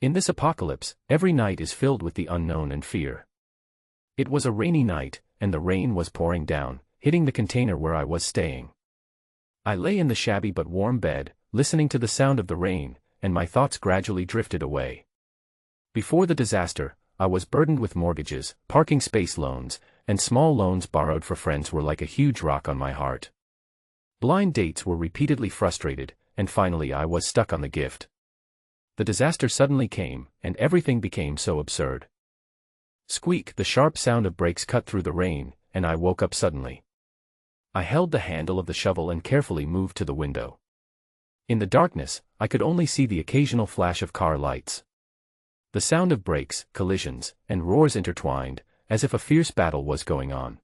In this apocalypse, every night is filled with the unknown and fear. It was a rainy night, and the rain was pouring down, hitting the container where I was staying. I lay in the shabby but warm bed, listening to the sound of the rain, and my thoughts gradually drifted away. Before the disaster, I was burdened with mortgages, parking space loans, and small loans borrowed for friends were like a huge rock on my heart. Blind dates were repeatedly frustrated, and finally I was stuck on the gift. The disaster suddenly came, and everything became so absurd. Squeak! The sharp sound of brakes cut through the rain, and I woke up suddenly. I held the handle of the shovel and carefully moved to the window. In the darkness, I could only see the occasional flash of car lights. The sound of brakes, collisions, and roars intertwined, as if a fierce battle was going on.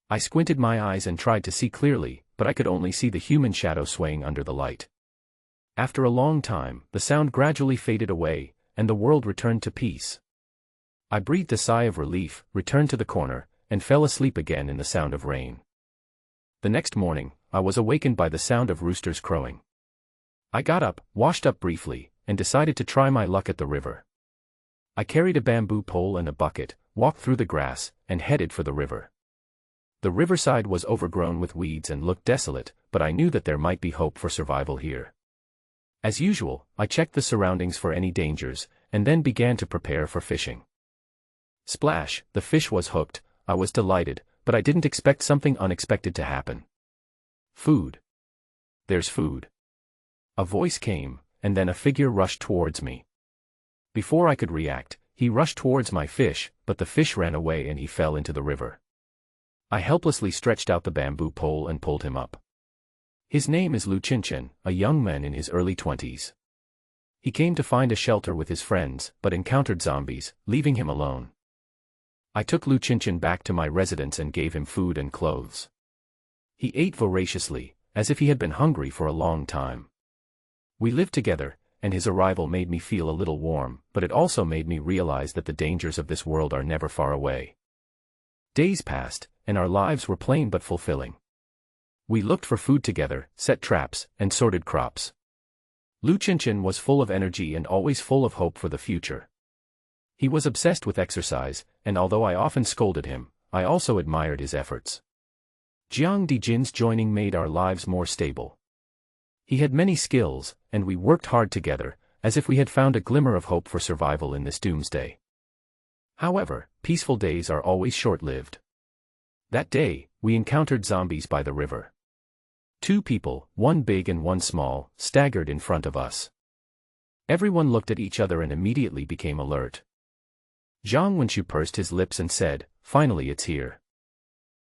I squinted my eyes and tried to see clearly, but I could only see the human shadow swaying under the light. After a long time, the sound gradually faded away, and the world returned to peace. I breathed a sigh of relief, returned to the corner, and fell asleep again in the sound of rain. The next morning, I was awakened by the sound of roosters crowing. I got up, washed up briefly, and decided to try my luck at the river. I carried a bamboo pole and a bucket, walked through the grass, and headed for the river. The riverside was overgrown with weeds and looked desolate, but I knew that there might be hope for survival here. As usual, I checked the surroundings for any dangers, and then began to prepare for fishing. Splash! The fish was hooked. I was delighted, but I didn't expect something unexpected to happen. Food. There's food. A voice came, and then a figure rushed towards me. Before I could react, he rushed towards my fish, but the fish ran away and he fell into the river. I helplessly stretched out the bamboo pole and pulled him up. His name is Lu Chinchin, a young man in his early 20s. He came to find a shelter with his friends, but encountered zombies, leaving him alone. I took Lu Chinchin back to my residence and gave him food and clothes. He ate voraciously, as if he had been hungry for a long time. We lived together, and his arrival made me feel a little warm, but it also made me realize that the dangers of this world are never far away. Days passed, and our lives were plain but fulfilling. We looked for food together, set traps, and sorted crops. Lu Chinchin was full of energy and always full of hope for the future. He was obsessed with exercise, and although I often scolded him, I also admired his efforts. Jiang Dijin's joining made our lives more stable. He had many skills, and we worked hard together, as if we had found a glimmer of hope for survival in this doomsday. However, peaceful days are always short-lived. That day, we encountered zombies by the river. 2 people, one big and one small, staggered in front of us. Everyone looked at each other and immediately became alert. Zhang Wenshu pursed his lips and said, "Finally it's here."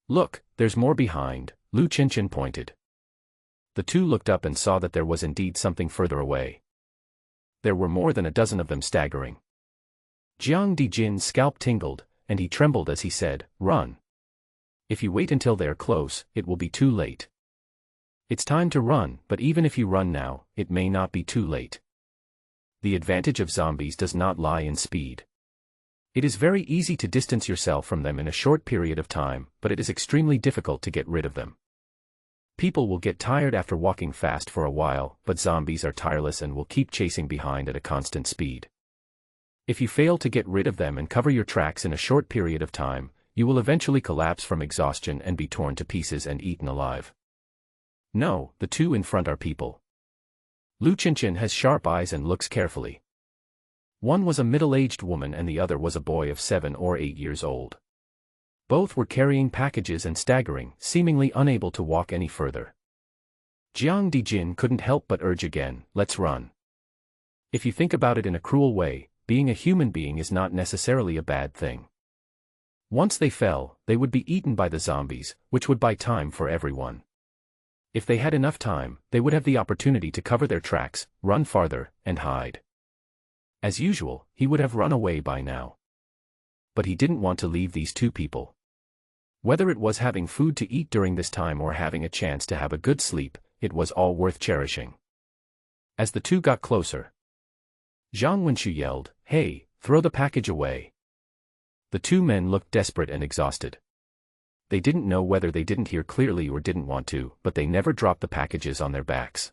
"Look, there's more behind," Lu Chinchin pointed. The 2 looked up and saw that there was indeed something further away. There were more than a dozen of them staggering. Jiang Dijin's scalp tingled, and he trembled as he said, "Run. If you wait until they're close, it will be too late. It's time to run, but even if you run now, it may not be too late." The advantage of zombies does not lie in speed. It is very easy to distance yourself from them in a short period of time, but it is extremely difficult to get rid of them. People will get tired after walking fast for a while, but zombies are tireless and will keep chasing behind at a constant speed. If you fail to get rid of them and cover your tracks in a short period of time, you will eventually collapse from exhaustion and be torn to pieces and eaten alive. No, the 2 in front are people. Lu Chinchin has sharp eyes and looks carefully. One was a middle-aged woman and the other was a boy of 7 or 8 years old. Both were carrying packages and staggering, seemingly unable to walk any further. Jiang Dijin couldn't help but urge again, "Let's run." If you think about it in a cruel way, being a human being is not necessarily a bad thing. Once they fell, they would be eaten by the zombies, which would buy time for everyone. If they had enough time, they would have the opportunity to cover their tracks, run farther, and hide. As usual, he would have run away by now. But he didn't want to leave these 2 people. Whether it was having food to eat during this time or having a chance to have a good sleep, it was all worth cherishing. As the 2 got closer, Zhang Wenshu yelled, "Hey, throw the package away." The 2 men looked desperate and exhausted. They didn't know whether they didn't hear clearly or didn't want to, but they never dropped the packages on their backs.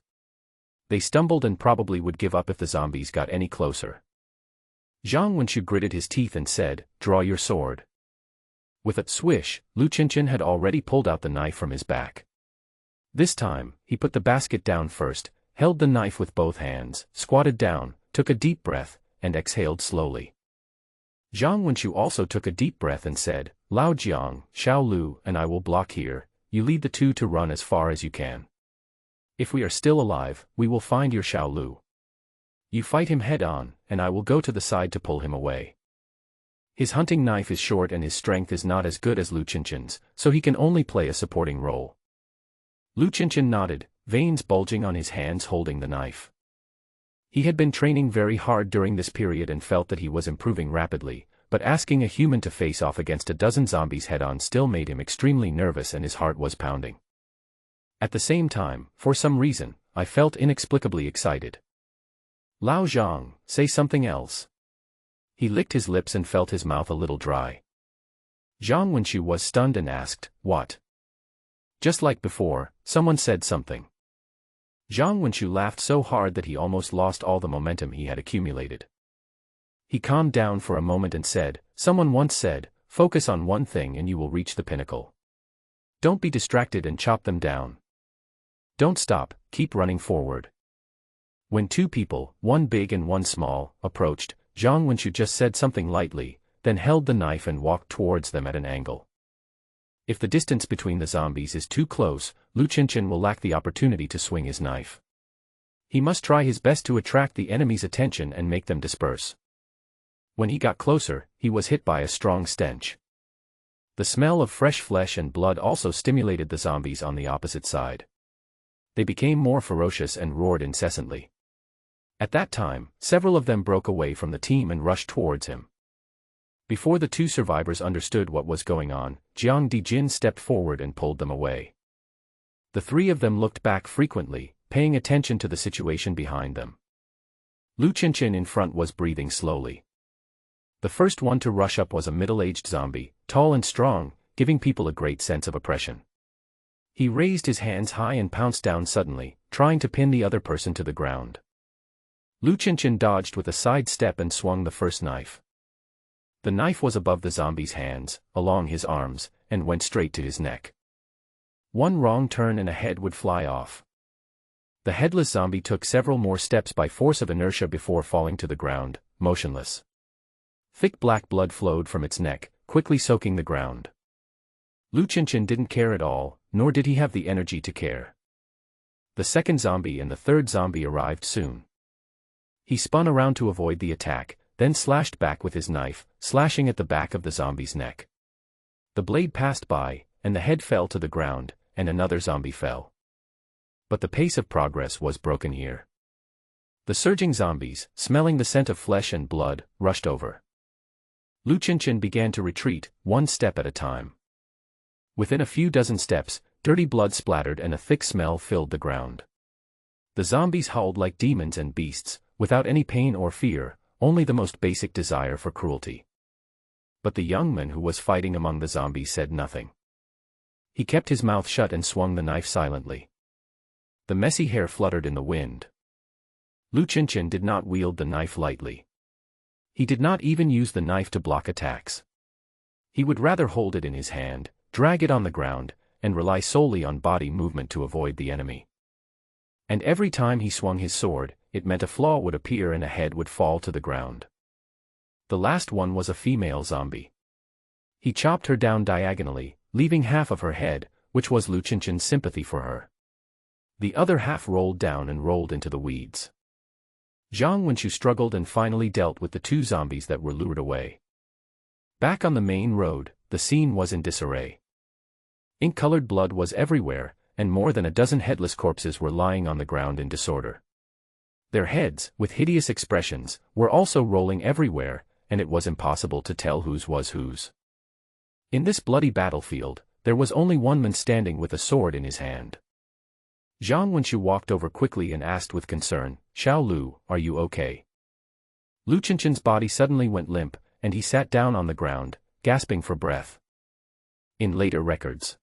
They stumbled and probably would give up if the zombies got any closer. Zhang Wenqiu gritted his teeth and said, "Draw your sword." With a swish, Lu Qianqian had already pulled out the knife from his back. This time, he put the basket down first, held the knife with both hands, squatted down, took a deep breath, and exhaled slowly. Zhang Wenqiu also took a deep breath and said, "Lao Jiang, Xiao Lu and I will block here, you lead the two to run as far as you can. If we are still alive, we will find your Xiao Lu. You fight him head on, and I will go to the side to pull him away. His hunting knife is short and his strength is not as good as Lu Qianqian's, so he can only play a supporting role." Lu Qianqian nodded, veins bulging on his hands holding the knife. He had been training very hard during this period and felt that he was improving rapidly, but asking a human to face off against a dozen zombies head-on still made him extremely nervous and his heart was pounding. At the same time, for some reason, I felt inexplicably excited. "Lao Zhang, say something else." He licked his lips and felt his mouth a little dry. Zhang Wenqiu was stunned and asked, "What?" Just like before, someone said something. Zhang Wenqiu laughed so hard that he almost lost all the momentum he had accumulated. He calmed down for a moment and said, "Someone once said, focus on one thing and you will reach the pinnacle. Don't be distracted and chop them down. Don't stop, keep running forward." When two people, one big and one small, approached, Zhang Wenqiu just said something lightly, then held the knife and walked towards them at an angle. If the distance between the zombies is too close, Lu Qianqian will lack the opportunity to swing his knife. He must try his best to attract the enemy's attention and make them disperse. When he got closer, he was hit by a strong stench. The smell of fresh flesh and blood also stimulated the zombies on the opposite side. They became more ferocious and roared incessantly. At that time, several of them broke away from the team and rushed towards him. Before the two survivors understood what was going on, Jiang Dijin stepped forward and pulled them away. The three of them looked back frequently, paying attention to the situation behind them. Lu Qianqian in front was breathing slowly. The first one to rush up was a middle-aged zombie, tall and strong, giving people a great sense of oppression. He raised his hands high and pounced down suddenly, trying to pin the other person to the ground. Lu Qianqian dodged with a side step and swung the first knife. The knife was above the zombie's hands, along his arms, and went straight to his neck. One wrong turn and a head would fly off. The headless zombie took several more steps by force of inertia before falling to the ground, motionless. Thick black blood flowed from its neck, quickly soaking the ground. Lu Qianqian didn't care at all, nor did he have the energy to care. The second zombie and the third zombie arrived soon. He spun around to avoid the attack, then slashed back with his knife, slashing at the back of the zombie's neck. The blade passed by, and the head fell to the ground, and another zombie fell. But the pace of progress was broken here. The surging zombies, smelling the scent of flesh and blood, rushed over. Lu Qianqian began to retreat, one step at a time. Within a few dozen steps, dirty blood splattered and a thick smell filled the ground. The zombies howled like demons and beasts, without any pain or fear, only the most basic desire for cruelty. But the young man who was fighting among the zombies said nothing. He kept his mouth shut and swung the knife silently. The messy hair fluttered in the wind. Lu Qianqian did not wield the knife lightly. He did not even use the knife to block attacks. He would rather hold it in his hand, drag it on the ground, and rely solely on body movement to avoid the enemy. And every time he swung his sword, it meant a flaw would appear and a head would fall to the ground. The last one was a female zombie. He chopped her down diagonally, leaving half of her head, which was Lu Qianqian's sympathy for her. The other half rolled down and rolled into the weeds. Zhang Wenqiu struggled and finally dealt with the two zombies that were lured away. Back on the main road, the scene was in disarray. Ink-colored blood was everywhere, and more than a dozen headless corpses were lying on the ground in disorder. Their heads, with hideous expressions, were also rolling everywhere, and it was impossible to tell whose was whose. In this bloody battlefield, there was only one man standing with a sword in his hand. Zhang Wenqiu walked over quickly and asked with concern, "Xiao Lu, are you okay?" Lu Qianqian's body suddenly went limp, and he sat down on the ground, gasping for breath. In later records.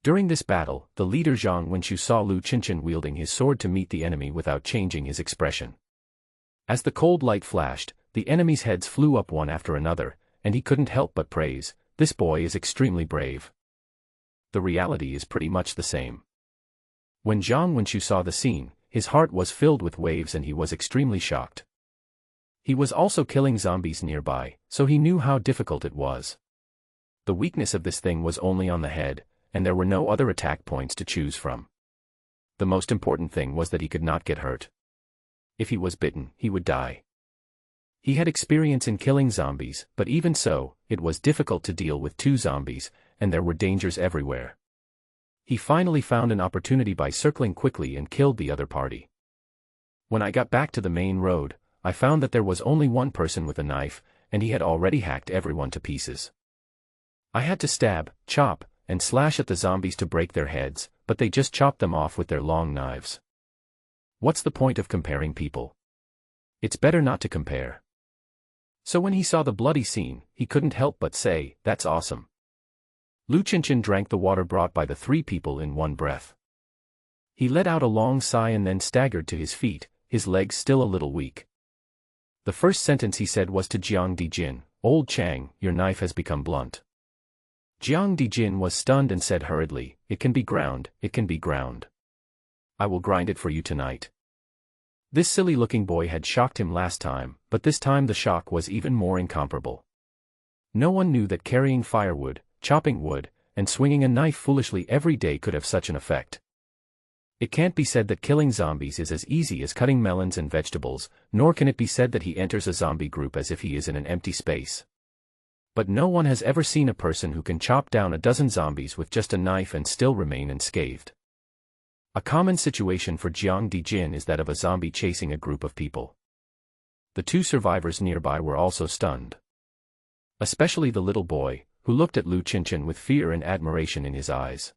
During this battle, the leader Zhang Wenqiu saw Lu Qianqian wielding his sword to meet the enemy without changing his expression. As the cold light flashed, The enemies' heads flew up one after another, and he couldn't help but praise, "This boy is extremely brave." The reality is pretty much the same. When Zhang Wenqiu saw the scene, his heart was filled with waves and he was extremely shocked. He was also killing zombies nearby, so he knew how difficult it was. The weakness of this thing was only on the head, and there were no other attack points to choose from. The most important thing was that he could not get hurt. If he was bitten, he would die. He had experience in killing zombies, but even so, it was difficult to deal with 2 zombies, and there were dangers everywhere. He finally found an opportunity by circling quickly and killed the other party. When I got back to the main road, I found that there was only one person with a knife, and he had already hacked everyone to pieces. I had to stab, chop, and slash at the zombies to break their heads, but they just chopped them off with their long knives. What's the point of comparing people? It's better not to compare. So when he saw the bloody scene, he couldn't help but say, "That's awesome." Lu Qinshan drank the water brought by the 3 people in one breath. He let out a long sigh and then staggered to his feet, his legs still a little weak. The first sentence he said was to Jiang Dijin, "Old Chang, your knife has become blunt." Jiang Dijin was stunned and said hurriedly, "It can be ground, it can be ground. I will grind it for you tonight." This silly-looking boy had shocked him last time, but this time the shock was even more incomparable. No one knew that carrying firewood, chopping wood, and swinging a knife foolishly every day could have such an effect. It can't be said that killing zombies is as easy as cutting melons and vegetables, nor can it be said that he enters a zombie group as if he is in an empty space. But no one has ever seen a person who can chop down a dozen zombies with just a knife and still remain unscathed. A common situation for Jiang Dijin is that of a zombie chasing a group of people. The 2 survivors nearby were also stunned. Especially the little boy, who looked at Lu Qinshan with fear and admiration in his eyes.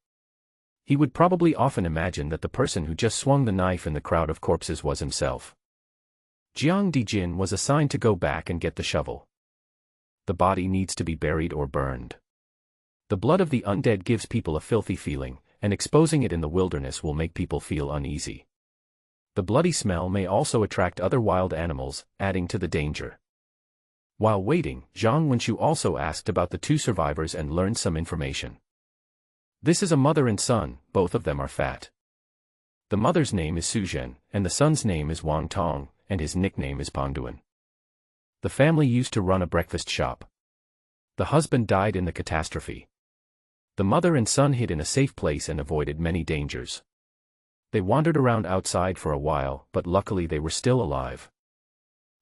He would probably often imagine that the person who just swung the knife in the crowd of corpses was himself. Jiang Dijin was assigned to go back and get the shovel. The body needs to be buried or burned. The blood of the undead gives people a filthy feeling, and exposing it in the wilderness will make people feel uneasy. The bloody smell may also attract other wild animals, adding to the danger. While waiting, Zhang Wenqiu also asked about the 2 survivors and learned some information. This is a mother and son, both of them are fat. The mother's name is Su Zhen, and the son's name is Wang Tong, and his nickname is Pangduan. The family used to run a breakfast shop. The husband died in the catastrophe. The mother and son hid in a safe place and avoided many dangers. They wandered around outside for a while, but luckily they were still alive.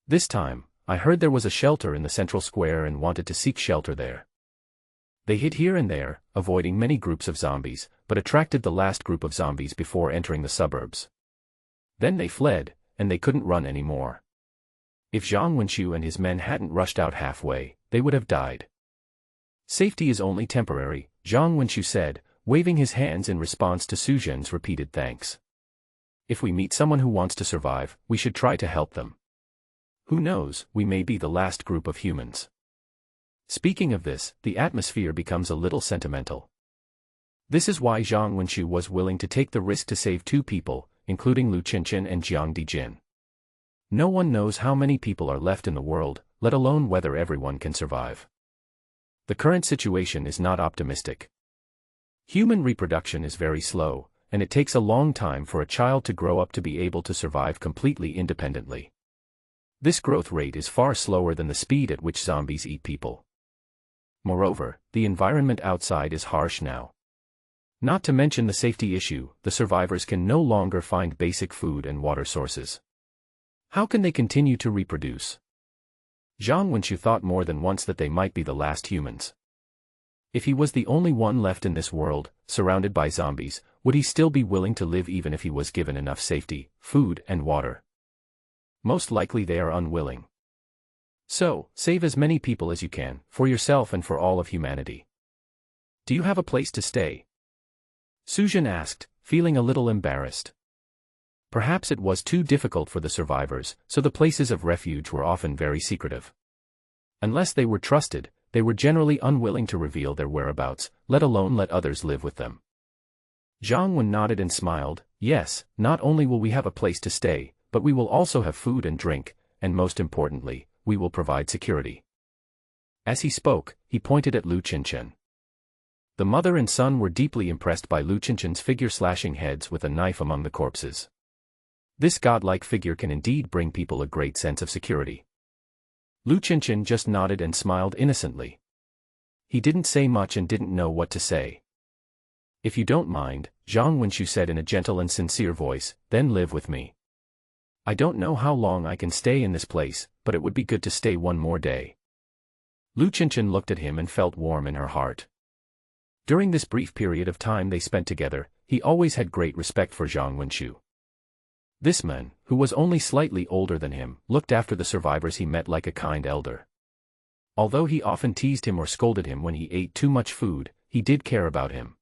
This time, I heard there was a shelter in the central square and wanted to seek shelter there. They hid here and there, avoiding many groups of zombies, but attracted the last group of zombies before entering the suburbs. Then they fled, and they couldn't run anymore. If Zhang Wenqiu and his men hadn't rushed out halfway, they would have died. "Safety is only temporary," Zhang Wenqiu said, waving his hands in response to Su Zhen's repeated thanks. "If we meet someone who wants to survive, we should try to help them. Who knows, we may be the last group of humans." Speaking of this, the atmosphere becomes a little sentimental. This is why Zhang Wenqiu was willing to take the risk to save 2 people, including Lu Qinshan and Jiang Dijin. No one knows how many people are left in the world, let alone whether everyone can survive. The current situation is not optimistic. Human reproduction is very slow, and it takes a long time for a child to grow up to be able to survive completely independently. This growth rate is far slower than the speed at which zombies eat people. Moreover, the environment outside is harsh now. Not to mention the safety issue, the survivors can no longer find basic food and water sources. How can they continue to reproduce? Zhang Wenqiu thought more than once that they might be the last humans. If he was the only one left in this world, surrounded by zombies, would he still be willing to live even if he was given enough safety, food, and water? Most likely they are unwilling. So, save as many people as you can, for yourself and for all of humanity. Do you have a place to stay? Su Zhen asked, feeling a little embarrassed. Perhaps it was too difficult for the survivors, so the places of refuge were often very secretive. Unless they were trusted, they were generally unwilling to reveal their whereabouts, let alone let others live with them. Zhang Wen nodded and smiled. "Yes, not only will we have a place to stay, but we will also have food and drink, and most importantly, we will provide security." As he spoke, he pointed at Lu Chinchen. The mother and son were deeply impressed by Lu Chinchen's figure slashing heads with a knife among the corpses. This godlike figure can indeed bring people a great sense of security. Lu Chinchen just nodded and smiled innocently. He didn't say much and didn't know what to say. "If you don't mind," Zhang Wenxu said in a gentle and sincere voice, "then live with me. I don't know how long I can stay in this place, but it would be good to stay one more day." Lu Chinchen looked at him and felt warm in her heart. During this brief period of time they spent together, he always had great respect for Zhang Wenxu. This man, who was only slightly older than him, looked after the survivors he met like a kind elder. Although he often teased him or scolded him when he ate too much food, he did care about him.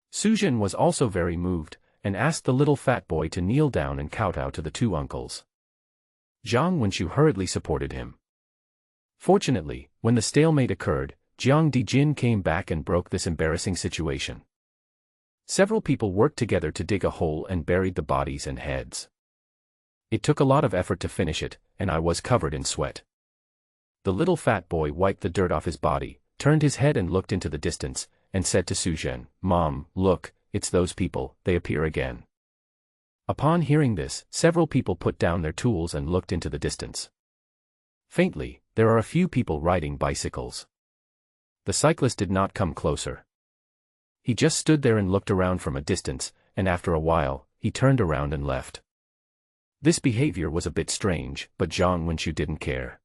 Su Jin was also very moved, and asked the little fat boy to kneel down and kowtow to the two uncles. Zhang Wenxu hurriedly supported him. Fortunately, when the stalemate occurred, Jiang Dijin came back and broke this embarrassing situation. Several people worked together to dig a hole and buried the bodies and heads. It took a lot of effort to finish it, and I was covered in sweat. The little fat boy wiped the dirt off his body, turned his head and looked into the distance, and said to Su Zhen, "Mom, look, it's those people, they appear again." Upon hearing this, several people put down their tools and looked into the distance. Faintly, there are a few people riding bicycles. The cyclist did not come closer. He just stood there and looked around from a distance, and after a while, he turned around and left. This behavior was a bit strange, but Zhang Wenxu didn't care.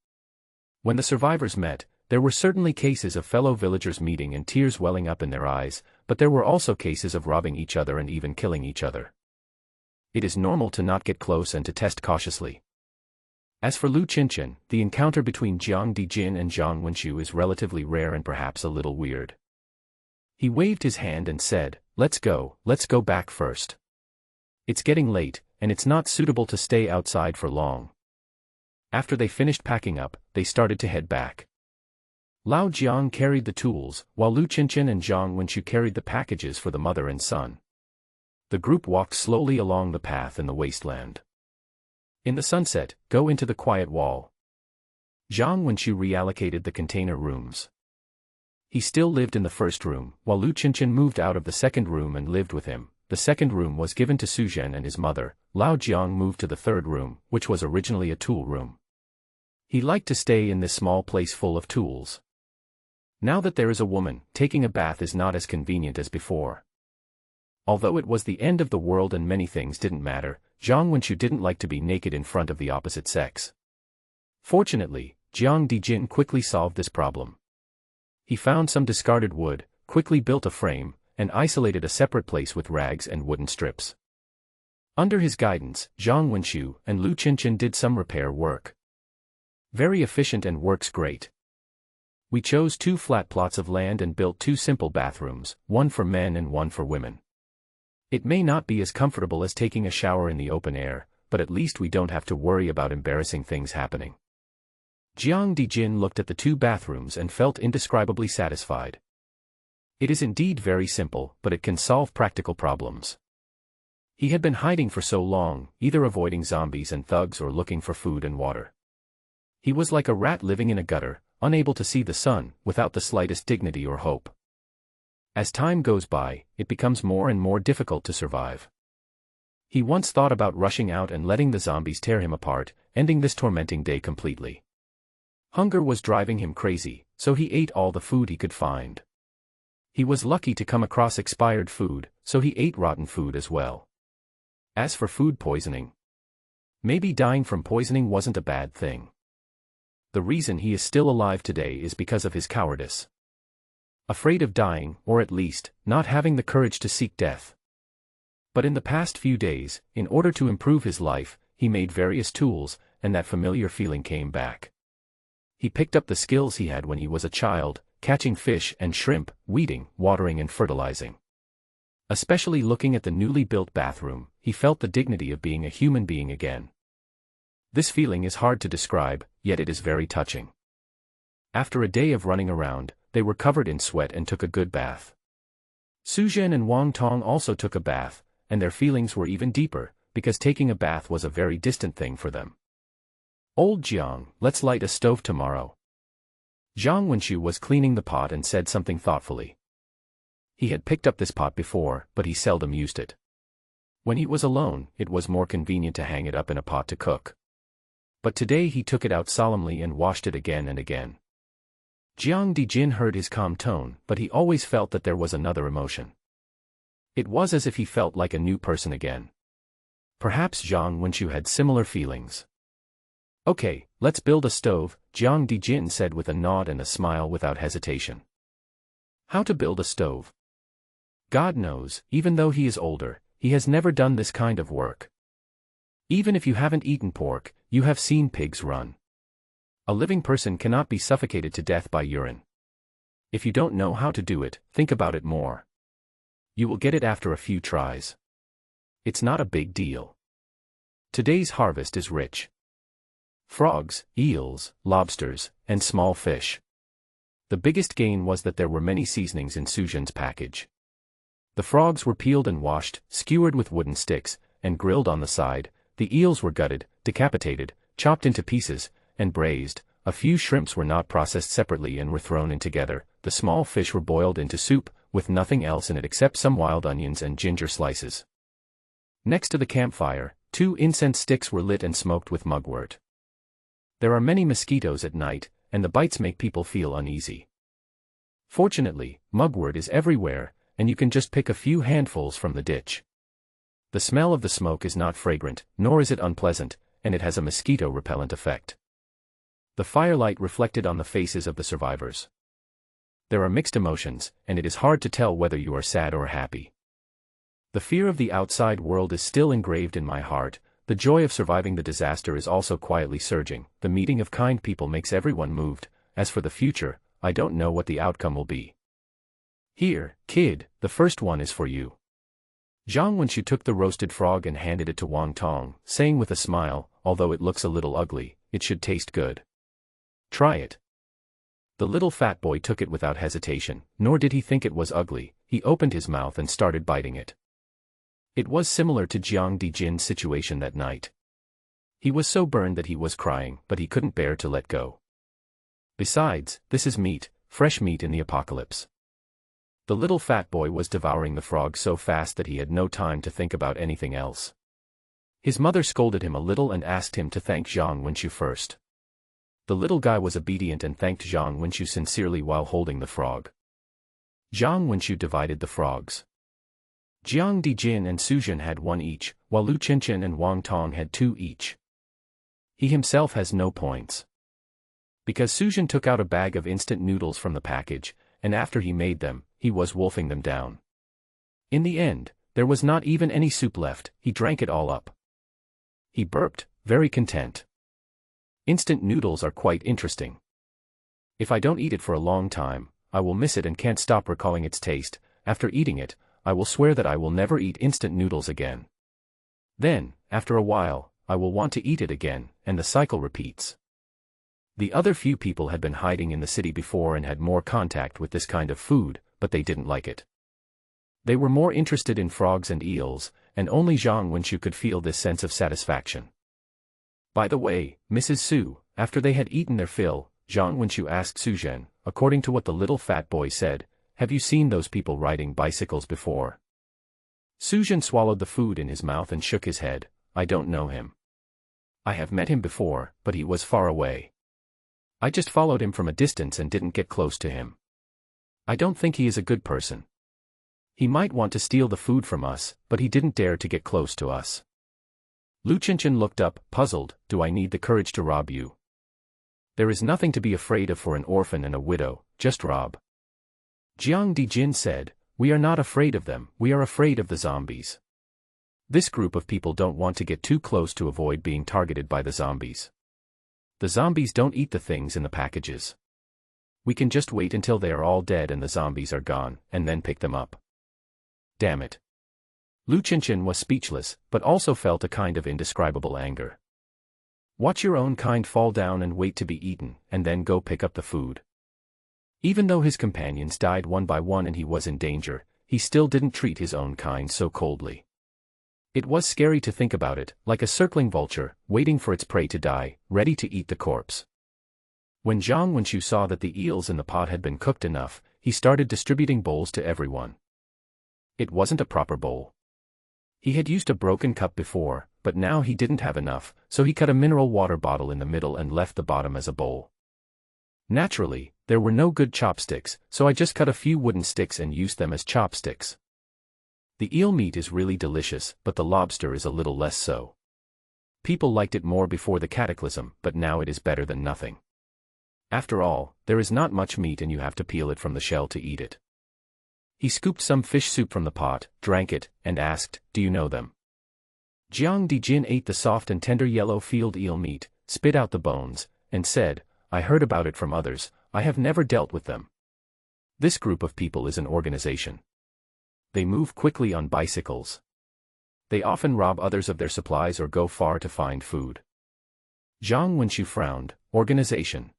When the survivors met, there were certainly cases of fellow villagers meeting and tears welling up in their eyes, but there were also cases of robbing each other and even killing each other. It is normal to not get close and to test cautiously. As for Lu Chinchen, the encounter between Jiang Dijin and Zhang Wenxu is relatively rare and perhaps a little weird. He waved his hand and said, let's go back first. It's getting late, and it's not suitable to stay outside for long." After they finished packing up, they started to head back. Lao Jiang carried the tools, while Lu Chinchen and Zhang Wenxu carried the packages for the mother and son. The group walked slowly along the path in the wasteland. In the sunset, go into the quiet wall. Zhang Wenxu reallocated the container rooms. He still lived in the first room, while Lu Chinchen moved out of the second room and lived with him. The second room was given to Su Zhen and his mother. Lao Jiang moved to the third room, which was originally a tool room. He liked to stay in this small place full of tools. Now that there is a woman, taking a bath is not as convenient as before. Although it was the end of the world and many things didn't matter, Zhang Wenxu didn't like to be naked in front of the opposite sex. Fortunately, Jiang Dijin quickly solved this problem. He found some discarded wood, quickly built a frame, and isolated a separate place with rags and wooden strips. Under his guidance, Zhang Wenxu and Lu Chinchen did some repair work. Very efficient and works great. We chose 2 flat plots of land and built 2 simple bathrooms, one for men and one for women. It may not be as comfortable as taking a shower in the open air, but at least we don't have to worry about embarrassing things happening. Jiang Dijin looked at the 2 bathrooms and felt indescribably satisfied. It is indeed very simple, but it can solve practical problems. He had been hiding for so long, either avoiding zombies and thugs or looking for food and water. He was like a rat living in a gutter, unable to see the sun, without the slightest dignity or hope. As time goes by, it becomes more and more difficult to survive. He once thought about rushing out and letting the zombies tear him apart, ending this tormenting day completely. Hunger was driving him crazy, so he ate all the food he could find. He was lucky to come across expired food, so he ate rotten food as well. As for food poisoning, maybe dying from poisoning wasn't a bad thing. The reason he is still alive today is because of his cowardice. Afraid of dying, or at least, not having the courage to seek death. But in the past few days, in order to improve his life, he made various tools, and that familiar feeling came back. He picked up the skills he had when he was a child, catching fish and shrimp, weeding, watering and fertilizing. Especially looking at the newly built bathroom, he felt the dignity of being a human being again. This feeling is hard to describe, yet it is very touching. After a day of running around, they were covered in sweat and took a good bath. Su Zhen and Wang Tong also took a bath, and their feelings were even deeper, because taking a bath was a very distant thing for them. Old Jiang, let's light a stove tomorrow. Jiang Wenchu was cleaning the pot and said something thoughtfully. He had picked up this pot before, but he seldom used it. When he was alone, it was more convenient to hang it up in a pot to cook. But today he took it out solemnly and washed it again and again. Jiang Dijin heard his calm tone, but he always felt that there was another emotion. It was as if he felt like a new person again. Perhaps Jiang Wenchu had similar feelings. Okay, let's build a stove, Jiang Dijin said with a nod and a smile without hesitation. How to build a stove? God knows, even though he is older, he has never done this kind of work. Even if you haven't eaten pork, you have seen pigs run. A living person cannot be suffocated to death by urine. If you don't know how to do it, think about it more. You will get it after a few tries. It's not a big deal. Today's harvest is rich. Frogs, eels, lobsters, and small fish. The biggest gain was that there were many seasonings in Suzhen's package. The frogs were peeled and washed, skewered with wooden sticks, and grilled on the side. The eels were gutted, decapitated, chopped into pieces, and braised. A few shrimps were not processed separately and were thrown in together. The small fish were boiled into soup, with nothing else in it except some wild onions and ginger slices. Next to the campfire, 2 incense sticks were lit and smoked with mugwort. There are many mosquitoes at night, and the bites make people feel uneasy. Fortunately, mugwort is everywhere, and you can just pick a few handfuls from the ditch. The smell of the smoke is not fragrant, nor is it unpleasant, and it has a mosquito-repellent effect. The firelight reflected on the faces of the survivors. There are mixed emotions, and it is hard to tell whether you are sad or happy. The fear of the outside world is still engraved in my heart. The joy of surviving the disaster is also quietly surging. The meeting of kind people makes everyone moved. As for the future, I don't know what the outcome will be. Here, kid, the first one is for you. Jiang Wenchu took the roasted frog and handed it to Wang Tong, saying with a smile, although it looks a little ugly, it should taste good. Try it. The little fat boy took it without hesitation, nor did he think it was ugly. He opened his mouth and started biting it. It was similar to Jiang Dijin's situation that night. He was so burned that he was crying, but he couldn't bear to let go. Besides, this is meat, fresh meat in the apocalypse. The little fat boy was devouring the frog so fast that he had no time to think about anything else. His mother scolded him a little and asked him to thank Jiang Wenchu first. The little guy was obedient and thanked Jiang Wenchu sincerely while holding the frog. Jiang Wenchu divided the frogs. Jiang Dijin and Suzhen had 1 each, while Lu Qianqian and Wang Tong had 2 each. He himself has no points. Because Suzhen took out a bag of instant noodles from the package, and after he made them, he was wolfing them down. In the end, there was not even any soup left. He drank it all up. He burped, very content. Instant noodles are quite interesting. If I don't eat it for a long time, I will miss it and can't stop recalling its taste. After eating it, I will swear that I will never eat instant noodles again. Then, after a while, I will want to eat it again, and the cycle repeats. The other few people had been hiding in the city before and had more contact with this kind of food, but they didn't like it. They were more interested in frogs and eels, and only Jiang Wenchu could feel this sense of satisfaction. By the way, Mrs. Su, after they had eaten their fill, Jiang Wenchu asked Suzhen, according to what the little fat boy said, "Have you seen those people riding bicycles before?" Suzhen swallowed the food in his mouth and shook his head. "I don't know him. I have met him before, but he was far away. I just followed him from a distance and didn't get close to him. I don't think he is a good person. He might want to steal the food from us, but he didn't dare to get close to us." Lu Qianqian looked up, puzzled. "Do I need the courage to rob you?" "There is nothing to be afraid of for an orphan and a widow, just rob." Jiang Dijin said, "We are not afraid of them, we are afraid of the zombies. This group of people don't want to get too close to avoid being targeted by the zombies. The zombies don't eat the things in the packages. We can just wait until they are all dead and the zombies are gone, and then pick them up." Damn it. Lu Qianqian was speechless, but also felt a kind of indescribable anger. Watch your own kind fall down and wait to be eaten, and then go pick up the food. Even though his companions died one by one and he was in danger, he still didn't treat his own kind so coldly. It was scary to think about it, like a circling vulture, waiting for its prey to die, ready to eat the corpse. When Zhang Wenqiu saw that the eels in the pot had been cooked enough, he started distributing bowls to everyone. It wasn't a proper bowl. He had used a broken cup before, but now he didn't have enough, so he cut a mineral water bottle in the middle and left the bottom as a bowl. Naturally, there were no good chopsticks, so I just cut a few wooden sticks and used them as chopsticks. The eel meat is really delicious, but the lobster is a little less so. People liked it more before the cataclysm, but now it is better than nothing. After all, there is not much meat and you have to peel it from the shell to eat it. He scooped some fish soup from the pot, drank it, and asked, "Do you know them?" Jiang Dijin ate the soft and tender yellow field eel meat, spit out the bones, and said, "I heard about it from others, I have never dealt with them." This group of people is an organization. They move quickly on bicycles. They often rob others of their supplies or go far to find food. Zhang Wenqiu frowned. Organization.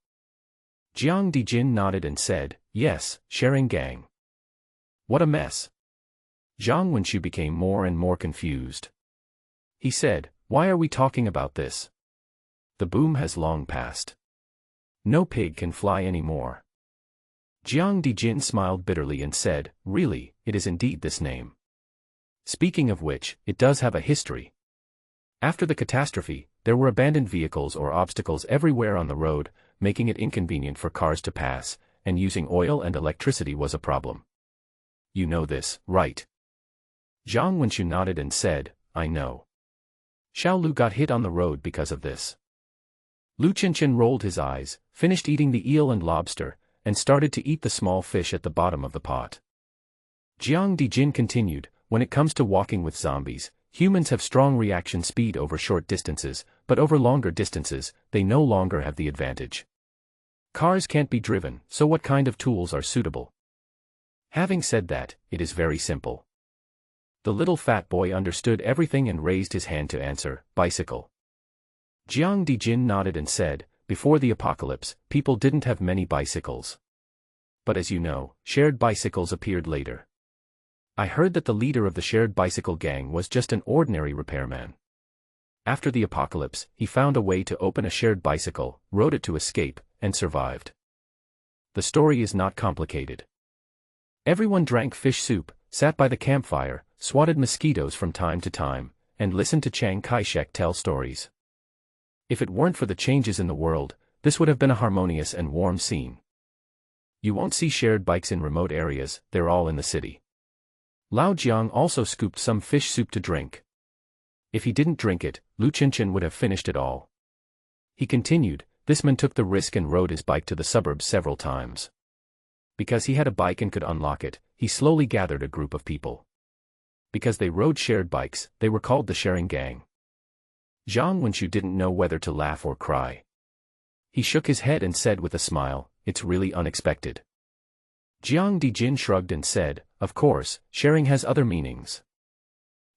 Jiang Dijin nodded and said, "Yes, sharing gang." What a mess. Zhang Wenqiu became more and more confused. He said, "Why are we talking about this? The boom has long passed. No pig can fly anymore." Jiang Dijin smiled bitterly and said, "Really, it is indeed this name. Speaking of which, it does have a history. After the catastrophe, there were abandoned vehicles or obstacles everywhere on the road, making it inconvenient for cars to pass, and using oil and electricity was a problem. You know this, right?" Zhang Wenqiu nodded and said, "I know. Xiao Lu got hit on the road because of this." Lu Qianqian rolled his eyes, finished eating the eel and lobster, and started to eat the small fish at the bottom of the pot. Jiang Dijin continued, "When it comes to walking with zombies, humans have strong reaction speed over short distances, but over longer distances, they no longer have the advantage. Cars can't be driven, so what kind of tools are suitable?" Having said that, it is very simple. The little fat boy understood everything and raised his hand to answer, "Bicycle." Jiang Dijin nodded and said, "Before the apocalypse, people didn't have many bicycles. But as you know, shared bicycles appeared later. I heard that the leader of the shared bicycle gang was just an ordinary repairman. After the apocalypse, he found a way to open a shared bicycle, rode it to escape, and survived. The story is not complicated. Everyone drank fish soup, sat by the campfire, swatted mosquitoes from time to time, and listened to Chiang Kai-shek tell stories. If it weren't for the changes in the world, this would have been a harmonious and warm scene. You won't see shared bikes in remote areas, they're all in the city." Lao Jiang also scooped some fish soup to drink. If he didn't drink it, Lu Qianqian would have finished it all. He continued, "This man took the risk and rode his bike to the suburbs several times. Because he had a bike and could unlock it, he slowly gathered a group of people. Because they rode shared bikes, they were called the sharing gang." Zhang Wenqiu didn't know whether to laugh or cry. He shook his head and said with a smile, "It's really unexpected." Jiang Dijin shrugged and said, "Of course, sharing has other meanings.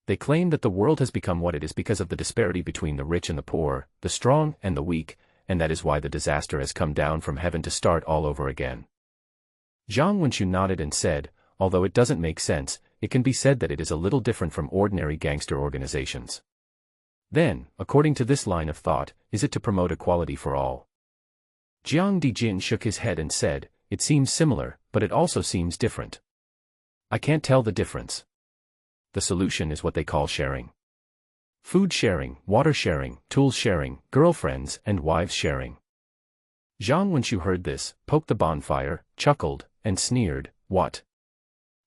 They claim that the world has become what it is because of the disparity between the rich and the poor, the strong and the weak, and that is why the disaster has come down from heaven to start all over again." Zhang Wenqiu nodded and said, "Although it doesn't make sense, it can be said that it is a little different from ordinary gangster organizations. Then, according to this line of thought, is it to promote equality for all?" Jiang Dijin shook his head and said, "It seems similar, but it also seems different. I can't tell the difference. The solution is what they call sharing. Food sharing, water sharing, tools sharing, girlfriends and wives sharing." Zhang Wenqiu heard this, poked the bonfire, chuckled, and sneered, "What?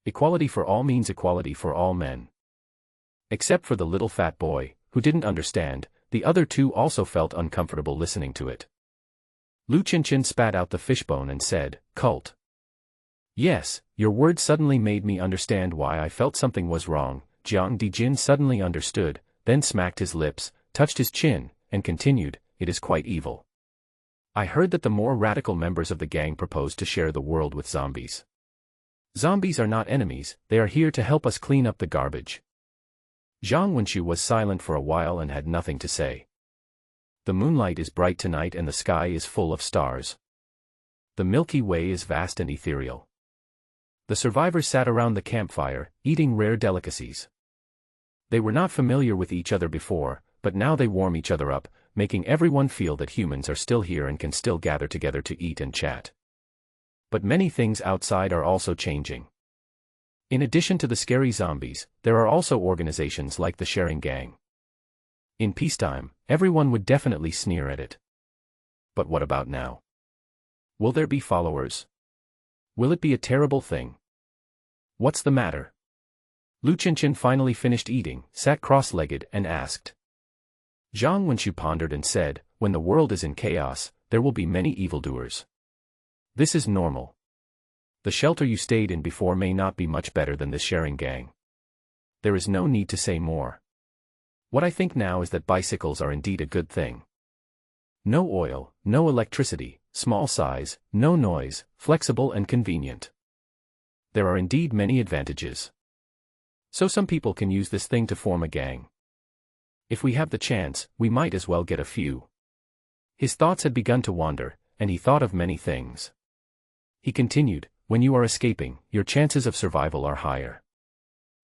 Equality for all means equality for all men." Except for the little fat boy, who didn't understand, the other two also felt uncomfortable listening to it. Lu Qianqian spat out the fishbone and said, "Cult. Yes, your words suddenly made me understand why I felt something was wrong." Jiang Dijin suddenly understood, then smacked his lips, touched his chin, and continued, "It is quite evil. I heard that the more radical members of the gang proposed to share the world with zombies. Zombies are not enemies, they are here to help us clean up the garbage." Zhang Wenqiu was silent for a while and had nothing to say. The moonlight is bright tonight and the sky is full of stars. The Milky Way is vast and ethereal. The survivors sat around the campfire, eating rare delicacies. They were not familiar with each other before, but now they warm each other up, making everyone feel that humans are still here and can still gather together to eat and chat. But many things outside are also changing. In addition to the scary zombies, there are also organizations like the Sharing Gang. In peacetime, everyone would definitely sneer at it. But what about now? Will there be followers? Will it be a terrible thing? What's the matter? Lu Qinshan finally finished eating, sat cross-legged, and asked. Zhang Wenshu pondered and said, when the world is in chaos, there will be many evildoers. This is normal. The shelter you stayed in before may not be much better than this Sharing Gang. There is no need to say more. What I think now is that bicycles are indeed a good thing. No oil, no electricity, small size, no noise, flexible and convenient. There are indeed many advantages. So some people can use this thing to form a gang. If we have the chance, we might as well get a few. His thoughts had begun to wander, and he thought of many things. He continued, when you are escaping, your chances of survival are higher.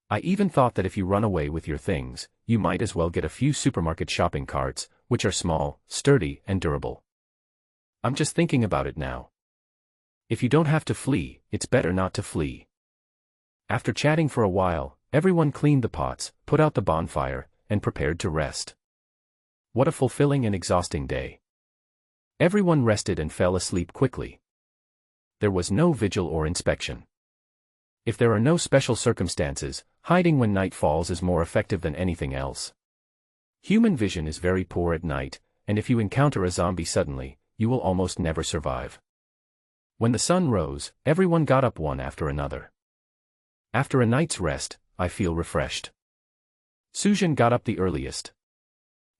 I even thought that if you run away with your things, you might as well get a few supermarket shopping carts, which are small, sturdy, and durable. I'm just thinking about it now. If you don't have to flee, it's better not to flee. After chatting for a while, everyone cleaned the pots, put out the bonfire, and prepared to rest. What a fulfilling and exhausting day. Everyone rested and fell asleep quickly. There was no vigil or inspection. If there are no special circumstances, hiding when night falls is more effective than anything else. Human vision is very poor at night, and if you encounter a zombie suddenly, you will almost never survive. When the sun rose, everyone got up one after another. After a night's rest, I feel refreshed. Suzhen got up the earliest.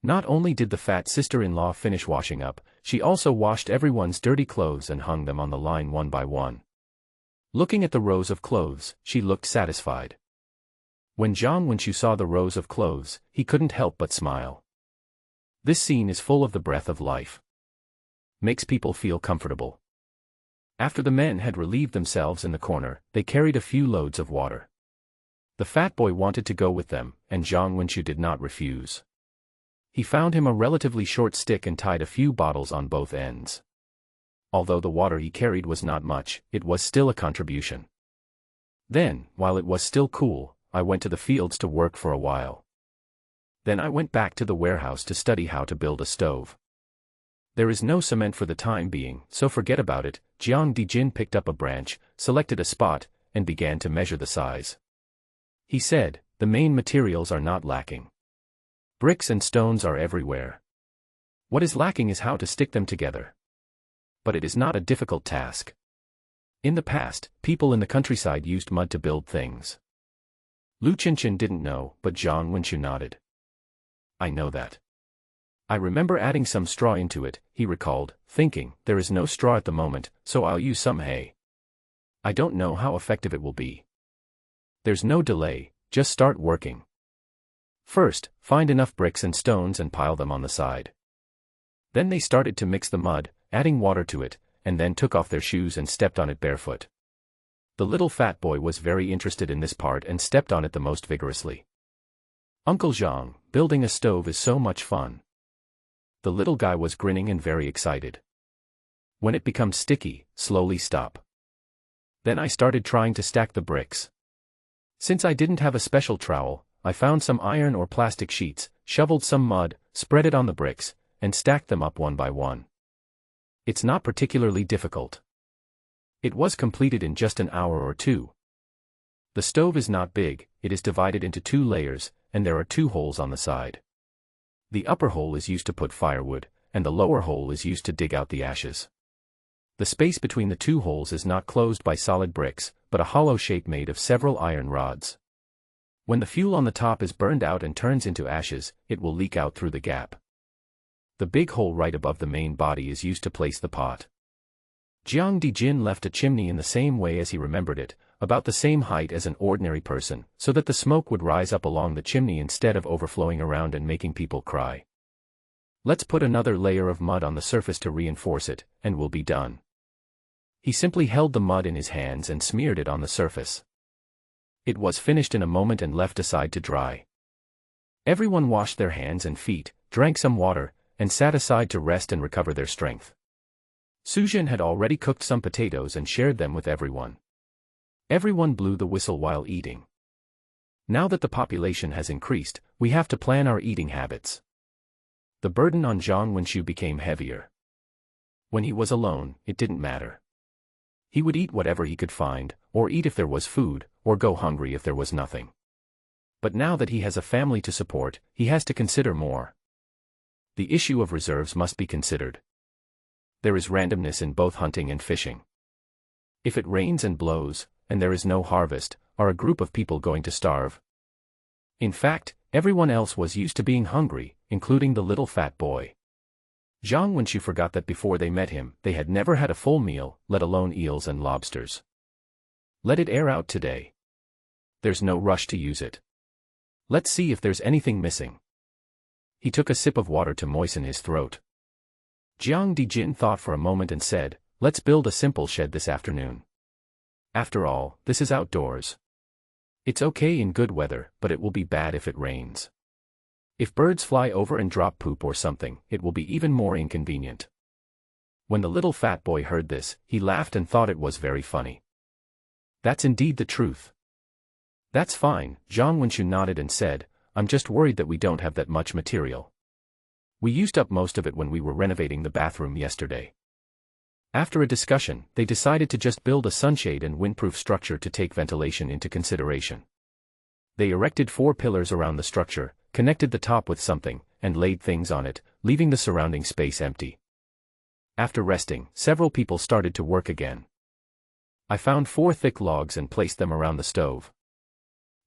Not only did the fat sister-in-law finish washing up, she also washed everyone's dirty clothes and hung them on the line one by one. Looking at the rows of clothes, she looked satisfied. When Zhang Wenshu saw the rows of clothes, he couldn't help but smile. This scene is full of the breath of life. Makes people feel comfortable. After the men had relieved themselves in the corner, they carried a few loads of water. The fat boy wanted to go with them, and Zhang Wenshu did not refuse. He found him a relatively short stick and tied a few bottles on both ends. Although the water he carried was not much, it was still a contribution. Then, while it was still cool, I went to the fields to work for a while. Then I went back to the warehouse to study how to build a stove. There is no cement for the time being, so forget about it. Jiang Dijin picked up a branch, selected a spot, and began to measure the size. He said, the main materials are not lacking. Bricks and stones are everywhere. What is lacking is how to stick them together. But it is not a difficult task. In the past, people in the countryside used mud to build things. Lu Qinshan didn't know, but Zhang Wenshu nodded. I know that. I remember adding some straw into it, he recalled, thinking, there is no straw at the moment, so I'll use some hay. I don't know how effective it will be. There's no delay, just start working. First, find enough bricks and stones and pile them on the side. Then they started to mix the mud, adding water to it, and then took off their shoes and stepped on it barefoot. The little fat boy was very interested in this part and stepped on it the most vigorously. Uncle Zhang, building a stove is so much fun. The little guy was grinning and very excited. When it becomes sticky, slowly stop. Then I started trying to stack the bricks. Since I didn't have a special trowel, I found some iron or plastic sheets, shoveled some mud, spread it on the bricks, and stacked them up one by one. It's not particularly difficult. It was completed in just an hour or two. The stove is not big, it is divided into 2 layers, and there are 2 holes on the side. The upper hole is used to put firewood, and the lower hole is used to dig out the ashes. The space between the 2 holes is not closed by solid bricks, but a hollow shape made of several iron rods. When the fuel on the top is burned out and turns into ashes, it will leak out through the gap. The big hole right above the main body is used to place the pot. Jiang Dijin left a chimney in the same way as he remembered it, about the same height as an ordinary person, so that the smoke would rise up along the chimney instead of overflowing around and making people cry. Let's put another layer of mud on the surface to reinforce it, and we'll be done. He simply held the mud in his hands and smeared it on the surface. It was finished in a moment and left aside to dry. Everyone washed their hands and feet, drank some water, and sat aside to rest and recover their strength. Sujin had already cooked some potatoes and shared them with everyone. Everyone blew the whistle while eating. Now that the population has increased, we have to plan our eating habits. The burden on Zhang Wenxiu became heavier. When he was alone, it didn't matter. He would eat whatever he could find, or eat if there was food, or go hungry if there was nothing. But now that he has a family to support, he has to consider more. The issue of reserves must be considered. There is randomness in both hunting and fishing. If it rains and blows, and there is no harvest, are a group of people going to starve? In fact, everyone else was used to being hungry, including the little fat boy. Zhang Wenxiu forgot that before they met him, they had never had a full meal, let alone eels and lobsters. Let it air out today. There's no rush to use it. Let's see if there's anything missing. He took a sip of water to moisten his throat. Jiang Dijin thought for a moment and said, "Let's build a simple shed this afternoon. After all, this is outdoors. It's okay in good weather, but it will be bad if it rains. If birds fly over and drop poop or something, it will be even more inconvenient." When the little fat boy heard this, he laughed and thought it was very funny. That's indeed the truth. That's fine, Zhang Wenxiu nodded and said, "I'm just worried that we don't have that much material. We used up most of it when we were renovating the bathroom yesterday." After a discussion, they decided to just build a sunshade and windproof structure to take ventilation into consideration. They erected 4 pillars around the structure, connected the top with something, and laid things on it, leaving the surrounding space empty. After resting, several people started to work again. I found 4 thick logs and placed them around the stove.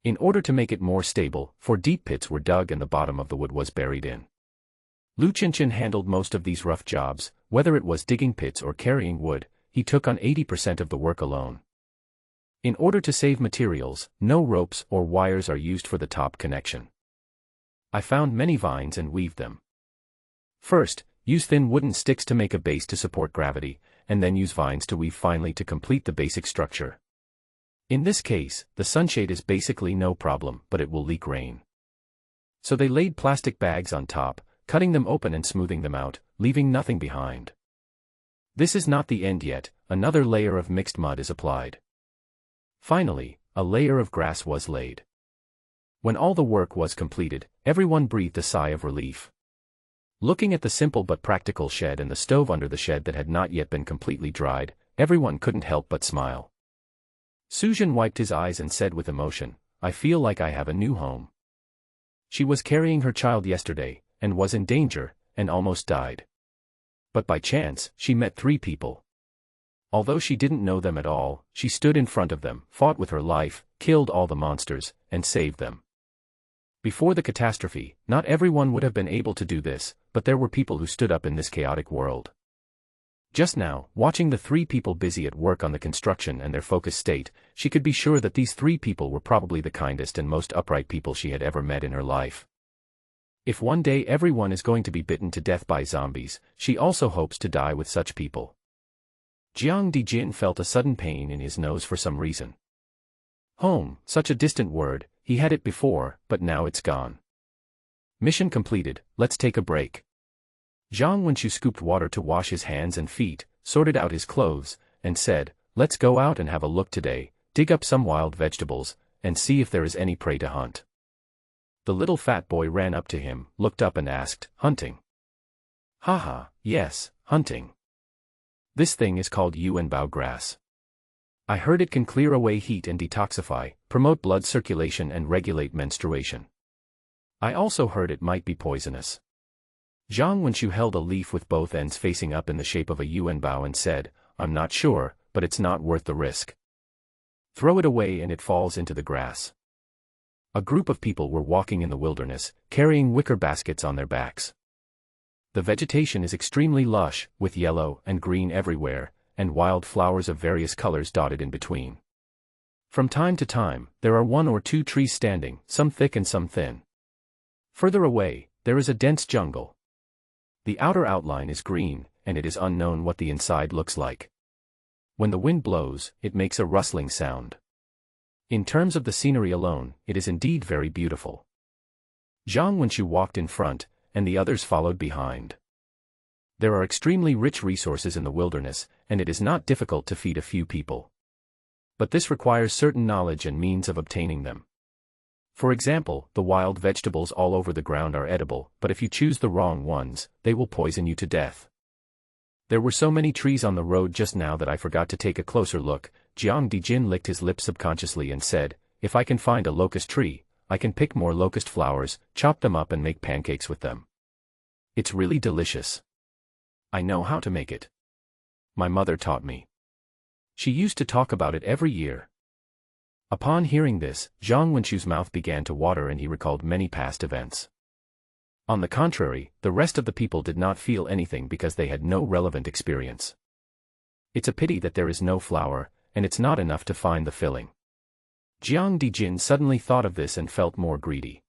In order to make it more stable, 4 deep pits were dug and the bottom of the wood was buried in. Lu Qinshan handled most of these rough jobs, whether it was digging pits or carrying wood. He took on 80% of the work alone. In order to save materials, no ropes or wires are used for the top connection. I found many vines and weaved them. First, use thin wooden sticks to make a base to support gravity, and then use vines to weave finely to complete the basic structure. In this case, the sunshade is basically no problem, but it will leak rain. So they laid plastic bags on top, cutting them open and smoothing them out, leaving nothing behind. This is not the end yet, another layer of mixed mud is applied. Finally, a layer of grass was laid. When all the work was completed, everyone breathed a sigh of relief. Looking at the simple but practical shed and the stove under the shed that had not yet been completely dried, everyone couldn't help but smile. Sujin wiped his eyes and said with emotion, "I feel like I have a new home." She was carrying her child yesterday, and was in danger, and almost died. But by chance, she met 3 people. Although she didn't know them at all, she stood in front of them, fought with her life, killed all the monsters, and saved them. Before the catastrophe, not everyone would have been able to do this, but there were people who stood up in this chaotic world. Just now, watching the 3 people busy at work on the construction and their focused state, she could be sure that these 3 people were probably the kindest and most upright people she had ever met in her life. If one day everyone is going to be bitten to death by zombies, she also hopes to die with such people. Jiang Dijin felt a sudden pain in his nose for some reason. Home, such a distant word, he had it before, but now it's gone. Mission completed, let's take a break. Zhang Wenxiu scooped water to wash his hands and feet, sorted out his clothes, and said, "Let's go out and have a look today, dig up some wild vegetables, and see if there is any prey to hunt." The little fat boy ran up to him, looked up and asked, "Hunting?" "Haha, yes, hunting. This thing is called yuanbao grass. I heard it can clear away heat and detoxify, promote blood circulation and regulate menstruation. I also heard it might be poisonous." Zhang Wenxiu held a leaf with both ends facing up in the shape of a yuanbao and said, "I'm not sure, but it's not worth the risk. Throw it away and it falls into the grass." A group of people were walking in the wilderness, carrying wicker baskets on their backs. The vegetation is extremely lush, with yellow and green everywhere, and wild flowers of various colors dotted in between. From time to time, there are 1 or 2 trees standing, some thick and some thin. Further away, there is a dense jungle. The outer outline is green, and it is unknown what the inside looks like. When the wind blows, it makes a rustling sound. In terms of the scenery alone, it is indeed very beautiful. Zhang Wenchu walked in front, and the others followed behind. There are extremely rich resources in the wilderness, and it is not difficult to feed a few people. But this requires certain knowledge and means of obtaining them. For example, the wild vegetables all over the ground are edible, but if you choose the wrong ones, they will poison you to death. There were so many trees on the road just now that I forgot to take a closer look. Jiang Dijin licked his lips subconsciously and said, if I can find a locust tree, I can pick more locust flowers, chop them up and make pancakes with them. It's really delicious. I know how to make it. My mother taught me. She used to talk about it every year. Upon hearing this, Zhang Wenchu's mouth began to water and he recalled many past events. On the contrary, the rest of the people did not feel anything because they had no relevant experience. It's a pity that there is no flour, and it's not enough to find the filling. Jiang Dijin suddenly thought of this and felt more greedy.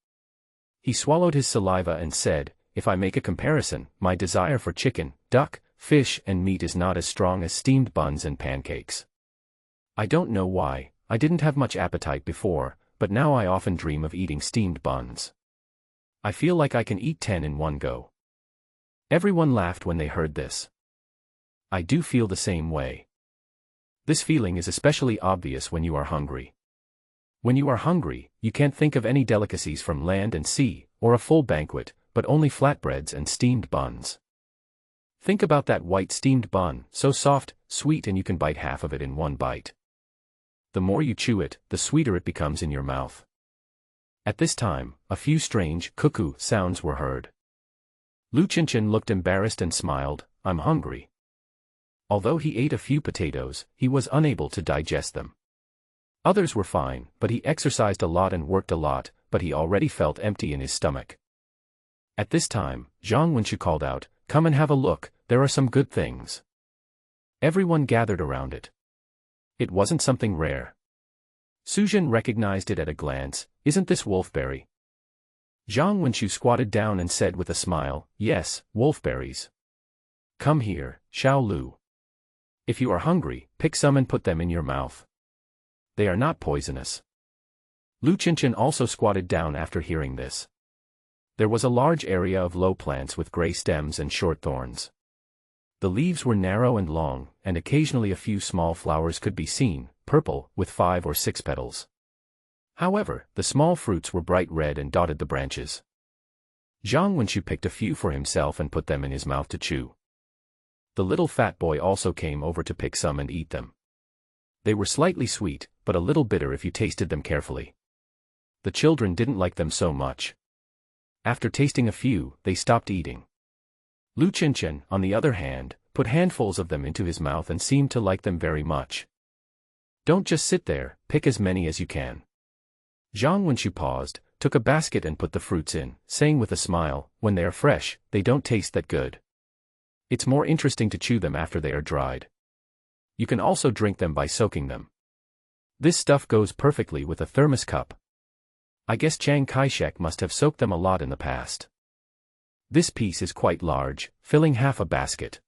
He swallowed his saliva and said, if I make a comparison, my desire for chicken, duck, fish and meat is not as strong as steamed buns and pancakes. I don't know why, I didn't have much appetite before, but now I often dream of eating steamed buns. I feel like I can eat 10 in one go. Everyone laughed when they heard this. I do feel the same way. This feeling is especially obvious when you are hungry. When you are hungry, you can't think of any delicacies from land and sea, or a full banquet, but only flatbreads and steamed buns. Think about that white steamed bun, so soft, sweet and you can bite half of it in one bite. The more you chew it, the sweeter it becomes in your mouth. At this time, a few strange cuckoo sounds were heard. Lu Qinshan looked embarrassed and smiled, I'm hungry. Although he ate a few potatoes, he was unable to digest them. Others were fine, but he exercised a lot and worked a lot, but he already felt empty in his stomach. At this time, Zhang Wenchu called out, come and have a look, there are some good things. Everyone gathered around it. It wasn't something rare. Suzhen recognized it at a glance, isn't this wolfberry? Zhang Wenchu squatted down and said with a smile, yes, wolfberries. Come here, Xiao Lu. If you are hungry, pick some and put them in your mouth. They are not poisonous. Lu Qinshan also squatted down after hearing this. There was a large area of low plants with gray stems and short thorns. The leaves were narrow and long, and occasionally a few small flowers could be seen, purple, with 5 or 6 petals. However, the small fruits were bright red and dotted the branches. Zhang Wenchu picked a few for himself and put them in his mouth to chew. The little fat boy also came over to pick some and eat them. They were slightly sweet, but a little bitter if you tasted them carefully. The children didn't like them so much. After tasting a few, they stopped eating. Lu Qinshan, on the other hand, put handfuls of them into his mouth and seemed to like them very much. Don't just sit there, pick as many as you can. Zhang Wenchu paused, took a basket and put the fruits in, saying with a smile, when they are fresh, they don't taste that good. It's more interesting to chew them after they are dried. You can also drink them by soaking them. This stuff goes perfectly with a thermos cup. I guess Chiang Kai-shek must have soaked them a lot in the past. This piece is quite large, filling half a basket.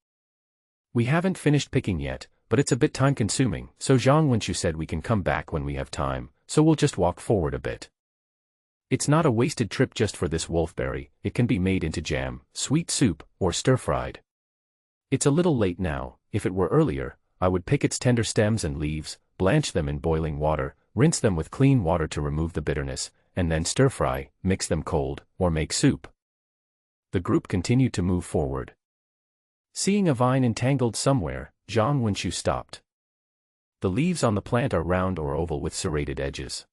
We haven't finished picking yet, but it's a bit time-consuming, so Zhang Wenchu said we can come back when we have time, so we'll just walk forward a bit. It's not a wasted trip just for this wolfberry, it can be made into jam, sweet soup, or stir-fried. It's a little late now, if it were earlier, I would pick its tender stems and leaves, blanch them in boiling water, rinse them with clean water to remove the bitterness, and then stir-fry, mix them cold, or make soup. The group continued to move forward. Seeing a vine entangled somewhere, Zhang Wenchu stopped. The leaves on the plant are round or oval with serrated edges.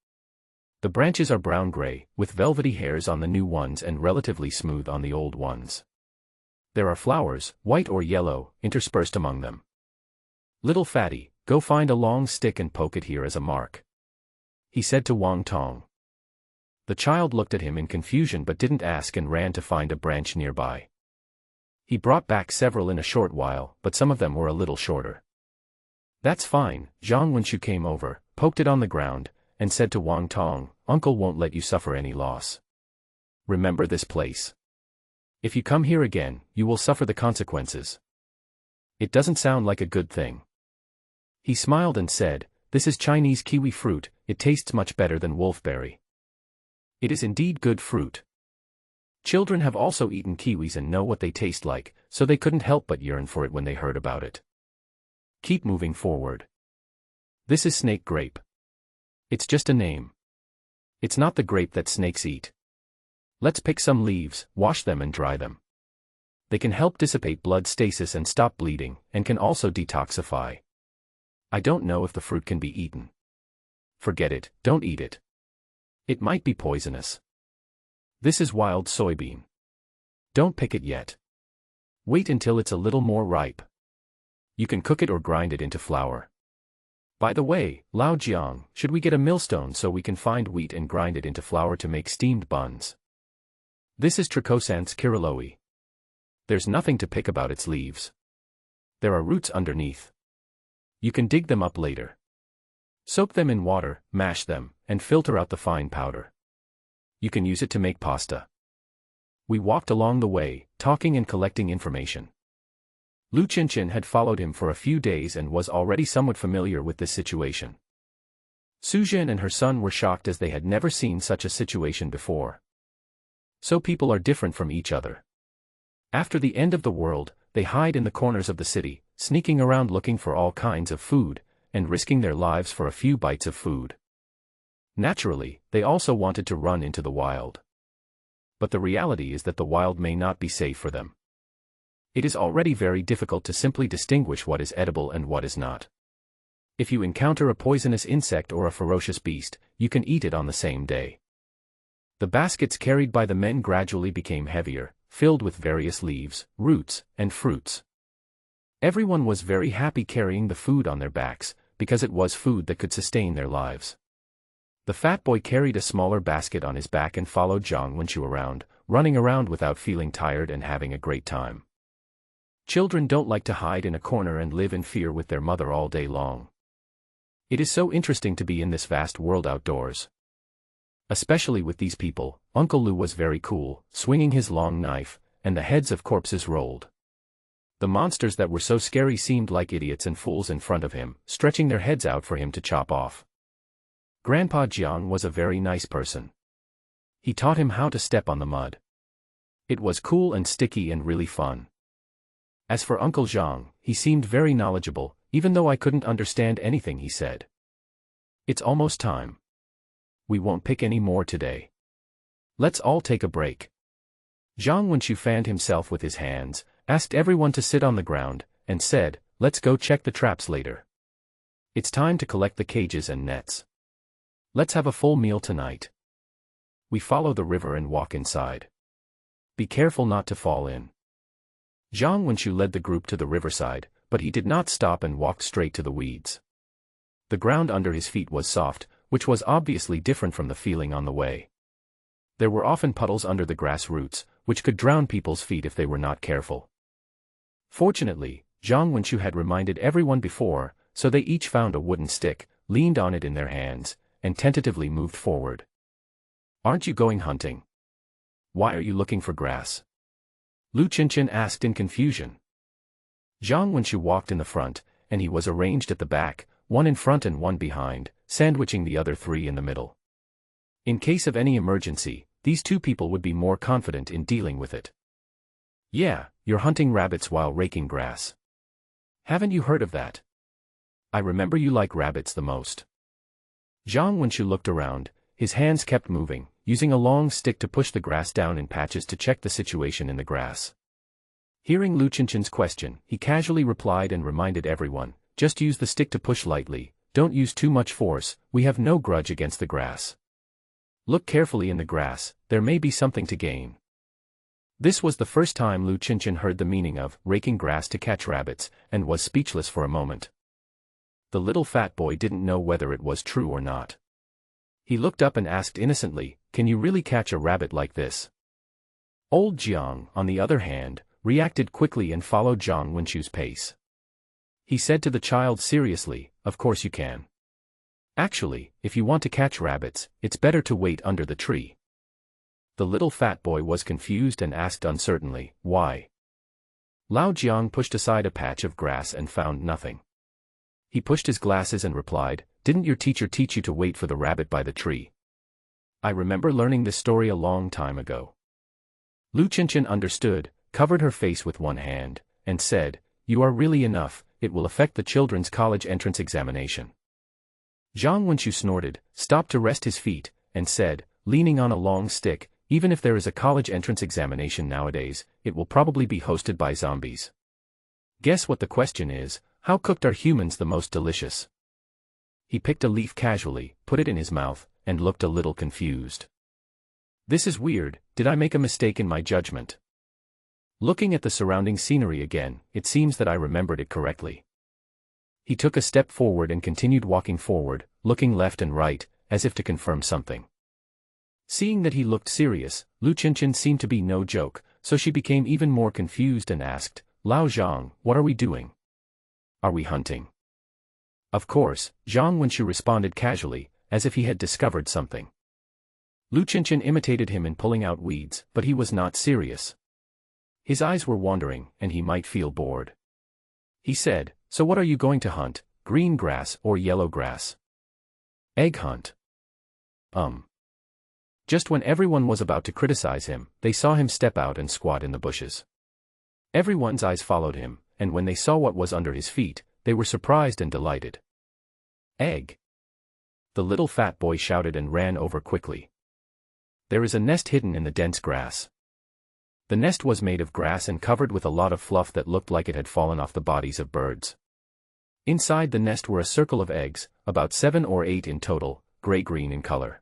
The branches are brown-gray, with velvety hairs on the new ones and relatively smooth on the old ones. There are flowers, white or yellow, interspersed among them. Little fatty, go find a long stick and poke it here as a mark, he said to Wang Tong. The child looked at him in confusion but didn't ask and ran to find a branch nearby. He brought back several in a short while, but some of them were a little shorter. That's fine, Zhang Wenchu came over, poked it on the ground, and said to Wang Tong, Uncle won't let you suffer any loss. Remember this place. If you come here again, you will suffer the consequences. It doesn't sound like a good thing. He smiled and said, this is Chinese kiwi fruit, it tastes much better than wolfberry. It is indeed good fruit. Children have also eaten kiwis and know what they taste like, so they couldn't help but yearn for it when they heard about it. Keep moving forward. This is snake grape. It's just a name. It's not the grape that snakes eat. Let's pick some leaves, wash them and dry them. They can help dissipate blood stasis and stop bleeding, and can also detoxify. I don't know if the fruit can be eaten. Forget it, don't eat it. It might be poisonous. This is wild soybean. Don't pick it yet. Wait until it's a little more ripe. You can cook it or grind it into flour. By the way, Lao Jiang, should we get a millstone so we can find wheat and grind it into flour to make steamed buns? This is Trichosanths kirilloi. There's nothing to pick about its leaves. There are roots underneath. You can dig them up later. Soak them in water, mash them, and filter out the fine powder. You can use it to make pasta. We walked along the way, talking and collecting information. Lu Qinchin had followed him for a few days and was already somewhat familiar with this situation. Su Zhen and her son were shocked as they had never seen such a situation before. So people are different from each other. After the end of the world, they hide in the corners of the city, sneaking around looking for all kinds of food, and risking their lives for a few bites of food. Naturally, they also wanted to run into the wild. But the reality is that the wild may not be safe for them. It is already very difficult to simply distinguish what is edible and what is not. If you encounter a poisonous insect or a ferocious beast, you can eat it on the same day. The baskets carried by the men gradually became heavier, filled with various leaves, roots, and fruits. Everyone was very happy carrying the food on their backs, because it was food that could sustain their lives. The fat boy carried a smaller basket on his back and followed Zhang Wenqiu around, running around without feeling tired and having a great time. Children don't like to hide in a corner and live in fear with their mother all day long. It is so interesting to be in this vast world outdoors. Especially with these people, Uncle Lu was very cool, swinging his long knife, and the heads of corpses rolled. The monsters that were so scary seemed like idiots and fools in front of him, stretching their heads out for him to chop off. Grandpa Jiang was a very nice person. He taught him how to step on the mud. It was cool and sticky and really fun. As for Uncle Zhang, he seemed very knowledgeable, even though I couldn't understand anything he said. It's almost time. We won't pick any more today. Let's all take a break. Zhang Wenqiu fanned himself with his hands, asked everyone to sit on the ground, and said, "Let's go check the traps later. It's time to collect the cages and nets. Let's have a full meal tonight." We follow the river and walk inside. Be careful not to fall in. Zhang Wenqiu led the group to the riverside, but he did not stop and walked straight to the weeds. The ground under his feet was soft, which was obviously different from the feeling on the way. There were often puddles under the grass roots, which could drown people's feet if they were not careful. Fortunately, Zhang Wenqiu had reminded everyone before, so they each found a wooden stick, leaned on it in their hands, and tentatively moved forward. "Aren't you going hunting? Why are you looking for grass?" Lu Qinchin asked in confusion. Zhang Wenqiu walked in the front, and he was arranged at the back, one in front and one behind, sandwiching the other three in the middle. In case of any emergency, these two people would be more confident in dealing with it. "Yeah, you're hunting rabbits while raking grass. Haven't you heard of that? I remember you like rabbits the most." Zhang Wenqiu looked around, his hands kept moving, using a long stick to push the grass down in patches to check the situation in the grass. Hearing Lu Qinchin's question, he casually replied and reminded everyone, "Just use the stick to push lightly, don't use too much force, we have no grudge against the grass. Look carefully in the grass, there may be something to gain." This was the first time Lu Qinchin heard the meaning of raking grass to catch rabbits, and was speechless for a moment. The little fat boy didn't know whether it was true or not. He looked up and asked innocently, "Can you really catch a rabbit like this?" Old Jiang, on the other hand, reacted quickly and followed Zhang Wenqiu's pace. He said to the child seriously, "Of course you can. Actually, if you want to catch rabbits, it's better to wait under the tree." The little fat boy was confused and asked uncertainly, "Why?" Lao Jiang pushed aside a patch of grass and found nothing. He pushed his glasses and replied, "Didn't your teacher teach you to wait for the rabbit by the tree? I remember learning this story a long time ago." Lu Qianqian understood, covered her face with one hand, and said, "You are really enough, it will affect the children's college entrance examination." Zhang Wenqiu snorted, stopped to rest his feet, and said, leaning on a long stick, "Even if there is a college entrance examination nowadays, it will probably be hosted by zombies. Guess what the question is, how cooked are humans the most delicious?" He picked a leaf casually, put it in his mouth, and looked a little confused. "This is weird, did I make a mistake in my judgment?" Looking at the surrounding scenery again, it seems that I remembered it correctly. He took a step forward and continued walking forward, looking left and right, as if to confirm something. Seeing that he looked serious, Lu Qianqian seemed to be no joke, so she became even more confused and asked, "Lao Zhang, what are we doing? Are we hunting?" Of course, Zhang Wenqiu responded casually, as if he had discovered something. Lu Qianqian imitated him in pulling out weeds, but he was not serious. His eyes were wandering, and he might feel bored. He said, "So what are you going to hunt, green grass or yellow grass?" "Egg hunt." Just when everyone was about to criticize him, they saw him step out and squat in the bushes. Everyone's eyes followed him, and when they saw what was under his feet, they were surprised and delighted. "Egg!" The little fat boy shouted and ran over quickly. "There is a nest hidden in the dense grass." The nest was made of grass and covered with a lot of fluff that looked like it had fallen off the bodies of birds. Inside the nest were a circle of eggs, about 7 or 8 in total, gray-green in color.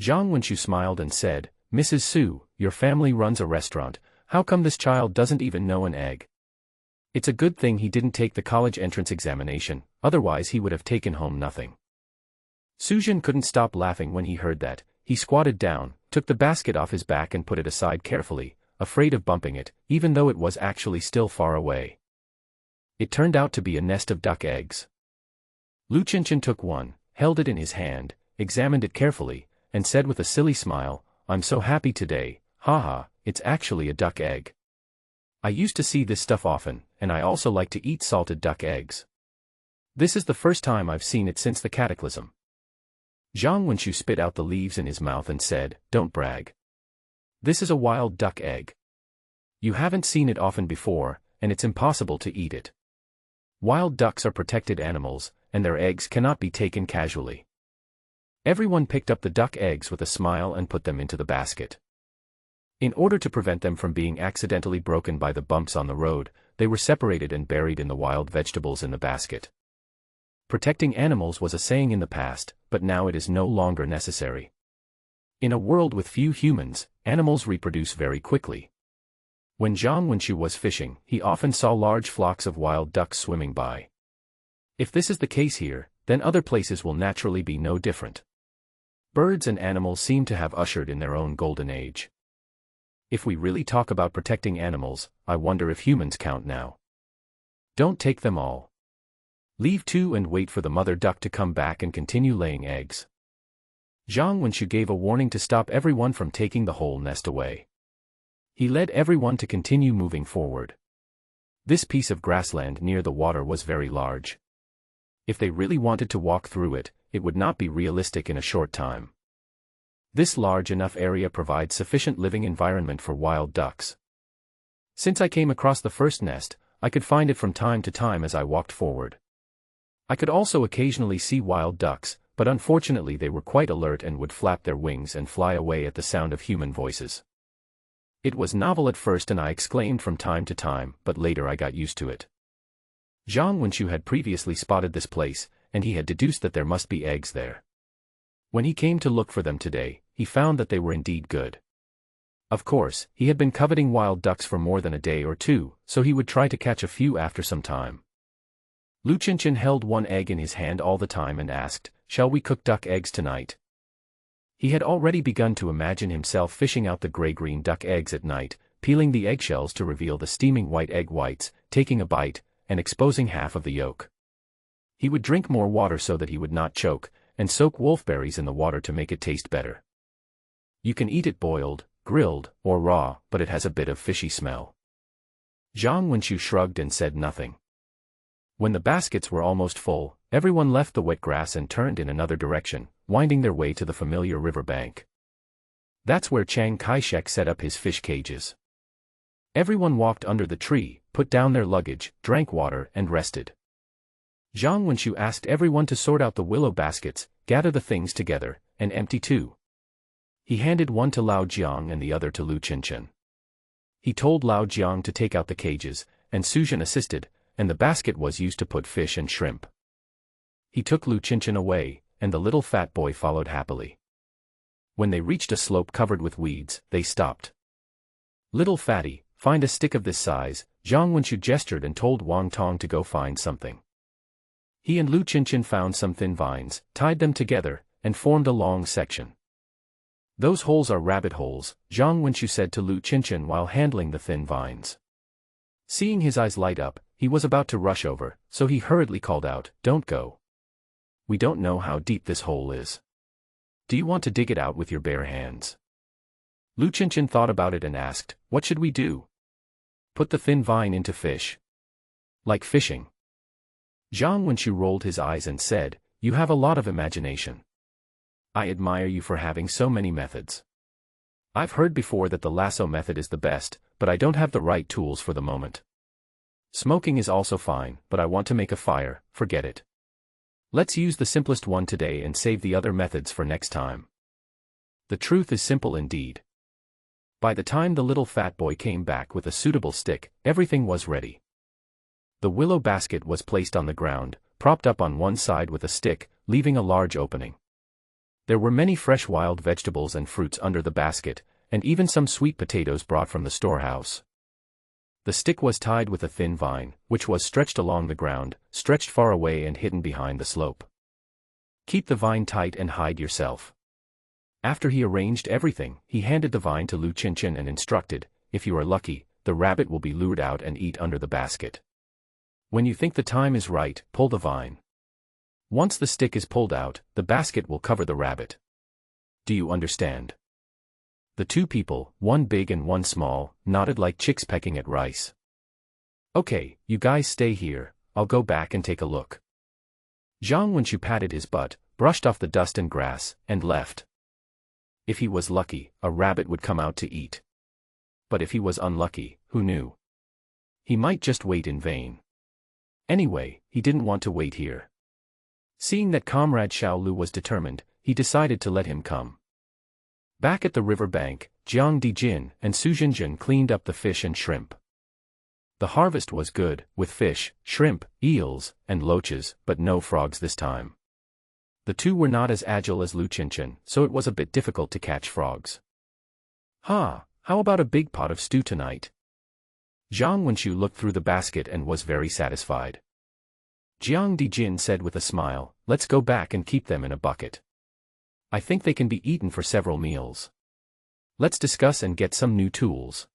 Zhang Wenqiu smiled and said, "Mrs. Su, your family runs a restaurant, how come this child doesn't even know an egg? It's a good thing he didn't take the college entrance examination, otherwise he would have taken home nothing." Suzhen couldn't stop laughing when he heard that. He squatted down, took the basket off his back and put it aside carefully, afraid of bumping it, even though it was actually still far away. It turned out to be a nest of duck eggs. Lu Qianqian took one, held it in his hand, examined it carefully, and said with a silly smile, "I'm so happy today, haha, it's actually a duck egg. I used to see this stuff often, and I also like to eat salted duck eggs. This is the first time I've seen it since the cataclysm." Zhang Wenqiu spit out the leaves in his mouth and said, "Don't brag. This is a wild duck egg. You haven't seen it often before, and it's impossible to eat it. Wild ducks are protected animals, and their eggs cannot be taken casually." Everyone picked up the duck eggs with a smile and put them into the basket. In order to prevent them from being accidentally broken by the bumps on the road, they were separated and buried in the wild vegetables in the basket. Protecting animals was a saying in the past, but now it is no longer necessary. In a world with few humans, animals reproduce very quickly. When Zhang Wenqiu was fishing, he often saw large flocks of wild ducks swimming by. If this is the case here, then other places will naturally be no different. Birds and animals seem to have ushered in their own golden age. If we really talk about protecting animals, I wonder if humans count now. Don't take them all. Leave 2 and wait for the mother duck to come back and continue laying eggs. Zhang Wenqiu gave a warning to stop everyone from taking the whole nest away. He led everyone to continue moving forward. This piece of grassland near the water was very large. If they really wanted to walk through it, it would not be realistic in a short time. This large enough area provides sufficient living environment for wild ducks. Since I came across the first nest, I could find it from time to time as I walked forward. I could also occasionally see wild ducks, but unfortunately they were quite alert and would flap their wings and fly away at the sound of human voices. It was novel at first and I exclaimed from time to time, but later I got used to it. Zhang Wenqiu had previously spotted this place, and he had deduced that there must be eggs there. When he came to look for them today, he found that they were indeed good. Of course, he had been coveting wild ducks for more than a day or two, so he would try to catch a few after some time. Lu Qianqian held one egg in his hand all the time and asked, "Shall we cook duck eggs tonight?" He had already begun to imagine himself fishing out the gray-green duck eggs at night, peeling the eggshells to reveal the steaming white egg whites, taking a bite, and exposing half of the yolk. He would drink more water so that he would not choke, and soak wolfberries in the water to make it taste better. You can eat it boiled, grilled, or raw, but it has a bit of fishy smell. Zhang Wenqiu shrugged and said nothing. When the baskets were almost full, everyone left the wet grass and turned in another direction, winding their way to the familiar river bank. That's where Chiang Kai-shek set up his fish cages. Everyone walked under the tree, put down their luggage, drank water and rested. Zhang Wenxiu asked everyone to sort out the willow baskets, gather the things together, and empty two. He handed one to Lao Jiang and the other to Lu Qinchen. He told Lao Jiang to take out the cages, and Su Zhen assisted, and the basket was used to put fish and shrimp. He took Lu Qinchen away, and the little fat boy followed happily. When they reached a slope covered with weeds, they stopped. "Little fatty, find a stick of this size," Zhang Wenxiu gestured and told Wang Tong to go find something. He and Lu Qinchen found some thin vines, tied them together, and formed a long section. "Those holes are rabbit holes," Zhang Wenxiu said to Lu Qinchen while handling the thin vines. Seeing his eyes light up, he was about to rush over, so he hurriedly called out, "Don't go. We don't know how deep this hole is. Do you want to dig it out with your bare hands?" Lu Qinchen thought about it and asked, "What should we do?" "Put the thin vine into fish. Like fishing." Zhang Wenxiu rolled his eyes and said, "You have a lot of imagination. I admire you for having so many methods. I've heard before that the lasso method is the best, but I don't have the right tools for the moment. Smoking is also fine, but I want to make a fire, forget it. Let's use the simplest one today and save the other methods for next time." The truth is simple indeed. By the time the little fat boy came back with a suitable stick, everything was ready. The willow basket was placed on the ground, propped up on one side with a stick, leaving a large opening. There were many fresh wild vegetables and fruits under the basket, and even some sweet potatoes brought from the storehouse. The stick was tied with a thin vine, which was stretched along the ground, stretched far away and hidden behind the slope. "Keep the vine tight and hide yourself." After he arranged everything, he handed the vine to Lu Qinchen and instructed, "If you are lucky, the rabbit will be lured out and eat under the basket. When you think the time is right, pull the vine. Once the stick is pulled out, the basket will cover the rabbit. Do you understand?" The two people, one big and one small, nodded like chicks pecking at rice. "Okay, you guys stay here, I'll go back and take a look." Zhang Wenxiu patted his butt, brushed off the dust and grass, and left. If he was lucky, a rabbit would come out to eat. But if he was unlucky, who knew? He might just wait in vain. Anyway, he didn't want to wait here. Seeing that Comrade Xiao Lu was determined, he decided to let him come. Back at the river bank, Jiang Dijin and Su Zhenjun cleaned up the fish and shrimp. The harvest was good, with fish, shrimp, eels, and loaches, but no frogs this time. The two were not as agile as Lu Qinchen, so it was a bit difficult to catch frogs. How about a big pot of stew tonight?" Zhang Wenxiu looked through the basket and was very satisfied. Jiang Dijin said with a smile, "Let's go back and keep them in a bucket. I think they can be eaten for several meals. Let's discuss and get some new tools.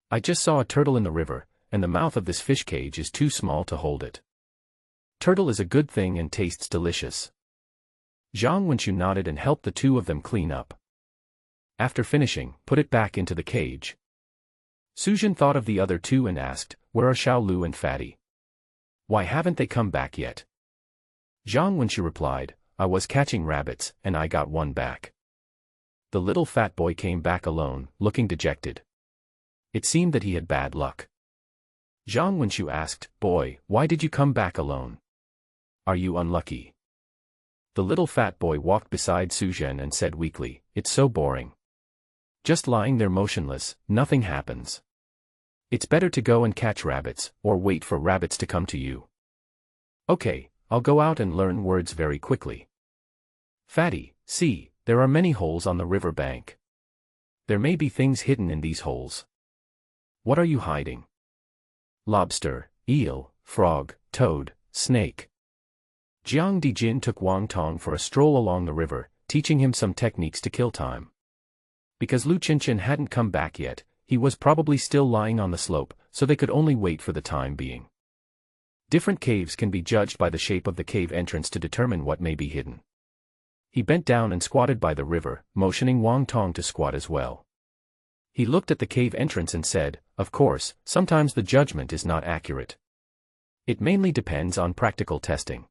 I just saw a turtle in the river, and the mouth of this fish cage is too small to hold it. Turtle is a good thing and tastes delicious." Zhang Wenxiu nodded and helped the two of them clean up. After finishing, put it back into the cage. Su Zhen thought of the other two and asked, "Where are Xiao Lu and Fatty? Why haven't they come back yet?" Zhang Wenxiu replied, "I was catching rabbits, and I got one back." The little fat boy came back alone, looking dejected. It seemed that he had bad luck. Zhang Wenxiu asked, "Boy, why did you come back alone? Are you unlucky?" The little fat boy walked beside Su Zhen and said weakly, "It's so boring. Just lying there motionless, nothing happens. It's better to go and catch rabbits, or wait for rabbits to come to you." "Okay, I'll go out and learn words very quickly." "Fatty, see, there are many holes on the river bank. There may be things hidden in these holes. What are you hiding?" "Lobster, eel, frog, toad, snake." Jiang Dijin took Wang Tong for a stroll along the river, teaching him some techniques to kill time. Because Lu Qinchen hadn't come back yet, he was probably still lying on the slope, so they could only wait for the time being. Different caves can be judged by the shape of the cave entrance to determine what may be hidden. He bent down and squatted by the river, motioning Wang Tong to squat as well. He looked at the cave entrance and said, "Of course, sometimes the judgment is not accurate. It mainly depends on practical testing.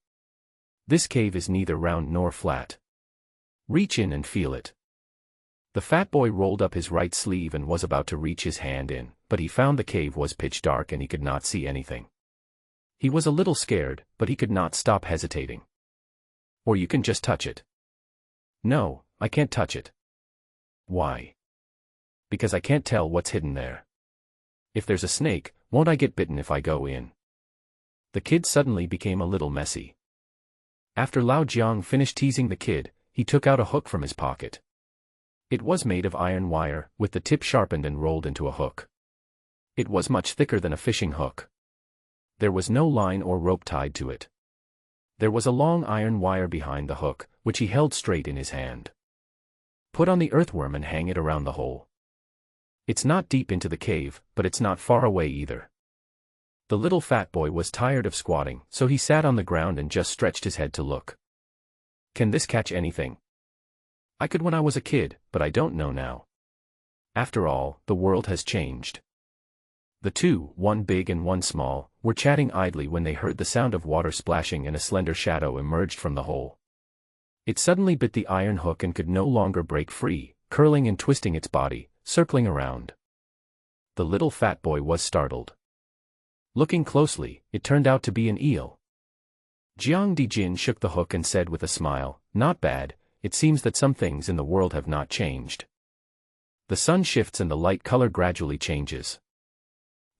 This cave is neither round nor flat. Reach in and feel it." The fat boy rolled up his right sleeve and was about to reach his hand in, but he found the cave was pitch dark and he could not see anything. He was a little scared, but he could not stop hesitating. Or you can just touch it. No, I can't touch it. Why? Because I can't tell what's hidden there. If there's a snake, won't I get bitten if I go in? The kid suddenly became a little messy. After Lao Jiang finished teasing the kid, he took out a hook from his pocket. It was made of iron wire, with the tip sharpened and rolled into a hook. It was much thicker than a fishing hook. There was no line or rope tied to it. There was a long iron wire behind the hook, which he held straight in his hand. Put on the earthworm and hang it around the hole. It's not deep into the cave, but it's not far away either. The little fat boy was tired of squatting, so he sat on the ground and just stretched his head to look. Can this catch anything? I could when I was a kid, but I don't know now. After all, the world has changed. The two, one big and one small, were chatting idly when they heard the sound of water splashing and a slender shadow emerged from the hole. It suddenly bit the iron hook and could no longer break free, curling and twisting its body, circling around. The little fat boy was startled. Looking closely, it turned out to be an eel. Jiang Dijin shook the hook and said with a smile, "Not bad, it seems that some things in the world have not changed. The sun shifts and the light color gradually changes.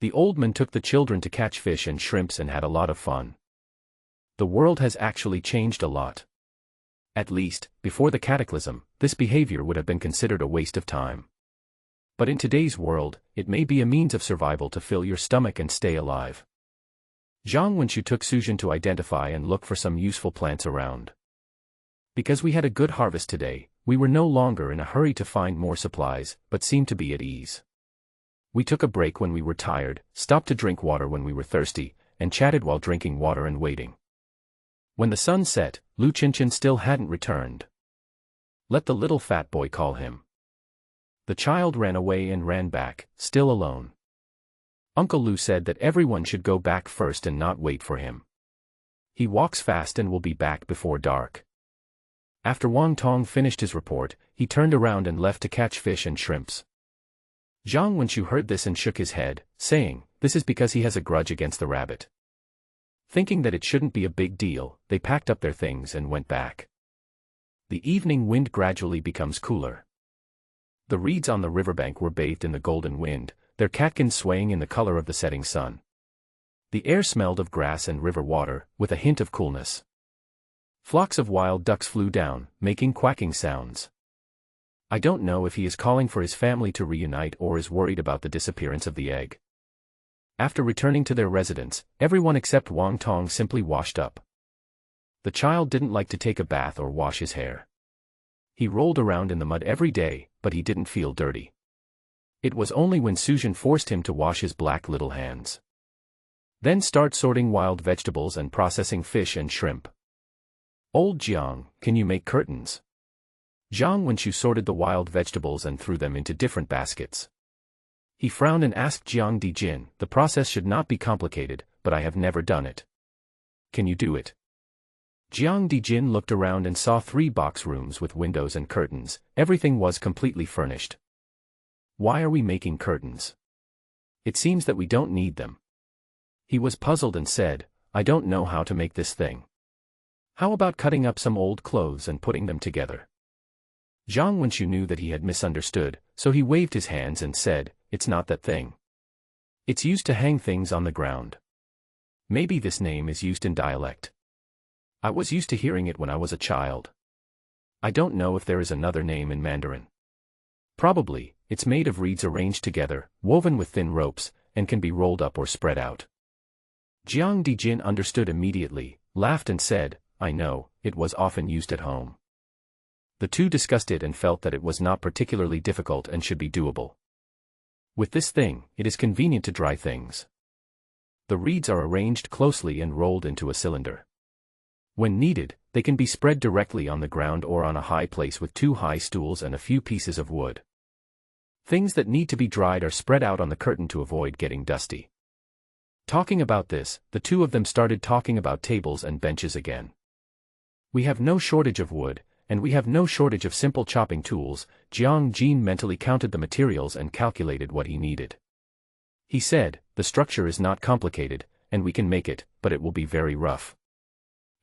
The old man took the children to catch fish and shrimps and had a lot of fun. The world has actually changed a lot. At least, before the cataclysm, this behavior would have been considered a waste of time. But in today's world, it may be a means of survival to fill your stomach and stay alive." Zhang Wenxu took Suzhen to identify and look for some useful plants around. Because we had a good harvest today, we were no longer in a hurry to find more supplies, but seemed to be at ease. We took a break when we were tired, stopped to drink water when we were thirsty, and chatted while drinking water and waiting. When the sun set, Lu Qinchin still hadn't returned. Let the little fat boy call him. The child ran away and ran back, still alone. Uncle Lu said that everyone should go back first and not wait for him. He walks fast and will be back before dark. After Wang Tong finished his report, he turned around and left to catch fish and shrimps. Zhang Wenxu heard this and shook his head, saying, "This is because he has a grudge against the rabbit." Thinking that it shouldn't be a big deal, they packed up their things and went back. The evening wind gradually becomes cooler. The reeds on the riverbank were bathed in the golden wind, their catkins swaying in the color of the setting sun. The air smelled of grass and river water, with a hint of coolness. Flocks of wild ducks flew down, making quacking sounds. I don't know if he is calling for his family to reunite or is worried about the disappearance of the egg. After returning to their residence, everyone except Wang Tong simply washed up. The child didn't like to take a bath or wash his hair. He rolled around in the mud every day, but he didn't feel dirty. It was only when Suzhen forced him to wash his black little hands. Then start sorting wild vegetables and processing fish and shrimp. "Old Jiang, can you make curtains?" Zhang Wenxu sorted the wild vegetables and threw them into different baskets. He frowned and asked Jiang Dijin, "The process should not be complicated, but I have never done it. Can you do it?" Jiang Dijin looked around and saw 3 box rooms with windows and curtains. Everything was completely furnished. "Why are we making curtains? It seems that we don't need them." He was puzzled and said, "I don't know how to make this thing. How about cutting up some old clothes and putting them together?" Zhang Wenxu knew that he had misunderstood, so he waved his hands and said, "It's not that thing. It's used to hang things on the ground. Maybe this name is used in dialect. I was used to hearing it when I was a child. I don't know if there is another name in Mandarin. Probably, it's made of reeds arranged together, woven with thin ropes, and can be rolled up or spread out." Jiang Dijin understood immediately, laughed and said, "I know, it was often used at home." The two discussed it and felt that it was not particularly difficult and should be doable. With this thing, it is convenient to dry things. The reeds are arranged closely and rolled into a cylinder. When needed, they can be spread directly on the ground or on a high place with 2 high stools and a few pieces of wood. Things that need to be dried are spread out on the curtain to avoid getting dusty. Talking about this, the two of them started talking about tables and benches again. "We have no shortage of wood, and we have no shortage of simple chopping tools. Jiang Jin mentally counted the materials and calculated what he needed. He said, the structure is not complicated, and we can make it, but it will be very rough.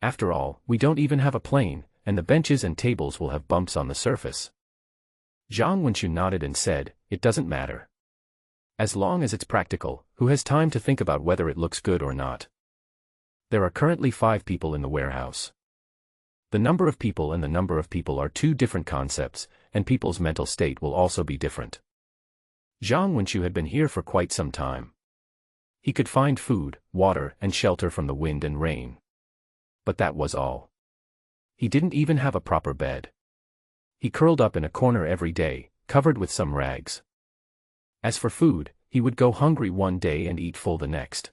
After all, we don't even have a plane, and the benches and tables will have bumps on the surface. Zhang Wenxu nodded and said, it doesn't matter. As long as it's practical, who has time to think about whether it looks good or not? There are currently 5 people in the warehouse. The number of people and the number of people are 2 different concepts, and people's mental state will also be different. Zhang Wenxu had been here for quite some time. He could find food, water, and shelter from the wind and rain. But that was all. He didn't even have a proper bed. He curled up in a corner every day, covered with some rags. As for food, he would go hungry one day and eat full the next.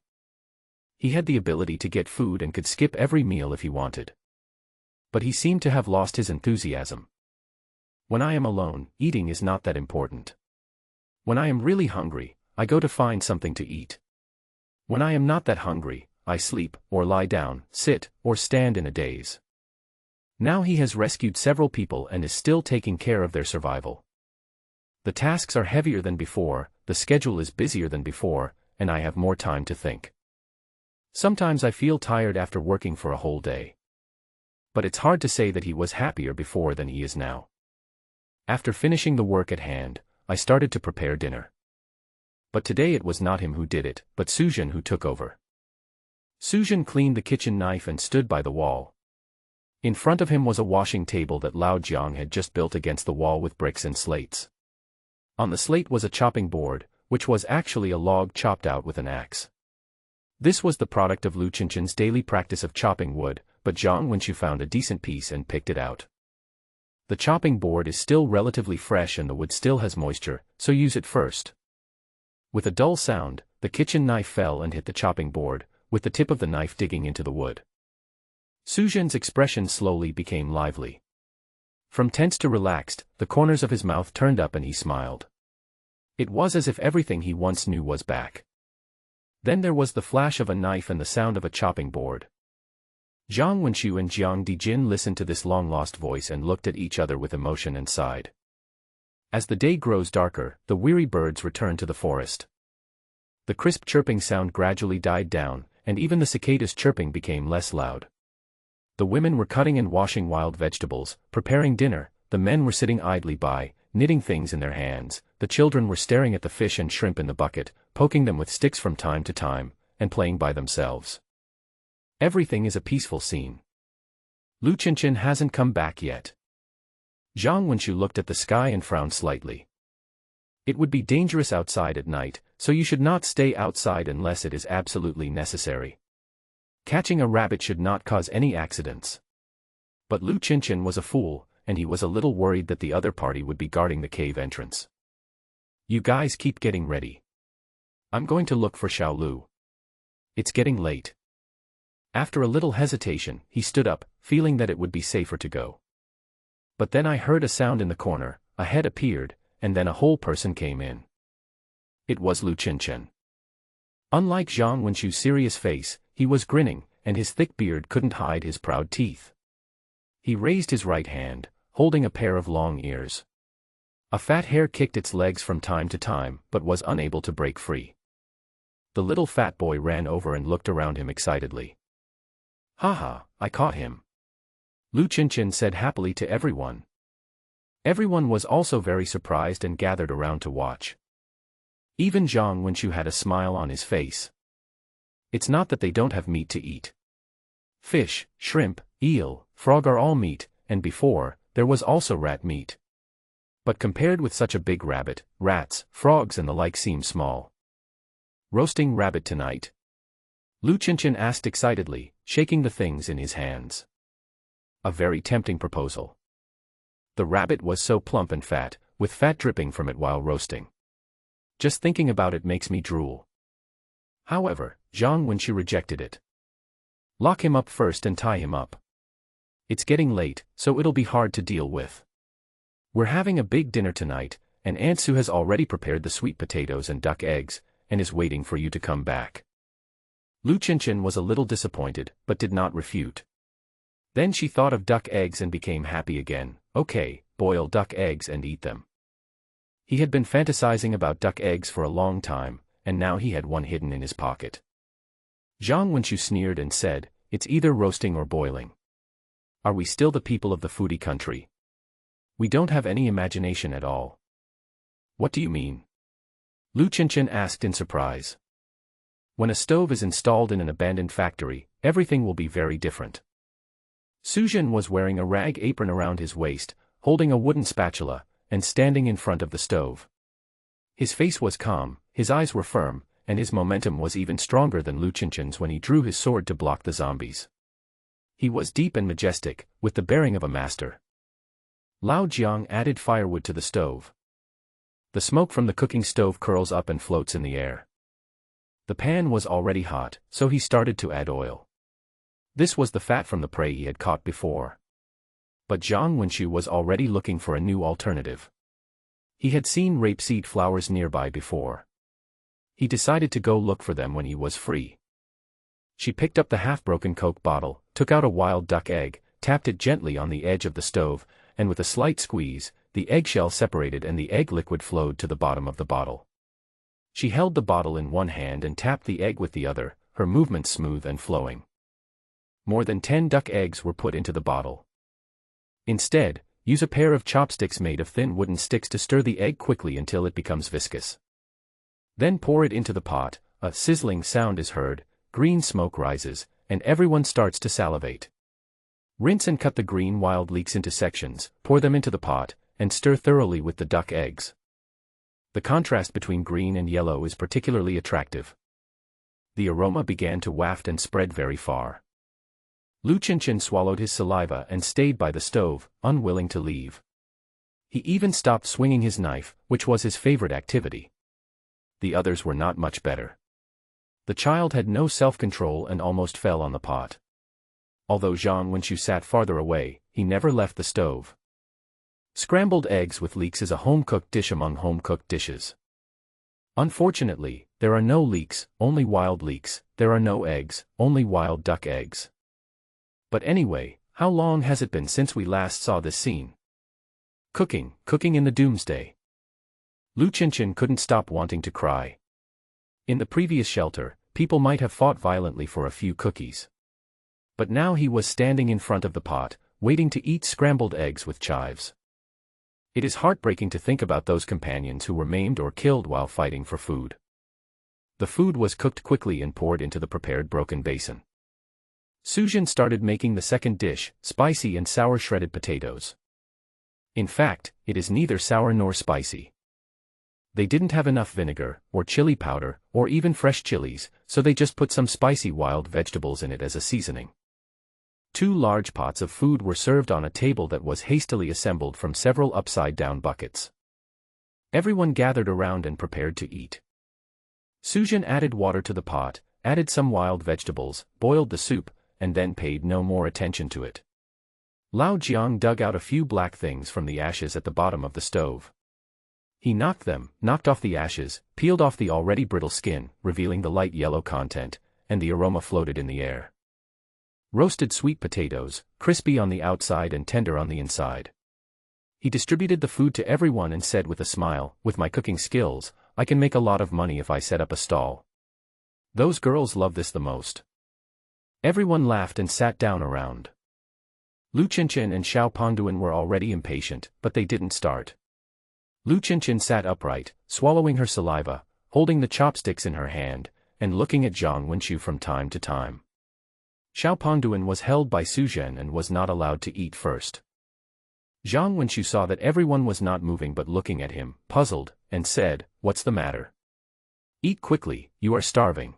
He had the ability to get food and could skip every meal if he wanted. But he seemed to have lost his enthusiasm. When I am alone, eating is not that important. When I am really hungry, I go to find something to eat. When I am not that hungry, I sleep, or lie down, sit, or stand in a daze. Now he has rescued several people and is still taking care of their survival. The tasks are heavier than before, the schedule is busier than before, and I have more time to think. Sometimes I feel tired after working for a whole day. But it's hard to say that he was happier before than he is now. After finishing the work at hand, I started to prepare dinner. But today it was not him who did it, but Suzhen who took over. Suzhen cleaned the kitchen knife and stood by the wall. In front of him was a washing table that Lao Jiang had just built against the wall with bricks and slates. On the slate was a chopping board, which was actually a log chopped out with an axe. This was the product of Lu Qinchen's daily practice of chopping wood, but Zhang Wenxu found a decent piece and picked it out. The chopping board is still relatively fresh and the wood still has moisture, so use it first. With a dull sound, the kitchen knife fell and hit the chopping board, with the tip of the knife digging into the wood. Suzhen's expression slowly became lively. From tense to relaxed, the corners of his mouth turned up and he smiled. It was as if everything he once knew was back. Then there was the flash of a knife and the sound of a chopping board. Zhang Wenxu and Jiang Dijin listened to this long-lost voice and looked at each other with emotion and sighed. As the day grows darker, the weary birds return to the forest. The crisp chirping sound gradually died down, and even the cicadas' chirping became less loud. The women were cutting and washing wild vegetables, preparing dinner, the men were sitting idly by, knitting things in their hands, the children were staring at the fish and shrimp in the bucket, poking them with sticks from time to time, and playing by themselves. Everything is a peaceful scene. Lu Qinchen hasn't come back yet. Zhang Wenxu looked at the sky and frowned slightly. It would be dangerous outside at night, so you should not stay outside unless it is absolutely necessary. Catching a rabbit should not cause any accidents. But Lu Qinchen was a fool, and he was a little worried that the other party would be guarding the cave entrance. You guys keep getting ready. I'm going to look for Xiao Lu. It's getting late. After a little hesitation, he stood up, feeling that it would be safer to go. But then I heard a sound in the corner, a head appeared, and then a whole person came in. It was Lu Qinchen. Unlike Zhang Wenxu's serious face, he was grinning, and his thick beard couldn't hide his proud teeth. He raised his right hand, holding a pair of long ears. A fat hare kicked its legs from time to time, but was unable to break free. The little fat boy ran over and looked around him excitedly. "Haha, I caught him," Lu Qinchen said happily to everyone. Everyone was also very surprised and gathered around to watch. Even Zhang Wenxu had a smile on his face. It's not that they don't have meat to eat. Fish, shrimp, eel, frog are all meat, and before, there was also rat meat. But compared with such a big rabbit, rats, frogs and the like seem small. Roasting rabbit tonight? Lu Qinchen asked excitedly, shaking the things in his hands. A very tempting proposal. The rabbit was so plump and fat, with fat dripping from it while roasting. Just thinking about it makes me drool. However, Zhang Wenxu rejected it. Lock him up first and tie him up. It's getting late, so it'll be hard to deal with. We're having a big dinner tonight, and Aunt Sue has already prepared the sweet potatoes and duck eggs, and is waiting for you to come back. Lu Qinchen was a little disappointed, but did not refute. Then she thought of duck eggs and became happy again. Okay, boil duck eggs and eat them. He had been fantasizing about duck eggs for a long time, and now he had one hidden in his pocket. Zhang Wenqiu sneered and said, "It's either roasting or boiling. Are we still the people of the foodie country? We don't have any imagination at all." "What do you mean?" Lu Qianqian asked in surprise. "When a stove is installed in an abandoned factory, everything will be very different." Su Zhen was wearing a rag apron around his waist, holding a wooden spatula, and standing in front of the stove. His face was calm, his eyes were firm, and his momentum was even stronger than Lu Qianqian's when he drew his sword to block the zombies. He was deep and majestic, with the bearing of a master. Lao Jiang added firewood to the stove. The smoke from the cooking stove curls up and floats in the air. The pan was already hot, so he started to add oil. This was the fat from the prey he had caught before. But Zhang Wenqiu was already looking for a new alternative. He had seen rapeseed flowers nearby before. He decided to go look for them when he was free. She picked up the half-broken Coke bottle, took out a wild duck egg, tapped it gently on the edge of the stove, and with a slight squeeze, the eggshell separated and the egg liquid flowed to the bottom of the bottle. She held the bottle in one hand and tapped the egg with the other, her movements smooth and flowing. More than 10 duck eggs were put into the bottle. Instead, use a pair of chopsticks made of thin wooden sticks to stir the egg quickly until it becomes viscous. Then pour it into the pot, a sizzling sound is heard, green smoke rises, and everyone starts to salivate. Rinse and cut the green wild leeks into sections, pour them into the pot, and stir thoroughly with the duck eggs. The contrast between green and yellow is particularly attractive. The aroma began to waft and spread very far. Lu Qianqian swallowed his saliva and stayed by the stove, unwilling to leave. He even stopped swinging his knife, which was his favorite activity. The others were not much better. The child had no self-control and almost fell on the pot. Although Zhang Wenqiu sat farther away, he never left the stove. Scrambled eggs with leeks is a home-cooked dish among home-cooked dishes. Unfortunately, there are no leeks, only wild leeks, there are no eggs, only wild duck eggs. But anyway, how long has it been since we last saw this scene? Cooking in the doomsday. Lu Qianqian couldn't stop wanting to cry. In the previous shelter, people might have fought violently for a few cookies. But now he was standing in front of the pot, waiting to eat scrambled eggs with chives. It is heartbreaking to think about those companions who were maimed or killed while fighting for food. The food was cooked quickly and poured into the prepared broken basin. Su Zhen started making the second dish, spicy and sour shredded potatoes. In fact, it is neither sour nor spicy. They didn't have enough vinegar, or chili powder, or even fresh chilies, so they just put some spicy wild vegetables in it as a seasoning. 2 large pots of food were served on a table that was hastily assembled from several upside-down buckets. Everyone gathered around and prepared to eat. Su Zhen added water to the pot, added some wild vegetables, boiled the soup, and then paid no more attention to it. Lao Jiang dug out a few black things from the ashes at the bottom of the stove. He knocked off the ashes, peeled off the already brittle skin, revealing the light yellow content, and the aroma floated in the air. Roasted sweet potatoes, crispy on the outside and tender on the inside. He distributed the food to everyone and said with a smile, "With my cooking skills, I can make a lot of money if I set up a stall. Those girls love this the most." Everyone laughed and sat down around. Lu Qianqian and Xiao Pengduan were already impatient, but they didn't start. Lu Qianqian sat upright, swallowing her saliva, holding the chopsticks in her hand, and looking at Zhang Wenqiu from time to time. Xiao Pengduan was held by Su Zhen and was not allowed to eat first. Zhang Wenqiu saw that everyone was not moving but looking at him, puzzled, and said, "What's the matter? Eat quickly, you are starving."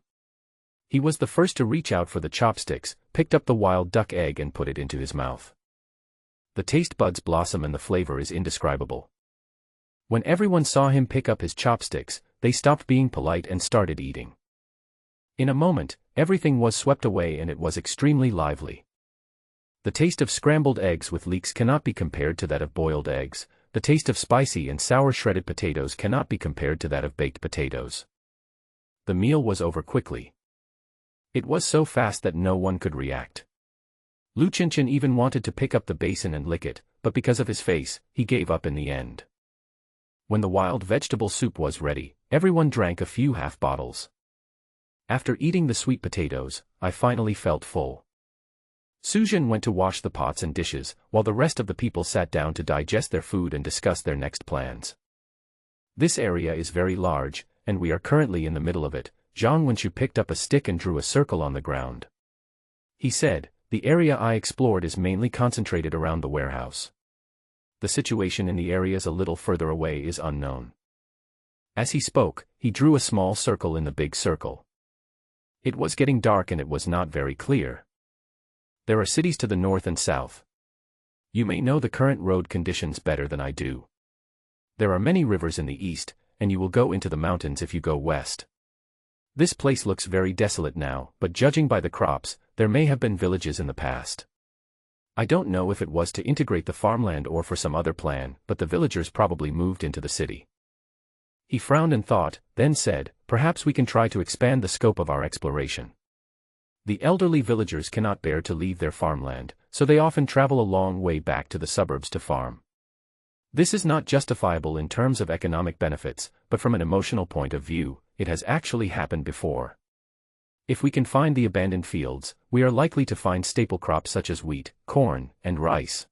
He was the first to reach out for the chopsticks, picked up the wild duck egg and put it into his mouth. The taste buds blossom and the flavor is indescribable. When everyone saw him pick up his chopsticks, they stopped being polite and started eating. In a moment, everything was swept away and it was extremely lively. The taste of scrambled eggs with leeks cannot be compared to that of boiled eggs, the taste of spicy and sour shredded potatoes cannot be compared to that of baked potatoes. The meal was over quickly. It was so fast that no one could react. Lu Qinshan even wanted to pick up the basin and lick it, but because of his face, he gave up in the end. When the wild vegetable soup was ready, everyone drank a few half bottles. After eating the sweet potatoes, I finally felt full. Suzhen went to wash the pots and dishes, while the rest of the people sat down to digest their food and discuss their next plans. This area is very large, and we are currently in the middle of it. Zhang Wenshu picked up a stick and drew a circle on the ground. He said, "The area I explored is mainly concentrated around the warehouse. The situation in the areas a little further away is unknown." As he spoke, he drew a small circle in the big circle. It was getting dark and it was not very clear. There are cities to the north and south. You may know the current road conditions better than I do. There are many rivers in the east, and you will go into the mountains if you go west. This place looks very desolate now, but judging by the crops, there may have been villages in the past. I don't know if it was to integrate the farmland or for some other plan, but the villagers probably moved into the city. He frowned and thought, then said, "Perhaps we can try to expand the scope of our exploration." The elderly villagers cannot bear to leave their farmland, so they often travel a long way back to the suburbs to farm. This is not justifiable in terms of economic benefits, but from an emotional point of view, it has actually happened before. If we can find the abandoned fields, we are likely to find staple crops such as wheat, corn, and rice.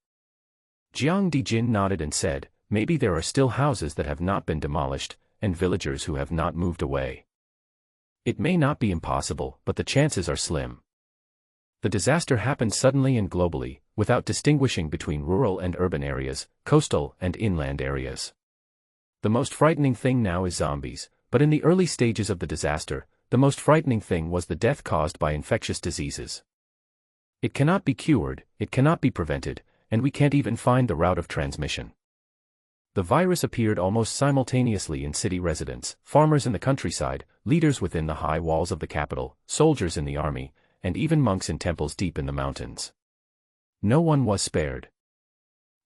Jiang Dijin nodded and said, "Maybe there are still houses that have not been demolished, and villagers who have not moved away. It may not be impossible, but the chances are slim." The disaster happened suddenly and globally, without distinguishing between rural and urban areas, coastal and inland areas. The most frightening thing now is zombies, but in the early stages of the disaster, the most frightening thing was the death caused by infectious diseases. It cannot be cured, it cannot be prevented, and we can't even find the route of transmission. The virus appeared almost simultaneously in city residents, farmers in the countryside, leaders within the high walls of the capital, soldiers in the army, and even monks in temples deep in the mountains. No one was spared.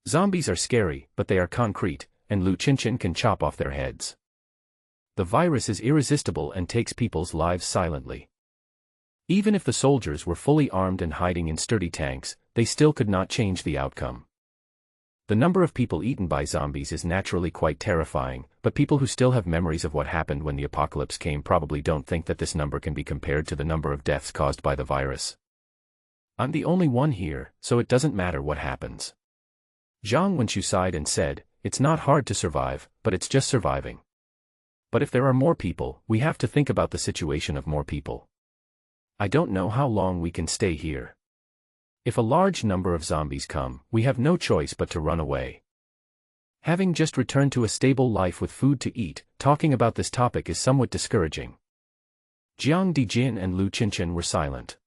Zombies are scary, but they are concrete, and Lu Qinshan can chop off their heads. The virus is irresistible and takes people's lives silently. Even if the soldiers were fully armed and hiding in sturdy tanks, they still could not change the outcome. The number of people eaten by zombies is naturally quite terrifying, but people who still have memories of what happened when the apocalypse came probably don't think that this number can be compared to the number of deaths caused by the virus. I'm the only one here, so it doesn't matter what happens. Zhang Wenshu sighed and said, "It's not hard to survive, but it's just surviving. But if there are more people, we have to think about the situation of more people. I don't know how long we can stay here. If a large number of zombies come, we have no choice but to run away." Having just returned to a stable life with food to eat, talking about this topic is somewhat discouraging. Jiang Dijin and Lu Qinshan were silent.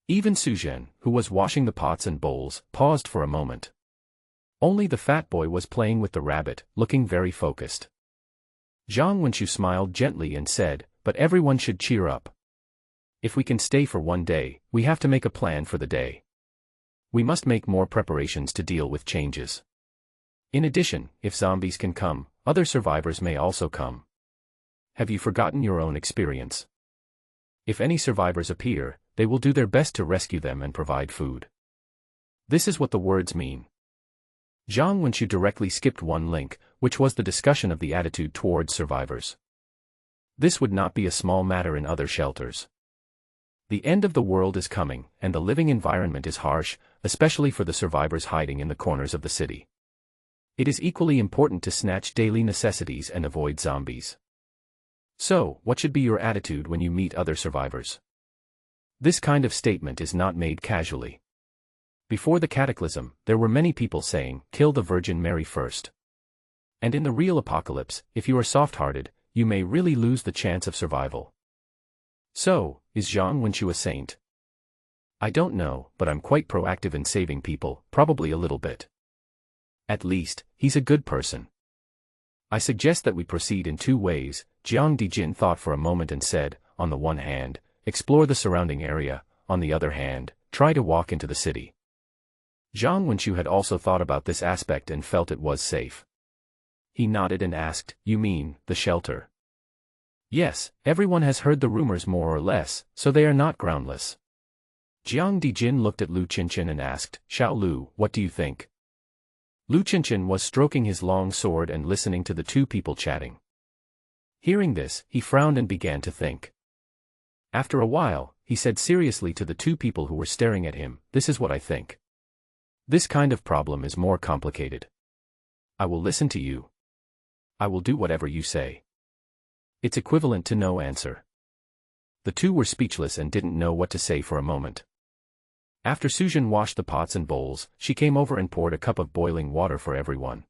Even Suzhen, who was washing the pots and bowls, paused for a moment. Only the fat boy was playing with the rabbit, looking very focused. Zhang Wenshu smiled gently and said, "But everyone should cheer up. If we can stay for one day, we have to make a plan for the day. We must make more preparations to deal with changes. In addition, if zombies can come, other survivors may also come. Have you forgotten your own experience? If any survivors appear, they will do their best to rescue them and provide food." This is what the words mean. Zhang Wenshu directly skipped one link, which was the discussion of the attitude towards survivors. This would not be a small matter in other shelters. The end of the world is coming, and the living environment is harsh, especially for the survivors hiding in the corners of the city. It is equally important to snatch daily necessities and avoid zombies. So, what should be your attitude when you meet other survivors? This kind of statement is not made casually. Before the cataclysm, there were many people saying, "Kill the Virgin Mary first." And in the real apocalypse, if you are soft-hearted, you may really lose the chance of survival. So, is Zhang Wenshu a saint? I don't know, but I'm quite proactive in saving people, probably a little bit. At least, he's a good person. I suggest that we proceed in two ways. Jiang Dijin thought for a moment and said, on the one hand, explore the surrounding area, on the other hand, try to walk into the city. Zhang Wenshu had also thought about this aspect and felt it was safe. He nodded and asked, "You mean, the shelter?" "Yes, everyone has heard the rumors more or less, so they are not groundless." Jiang Dijin looked at Lu Qinshan and asked, Xiao Lu, what do you think? Lu Qinshan was stroking his long sword and listening to the two people chatting. Hearing this, he frowned and began to think. After a while, he said seriously to the two people who were staring at him, this is what I think. This kind of problem is more complicated. I will listen to you. I will do whatever you say. It's equivalent to no answer. The two were speechless and didn't know what to say for a moment. After Suzhen washed the pots and bowls, she came over and poured a cup of boiling water for everyone.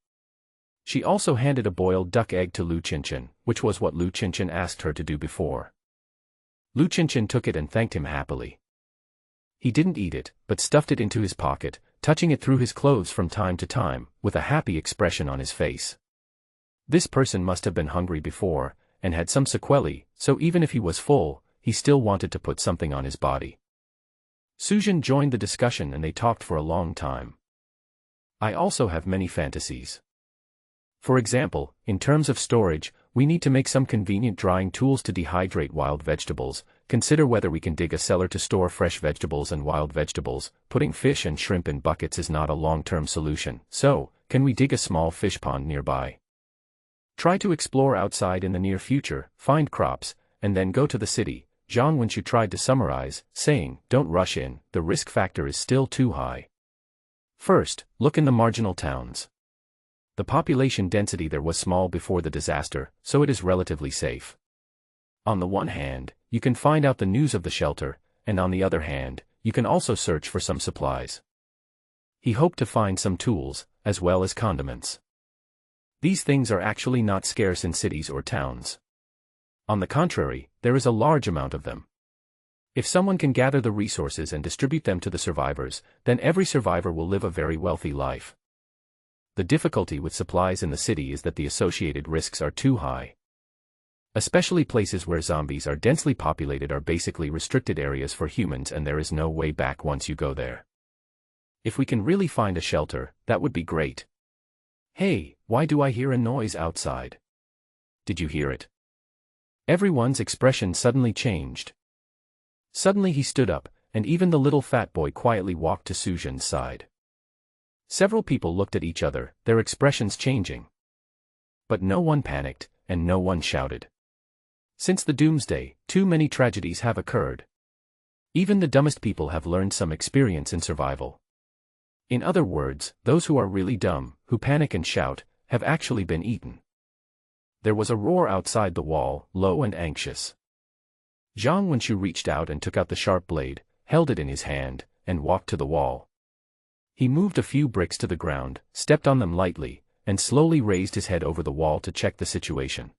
She also handed a boiled duck egg to Lu Qinshan, which was what Lu Qinshan asked her to do before. Lu Qinshan took it and thanked him happily. He didn't eat it, but stuffed it into his pocket, touching it through his clothes from time to time, with a happy expression on his face. This person must have been hungry before, and had some sequelae, so even if he was full, he still wanted to put something on his body. Suzhen joined the discussion and they talked for a long time. I also have many fantasies. For example, in terms of storage, we need to make some convenient drying tools to dehydrate wild vegetables. Consider whether we can dig a cellar to store fresh vegetables and wild vegetables. Putting fish and shrimp in buckets is not a long-term solution, so, can we dig a small fish pond nearby? Try to explore outside in the near future, find crops, and then go to the city. Zhang Wenxu tried to summarize, saying, don't rush in, the risk factor is still too high. First, look in the marginal towns. The population density there was small before the disaster, so it is relatively safe. On the one hand, you can find out the news of the shelter, and on the other hand, you can also search for some supplies. He hoped to find some tools, as well as condiments. These things are actually not scarce in cities or towns. On the contrary, there is a large amount of them. If someone can gather the resources and distribute them to the survivors, then every survivor will live a very wealthy life. The difficulty with supplies in the city is that the associated risks are too high. Especially places where zombies are densely populated are basically restricted areas for humans and there is no way back once you go there. If we can really find a shelter, that would be great. Hey, why do I hear a noise outside? Did you hear it? Everyone's expression suddenly changed. Suddenly he stood up, and even the little fat boy quietly walked to Suzhen's side. Several people looked at each other, their expressions changing. But no one panicked, and no one shouted. Since the doomsday, too many tragedies have occurred. Even the dumbest people have learned some experience in survival. In other words, those who are really dumb, who panic and shout, have actually been eaten. There was a roar outside the wall, low and anxious. Zhang Wenxu reached out and took out the sharp blade, held it in his hand, and walked to the wall. He moved a few bricks to the ground, stepped on them lightly, and slowly raised his head over the wall to check the situation.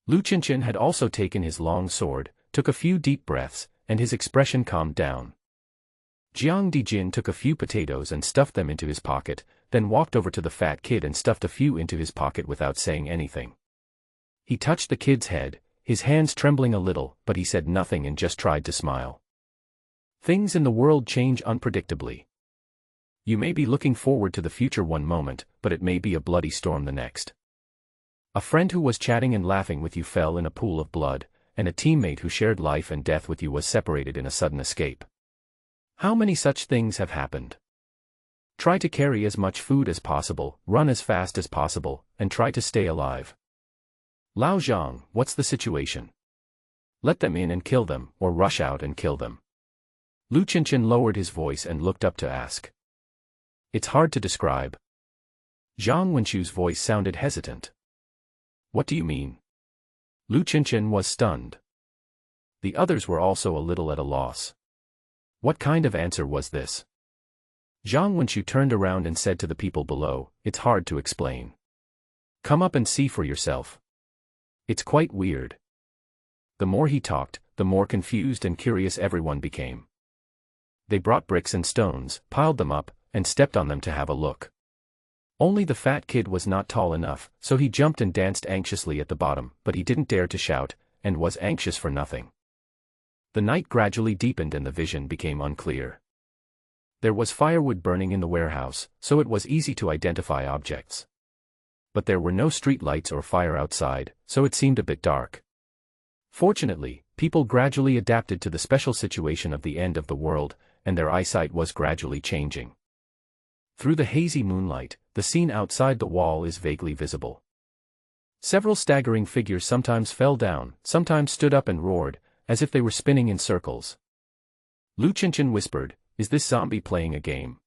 Lu Qinshan had also taken his long sword, took a few deep breaths, and his expression calmed down. Jiang Dijin took a few potatoes and stuffed them into his pocket, then walked over to the fat kid and stuffed a few into his pocket without saying anything. He touched the kid's head, his hands trembling a little, but he said nothing and just tried to smile. Things in the world change unpredictably. You may be looking forward to the future one moment, but it may be a bloody storm the next. A friend who was chatting and laughing with you fell in a pool of blood, and a teammate who shared life and death with you was separated in a sudden escape. How many such things have happened? Try to carry as much food as possible, run as fast as possible, and try to stay alive. Lao Zhang, what's the situation? Let them in and kill them, or rush out and kill them. Lu Qinshan lowered his voice and looked up to ask. It's hard to describe. Zhang Wenxu's voice sounded hesitant. What do you mean? Lu Qinshan was stunned. The others were also a little at a loss. What kind of answer was this? Zhang Wenxu turned around and said to the people below, it's hard to explain. Come up and see for yourself. It's quite weird. The more he talked, the more confused and curious everyone became. They brought bricks and stones, piled them up, and stepped on them to have a look. Only the fat kid was not tall enough, so he jumped and danced anxiously at the bottom, but he didn't dare to shout, and was anxious for nothing. The night gradually deepened and the vision became unclear. There was firewood burning in the warehouse, so it was easy to identify objects. But there were no street lights or fire outside, so it seemed a bit dark. Fortunately, people gradually adapted to the special situation of the end of the world, and their eyesight was gradually changing. Through the hazy moonlight, the scene outside the wall is vaguely visible. Several staggering figures sometimes fell down, sometimes stood up and roared, as if they were spinning in circles. Lu Qinshan whispered, "Is this zombie playing a game?"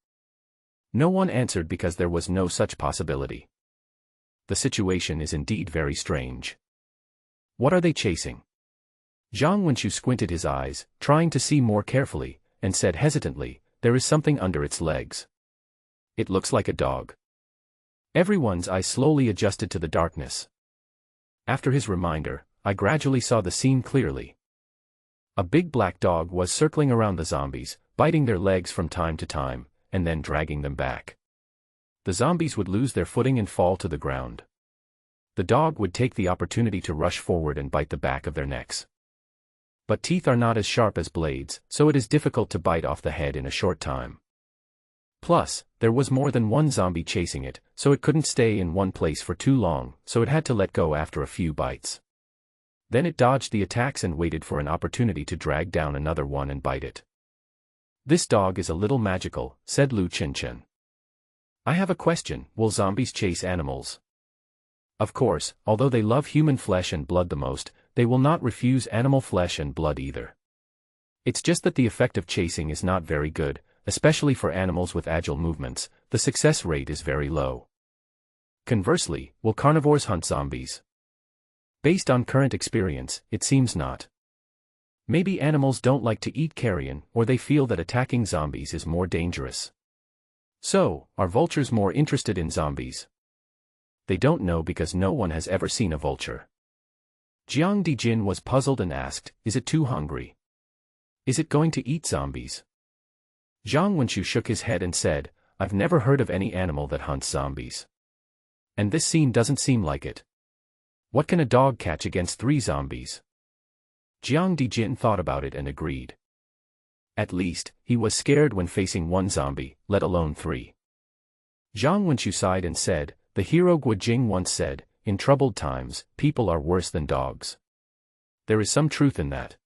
No one answered because there was no such possibility. The situation is indeed very strange. What are they chasing? Zhang Wenqiu squinted his eyes, trying to see more carefully, and said hesitantly, "There is something under its legs. It looks like a dog." Everyone's eyes slowly adjusted to the darkness. After his reminder, I gradually saw the scene clearly. A big black dog was circling around the zombies, biting their legs from time to time, and then dragging them back. The zombies would lose their footing and fall to the ground. The dog would take the opportunity to rush forward and bite the back of their necks. But teeth are not as sharp as blades, so it is difficult to bite off the head in a short time. Plus, there was more than one zombie chasing it, so it couldn't stay in one place for too long, so it had to let go after a few bites. Then it dodged the attacks and waited for an opportunity to drag down another one and bite it. "This dog is a little magical," said Lu Qinshan. "I have a question, will zombies chase animals?" Of course, although they love human flesh and blood the most, they will not refuse animal flesh and blood either. It's just that the effect of chasing is not very good, especially for animals with agile movements. The success rate is very low. Conversely, will carnivores hunt zombies? Based on current experience, it seems not. Maybe animals don't like to eat carrion, or they feel that attacking zombies is more dangerous. So, are vultures more interested in zombies? They don't know because no one has ever seen a vulture. Jiang Dijin was puzzled and asked, "Is it too hungry? Is it going to eat zombies?" Zhang Wenqiu shook his head and said, "I've never heard of any animal that hunts zombies. And this scene doesn't seem like it. What can a dog catch against 3 zombies?" Jiang Dijin thought about it and agreed. At least, he was scared when facing 1 zombie, let alone 3. Zhang Wenqiu sighed and said, "The hero Guo Jing once said, in troubled times, people are worse than dogs." There is some truth in that.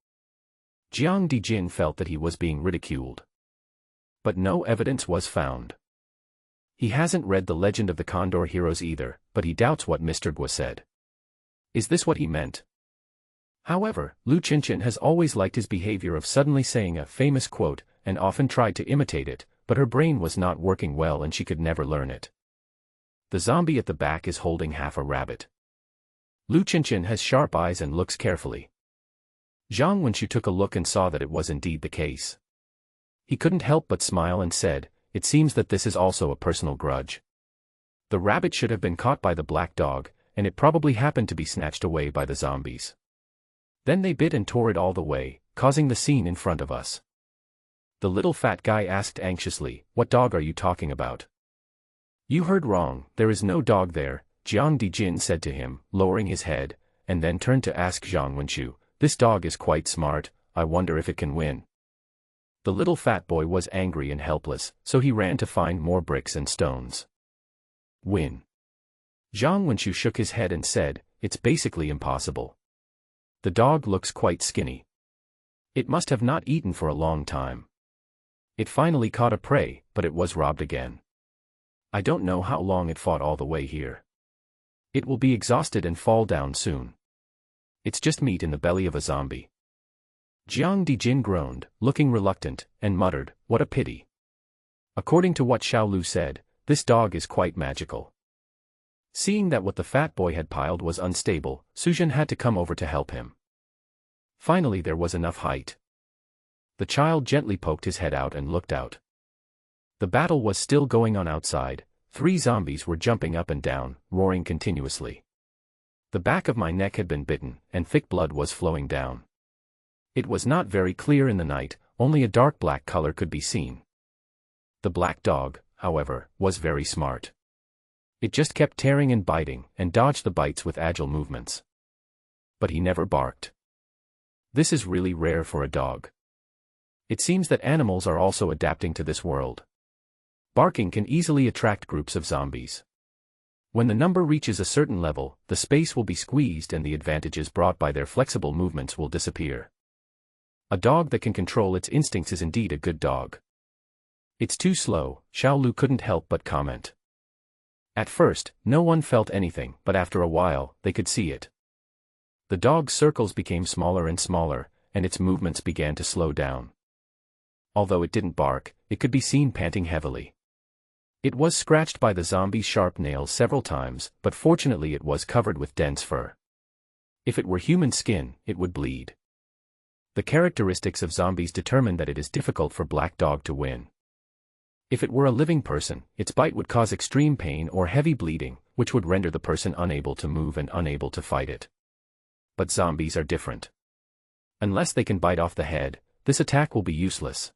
Jiang Dijin felt that he was being ridiculed. But no evidence was found. He hasn't read The Legend of the Condor Heroes either, but he doubts what Mr. Guo said. Is this what he meant? However, Lu Qinshan has always liked his behavior of suddenly saying a famous quote, and often tried to imitate it, but her brain was not working well and she could never learn it. The zombie at the back is holding half a rabbit. Lu Qinshan has sharp eyes and looks carefully. Zhang Wenqiu took a look and saw that it was indeed the case. He couldn't help but smile and said, "It seems that this is also a personal grudge. The rabbit should have been caught by the black dog, and it probably happened to be snatched away by the zombies. Then they bit and tore it all the way, causing the scene in front of us." The little fat guy asked anxiously, "What dog are you talking about?" "You heard wrong, there is no dog there," Jiang Dijin said to him, lowering his head, and then turned to ask Zhang Wenqiu, "This dog is quite smart, I wonder if it can win." The little fat boy was angry and helpless, so he ran to find more bricks and stones. "Win?" Zhang Wenqiu shook his head and said, "It's basically impossible. The dog looks quite skinny. It must have not eaten for a long time. It finally caught a prey, but it was robbed again. I don't know how long it fought all the way here. It will be exhausted and fall down soon. It's just meat in the belly of a zombie." Jiang Dijin groaned, looking reluctant, and muttered, "What a pity. According to what Xiaolu said, this dog is quite magical." Seeing that what the fat boy had piled was unstable, Suzhen had to come over to help him. Finally there was enough height. The child gently poked his head out and looked out. The battle was still going on outside. 3 zombies were jumping up and down, roaring continuously. The back of my neck had been bitten, and thick blood was flowing down. It was not very clear in the night, only a dark black color could be seen. The black dog, however, was very smart. It just kept tearing and biting, and dodged the bites with agile movements. But he never barked. This is really rare for a dog. It seems that animals are also adapting to this world. Barking can easily attract groups of zombies. When the number reaches a certain level, the space will be squeezed and the advantages brought by their flexible movements will disappear. A dog that can control its instincts is indeed a good dog. It's too slow, Xiaolu couldn't help but comment. At first, no one felt anything, but after a while, they could see it. The dog's circles became smaller and smaller, and its movements began to slow down. Although it didn't bark, it could be seen panting heavily. It was scratched by the zombie's sharp nails several times, but fortunately it was covered with dense fur. If it were human skin, it would bleed. The characteristics of zombies determine that it is difficult for Black Dog to win. If it were a living person, its bite would cause extreme pain or heavy bleeding, which would render the person unable to move and unable to fight it. But zombies are different. Unless they can bite off the head, this attack will be useless.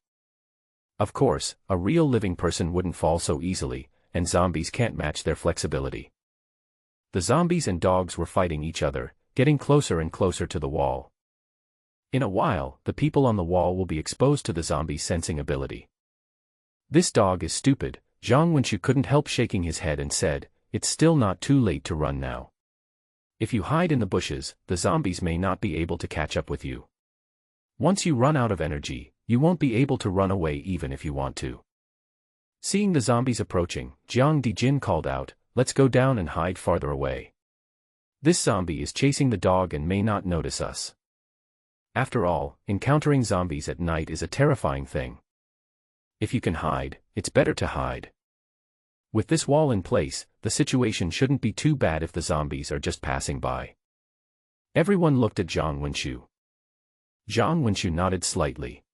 Of course, a real living person wouldn't fall so easily, and zombies can't match their flexibility. The zombies and dogs were fighting each other, getting closer and closer to the wall. In a while, the people on the wall will be exposed to the zombie's sensing ability. This dog is stupid, Zhang Wenxu couldn't help shaking his head and said, it's still not too late to run now. If you hide in the bushes, the zombies may not be able to catch up with you. Once you run out of energy, you won't be able to run away even if you want to. Seeing the zombies approaching, Jiang Dijin called out, let's go down and hide farther away. This zombie is chasing the dog and may not notice us. After all, encountering zombies at night is a terrifying thing. If you can hide, it's better to hide. With this wall in place, the situation shouldn't be too bad if the zombies are just passing by. Everyone looked at Zhang Wenxu. Zhang Wenxu nodded slightly.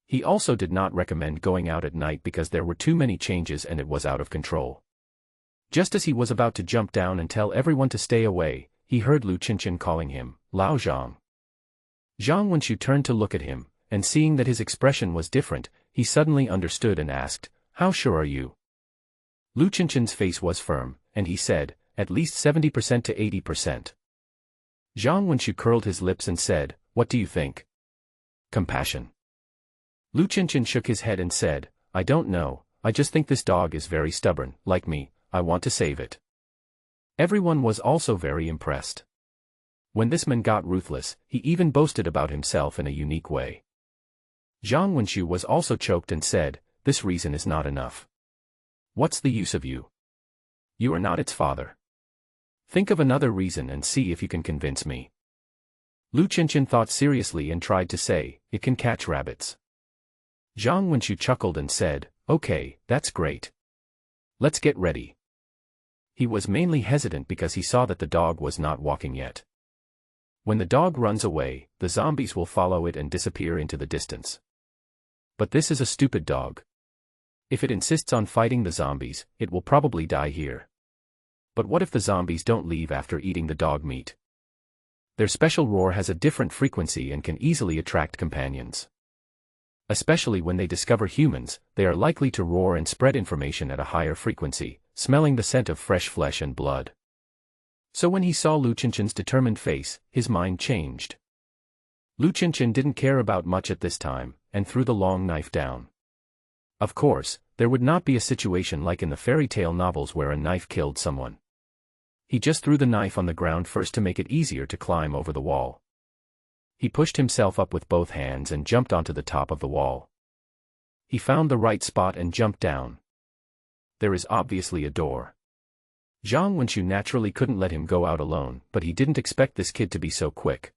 He also did not recommend going out at night because there were too many changes and it was out of control. Just as he was about to jump down and tell everyone to stay away, he heard Lu Qinshan calling him, Lao Zhang. Zhang Wenxu turned to look at him, and seeing that his expression was different, he suddenly understood and asked, how sure are you? Lu Qinshan's face was firm, and he said, at least 70% to 80%. Zhang Wenxu curled his lips and said, what do you think? Compassion. Lu Qinshan shook his head and said, I don't know, I just think this dog is very stubborn, like me, I want to save it. Everyone was also very impressed. When this man got ruthless, he even boasted about himself in a unique way. Zhang Wenxu was also choked and said, this reason is not enough. What's the use of you? You are not its father. Think of another reason and see if you can convince me. Lu Qinshan thought seriously and tried to say, it can catch rabbits. Zhang Wenxu chuckled and said, okay, that's great. Let's get ready. He was mainly hesitant because he saw that the dog was not walking yet. When the dog runs away, the zombies will follow it and disappear into the distance. But this is a stupid dog. If it insists on fighting the zombies, it will probably die here. But what if the zombies don't leave after eating the dog meat? Their special roar has a different frequency and can easily attract companions. Especially when they discover humans, they are likely to roar and spread information at a higher frequency, smelling the scent of fresh flesh and blood. So when he saw Lu Qinshan's determined face, his mind changed. Lu Qinshan didn't care about much at this time, and threw the long knife down. Of course, there would not be a situation like in the fairy tale novels where a knife killed someone. He just threw the knife on the ground first to make it easier to climb over the wall. He pushed himself up with both hands and jumped onto the top of the wall. He found the right spot and jumped down. There is obviously a door. Zhang Wenxu naturally couldn't let him go out alone, but he didn't expect this kid to be so quick.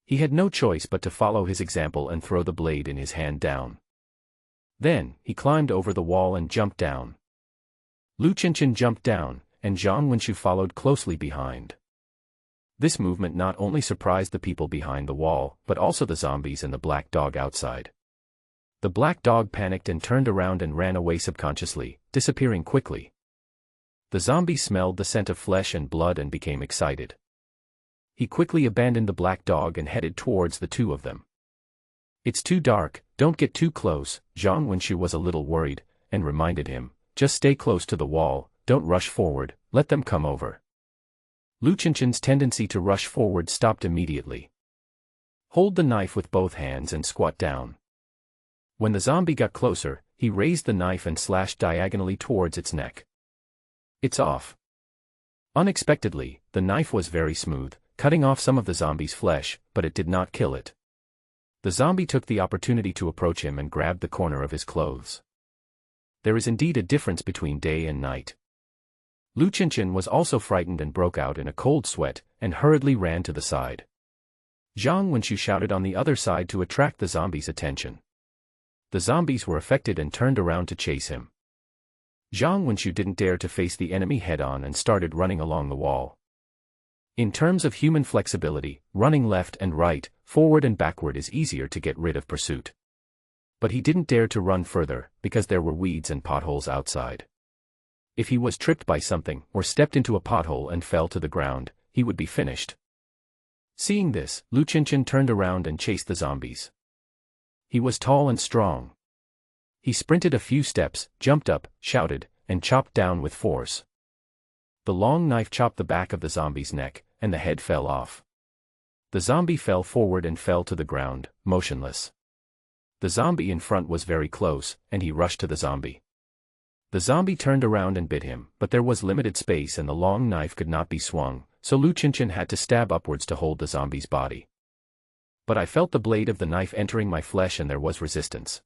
He had no choice but to follow his example and throw the blade in his hand down. Then, he climbed over the wall and jumped down. Lu Qinshan jumped down, and Zhang Wenxu followed closely behind. This movement not only surprised the people behind the wall, but also the zombies and the black dog outside. The black dog panicked and turned around and ran away subconsciously, disappearing quickly. The zombie smelled the scent of flesh and blood and became excited. He quickly abandoned the black dog and headed towards the two of them. It's too dark, don't get too close, Zhang Wenxu was a little worried, and reminded him, just stay close to the wall, don't rush forward, let them come over. Lu Qinshan's tendency to rush forward stopped immediately. Hold the knife with both hands and squat down. When the zombie got closer, he raised the knife and slashed diagonally towards its neck. It's off. Unexpectedly, the knife was very smooth, cutting off some of the zombie's flesh, but it did not kill it. The zombie took the opportunity to approach him and grabbed the corner of his clothes. There is indeed a difference between day and night. Lu Qinshan was also frightened and broke out in a cold sweat, and hurriedly ran to the side. Zhang Wenxu shouted on the other side to attract the zombies' attention. The zombies were affected and turned around to chase him. Zhang Wenxu didn't dare to face the enemy head-on and started running along the wall. In terms of human flexibility, running left and right, forward and backward is easier to get rid of pursuit. But he didn't dare to run further, because there were weeds and potholes outside. If he was tripped by something, or stepped into a pothole and fell to the ground, he would be finished. Seeing this, Lu Qinshan turned around and chased the zombies. He was tall and strong. He sprinted a few steps, jumped up, shouted, and chopped down with force. The long knife chopped the back of the zombie's neck, and the head fell off. The zombie fell forward and fell to the ground, motionless. The zombie in front was very close, and he rushed to the zombie. The zombie turned around and bit him, but there was limited space and the long knife could not be swung, so Lu Qinshan had to stab upwards to hold the zombie's body. But I felt the blade of the knife entering my flesh and there was resistance.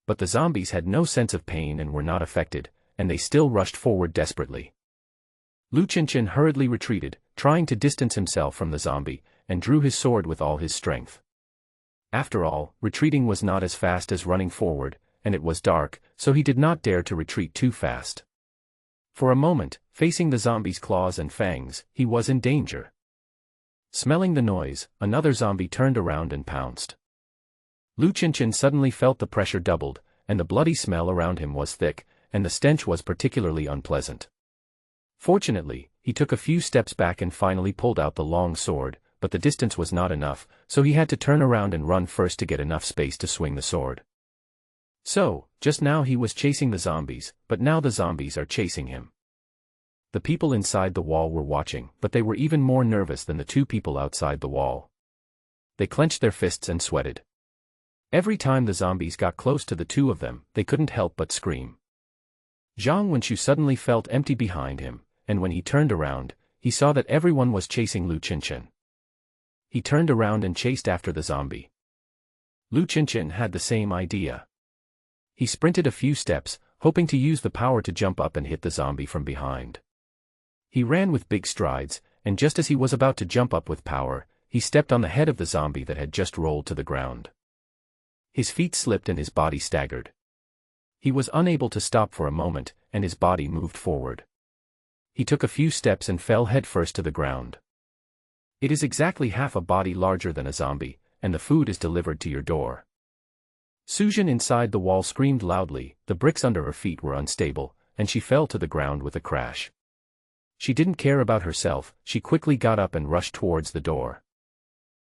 But the zombies had no sense of pain and were not affected, and they still rushed forward desperately. Lu Qinshan hurriedly retreated, trying to distance himself from the zombie, and drew his sword with all his strength. After all, retreating was not as fast as running forward, and it was dark, so he did not dare to retreat too fast. For a moment, facing the zombie's claws and fangs, he was in danger. Smelling the noise, another zombie turned around and pounced. Lu Qinshan suddenly felt the pressure doubled, and the bloody smell around him was thick, and the stench was particularly unpleasant. Fortunately, he took a few steps back and finally pulled out the long sword, but the distance was not enough, so he had to turn around and run first to get enough space to swing the sword. So, just now he was chasing the zombies, but now the zombies are chasing him. The people inside the wall were watching, but they were even more nervous than the two people outside the wall. They clenched their fists and sweated. Every time the zombies got close to the two of them, they couldn't help but scream. Zhang Wenxu suddenly felt empty behind him, and when he turned around, he saw that everyone was chasing Lu Qinshan. He turned around and chased after the zombie. Lu Qinshan had the same idea. He sprinted a few steps, hoping to use the power to jump up and hit the zombie from behind. He ran with big strides, and just as he was about to jump up with power, he stepped on the head of the zombie that had just rolled to the ground. His feet slipped and his body staggered. He was unable to stop for a moment, and his body moved forward. He took a few steps and fell headfirst to the ground. It is exactly half a body larger than a zombie, and the food is delivered to your door. Suzhen inside the wall screamed loudly, the bricks under her feet were unstable, and she fell to the ground with a crash. She didn't care about herself, she quickly got up and rushed towards the door.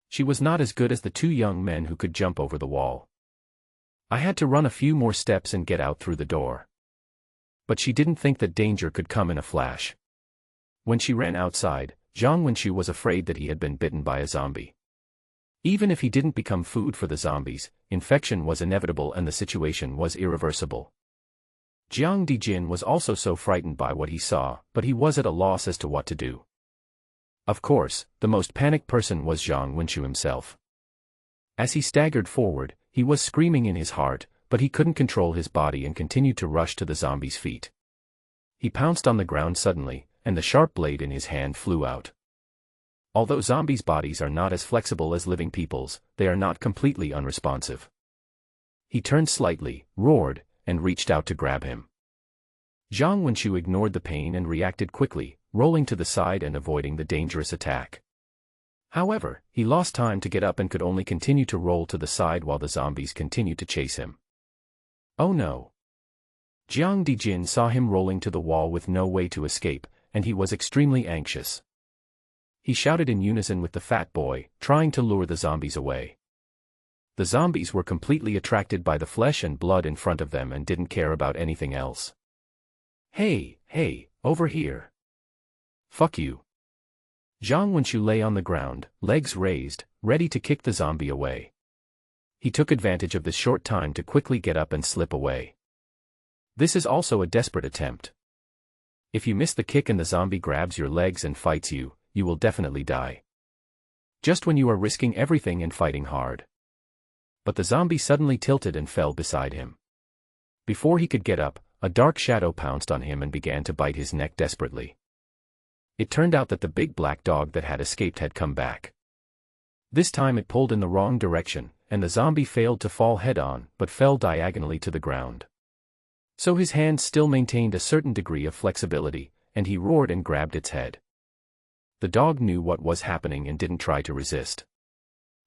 She was not as good as the two young men who could jump over the wall. I had to run a few more steps and get out through the door. But she didn't think that danger could come in a flash. When she ran outside, Zhang Wenxu was afraid that he had been bitten by a zombie. Even if he didn't become food for the zombies, infection was inevitable and the situation was irreversible. Jiang Dijin was also so frightened by what he saw, but he was at a loss as to what to do. Of course, the most panicked person was Zhang Wenxu himself. As he staggered forward, he was screaming in his heart, but he couldn't control his body and continued to rush to the zombie's feet. He pounced on the ground suddenly, and the sharp blade in his hand flew out. Although zombies' bodies are not as flexible as living people's, they are not completely unresponsive. He turned slightly, roared, and reached out to grab him. Zhang Wenxu ignored the pain and reacted quickly, rolling to the side and avoiding the dangerous attack. However, he lost time to get up and could only continue to roll to the side while the zombies continued to chase him. Oh no! Jiang Dijin saw him rolling to the wall with no way to escape, and he was extremely anxious. He shouted in unison with the fat boy, trying to lure the zombies away. The zombies were completely attracted by the flesh and blood in front of them and didn't care about anything else. Hey, over here. Fuck you. Zhang Wenxu lay on the ground, legs raised, ready to kick the zombie away. He took advantage of this short time to quickly get up and slip away. This is also a desperate attempt. If you miss the kick and the zombie grabs your legs and fights you, you will definitely die. Just when you are risking everything and fighting hard. But the zombie suddenly tilted and fell beside him. Before he could get up, a dark shadow pounced on him and began to bite his neck desperately. It turned out that the big black dog that had escaped had come back. This time it pulled in the wrong direction, and the zombie failed to fall head-on, but fell diagonally to the ground. So his hands still maintained a certain degree of flexibility, and he roared and grabbed its head. The dog knew what was happening and didn't try to resist.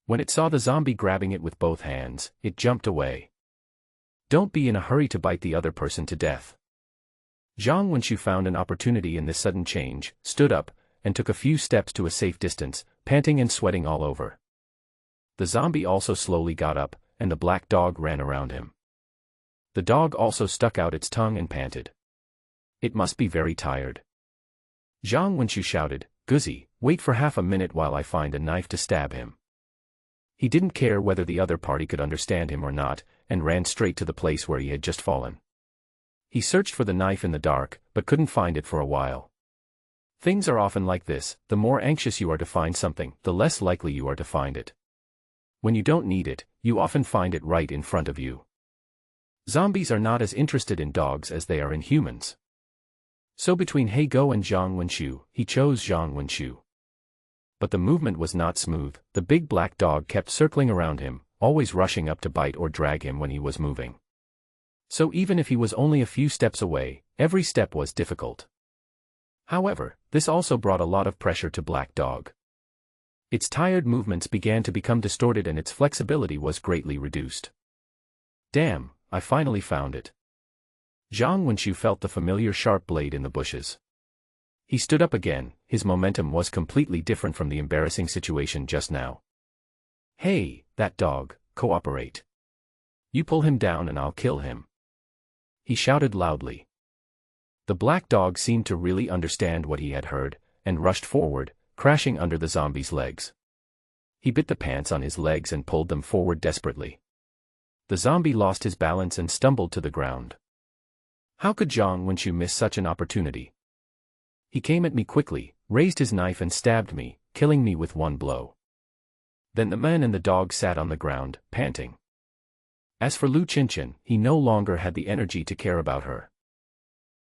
When it saw the zombie grabbing it with both hands, it jumped away. Don't be in a hurry to bite the other person to death. Zhang Wenxu found an opportunity in this sudden change, stood up, and took a few steps to a safe distance, panting and sweating all over. The zombie also slowly got up, and the black dog ran around him. The dog also stuck out its tongue and panted. It must be very tired. Zhang Wenxu shouted, "Guzzi, wait for half a minute while I find a knife to stab him." He didn't care whether the other party could understand him or not, and ran straight to the place where he had just fallen. He searched for the knife in the dark, but couldn't find it for a while. Things are often like this: the more anxious you are to find something, the less likely you are to find it. When you don't need it, you often find it right in front of you. Zombies are not as interested in dogs as they are in humans. So between He Go and Zhang Wenxu, he chose Zhang Wenxu. But the movement was not smooth. The big black dog kept circling around him, always rushing up to bite or drag him when he was moving. So even if he was only a few steps away, every step was difficult. However, this also brought a lot of pressure to Black Dog. Its tired movements began to become distorted and its flexibility was greatly reduced. Damn, I finally found it. Zhang Wenxu felt the familiar sharp blade in the bushes. He stood up again. His momentum was completely different from the embarrassing situation just now. Hey, that dog, cooperate. You pull him down and I'll kill him. He shouted loudly. The black dog seemed to really understand what he had heard, and rushed forward, crashing under the zombie's legs. He bit the pants on his legs and pulled them forward desperately. The zombie lost his balance and stumbled to the ground. How could Zhang Wenxu miss such an opportunity? He came at me quickly, raised his knife and stabbed me, killing me with one blow. Then the man and the dog sat on the ground, panting. As for Lu Qinshan, he no longer had the energy to care about her.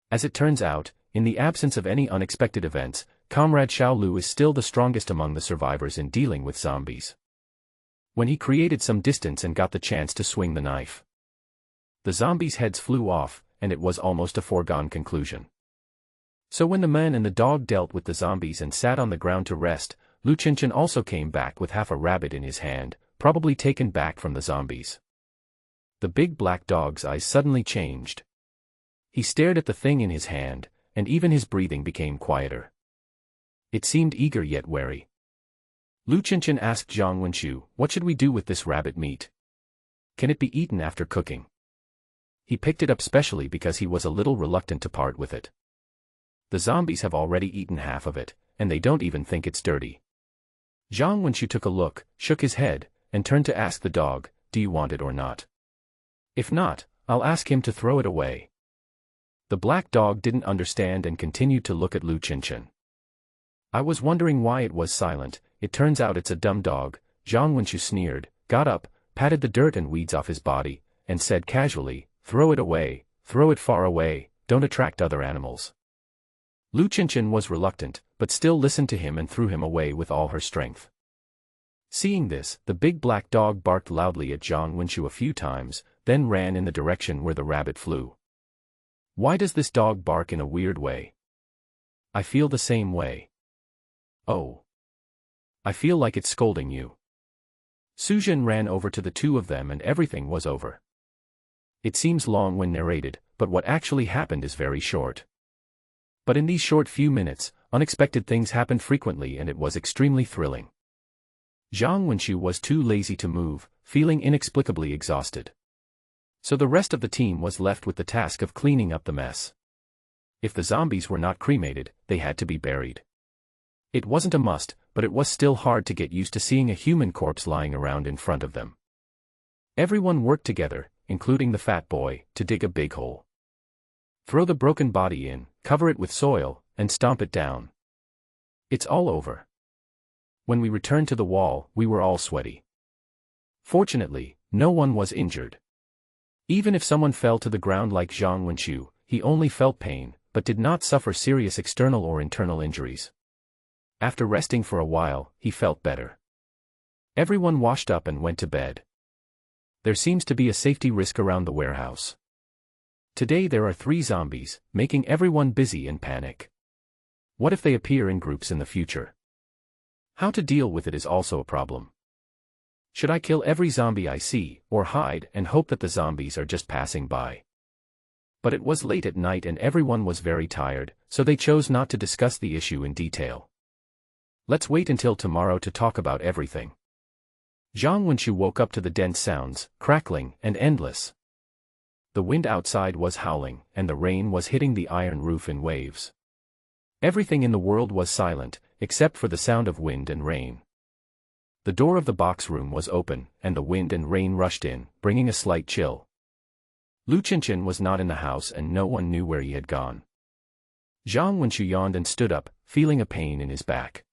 As it turns out, in the absence of any unexpected events, Comrade Xiao Lu is still the strongest among the survivors in dealing with zombies. When he created some distance and got the chance to swing the knife, the zombies' heads flew off, and it was almost a foregone conclusion. So when the man and the dog dealt with the zombies and sat on the ground to rest, Lu Qinshan also came back with half a rabbit in his hand, probably taken back from the zombies. The big black dog's eyes suddenly changed. He stared at the thing in his hand, and even his breathing became quieter. It seemed eager yet wary. Lu Qinshan asked Zhang Wenxu, "What should we do with this rabbit meat? Can it be eaten after cooking?" He picked it up specially because he was a little reluctant to part with it. The zombies have already eaten half of it, and they don't even think it's dirty. Zhang Wenxu took a look, shook his head, and turned to ask the dog, "Do you want it or not? If not, I'll ask him to throw it away." The black dog didn't understand and continued to look at Lu Qinshan. I was wondering why it was silent. It turns out it's a dumb dog. Zhang Wenxu sneered, got up, patted the dirt and weeds off his body, and said casually, "Throw it away, throw it far away, don't attract other animals." Lu Qinshan was reluctant, but still listened to him and threw him away with all her strength. Seeing this, the big black dog barked loudly at Zhang Wenxu a few times, then ran in the direction where the rabbit flew. Why does this dog bark in a weird way? I feel the same way. Oh. I feel like it's scolding you. Suzhen ran over to the two of them and everything was over. It seems long when narrated, but what actually happened is very short. But in these short few minutes, unexpected things happened frequently and it was extremely thrilling. Zhang Wenxu was too lazy to move, feeling inexplicably exhausted. So the rest of the team was left with the task of cleaning up the mess. If the zombies were not cremated, they had to be buried. It wasn't a must, but it was still hard to get used to seeing a human corpse lying around in front of them. Everyone worked together, including the fat boy, to dig a big hole. Throw the broken body in, cover it with soil, and stomp it down. It's all over. When we returned to the wall, we were all sweaty. Fortunately, No one was injured. Even if someone fell to the ground like Zhang Wenqiu, he only felt pain, but did not suffer serious external or internal injuries. After resting for a while, he felt better. Everyone washed up and went to bed. There seems to be a safety risk around the warehouse. Today there are 3 zombies, making everyone busy and panic. What if they appear in groups in the future? How to deal with it is also a problem. Should I kill every zombie I see, or hide and hope that the zombies are just passing by? But it was late at night and everyone was very tired, so they chose not to discuss the issue in detail. Let's wait until tomorrow to talk about everything. Zhang Wenqiu woke up to the dense sounds, crackling, and endless. The wind outside was howling, and the rain was hitting the iron roof in waves. Everything in the world was silent, except for the sound of wind and rain. The door of the box room was open, and the wind and rain rushed in, bringing a slight chill. Lu Qianqian was not in the house and no one knew where he had gone. Zhang Wenqiu yawned and stood up, feeling a pain in his back.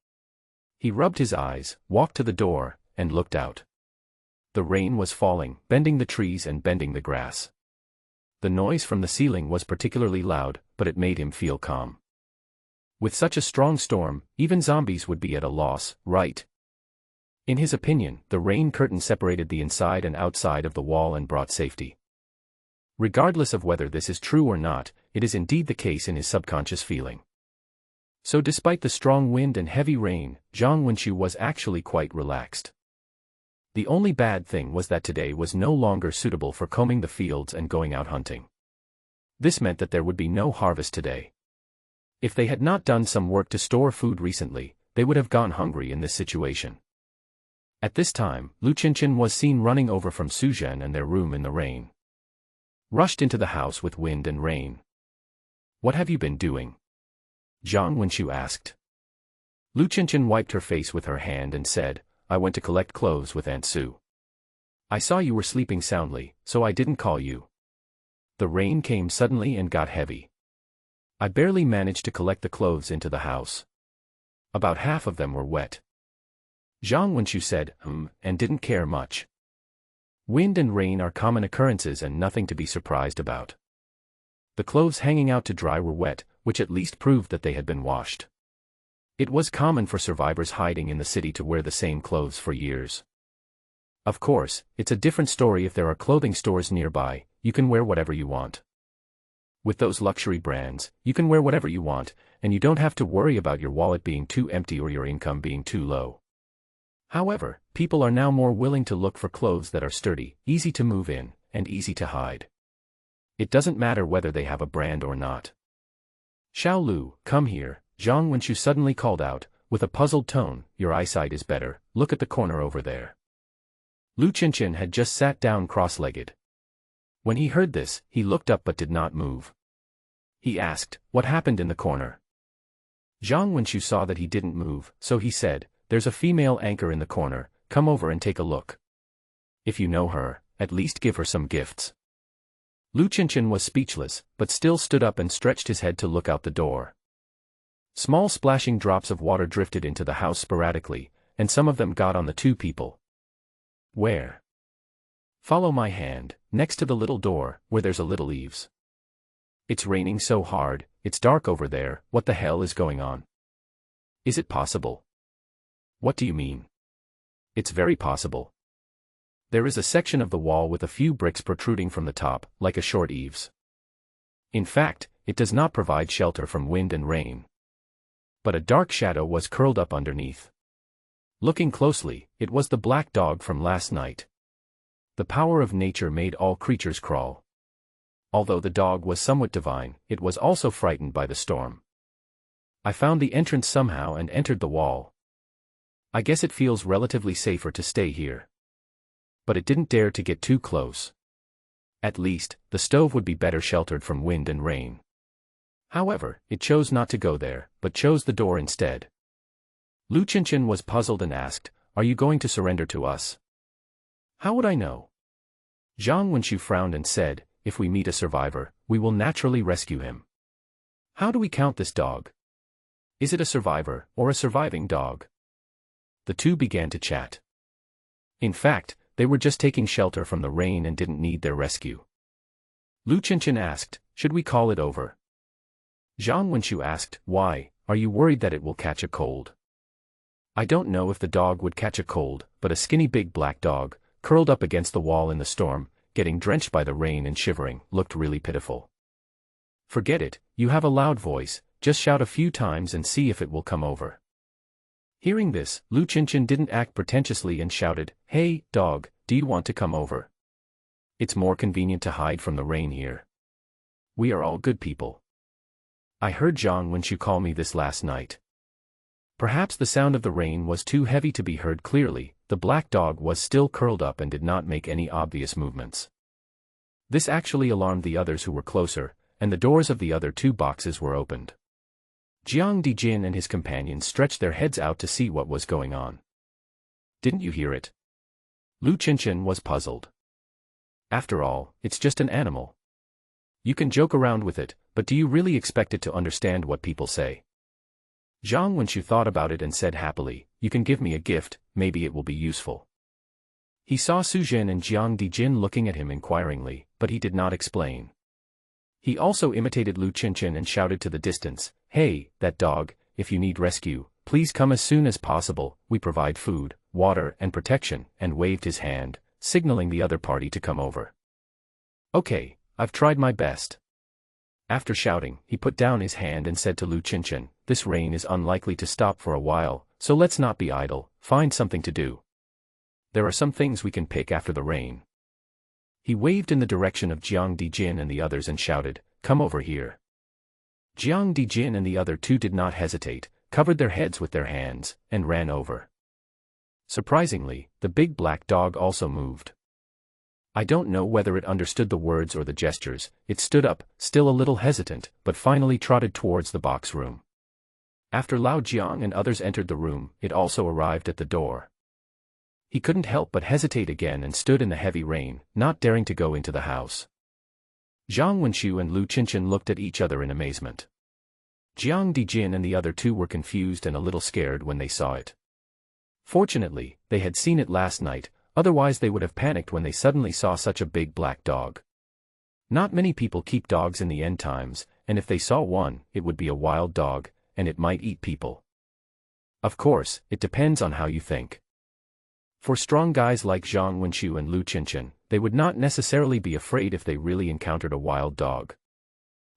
He rubbed his eyes, walked to the door, and looked out. The rain was falling, bending the trees and bending the grass. The noise from the ceiling was particularly loud, but it made him feel calm. With such a strong storm, even zombies would be at a loss, right? In his opinion, the rain curtain separated the inside and outside of the wall and brought safety. Regardless of whether this is true or not, it is indeed the case in his subconscious feeling. So despite the strong wind and heavy rain, Zhang Wenqiu was actually quite relaxed. The only bad thing was that today was no longer suitable for combing the fields and going out hunting. This meant that there would be no harvest today. If they had not done some work to store food recently, they would have gone hungry in this situation. At this time, Lu Qianqian was seen running over from Suzhen and their room in the rain. Rushed into the house with wind and rain. "What have you been doing?" Zhang Wenqiu asked. Lu Qianqian wiped her face with her hand and said, "I went to collect clothes with Aunt Su. I saw you were sleeping soundly, so I didn't call you. The rain came suddenly and got heavy. I barely managed to collect the clothes into the house. About half of them were wet." Zhang Wenqiu said, and didn't care much. Wind and rain are common occurrences and nothing to be surprised about. The clothes hanging out to dry were wet, which at least proved that they had been washed. It was common for survivors hiding in the city to wear the same clothes for years. Of course, it's a different story if there are clothing stores nearby. You can wear whatever you want. With those luxury brands, you can wear whatever you want, and you don't have to worry about your wallet being too empty or your income being too low. However, people are now more willing to look for clothes that are sturdy, easy to move in, and easy to hide. It doesn't matter whether they have a brand or not. "Xiao Lu, come here," Zhang Wenqiu suddenly called out, with a puzzled tone. "Your eyesight is better, look at the corner over there." Lu Qianqian had just sat down cross-legged. When he heard this, he looked up but did not move. He asked, "What happened in the corner?" Zhang Wenqiu saw that he didn't move, so he said, "There's a female anchor in the corner, come over and take a look. If you know her, at least give her some gifts." Lu Qianqian was speechless, but still stood up and stretched his head to look out the door. Small splashing drops of water drifted into the house sporadically, and some of them got on the 2 people. "Where?" "Follow my hand, next to the little door, where there's a little eaves." "It's raining so hard, it's dark over there, what the hell is going on?" "Is it possible?" "What do you mean?" "It's very possible. There is a section of the wall with a few bricks protruding from the top, like a short eaves. In fact, it does not provide shelter from wind and rain. But a dark shadow was curled up underneath. Looking closely, it was the black dog from last night. The power of nature made all creatures crawl. Although the dog was somewhat divine, it was also frightened by the storm. I found the entrance somehow and entered the wall. I guess it feels relatively safer to stay here. But it didn't dare to get too close. At least, the stove would be better sheltered from wind and rain. However, it chose not to go there, but chose the door instead. Lu Qianqian was puzzled and asked, "Are you going to surrender to us?" "How would I know?" Zhang Wenqiu frowned and said, "If we meet a survivor, we will naturally rescue him." "How do we count this dog? Is it a survivor, or a surviving dog?" The 2 began to chat. In fact, they were just taking shelter from the rain and didn't need their rescue. Lu Qinshan asked, should we call it over? Zhang Wenqiu asked, why, are you worried that it will catch a cold? I don't know if the dog would catch a cold, but a skinny big black dog, curled up against the wall in the storm, getting drenched by the rain and shivering, looked really pitiful. Forget it, you have a loud voice, just shout a few times and see if it will come over. Hearing this, Lu Qinshan didn't act pretentiously and shouted, hey, dog, do you want to come over? It's more convenient to hide from the rain here. We are all good people. I heard Zhang Wenqiu call me this last night. Perhaps the sound of the rain was too heavy to be heard clearly. The black dog was still curled up and did not make any obvious movements. This actually alarmed the others who were closer, and the doors of the other 2 boxes were opened. Jiang Dijin and his companions stretched their heads out to see what was going on. Didn't you hear it? Lu Qinshan was puzzled. After all, it's just an animal. You can joke around with it, but do you really expect it to understand what people say? Zhang Wenqiu thought about it and said happily, you can give me a gift, maybe it will be useful. He saw Su Zhen and Jiang Dijin looking at him inquiringly, but he did not explain. He also imitated Lu Qinshan and shouted to the distance, hey, that dog, if you need rescue, please come as soon as possible, we provide food, water and protection, and waved his hand, signaling the other party to come over. Okay, I've tried my best. After shouting, he put down his hand and said to Lu Qinshan, this rain is unlikely to stop for a while, so let's not be idle, find something to do. There are some things we can pick after the rain. He waved in the direction of Jiang Dijin and the others and shouted, come over here. Jiang Dijin and the other 2 did not hesitate, covered their heads with their hands, and ran over. Surprisingly, the big black dog also moved. I don't know whether it understood the words or the gestures. It stood up, still a little hesitant, but finally trotted towards the box room. After Lao Jiang and others entered the room, it also arrived at the door. He couldn't help but hesitate again and stood in the heavy rain, not daring to go into the house. Zhang Wenqiu and Lu Qinshan looked at each other in amazement. Jiang Dijin and the other 2 were confused and a little scared when they saw it. Fortunately, they had seen it last night, otherwise they would have panicked when they suddenly saw such a big black dog. Not many people keep dogs in the end times, and if they saw one, it would be a wild dog, and it might eat people. Of course, it depends on how you think. For strong guys like Zhang Wenqiu and Lu Qinshan, they would not necessarily be afraid if they really encountered a wild dog.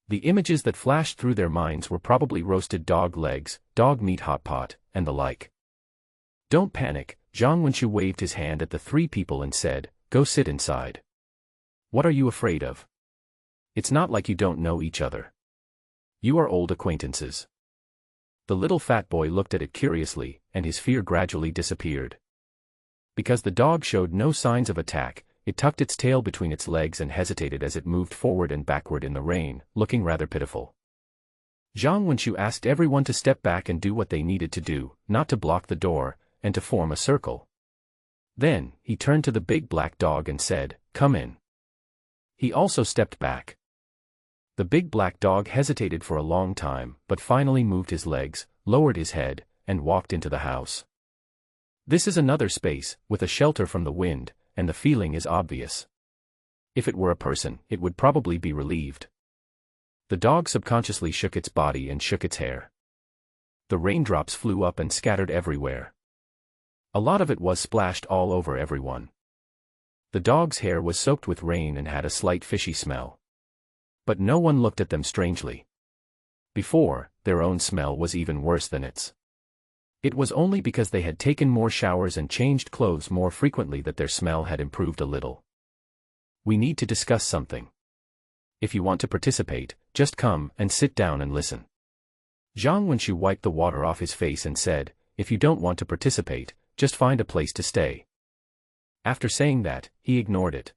The images that flashed through their minds were probably roasted dog legs, dog meat hot pot, and the like. Don't panic, Zhang Wenqiu waved his hand at the 3 people and said, go sit inside. What are you afraid of? It's not like you don't know each other. You are old acquaintances. The little fat boy looked at it curiously, and his fear gradually disappeared. Because the dog showed no signs of attack, it tucked its tail between its legs and hesitated as it moved forward and backward in the rain, looking rather pitiful. Zhang Wenqiu asked everyone to step back and do what they needed to do, not to block the door, and to form a circle. Then, he turned to the big black dog and said, come in. He also stepped back. The big black dog hesitated for a long time, but finally moved his legs, lowered his head, and walked into the house. This is another space, with a shelter from the wind, and the feeling is obvious. If it were a person, it would probably be relieved. The dog subconsciously shook its body and shook its hair. The raindrops flew up and scattered everywhere. A lot of it was splashed all over everyone. The dog's hair was soaked with rain and had a slight fishy smell. But no one looked at them strangely. Before, their own smell was even worse than its. It was only because they had taken more showers and changed clothes more frequently that their smell had improved a little. We need to discuss something. If you want to participate, just come and sit down and listen. Zhang Wenqiu wiped the water off his face and said, if you don't want to participate, just find a place to stay. After saying that, he ignored it.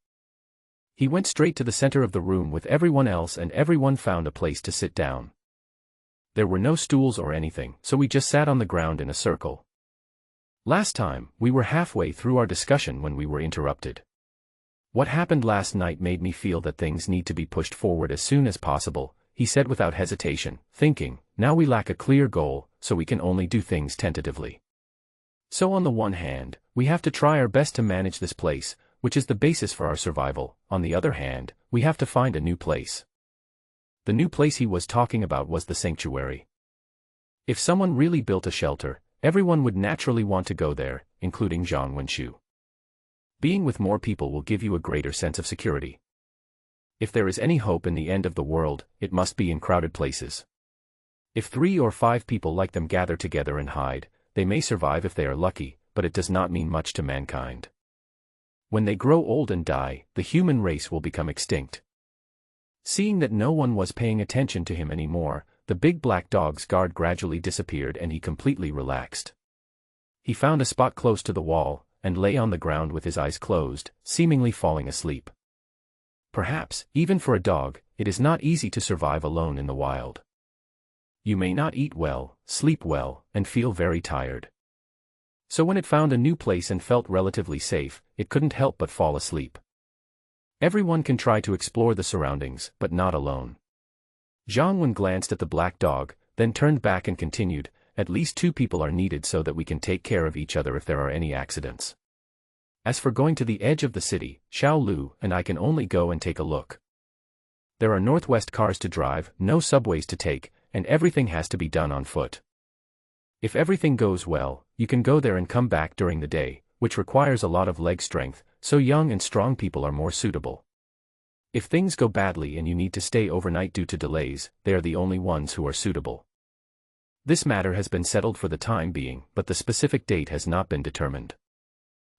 He went straight to the center of the room with everyone else and everyone found a place to sit down. There were no stools or anything, so we just sat on the ground in a circle. Last time, we were halfway through our discussion when we were interrupted. What happened last night made me feel that things need to be pushed forward as soon as possible, he said without hesitation, thinking, now we lack a clear goal, so we can only do things tentatively. So on the one hand, we have to try our best to manage this place, which is the basis for our survival. On the other hand, we have to find a new place. The new place he was talking about was the sanctuary. If someone really built a shelter, everyone would naturally want to go there, including Zhang Wenxu. Being with more people will give you a greater sense of security. If there is any hope in the end of the world, it must be in crowded places. If 3 or 5 people like them gather together and hide, they may survive if they are lucky, but it does not mean much to mankind. When they grow old and die, the human race will become extinct. Seeing that no one was paying attention to him anymore, the big black dog's guard gradually disappeared and he completely relaxed. He found a spot close to the wall, and lay on the ground with his eyes closed, seemingly falling asleep. Perhaps, even for a dog, it is not easy to survive alone in the wild. You may not eat well, sleep well, and feel very tired. So when it found a new place and felt relatively safe, it couldn't help but fall asleep. Everyone can try to explore the surroundings, but not alone. Zhang Wen glanced at the black dog, then turned back and continued, "At least 2 people are needed so that we can take care of each other if there are any accidents. As for going to the edge of the city, Xiao Lu and I can only go and take a look. There are northwest cars to drive, no subways to take, and everything has to be done on foot. If everything goes well, you can go there and come back during the day, which requires a lot of leg strength, so young and strong people are more suitable. If things go badly and you need to stay overnight due to delays, they are the only ones who are suitable. This matter has been settled for the time being, but the specific date has not been determined.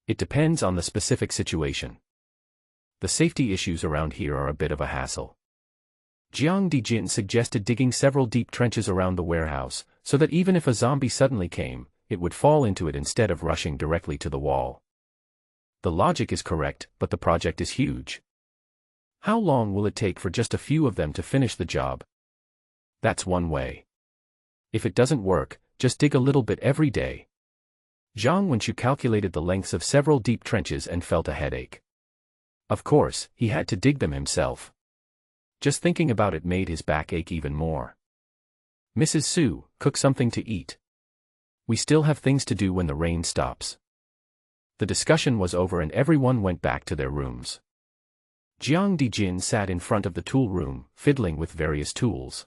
It depends on the specific situation. The safety issues around here are a bit of a hassle." Jiang Dijin suggested digging several deep trenches around the warehouse, so that even if a zombie suddenly came, it would fall into it instead of rushing directly to the wall. The logic is correct, but the project is huge. How long will it take for just a few of them to finish the job? That's one way. If it doesn't work, just dig a little bit every day. Zhang Wenxu calculated the lengths of several deep trenches and felt a headache. Of course, he had to dig them himself. Just thinking about it made his back ache even more. "Mrs. Su, cook something to eat. We still have things to do when the rain stops." The discussion was over and everyone went back to their rooms. Jiang Dijin sat in front of the tool room, fiddling with various tools.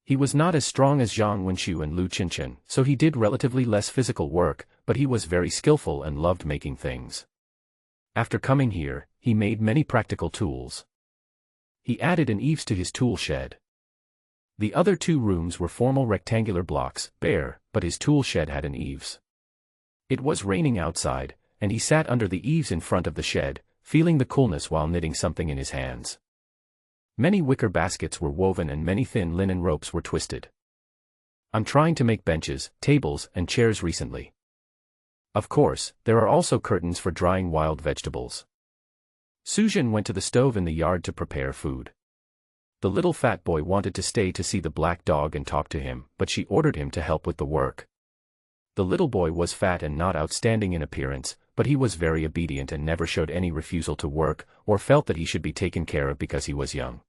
He was not as strong as Zhang Wenxu and Lu Qinchen, so he did relatively less physical work, but he was very skillful and loved making things. After coming here, he made many practical tools. He added an eaves to his tool shed. The other 2 rooms were formal rectangular blocks, bare, but his tool shed had an eaves. It was raining outside, and he sat under the eaves in front of the shed, feeling the coolness while knitting something in his hands. Many wicker baskets were woven and many thin linen ropes were twisted. "I'm trying to make benches, tables, and chairs recently. Of course, there are also curtains for drying wild vegetables." Suzhen went to the stove in the yard to prepare food. The little fat boy wanted to stay to see the black dog and talk to him, but she ordered him to help with the work. The little boy was fat and not outstanding in appearance, but he was very obedient and never showed any refusal to work, or felt that he should be taken care of because he was young.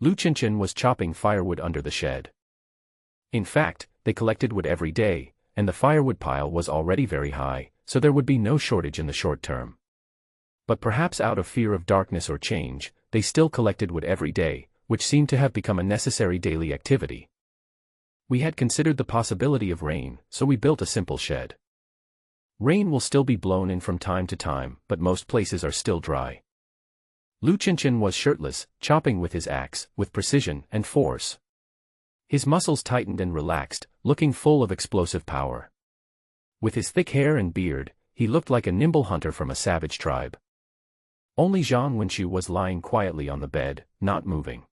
Lu Qinchen was chopping firewood under the shed. In fact, they collected wood every day, and the firewood pile was already very high, so there would be no shortage in the short term. But perhaps out of fear of darkness or change, they still collected wood every day, which seemed to have become a necessary daily activity. We had considered the possibility of rain, so we built a simple shed. Rain will still be blown in from time to time, but most places are still dry. Lu Qinchen was shirtless, chopping with his axe, with precision and force. His muscles tightened and relaxed, looking full of explosive power. With his thick hair and beard, he looked like a nimble hunter from a savage tribe. Only Zhang Wenxu was lying quietly on the bed, not moving.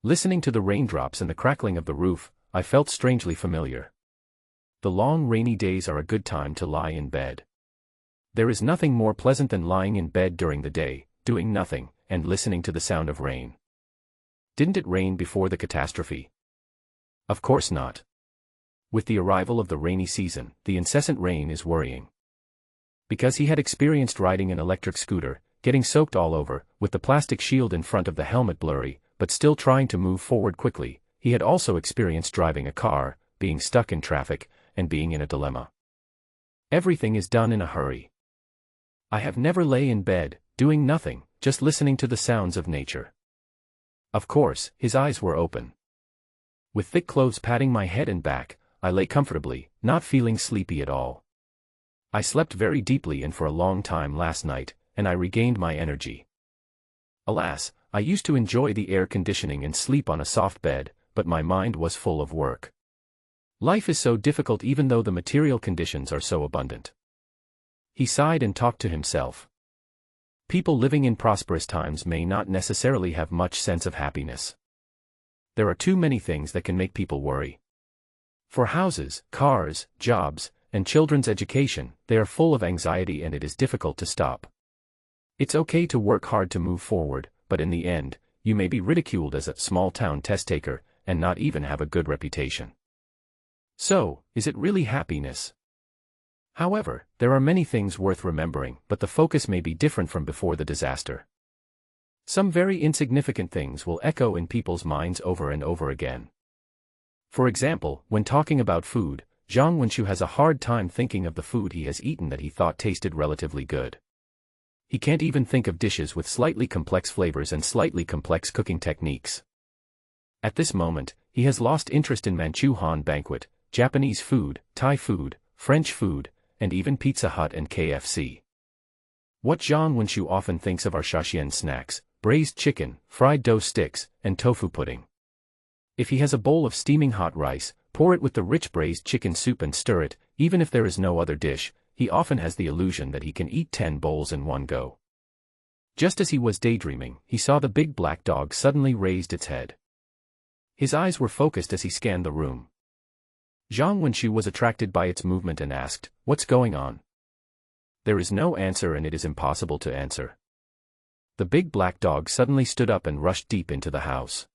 Listening to the raindrops and the crackling of the roof, I felt strangely familiar. The long rainy days are a good time to lie in bed. There is nothing more pleasant than lying in bed during the day, doing nothing, and listening to the sound of rain. Didn't it rain before the catastrophe? Of course not. With the arrival of the rainy season, the incessant rain is worrying. Because he had experienced riding an electric scooter, getting soaked all over, with the plastic shield in front of the helmet blurry, but still trying to move forward quickly, he had also experienced driving a car, being stuck in traffic, and being in a dilemma. Everything is done in a hurry. I have never lay in bed, doing nothing, just listening to the sounds of nature. Of course, his eyes were open. With thick clothes padding my head and back, I lay comfortably, not feeling sleepy at all. I slept very deeply and for a long time last night, and I regained my energy. Alas, I used to enjoy the air conditioning and sleep on a soft bed, but my mind was full of work. Life is so difficult even though the material conditions are so abundant. He sighed and talked to himself. People living in prosperous times may not necessarily have much sense of happiness. There are too many things that can make people worry. For houses, cars, jobs, and children's education, they are full of anxiety and it is difficult to stop. It's okay to work hard to move forward, but in the end, you may be ridiculed as a small-town test-taker, and not even have a good reputation. So, is it really happiness? However, there are many things worth remembering, but the focus may be different from before the disaster. Some very insignificant things will echo in people's minds over and over again. For example, when talking about food, Zhang Wenshu has a hard time thinking of the food he has eaten that he thought tasted relatively good. He can't even think of dishes with slightly complex flavors and slightly complex cooking techniques. At this moment, he has lost interest in Manchu Han banquet, Japanese food, Thai food, French food, and even Pizza Hut and KFC. What Zhang Wenshu often thinks of are Shaxian snacks, braised chicken, fried dough sticks, and tofu pudding. If he has a bowl of steaming hot rice, pour it with the rich braised chicken soup and stir it, even if there is no other dish, he often has the illusion that he can eat 10 bowls in one go. Just as he was daydreaming, he saw the big black dog suddenly raised its head. His eyes were focused as he scanned the room. Zhang Wenshu was attracted by its movement and asked, "What's going on?" There is no answer and it is impossible to answer. The big black dog suddenly stood up and rushed deep into the house.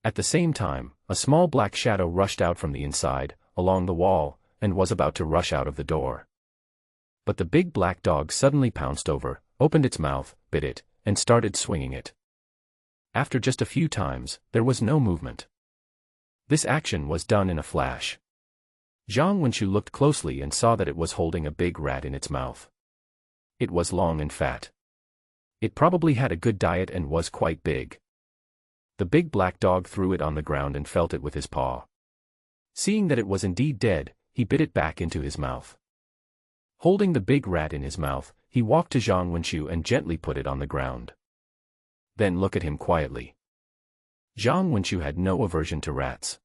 At the same time, a small black shadow rushed out from the inside, along the wall, and was about to rush out of the door. But the big black dog suddenly pounced over, opened its mouth, bit it, and started swinging it. After just a few times, there was no movement. This action was done in a flash. Zhang Wenshu looked closely and saw that it was holding a big rat in its mouth. It was long and fat. It probably had a good diet and was quite big. The big black dog threw it on the ground and felt it with his paw. Seeing that it was indeed dead, he bit it back into his mouth. Holding the big rat in his mouth, he walked to Zhang Wenshu and gently put it on the ground. Then look at him quietly. Zhang Wenshu had no aversion to rats.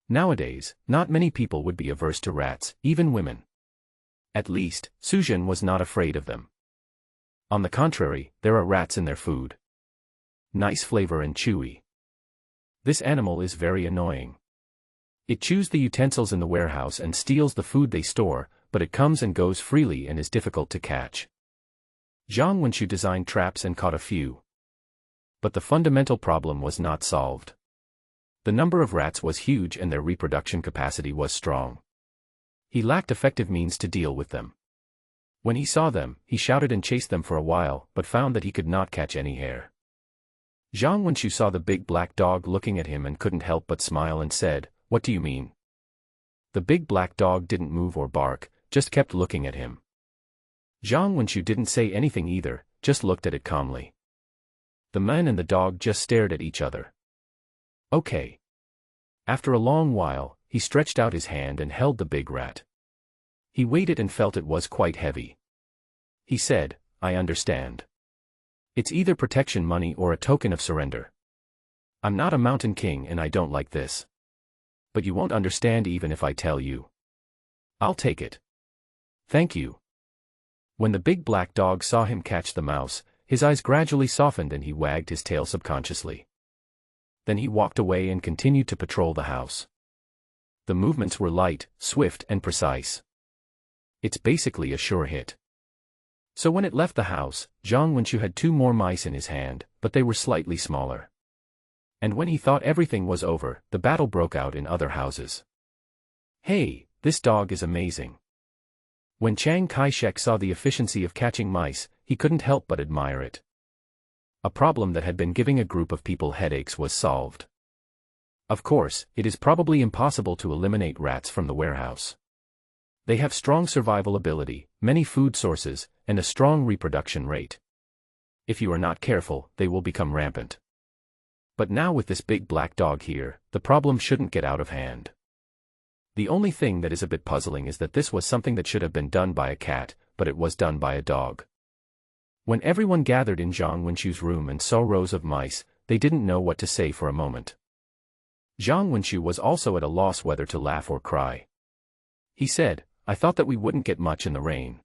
Nowadays, not many people would be averse to rats, even women. At least, Suzhen was not afraid of them. On the contrary, there are rats in their food. Nice flavor and chewy. This animal is very annoying. It chews the utensils in the warehouse and steals the food they store, but it comes and goes freely and is difficult to catch. Zhang Wenshu designed traps and caught a few. But the fundamental problem was not solved. The number of rats was huge and their reproduction capacity was strong. He lacked effective means to deal with them. When he saw them, he shouted and chased them for a while, but found that he could not catch any hare. Zhang Wenshu saw the big black dog looking at him and couldn't help but smile and said, "What do you mean?" The big black dog didn't move or bark, just kept looking at him. Zhang Wenshu didn't say anything either, just looked at it calmly. The man and the dog just stared at each other. Okay. After a long while, he stretched out his hand and held the big rat. He weighed it and felt it was quite heavy. He said, "I understand. It's either protection money or a token of surrender. I'm not a mountain king and I don't like this. But you won't understand even if I tell you. I'll take it. Thank you." When the big black dog saw him catch the mouse, his eyes gradually softened and he wagged his tail subconsciously. Then he walked away and continued to patrol the house. The movements were light, swift, and precise. It's basically a sure hit. So when it left the house, Zhang Wenshu had 2 more mice in his hand, but they were slightly smaller. And when he thought everything was over, the battle broke out in other houses. Hey, this dog is amazing. When Chiang Kai-shek saw the efficiency of catching mice, he couldn't help but admire it. A problem that had been giving a group of people headaches was solved. Of course, it is probably impossible to eliminate rats from the warehouse. They have strong survival ability, many food sources, and a strong reproduction rate. If you are not careful, they will become rampant. But now with this big black dog here, the problem shouldn't get out of hand. The only thing that is a bit puzzling is that this was something that should have been done by a cat, but it was done by a dog. When everyone gathered in Zhang Wenchu's room and saw rows of mice, they didn't know what to say for a moment. Zhang Wenchu was also at a loss whether to laugh or cry. He said, "I thought that we wouldn't get much in the rain.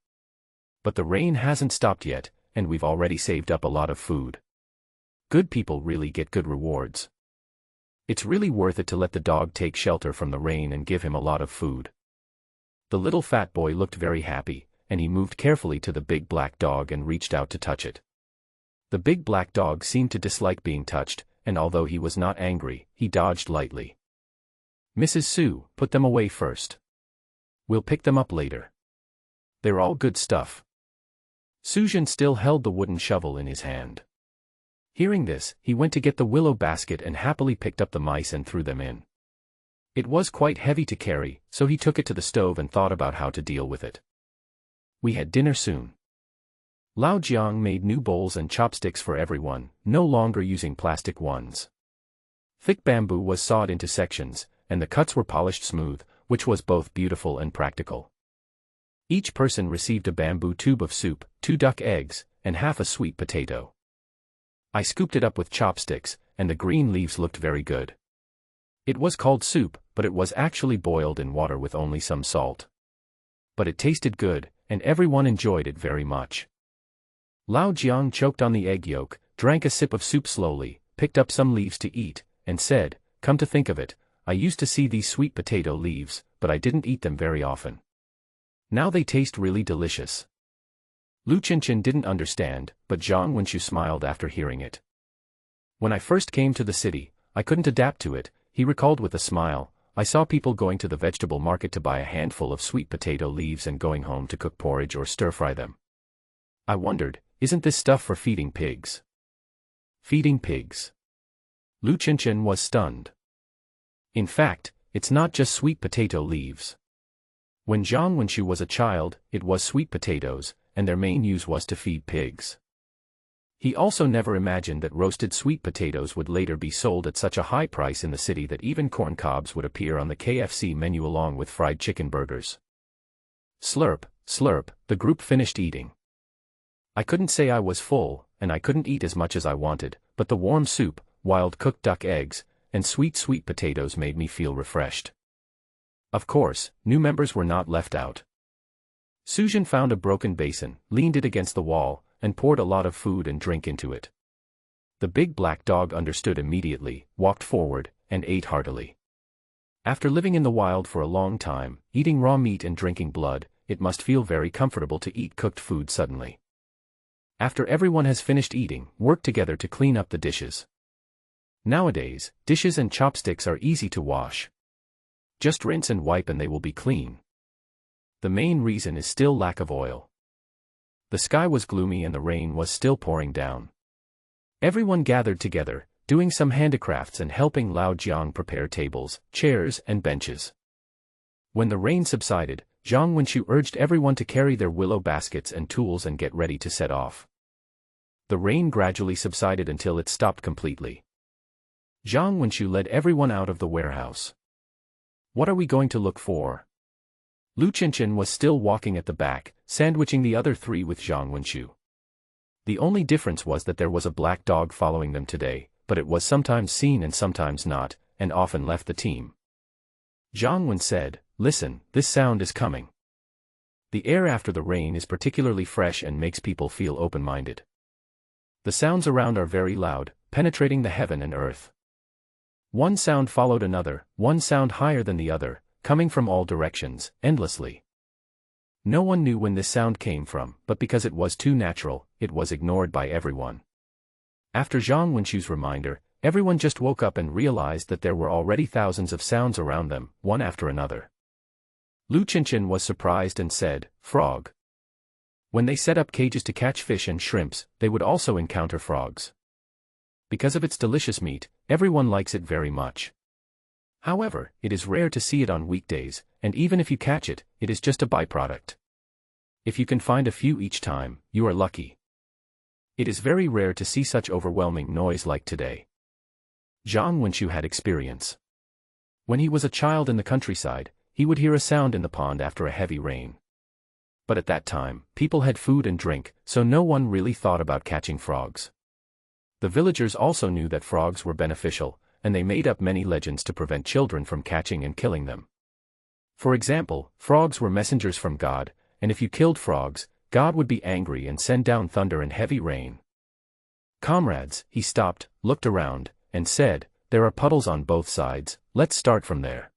But the rain hasn't stopped yet, and we've already saved up a lot of food. Good people really get good rewards. It's really worth it to let the dog take shelter from the rain and give him a lot of food." The little fat boy looked very happy, and he moved carefully to the big black dog and reached out to touch it. The big black dog seemed to dislike being touched, and although he was not angry, he dodged lightly. "Mrs. Su, put them away first. We'll pick them up later. They're all good stuff." Suzhen still held the wooden shovel in his hand. Hearing this, he went to get the willow basket and happily picked up the mice and threw them in. It was quite heavy to carry, so he took it to the stove and thought about how to deal with it. We had dinner soon. Lao Jiang made new bowls and chopsticks for everyone, no longer using plastic ones. Thick bamboo was sawed into sections, and the cuts were polished smooth, which was both beautiful and practical. Each person received a bamboo tube of soup, 2 duck eggs, and half a sweet potato. I scooped it up with chopsticks, and the green leaves looked very good. It was called soup, but it was actually boiled in water with only some salt. But it tasted good, and everyone enjoyed it very much. Lao Jiang choked on the egg yolk, drank a sip of soup slowly, picked up some leaves to eat, and said, "Come to think of it, I used to see these sweet potato leaves, but I didn't eat them very often. Now they taste really delicious." Lu Qinshan didn't understand, but Zhang Wenchu smiled after hearing it. "When I first came to the city, I couldn't adapt to it," he recalled with a smile. "I saw people going to the vegetable market to buy a handful of sweet potato leaves and going home to cook porridge or stir-fry them. I wondered, isn't this stuff for feeding pigs?" Feeding pigs? Lu Qinshan was stunned. In fact, it's not just sweet potato leaves. When Zhang Wenchu was a child, it was sweet potatoes, and their main use was to feed pigs. He also never imagined that roasted sweet potatoes would later be sold at such a high price in the city that even corn cobs would appear on the KFC menu along with fried chicken burgers. Slurp, slurp, the group finished eating. I couldn't say I was full, and I couldn't eat as much as I wanted, but the warm soup, wild cooked duck eggs, and sweet potatoes made me feel refreshed. Of course, new members were not left out. Suzhen found a broken basin, leaned it against the wall, and poured a lot of food and drink into it. The big black dog understood immediately, walked forward, and ate heartily. After living in the wild for a long time, eating raw meat and drinking blood, it must feel very comfortable to eat cooked food suddenly. After everyone has finished eating, work together to clean up the dishes. Nowadays, dishes and chopsticks are easy to wash. Just rinse and wipe and they will be clean. The main reason is still lack of oil. The sky was gloomy and the rain was still pouring down. Everyone gathered together, doing some handicrafts and helping Lao Jiang prepare tables, chairs, and benches. When the rain subsided, Zhang Wenchu urged everyone to carry their willow baskets and tools and get ready to set off. The rain gradually subsided until it stopped completely. Zhang Wenchu led everyone out of the warehouse. "What are we going to look for?" Lu Qinshan was still walking at the back, sandwiching the other 3 with Zhang Wenchu. The only difference was that there was a black dog following them today, but it was sometimes seen and sometimes not, and often left the team. Zhang Wen said, "Listen, this sound is coming. The air after the rain is particularly fresh and makes people feel open-minded. The sounds around are very loud, penetrating the heaven and earth. One sound followed another, one sound higher than the other, coming from all directions, endlessly. No one knew when this sound came from, but because it was too natural, it was ignored by everyone." After Zhang Wenchu's reminder, everyone just woke up and realized that there were already thousands of sounds around them, one after another. Lu Qinshan was surprised and said, "Frog." When they set up cages to catch fish and shrimps, they would also encounter frogs. Because of its delicious meat, everyone likes it very much. However, it is rare to see it on weekdays, and even if you catch it, it is just a byproduct. If you can find a few each time, you are lucky. It is very rare to see such overwhelming noise like today. Zhang Wenqiu had experience. When he was a child in the countryside, he would hear a sound in the pond after a heavy rain. But at that time, people had food and drink, so no one really thought about catching frogs. The villagers also knew that frogs were beneficial, and they made up many legends to prevent children from catching and killing them. For example, frogs were messengers from God, and if you killed frogs, God would be angry and send down thunder and heavy rain. Comrades, he stopped, looked around, and said, there are puddles on both sides, let's start from there.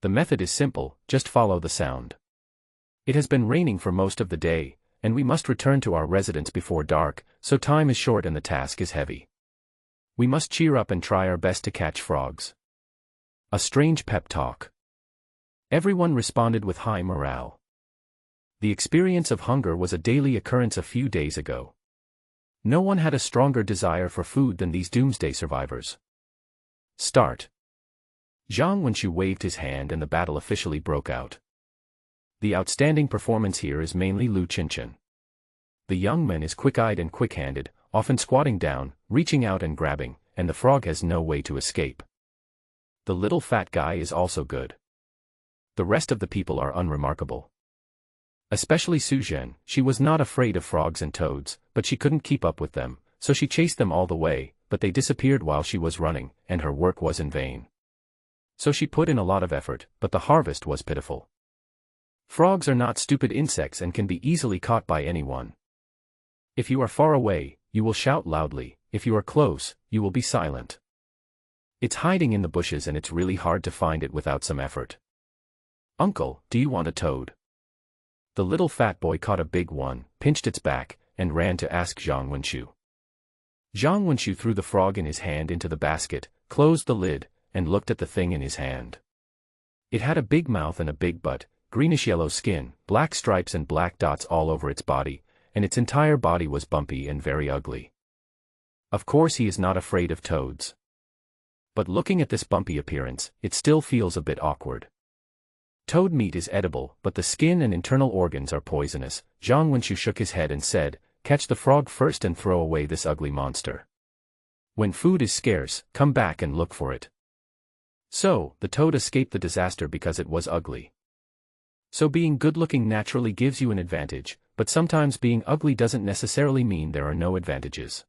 The method is simple, just follow the sound. It has been raining for most of the day, and we must return to our residence before dark, so time is short and the task is heavy. We must cheer up and try our best to catch frogs. A strange pep talk. Everyone responded with high morale. The experience of hunger was a daily occurrence a few days ago. No one had a stronger desire for food than these doomsday survivors. Start. Zhang Wenqiu waved his hand and the battle officially broke out. The outstanding performance here is mainly Lu Qinshan. The young man is quick-eyed and quick-handed, often squatting down, reaching out and grabbing, and the frog has no way to escape. The little fat guy is also good. The rest of the people are unremarkable. Especially Su Zhen, she was not afraid of frogs and toads, but she couldn't keep up with them, so she chased them all the way, but they disappeared while she was running, and her work was in vain. So she put in a lot of effort, but the harvest was pitiful. Frogs are not stupid insects and can be easily caught by anyone. If you are far away, you will shout loudly, if you are close, you will be silent. It's hiding in the bushes and it's really hard to find it without some effort. Uncle, do you want a toad? The little fat boy caught a big one, pinched its back, and ran to ask Zhang Wenqiu. Zhang Wenqiu threw the frog in his hand into the basket, closed the lid, and looked at the thing in his hand. It had a big mouth and a big butt, greenish-yellow skin, black stripes and black dots all over its body, and its entire body was bumpy and very ugly. Of course he is not afraid of toads. But looking at this bumpy appearance, it still feels a bit awkward. Toad meat is edible, but the skin and internal organs are poisonous. Zhang Wenqiu shook his head and said, catch the frog first and throw away this ugly monster. When food is scarce, come back and look for it. So, the toad escaped the disaster because it was ugly. So being good-looking naturally gives you an advantage, but sometimes being ugly doesn't necessarily mean there are no advantages.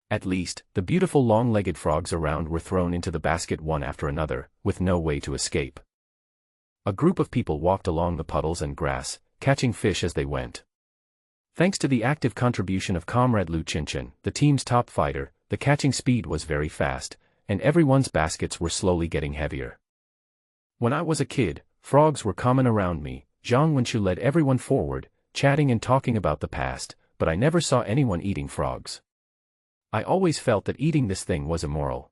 At least, the beautiful long-legged frogs around were thrown into the basket one after another, with no way to escape. A group of people walked along the puddles and grass, catching fish as they went. Thanks to the active contribution of Comrade Lu Qinshan, the team's top fighter, the catching speed was very fast, and everyone's baskets were slowly getting heavier. When I was a kid, frogs were common around me. Zhang Wenqiu led everyone forward, chatting and talking about the past, but I never saw anyone eating frogs. I always felt that eating this thing was immoral.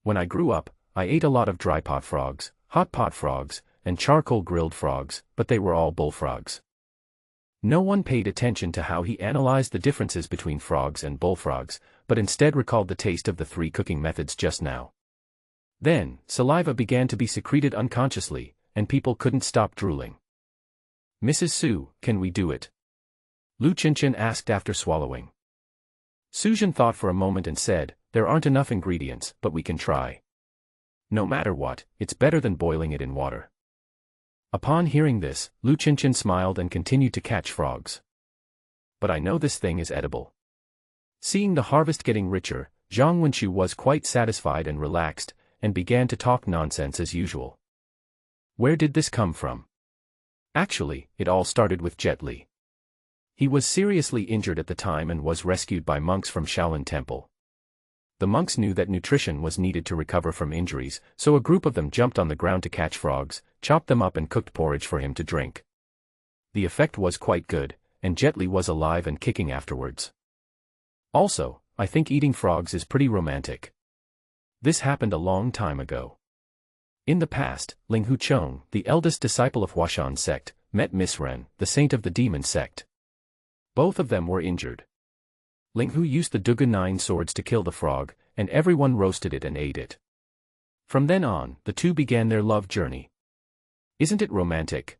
When I grew up, I ate a lot of dry pot frogs, hot pot frogs, and charcoal grilled frogs, but they were all bullfrogs. No one paid attention to how he analyzed the differences between frogs and bullfrogs, but instead recalled the taste of the 3 cooking methods just now. Then, saliva began to be secreted unconsciously, and people couldn't stop drooling. Mrs. Su, can we do it? Lu Qinshan asked after swallowing. Su Zhen thought for a moment and said, there aren't enough ingredients, but we can try. No matter what, it's better than boiling it in water. Upon hearing this, Lu Qinshan smiled and continued to catch frogs. But I know this thing is edible. Seeing the harvest getting richer, Zhang Wenqiu was quite satisfied and relaxed, and began to talk nonsense as usual. Where did this come from? Actually, it all started with Jet Li. He was seriously injured at the time and was rescued by monks from Shaolin Temple. The monks knew that nutrition was needed to recover from injuries, so a group of them jumped on the ground to catch frogs, chopped them up and cooked porridge for him to drink. The effect was quite good, and Jet Li was alive and kicking afterwards. Also, I think eating frogs is pretty romantic. This happened a long time ago. In the past, Ling Huchong, the eldest disciple of Huashan sect, met Miss Ren, the saint of the demon sect. Both of them were injured. Ling Hu used the Dugu 9 swords to kill the frog, and everyone roasted it and ate it. From then on, the two began their love journey. Isn't it romantic?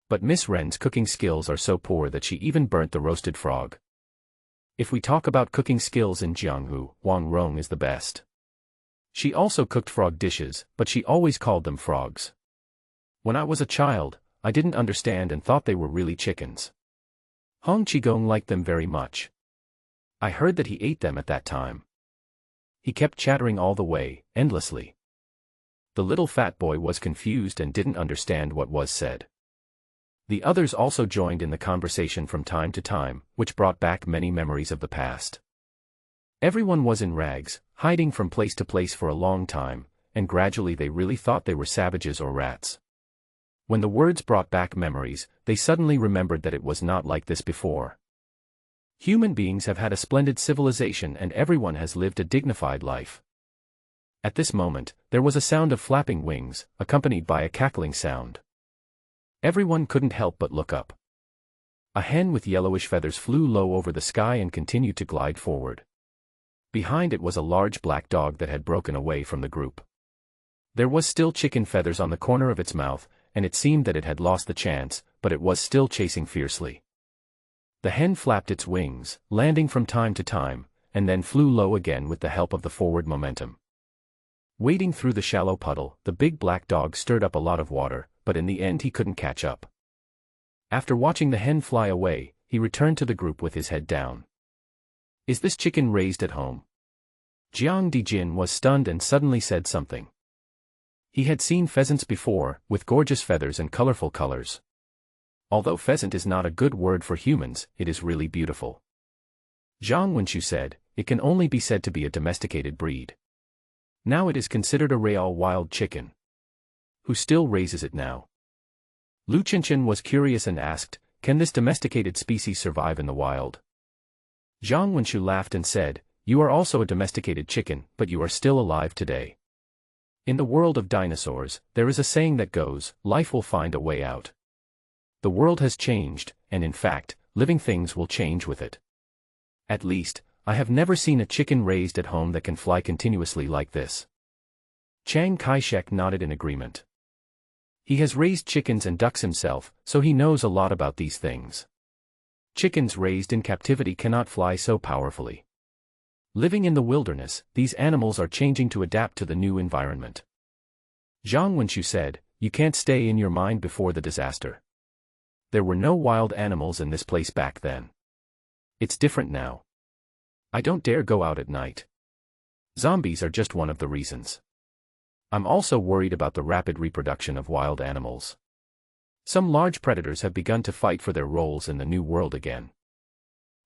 But Miss Wren's cooking skills are so poor that she even burnt the roasted frog. If we talk about cooking skills in Jianghu, Wang Rong is the best. She also cooked frog dishes, but she always called them frogs. When I was a child, I didn't understand and thought they were really chickens. Hong Qigong liked them very much. I heard that he ate them at that time. He kept chattering all the way, endlessly. The little fat boy was confused and didn't understand what was said. The others also joined in the conversation from time to time, which brought back many memories of the past. Everyone was in rags, hiding from place to place for a long time, and gradually they really thought they were savages or rats. When the words brought back memories, they suddenly remembered that it was not like this before. Human beings have had a splendid civilization and everyone has lived a dignified life. At this moment, there was a sound of flapping wings, accompanied by a cackling sound. Everyone couldn't help but look up. A hen with yellowish feathers flew low over the sky and continued to glide forward. Behind it was a large black dog that had broken away from the group. There was still chicken feathers on the corner of its mouth, and it seemed that it had lost the chance, but it was still chasing fiercely. The hen flapped its wings, landing from time to time, and then flew low again with the help of the forward momentum. Wading through the shallow puddle, the big black dog stirred up a lot of water, but in the end he couldn't catch up. After watching the hen fly away, he returned to the group with his head down. Is this chicken raised at home? Jiang Dijin was stunned and suddenly said something. He had seen pheasants before, with gorgeous feathers and colorful colors. Although pheasant is not a good word for humans, it is really beautiful. Zhang Wenqiu said, it can only be said to be a domesticated breed. Now it is considered a real wild chicken. Who still raises it now? Lu Qinshan was curious and asked, can this domesticated species survive in the wild? Zhang Wenqiu laughed and said, you are also a domesticated chicken, but you are still alive today. In the world of dinosaurs, there is a saying that goes, life will find a way out. The world has changed, and in fact, living things will change with it. At least, I have never seen a chicken raised at home that can fly continuously like this. Chiang Kai-shek nodded in agreement. He has raised chickens and ducks himself, so he knows a lot about these things. Chickens raised in captivity cannot fly so powerfully. Living in the wilderness, these animals are changing to adapt to the new environment. Zhang Wenqiu said, you can't stay in your mind before the disaster. There were no wild animals in this place back then. It's different now. I don't dare go out at night. Zombies are just one of the reasons. I'm also worried about the rapid reproduction of wild animals. Some large predators have begun to fight for their roles in the new world again.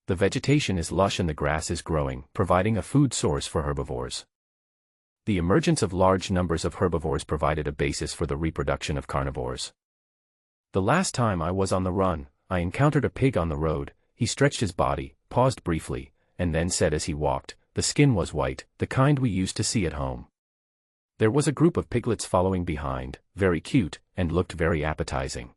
The vegetation is lush and the grass is growing, providing a food source for herbivores. The emergence of large numbers of herbivores provided a basis for the reproduction of carnivores. The last time I was on the run, I encountered a pig on the road. He stretched his body, paused briefly, and then said as he walked, the skin was white, the kind we used to see at home. There was a group of piglets following behind, very cute, and looked very appetizing.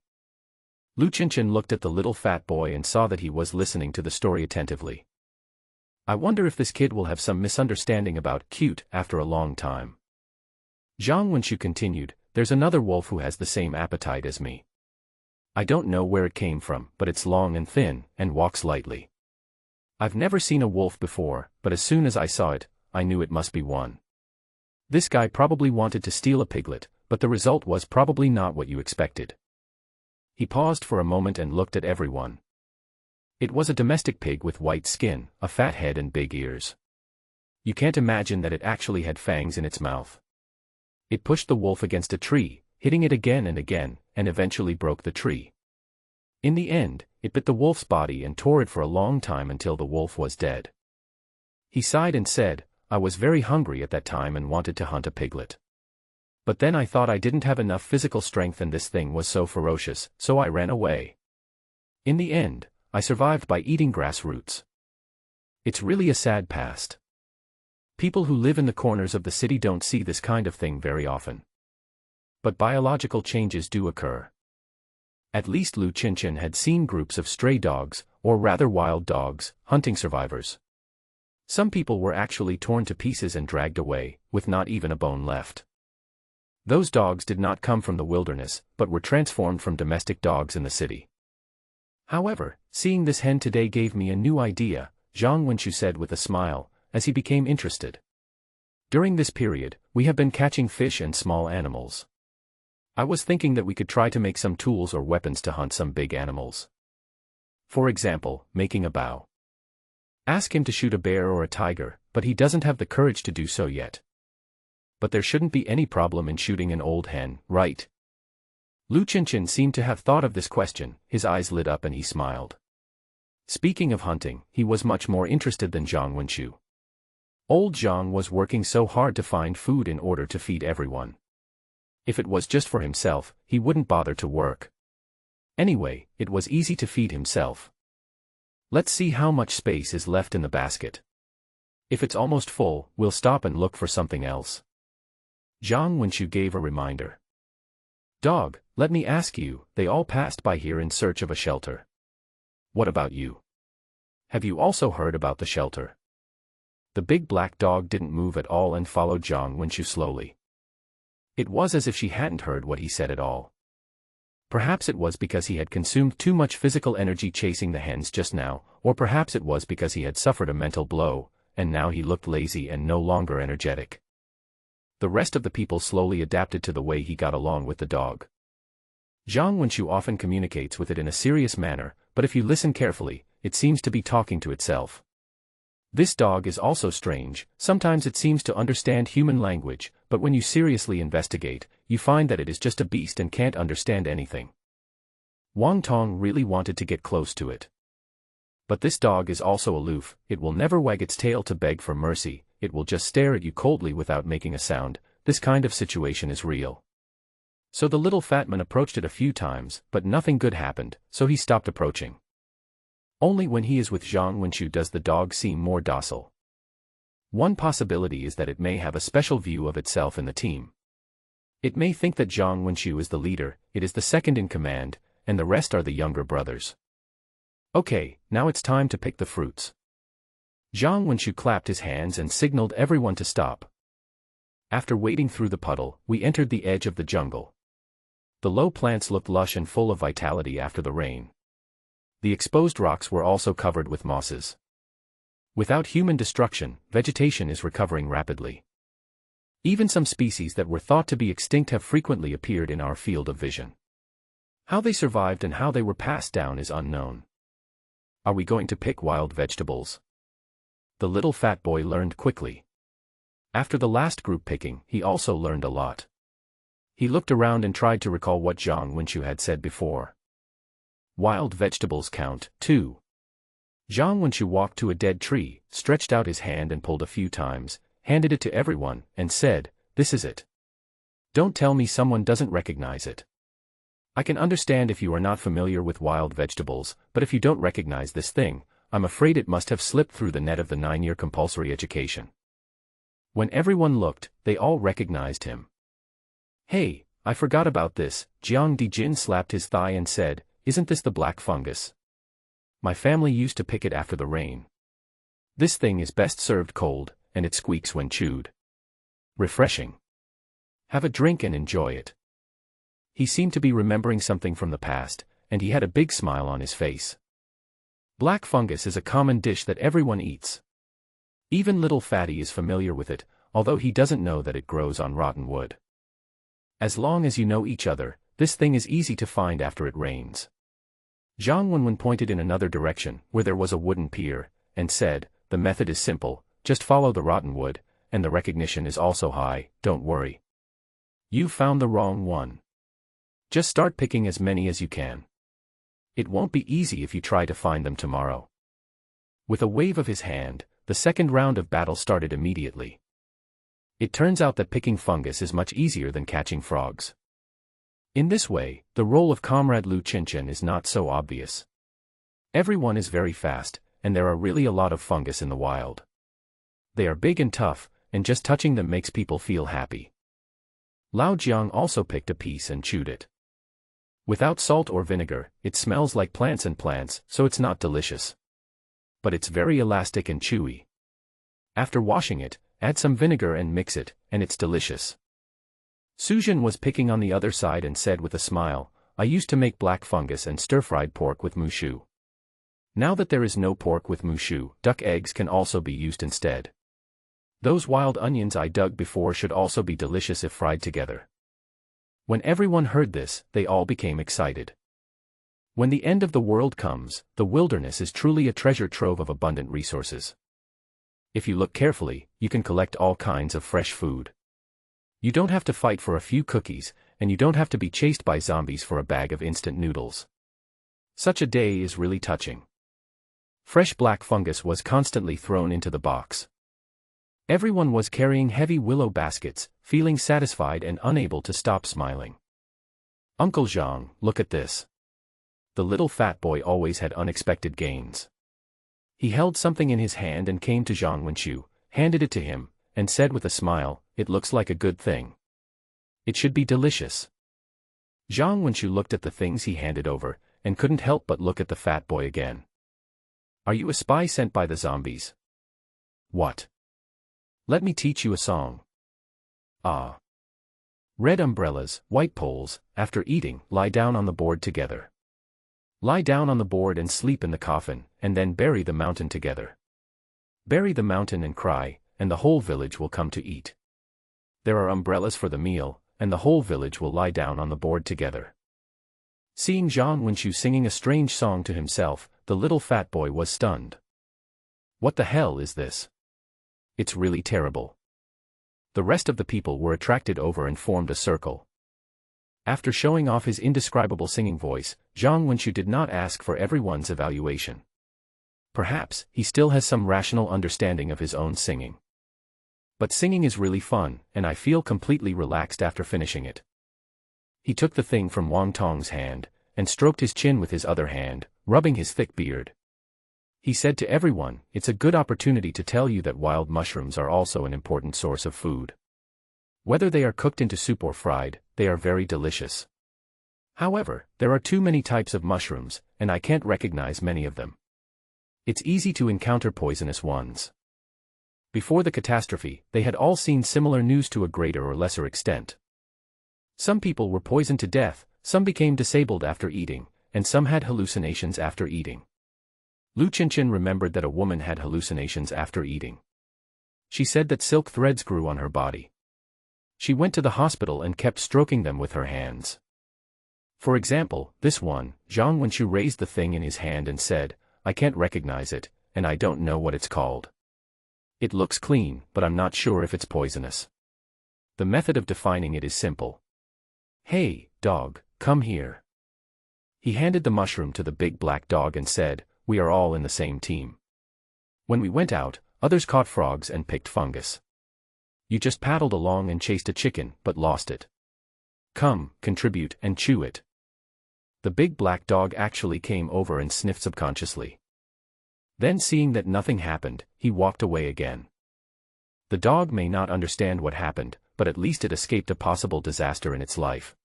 Lu Qinshan looked at the little fat boy and saw that he was listening to the story attentively. I wonder if this kid will have some misunderstanding about cute after a long time. Zhang Wenqiu continued, there's another wolf who has the same appetite as me. I don't know where it came from, but it's long and thin, and walks lightly. I've never seen a wolf before, but as soon as I saw it, I knew it must be one. This guy probably wanted to steal a piglet, but the result was probably not what you expected. He paused for a moment and looked at everyone. It was a domestic pig with white skin, a fat head and big ears. You can't imagine that it actually had fangs in its mouth. It pushed the wolf against a tree, hitting it again and again, and eventually broke the tree. In the end, it bit the wolf's body and tore it for a long time until the wolf was dead. He sighed and said, I was very hungry at that time and wanted to hunt a piglet. But then I thought I didn't have enough physical strength and this thing was so ferocious, so I ran away. In the end, I survived by eating grass roots. It's really a sad past. People who live in the corners of the city don't see this kind of thing very often. But biological changes do occur. At least Lu Qinshan had seen groups of stray dogs, or rather wild dogs, hunting survivors. Some people were actually torn to pieces and dragged away, with not even a bone left. Those dogs did not come from the wilderness, but were transformed from domestic dogs in the city. However, seeing this hen today gave me a new idea, Zhang Wenchu said with a smile, as he became interested. During this period, we have been catching fish and small animals. I was thinking that we could try to make some tools or weapons to hunt some big animals. For example, making a bow. Ask him to shoot a bear or a tiger, but he doesn't have the courage to do so yet. But there shouldn't be any problem in shooting an old hen, right? Lu Qinshan seemed to have thought of this question, his eyes lit up and he smiled. Speaking of hunting, he was much more interested than Zhang Wenchu. Old Zhang was working so hard to find food in order to feed everyone. If it was just for himself, he wouldn't bother to work. Anyway, it was easy to feed himself. Let's see how much space is left in the basket. If it's almost full, we'll stop and look for something else. Zhang Wenchu gave a reminder. Dog, let me ask you, they all passed by here in search of a shelter. What about you? Have you also heard about the shelter? The big black dog didn't move at all and followed Zhang Wenchu slowly. It was as if she hadn't heard what he said at all. Perhaps it was because he had consumed too much physical energy chasing the hens just now, or perhaps it was because he had suffered a mental blow, and now he looked lazy and no longer energetic. The rest of the people slowly adapted to the way he got along with the dog. Zhang Wenchu often communicates with it in a serious manner, but if you listen carefully, it seems to be talking to itself. This dog is also strange. Sometimes it seems to understand human language, but when you seriously investigate, you find that it is just a beast and can't understand anything. Wang Tong really wanted to get close to it. But this dog is also aloof. It will never wag its tail to beg for mercy, it will just stare at you coldly without making a sound. This kind of situation is real. So the little fat man approached it a few times, but nothing good happened, so he stopped approaching. Only when he is with Zhang Wenchu does the dog seem more docile. One possibility is that it may have a special view of itself in the team. It may think that Zhang Wenchu is the leader, it is the second in command, and the rest are the younger brothers. Okay, now it's time to pick the fruits. Zhang Wenchu clapped his hands and signaled everyone to stop. After wading through the puddle, we entered the edge of the jungle. The low plants looked lush and full of vitality after the rain. The exposed rocks were also covered with mosses. Without human destruction, vegetation is recovering rapidly. Even some species that were thought to be extinct have frequently appeared in our field of vision. How they survived and how they were passed down is unknown. Are we going to pick wild vegetables? The little fat boy learned quickly. After the last group picking, he also learned a lot. He looked around and tried to recall what Zhang Wenchu had said before. Wild vegetables count, too. Zhang Wenchu walked to a dead tree, stretched out his hand and pulled a few times, handed it to everyone, and said, "This is it. Don't tell me someone doesn't recognize it. I can understand if you are not familiar with wild vegetables, but if you don't recognize this thing, I'm afraid it must have slipped through the net of the 9-year compulsory education." When everyone looked, they all recognized him. "Hey, I forgot about this." Jiang Dijin slapped his thigh and said, "Isn't this the black fungus? My family used to pick it after the rain. This thing is best served cold, and it squeaks when chewed. Refreshing. Have a drink and enjoy it." He seemed to be remembering something from the past, and he had a big smile on his face. Black fungus is a common dish that everyone eats. Even little Fatty is familiar with it, although he doesn't know that it grows on rotten wood. As long as you know each other, this thing is easy to find after it rains. Zhang Wenwen pointed in another direction, where there was a wooden pier, and said, "The method is simple, just follow the rotten wood, and the recognition is also high, don't worry. You found the wrong one. Just start picking as many as you can. It won't be easy if you try to find them tomorrow." With a wave of his hand, the second round of battle started immediately. It turns out that picking fungus is much easier than catching frogs. In this way, the role of Comrade Lu Qinshan is not so obvious. Everyone is very fast, and there are really a lot of fungus in the wild. They are big and tough, and just touching them makes people feel happy. Lao Jiang also picked a piece and chewed it. Without salt or vinegar, it smells like plants, so it's not delicious. But it's very elastic and chewy. After washing it, add some vinegar and mix it, and it's delicious. Suzhan was picking on the other side and said with a smile, I used to make black fungus and stir-fried pork with mushu. Now that there is no pork with mushu, duck eggs can also be used instead. Those wild onions I dug before should also be delicious if fried together. When everyone heard this, they all became excited. When the end of the world comes, the wilderness is truly a treasure trove of abundant resources. If you look carefully, you can collect all kinds of fresh food. You don't have to fight for a few cookies, and you don't have to be chased by zombies for a bag of instant noodles. Such a day is really touching. Fresh black fungus was constantly thrown into the box. Everyone was carrying heavy willow baskets, feeling satisfied and unable to stop smiling. Uncle Zhang, look at this. The little fat boy always had unexpected gains. He held something in his hand and came to Zhang Wenqiu, handed it to him, and said with a smile, it looks like a good thing. It should be delicious. Zhang Wenqiu looked at the things he handed over, and couldn't help but look at the fat boy again. Are you a spy sent by the zombies? What? Let me teach you a song. Ah. Red umbrellas, white poles, after eating, lie down on the board together. Lie down on the board and sleep in the coffin, and then bury the mountain together. Bury the mountain and cry, and the whole village will come to eat. There are umbrellas for the meal, and the whole village will lie down on the board together. Seeing Zhang Wenqiu singing a strange song to himself, the little fat boy was stunned. What the hell is this? It's really terrible. The rest of the people were attracted over and formed a circle. After showing off his indescribable singing voice, Zhang Wenqiu did not ask for everyone's evaluation. Perhaps he still has some rational understanding of his own singing. But singing is really fun, and I feel completely relaxed after finishing it. He took the thing from Wang Tong's hand, and stroked his chin with his other hand, rubbing his thick beard. He said to everyone, it's a good opportunity to tell you that wild mushrooms are also an important source of food. Whether they are cooked into soup or fried, they are very delicious. However, there are too many types of mushrooms, and I can't recognize many of them. It's easy to encounter poisonous ones. Before the catastrophe, they had all seen similar news to a greater or lesser extent. Some people were poisoned to death, some became disabled after eating, and some had hallucinations after eating. Lu Qinshan remembered that a woman had hallucinations after eating. She said that silk threads grew on her body. She went to the hospital and kept stroking them with her hands. For example, this one, Zhang Wenqiu raised the thing in his hand and said, I can't recognize it, and I don't know what it's called. It looks clean, but I'm not sure if it's poisonous. The method of defining it is simple. Hey, dog, come here. He handed the mushroom to the big black dog and said, we are all in the same team. When we went out, others caught frogs and picked fungus. You just paddled along and chased a chicken, but lost it. Come, contribute and chew it. The big black dog actually came over and sniffed subconsciously. Then seeing that nothing happened, he walked away again. The dog may not understand what happened, but at least it escaped a possible disaster in its life.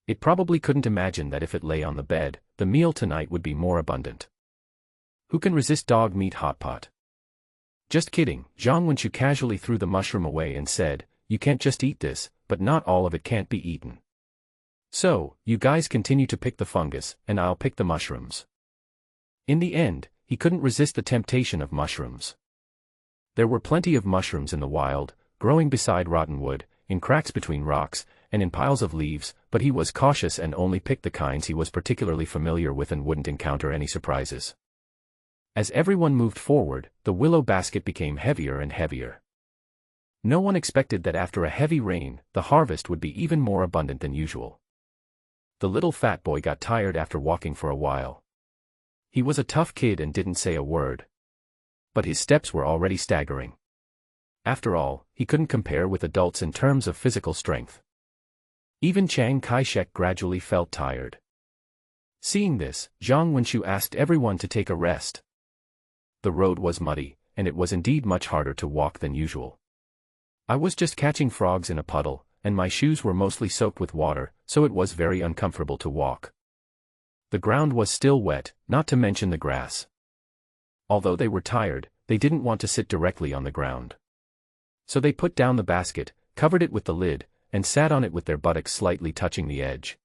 It probably couldn't imagine that if it lay on the bed, the meal tonight would be more abundant. Who can resist dog meat hot pot? Just kidding, Zhang Wenqiu casually threw the mushroom away and said, you can't just eat this, but not all of it can't be eaten. So, you guys continue to pick the fungus, and I'll pick the mushrooms. In the end, he couldn't resist the temptation of mushrooms. There were plenty of mushrooms in the wild, growing beside rotten wood, in cracks between rocks, and in piles of leaves, but he was cautious and only picked the kinds he was particularly familiar with and wouldn't encounter any surprises. As everyone moved forward, the willow basket became heavier and heavier. No one expected that after a heavy rain, the harvest would be even more abundant than usual. The little fat boy got tired after walking for a while. He was a tough kid and didn't say a word. But his steps were already staggering. After all, he couldn't compare with adults in terms of physical strength. Even Chiang Kai-shek gradually felt tired. Seeing this, Zhang Wenqiu asked everyone to take a rest. The road was muddy, and it was indeed much harder to walk than usual. I was just catching frogs in a puddle, and my shoes were mostly soaked with water, so it was very uncomfortable to walk. The ground was still wet, not to mention the grass. Although they were tired, they didn't want to sit directly on the ground. So they put down the basket, covered it with the lid, and sat on it with their buttocks slightly touching the edge.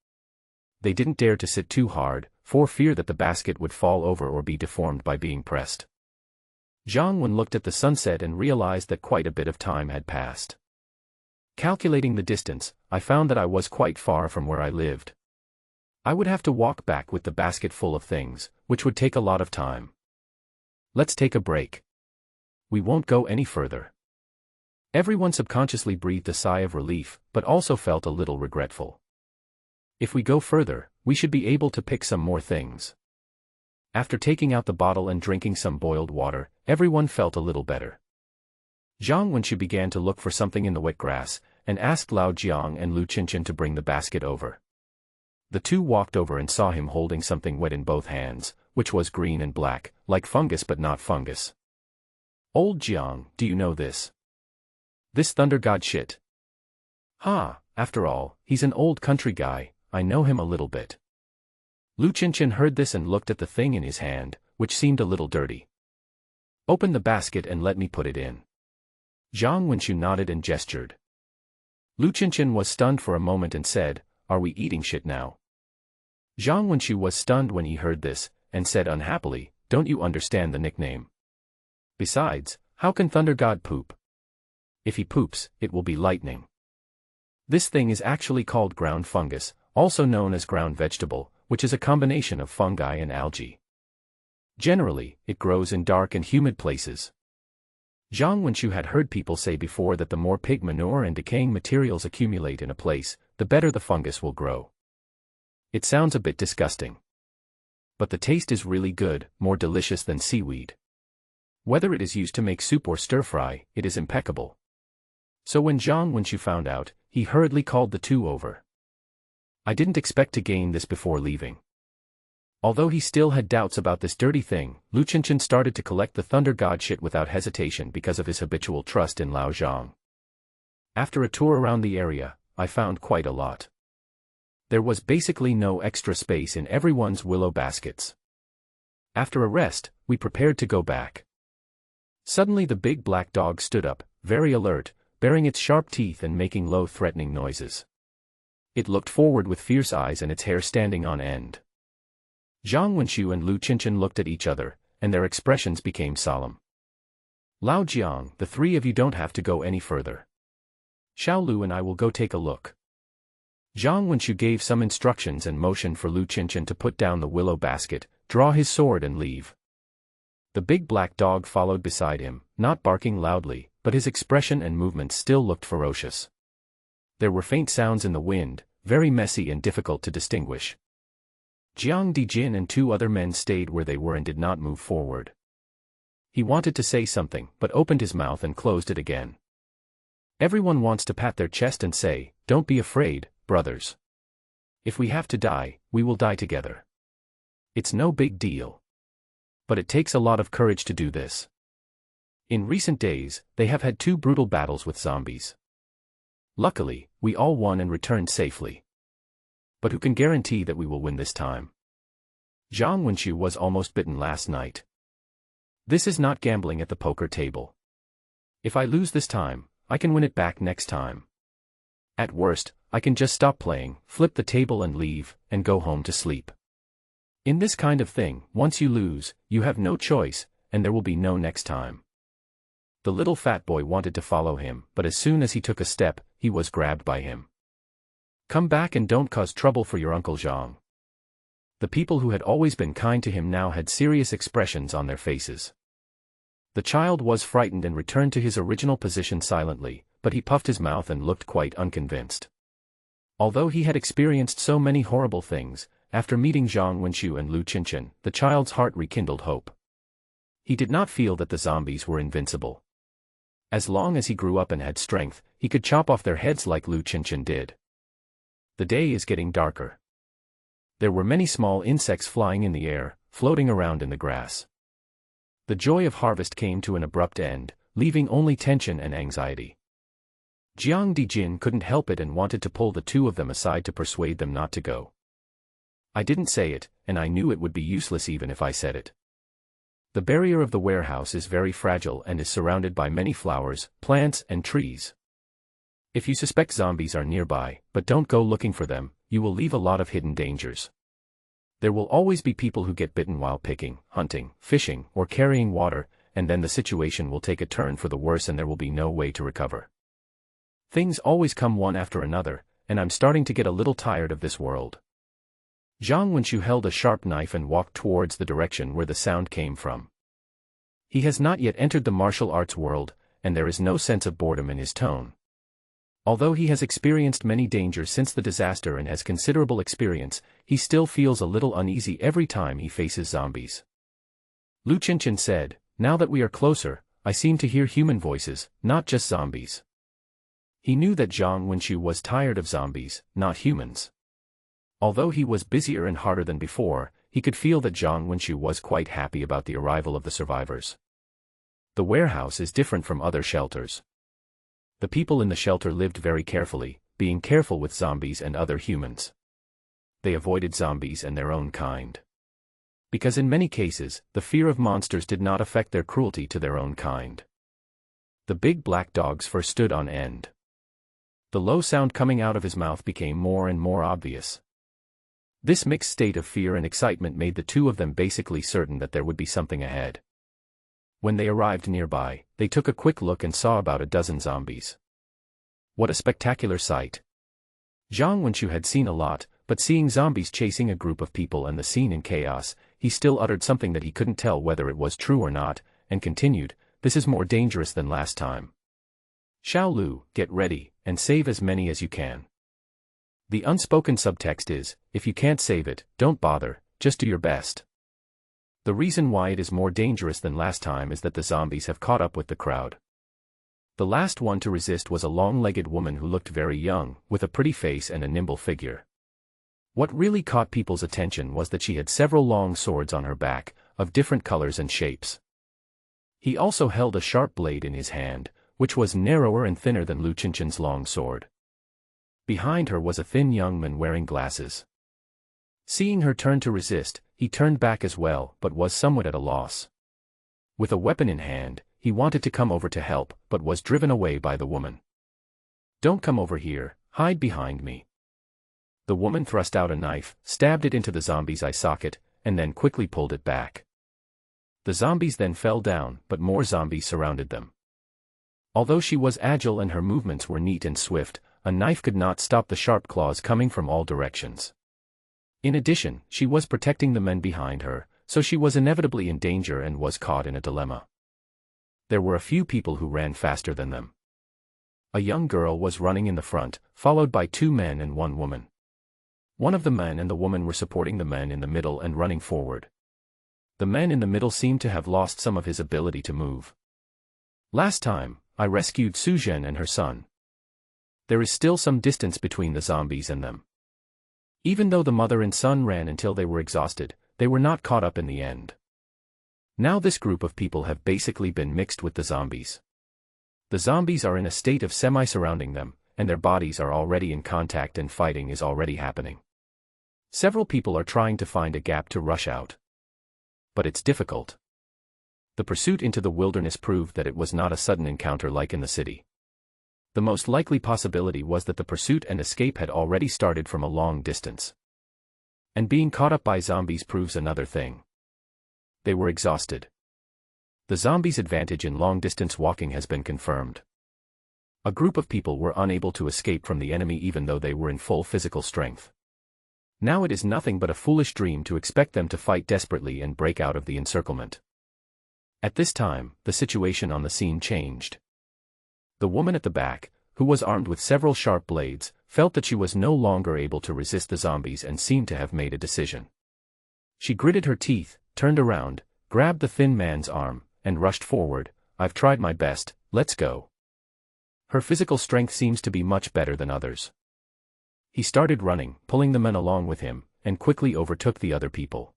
They didn't dare to sit too hard, for fear that the basket would fall over or be deformed by being pressed. Jiang Wen looked at the sunset and realized that quite a bit of time had passed. Calculating the distance, I found that I was quite far from where I lived. I would have to walk back with the basket full of things, which would take a lot of time. Let's take a break. We won't go any further. Everyone subconsciously breathed a sigh of relief, but also felt a little regretful. If we go further, we should be able to pick some more things. After taking out the bottle and drinking some boiled water, everyone felt a little better. Jiang Wenshu began to look for something in the wet grass, and asked Lao Jiang and Lu Qinshan to bring the basket over. The two walked over and saw him holding something wet in both hands, which was green and black, like fungus but not fungus. Old Jiang, do you know this? This thunder god shit. Ha, after all, he's an old country guy, I know him a little bit. Lu Qinshan heard this and looked at the thing in his hand, which seemed a little dirty. Open the basket and let me put it in. Jiang Wenshu nodded and gestured. Lu Qinshan was stunned for a moment and said, are we eating shit now? Jiang Wenshu was stunned when he heard this, and said unhappily, don't you understand the nickname? Besides, how can Thunder God poop? If he poops, it will be lightning. This thing is actually called ground fungus, also known as ground vegetable, which is a combination of fungi and algae. Generally, it grows in dark and humid places. Jiang Wenshu had heard people say before that the more pig manure and decaying materials accumulate in a place, the better the fungus will grow. It sounds a bit disgusting. But the taste is really good, more delicious than seaweed. Whether it is used to make soup or stir-fry, it is impeccable. So when Jiang Wenshu found out, he hurriedly called the two over. I didn't expect to gain this before leaving. Although he still had doubts about this dirty thing, Lu Qinshan started to collect the thunder god shit without hesitation because of his habitual trust in Lao Zhang. After a tour around the area, I found quite a lot. There was basically no extra space in everyone's willow baskets. After a rest, we prepared to go back. Suddenly the big black dog stood up, very alert, baring its sharp teeth and making low threatening noises. It looked forward with fierce eyes and its hair standing on end. Jiang Wenshu and Lu Qinshan looked at each other, and their expressions became solemn. Lao Jiang, the three of you don't have to go any further. Xiao Lu and I will go take a look. Jiang Wenshu gave some instructions and motioned for Lu Qinshan to put down the willow basket, draw his sword and leave. The big black dog followed beside him, not barking loudly, but his expression and movements still looked ferocious. There were faint sounds in the wind, very messy and difficult to distinguish. Jiang Dijin and two other men stayed where they were and did not move forward. He wanted to say something, but opened his mouth and closed it again. Everyone wants to pat their chest and say, don't be afraid, brothers. If we have to die, we will die together. It's no big deal. But it takes a lot of courage to do this. In recent days, they have had 2 brutal battles with zombies. Luckily, we all won and returned safely. But who can guarantee that we will win this time? Jiang Wenshu was almost bitten last night. This is not gambling at the poker table. If I lose this time, I can win it back next time. At worst, I can just stop playing, flip the table and leave, and go home to sleep. In this kind of thing, once you lose, you have no choice, and there will be no next time. The little fat boy wanted to follow him, but as soon as he took a step, he was grabbed by him. Come back and don't cause trouble for your Uncle Zhang. The people who had always been kind to him now had serious expressions on their faces. The child was frightened and returned to his original position silently, but he puffed his mouth and looked quite unconvinced. Although he had experienced so many horrible things, after meeting Jiang Wenshu and Lu Qinshan, the child's heart rekindled hope. He did not feel that the zombies were invincible. As long as he grew up and had strength, he could chop off their heads like Lu Qinshan did. The day is getting darker. There were many small insects flying in the air, floating around in the grass. The joy of harvest came to an abrupt end, leaving only tension and anxiety. Jiang Dijin couldn't help it and wanted to pull the two of them aside to persuade them not to go. I didn't say it, and I knew it would be useless even if I said it. The barrier of the warehouse is very fragile and is surrounded by many flowers, plants, and trees. If you suspect zombies are nearby, but don't go looking for them, you will leave a lot of hidden dangers. There will always be people who get bitten while picking, hunting, fishing, or carrying water, and then the situation will take a turn for the worse and there will be no way to recover. Things always come one after another, and I'm starting to get a little tired of this world. Zhang Wenxu held a sharp knife and walked towards the direction where the sound came from. He has not yet entered the martial arts world, and there is no sense of boredom in his tone. Although he has experienced many dangers since the disaster and has considerable experience, he still feels a little uneasy every time he faces zombies. Lu Qinshan said, "Now that we are closer, I seem to hear human voices, not just zombies." He knew that Zhang Wenxu was tired of zombies, not humans. Although he was busier and harder than before, he could feel that Zhang Wenxu was quite happy about the arrival of the survivors. The warehouse is different from other shelters. The people in the shelter lived very carefully, being careful with zombies and other humans. They avoided zombies and their own kind. Because in many cases, the fear of monsters did not affect their cruelty to their own kind. The big black dog's fur stood on end. The low sound coming out of his mouth became more and more obvious. This mixed state of fear and excitement made the two of them basically certain that there would be something ahead. When they arrived nearby, they took a quick look and saw about a dozen zombies. What a spectacular sight! Zhang Wenxu had seen a lot, but seeing zombies chasing a group of people and the scene in chaos, he still uttered something that he couldn't tell whether it was true or not, and continued, "This is more dangerous than last time. Xiao Lu, get ready, and save as many as you can." The unspoken subtext is, if you can't save it, don't bother, just do your best. The reason why it is more dangerous than last time is that the zombies have caught up with the crowd. The last one to resist was a long-legged woman who looked very young, with a pretty face and a nimble figure. What really caught people's attention was that she had several long swords on her back, of different colors and shapes. He also held a sharp blade in his hand, which was narrower and thinner than Lu Qinshan's long sword. Behind her was a thin young man wearing glasses. Seeing her turn to resist, he turned back as well, but was somewhat at a loss. With a weapon in hand, he wanted to come over to help, but was driven away by the woman. "Don't come over here, hide behind me." The woman thrust out a knife, stabbed it into the zombie's eye socket, and then quickly pulled it back. The zombies then fell down, but more zombies surrounded them. Although she was agile and her movements were neat and swift, a knife could not stop the sharp claws coming from all directions. In addition, she was protecting the men behind her, so she was inevitably in danger and was caught in a dilemma. There were a few people who ran faster than them. A young girl was running in the front, followed by two men and one woman. One of the men and the woman were supporting the men in the middle and running forward. The man in the middle seemed to have lost some of his ability to move. "Last time, I rescued Su Zhen and her son. There is still some distance between the zombies and them." Even though the mother and son ran until they were exhausted, they were not caught up in the end. Now this group of people have basically been mixed with the zombies. The zombies are in a state of semi-surrounding them, and their bodies are already in contact and fighting is already happening. Several people are trying to find a gap to rush out. But it's difficult. The pursuit into the wilderness proved that it was not a sudden encounter like in the city. The most likely possibility was that the pursuit and escape had already started from a long distance. And being caught up by zombies proves another thing. They were exhausted. The zombies' advantage in long-distance walking has been confirmed. A group of people were unable to escape from the enemy even though they were in full physical strength. Now it is nothing but a foolish dream to expect them to fight desperately and break out of the encirclement. At this time, the situation on the scene changed. The woman at the back, who was armed with several sharp blades, felt that she was no longer able to resist the zombies and seemed to have made a decision. She gritted her teeth, turned around, grabbed the thin man's arm, and rushed forward. "I've tried my best, let's go." Her physical strength seems to be much better than others. He started running, pulling the men along with him, and quickly overtook the other people.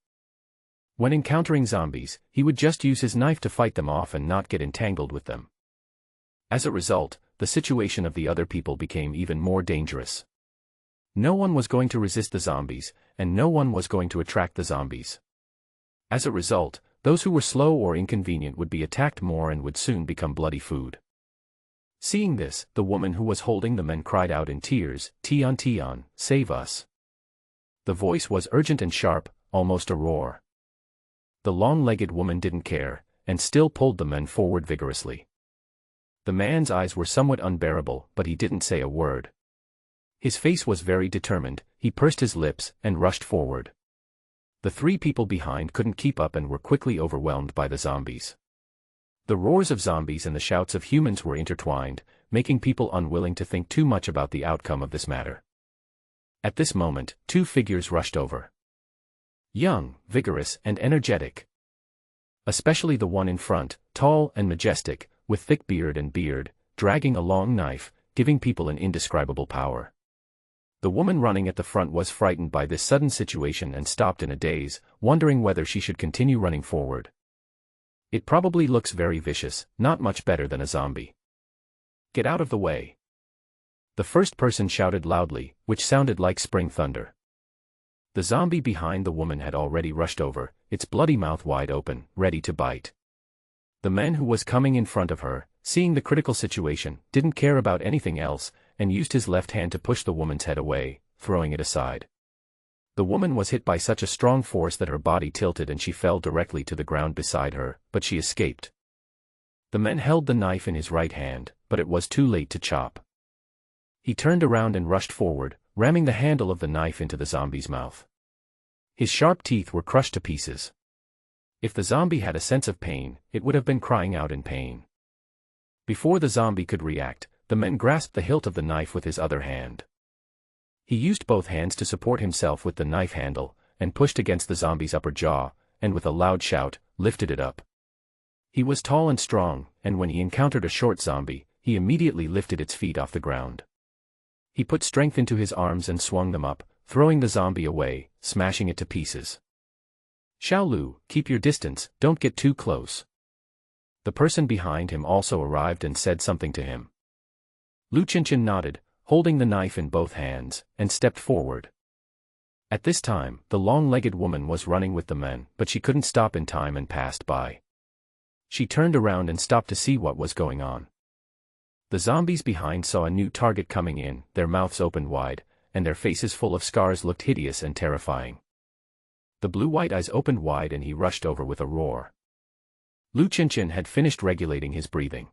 When encountering zombies, he would just use his knife to fight them off and not get entangled with them. As a result, the situation of the other people became even more dangerous. No one was going to resist the zombies, and no one was going to attract the zombies. As a result, Those who were slow or inconvenient would be attacked more and would soon become bloody food. Seeing this, the woman who was holding the men cried out in tears, "Tion, Tion, save us." The voice was urgent and sharp, almost a roar. The long-legged woman didn't care, and still pulled the men forward vigorously. The man's eyes were somewhat unbearable, but he didn't say a word. His face was very determined, he pursed his lips, and rushed forward. The three people behind couldn't keep up and were quickly overwhelmed by the zombies. The roars of zombies and the shouts of humans were intertwined, making people unwilling to think too much about the outcome of this matter. At this moment, two figures rushed over. Young, vigorous, and energetic. Especially the one in front, tall and majestic, with thick beard, dragging a long knife, giving people an indescribable power. The woman running at the front was frightened by this sudden situation and stopped in a daze, wondering whether she should continue running forward. It probably looks very vicious, not much better than a zombie. Get out of the way. The first person shouted loudly, which sounded like spring thunder. The zombie behind the woman had already rushed over, its bloody mouth wide open, ready to bite. The man who was coming in front of her, seeing the critical situation, didn't care about anything else, and used his left hand to push the woman's head away, throwing it aside. The woman was hit by such a strong force that her body tilted and she fell directly to the ground beside her, but she escaped. The man held the knife in his right hand, but it was too late to chop. He turned around and rushed forward, ramming the handle of the knife into the zombie's mouth. His sharp teeth were crushed to pieces. If the zombie had a sense of pain, it would have been crying out in pain. Before the zombie could react, the man grasped the hilt of the knife with his other hand. He used both hands to support himself with the knife handle, and pushed against the zombie's upper jaw, and with a loud shout, lifted it up. He was tall and strong, and when he encountered a short zombie, he immediately lifted its feet off the ground. He put strength into his arms and swung them up, throwing the zombie away, smashing it to pieces. "Xiaolu, keep your distance, don't get too close." The person behind him also arrived and said something to him. Lu Qinshan nodded, holding the knife in both hands, and stepped forward. At this time, the long-legged woman was running with the men, but she couldn't stop in time and passed by. She turned around and stopped to see what was going on. The zombies behind saw a new target coming in, their mouths opened wide, and their faces full of scars looked hideous and terrifying. The blue-white eyes opened wide and he rushed over with a roar. Lu Qinshan had finished regulating his breathing.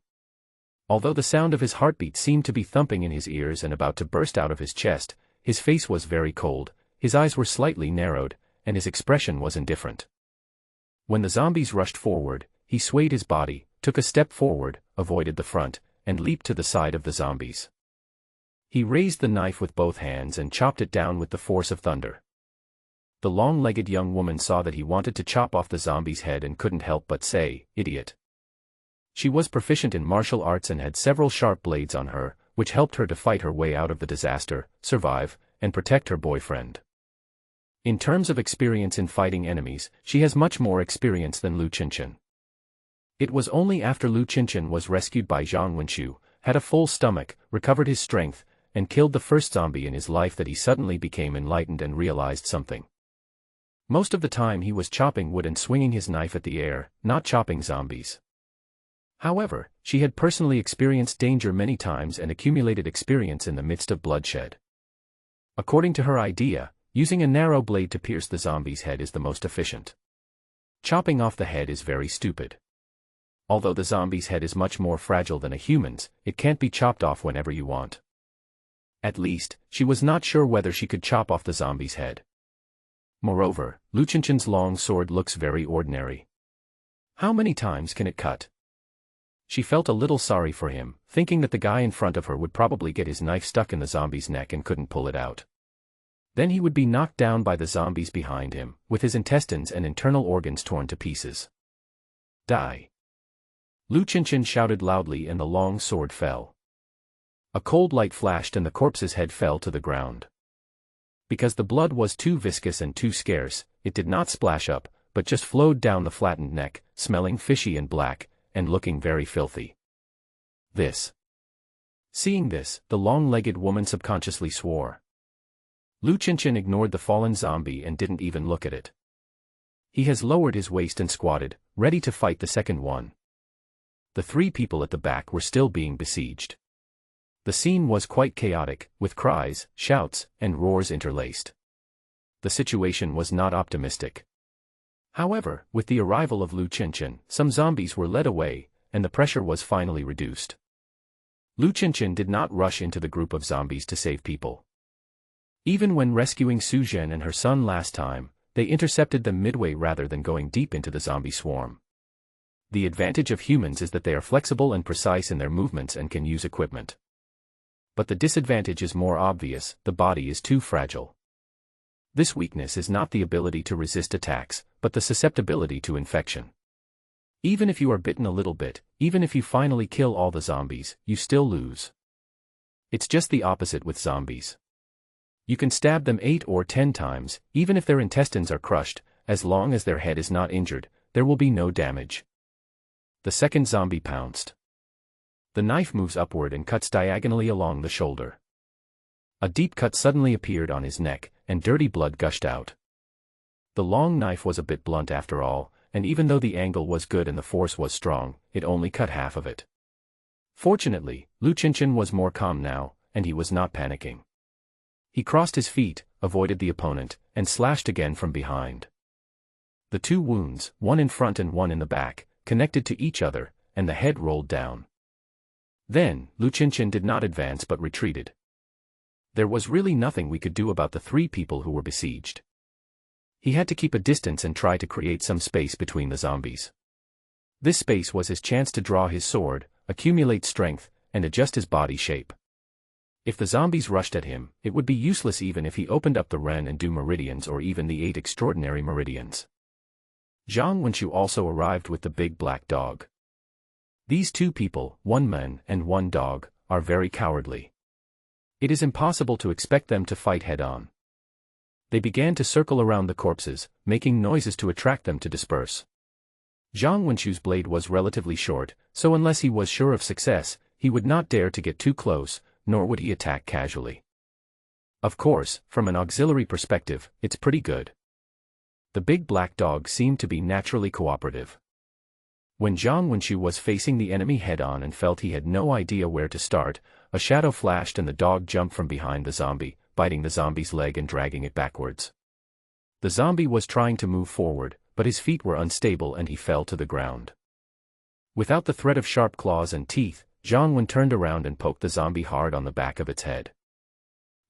Although the sound of his heartbeat seemed to be thumping in his ears and about to burst out of his chest, his face was very cold, his eyes were slightly narrowed, and his expression was indifferent. When the zombies rushed forward, he swayed his body, took a step forward, avoided the front, and leaped to the side of the zombies. He raised the knife with both hands and chopped it down with the force of thunder. The long-legged young woman saw that he wanted to chop off the zombie's head and couldn't help but say, "Idiot." She was proficient in martial arts and had several sharp blades on her, which helped her to fight her way out of the disaster, survive, and protect her boyfriend. In terms of experience in fighting enemies, she has much more experience than Lu Qinshan. It was only after Lu Qinshan was rescued by Zhang Wenxu, had a full stomach, recovered his strength, and killed the first zombie in his life that he suddenly became enlightened and realized something. Most of the time he was chopping wood and swinging his knife at the air, not chopping zombies. However, she had personally experienced danger many times and accumulated experience in the midst of bloodshed. According to her idea, using a narrow blade to pierce the zombie's head is the most efficient. Chopping off the head is very stupid. Although the zombie's head is much more fragile than a human's, it can't be chopped off whenever you want. At least, she was not sure whether she could chop off the zombie's head. Moreover, Lu Qinshan's long sword looks very ordinary. How many times can it cut? She felt a little sorry for him, thinking that the guy in front of her would probably get his knife stuck in the zombie's neck and couldn't pull it out. Then he would be knocked down by the zombies behind him, with his intestines and internal organs torn to pieces. Die! Lu Qinshan shouted loudly and the long sword fell. A cold light flashed and the corpse's head fell to the ground. Because the blood was too viscous and too scarce, it did not splash up, but just flowed down the flattened neck, smelling fishy and black, and looking very filthy. Seeing this, the long-legged woman subconsciously swore. Lu Qinshan ignored the fallen zombie and didn't even look at it. He has lowered his waist and squatted, ready to fight the second one. The three people at the back were still being besieged. The scene was quite chaotic, with cries, shouts, and roars interlaced. The situation was not optimistic. However, with the arrival of Lu Qinshan, some zombies were led away, and the pressure was finally reduced. Lu Qinshan did not rush into the group of zombies to save people. Even when rescuing Su Zhen and her son last time, they intercepted them midway rather than going deep into the zombie swarm. The advantage of humans is that they are flexible and precise in their movements and can use equipment. But the disadvantage is more obvious: the body is too fragile. This weakness is not the ability to resist attacks, but the susceptibility to infection. Even if you are bitten a little bit, even if you finally kill all the zombies, you still lose. It's just the opposite with zombies. You can stab them 8 or 10 times, even if their intestines are crushed, as long as their head is not injured, there will be no damage. The second zombie pounced. The knife moves upward and cuts diagonally along the shoulder. A deep cut suddenly appeared on his neck, and dirty blood gushed out. The long knife was a bit blunt after all, and even though the angle was good and the force was strong, it only cut half of it. Fortunately, Lu Qinshan was more calm now, and he was not panicking. He crossed his feet, avoided the opponent, and slashed again from behind. The two wounds, one in front and one in the back, connected to each other, and the head rolled down. Then, Lu Qinshan did not advance but retreated. There was really nothing we could do about the three people who were besieged. He had to keep a distance and try to create some space between the zombies. This space was his chance to draw his sword, accumulate strength, and adjust his body shape. If the zombies rushed at him, it would be useless even if he opened up the Ren and Du meridians or even the 8 extraordinary meridians. Zhang Wenqiu also arrived with the big black dog. These two people, one man and one dog, are very cowardly. It is impossible to expect them to fight head-on. They began to circle around the corpses, making noises to attract them to disperse. Zhang Wenqiu's blade was relatively short, so unless he was sure of success, he would not dare to get too close, nor would he attack casually. Of course, from an auxiliary perspective, it's pretty good. The big black dog seemed to be naturally cooperative. When Zhang Wenqiu was facing the enemy head-on and felt he had no idea where to start, a shadow flashed and the dog jumped from behind the zombie, biting the zombie's leg and dragging it backwards. The zombie was trying to move forward, but his feet were unstable and he fell to the ground. Without the threat of sharp claws and teeth, Zhang Wen turned around and poked the zombie hard on the back of its head.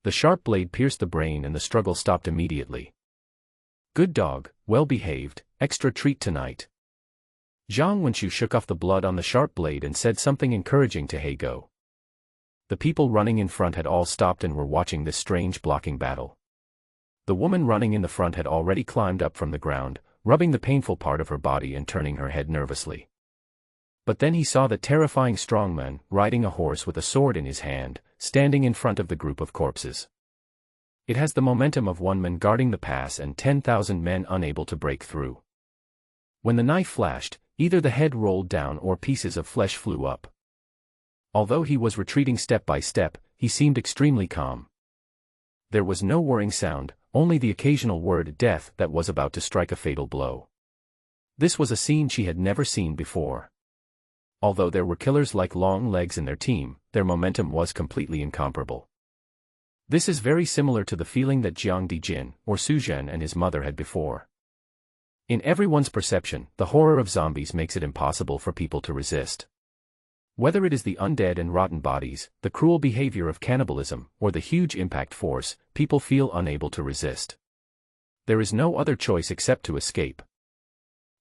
The sharp blade pierced the brain and the struggle stopped immediately. Good dog, well behaved, extra treat tonight. Zhang Wenqiu shook off the blood on the sharp blade and said something encouraging to He Go. The people running in front had all stopped and were watching this strange blocking battle. The woman running in the front had already climbed up from the ground, rubbing the painful part of her body and turning her head nervously. But then he saw the terrifying strongman, riding a horse with a sword in his hand, standing in front of the group of corpses. It has the momentum of one man guarding the pass and 10,000 men unable to break through. When the knife flashed, either the head rolled down or pieces of flesh flew up. Although he was retreating step by step, he seemed extremely calm. There was no whirring sound, only the occasional word death that was about to strike a fatal blow. This was a scene she had never seen before. Although there were killers like Long Legs in their team, their momentum was completely incomparable. This is very similar to the feeling that Jiang Dijin, or Su Zhen and his mother had before. In everyone's perception, the horror of zombies makes it impossible for people to resist. Whether it is the undead and rotten bodies, the cruel behavior of cannibalism, or the huge impact force, people feel unable to resist. There is no other choice except to escape.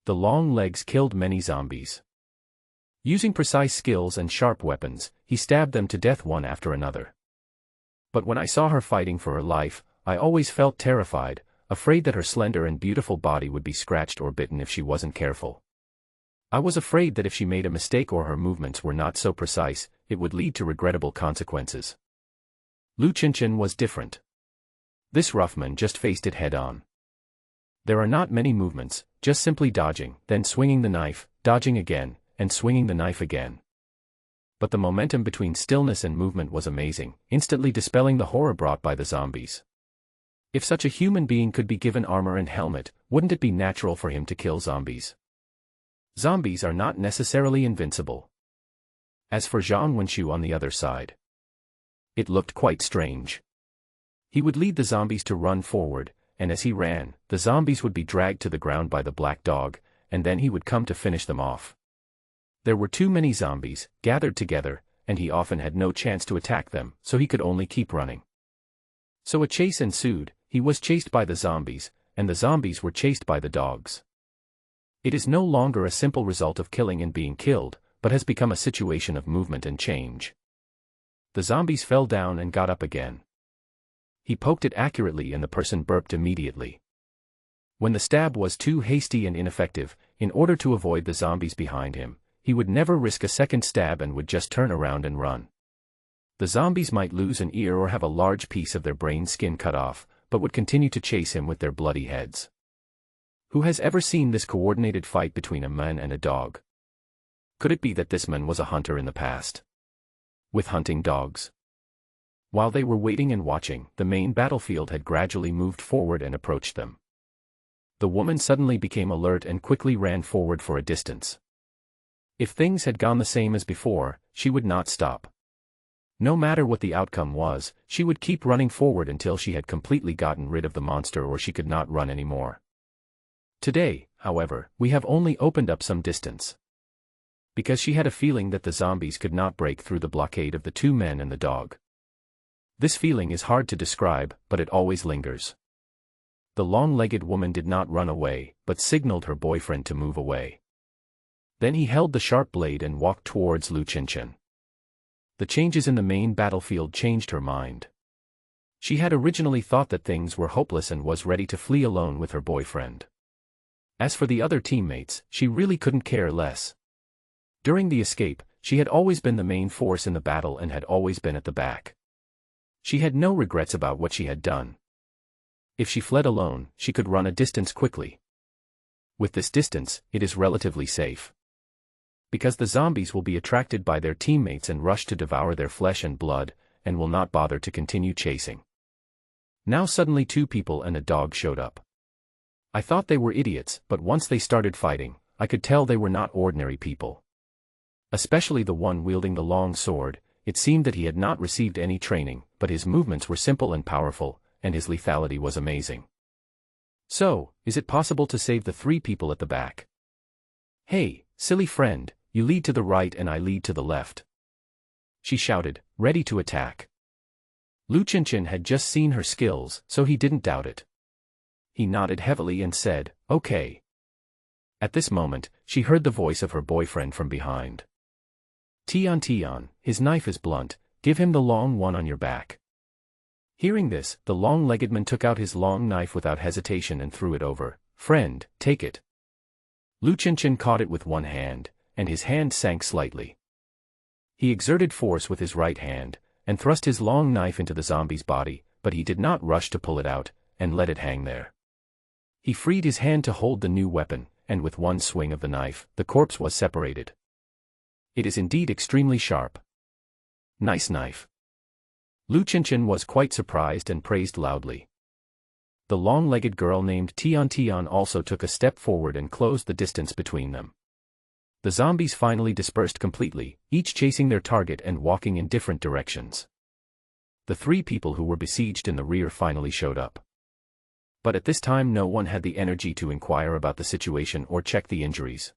The Long Legs killed many zombies. Using precise skills and sharp weapons, he stabbed them to death one after another. But when I saw her fighting for her life, I always felt terrified, afraid that her slender and beautiful body would be scratched or bitten if she wasn't careful. I was afraid that if she made a mistake or her movements were not so precise, it would lead to regrettable consequences. Lu Qinshan was different. This roughman just faced it head-on. There are not many movements, just simply dodging, then swinging the knife, dodging again, and swinging the knife again. But the momentum between stillness and movement was amazing, instantly dispelling the horror brought by the zombies. If such a human being could be given armor and helmet, wouldn't it be natural for him to kill zombies? Zombies are not necessarily invincible. As for Zhang Wenxu on the other side, it looked quite strange. He would lead the zombies to run forward, and as he ran, the zombies would be dragged to the ground by the black dog, and then he would come to finish them off. There were too many zombies, gathered together, and he often had no chance to attack them, so he could only keep running. So a chase ensued. He was chased by the zombies, and the zombies were chased by the dogs. It is no longer a simple result of killing and being killed, but has become a situation of movement and change. The zombies fell down and got up again. He poked it accurately and the person burped immediately. When the stab was too hasty and ineffective, in order to avoid the zombies behind him, he would never risk a second stab and would just turn around and run. The zombies might lose an ear or have a large piece of their brain skin cut off, but would continue to chase him with their bloody heads. Who has ever seen this coordinated fight between a man and a dog? Could it be that this man was a hunter in the past, with hunting dogs? While they were waiting and watching, the main battlefield had gradually moved forward and approached them. The woman suddenly became alert and quickly ran forward for a distance. If things had gone the same as before, she would not stop. No matter what the outcome was, she would keep running forward until she had completely gotten rid of the monster or she could not run anymore. Today, however, we have only opened up some distance. Because she had a feeling that the zombies could not break through the blockade of the two men and the dog. This feeling is hard to describe, but it always lingers. The long-legged woman did not run away, but signaled her boyfriend to move away. Then he held the sharp blade and walked towards Lu Chinchen. The changes in the main battlefield changed her mind. She had originally thought that things were hopeless and was ready to flee alone with her boyfriend. As for the other teammates, she really couldn't care less. During the escape, she had always been the main force in the battle and had always been at the back. She had no regrets about what she had done. If she fled alone, she could run a distance quickly. With this distance, it is relatively safe. Because the zombies will be attracted by their teammates and rush to devour their flesh and blood, and will not bother to continue chasing. Now suddenly two people and a dog showed up. I thought they were idiots, but once they started fighting, I could tell they were not ordinary people. Especially the one wielding the long sword. It seemed that he had not received any training, but his movements were simple and powerful, and his lethality was amazing. So, is it possible to save the three people at the back? Hey, silly friend, you lead to the right and I lead to the left. She shouted, ready to attack. Lu Chinchen had just seen her skills, so he didn't doubt it. He nodded heavily and said, okay. At this moment, she heard the voice of her boyfriend from behind. Tian, his knife is blunt, give him the long one on your back. Hearing this, the long-legged man took out his long knife without hesitation and threw it over. Friend, take it. Lu Chinchen caught it with one hand, and his hand sank slightly. He exerted force with his right hand, and thrust his long knife into the zombie's body, but he did not rush to pull it out, and let it hang there. He freed his hand to hold the new weapon, and with one swing of the knife, the corpse was separated. It is indeed extremely sharp. Nice knife. Lu Chinchen was quite surprised and praised loudly. The long-legged girl named Tian also took a step forward and closed the distance between them. The zombies finally dispersed completely, each chasing their target and walking in different directions. The three people who were besieged in the rear finally showed up. But at this time no one had the energy to inquire about the situation or check the injuries.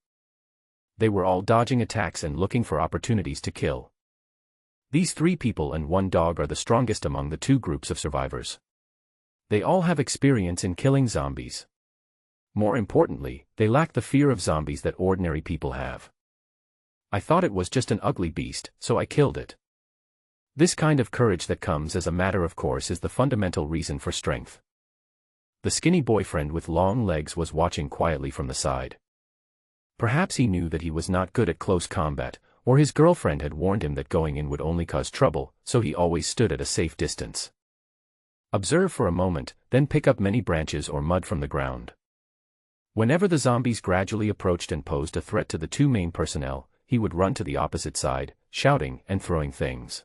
They were all dodging attacks and looking for opportunities to kill. These three people and one dog are the strongest among the two groups of survivors. They all have experience in killing zombies. More importantly, they lack the fear of zombies that ordinary people have. I thought it was just an ugly beast, so I killed it. This kind of courage that comes as a matter of course is the fundamental reason for strength. The skinny boyfriend with long legs was watching quietly from the side. Perhaps he knew that he was not good at close combat, or his girlfriend had warned him that going in would only cause trouble, so he always stood at a safe distance. Observe for a moment, then pick up many branches or mud from the ground. Whenever the zombies gradually approached and posed a threat to the two main personnel, he would run to the opposite side, shouting and throwing things.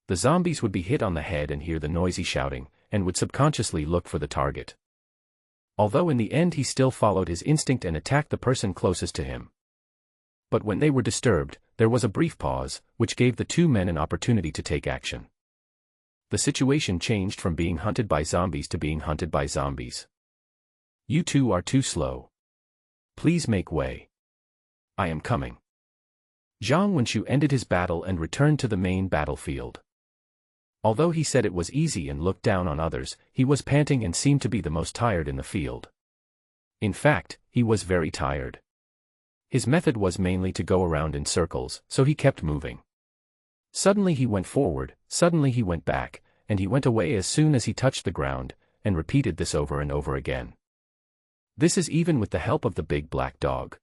The zombies would be hit on the head and hear the noisy shouting, and would subconsciously look for the target. Although in the end he still followed his instinct and attacked the person closest to him. But when they were disturbed, there was a brief pause, which gave the two men an opportunity to take action. The situation changed from being hunted by zombies to being hunted by zombies. "You two are too slow. Please make way. I am coming." Zhang Wenqiu ended his battle and returned to the main battlefield. Although he said it was easy and looked down on others, he was panting and seemed to be the most tired in the field. In fact, he was very tired. His method was mainly to go around in circles, so he kept moving. Suddenly he went forward, suddenly he went back, and he went away as soon as he touched the ground, and repeated this over and over again. This is even with the help of the big black dog.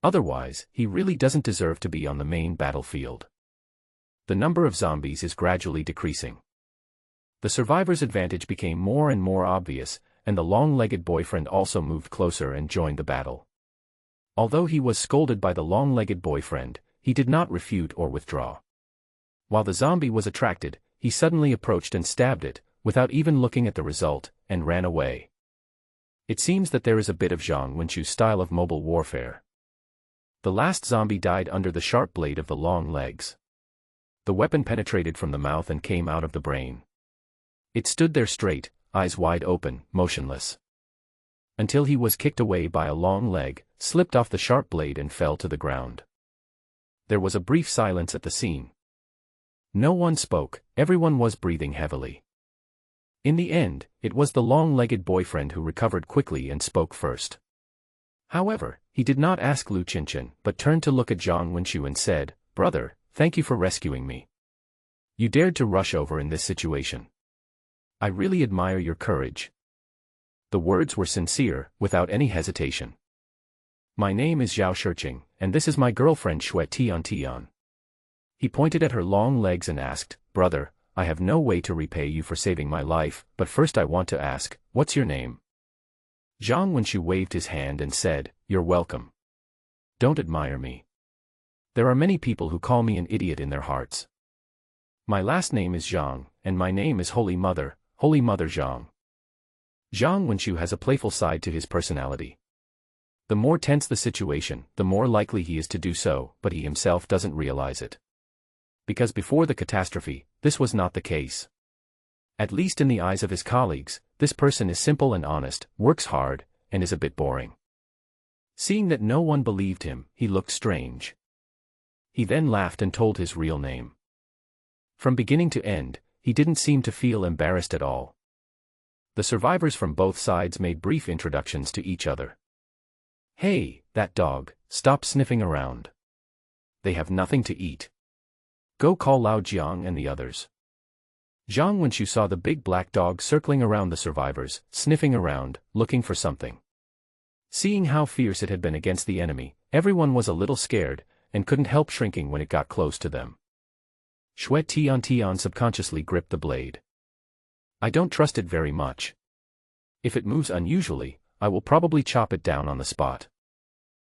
Otherwise, he really doesn't deserve to be on the main battlefield. The number of zombies is gradually decreasing. The survivor's advantage became more and more obvious, and the long-legged boyfriend also moved closer and joined the battle. Although he was scolded by the long-legged boyfriend, he did not refute or withdraw. While the zombie was attracted, he suddenly approached and stabbed it, without even looking at the result, and ran away. It seems that there is a bit of Zhang Wenqiu's style of mobile warfare. The last zombie died under the sharp blade of the long legs. The weapon penetrated from the mouth and came out of the brain. It stood there straight, eyes wide open, motionless. Until he was kicked away by a long leg, slipped off the sharp blade and fell to the ground. There was a brief silence at the scene. No one spoke, everyone was breathing heavily. In the end, it was the long-legged boyfriend who recovered quickly and spoke first. However, he did not ask Lu Qinchen, but turned to look at Zhang Wenqiu and said, "Brother, thank you for rescuing me. You dared to rush over in this situation. I really admire your courage." The words were sincere, without any hesitation. "My name is Zhao Shiqing, and this is my girlfriend Xue Tian. He pointed at her long legs and asked, "Brother, I have no way to repay you for saving my life, but first I want to ask, what's your name?" Zhang Wenqiu waved his hand and said, "You're welcome. Don't admire me. There are many people who call me an idiot in their hearts. My last name is Zhang, and my name is Holy Mother Zhang." Zhang Wenqiu has a playful side to his personality. The more tense the situation, the more likely he is to do so, but he himself doesn't realize it. Because before the catastrophe, this was not the case. At least in the eyes of his colleagues, this person is simple and honest, works hard, and is a bit boring. Seeing that no one believed him, he looked strange. He then laughed and told his real name. From beginning to end, he didn't seem to feel embarrassed at all. The survivors from both sides made brief introductions to each other. "Hey, that dog, stop sniffing around. They have nothing to eat. Go call Lao Jiang and the others." Zhang Wenqiu saw the big black dog circling around the survivors, sniffing around, looking for something. Seeing how fierce it had been against the enemy, everyone was a little scared, and couldn't help shrinking when it got close to them. Xue Tian subconsciously gripped the blade. "I don't trust it very much. If it moves unusually, I will probably chop it down on the spot."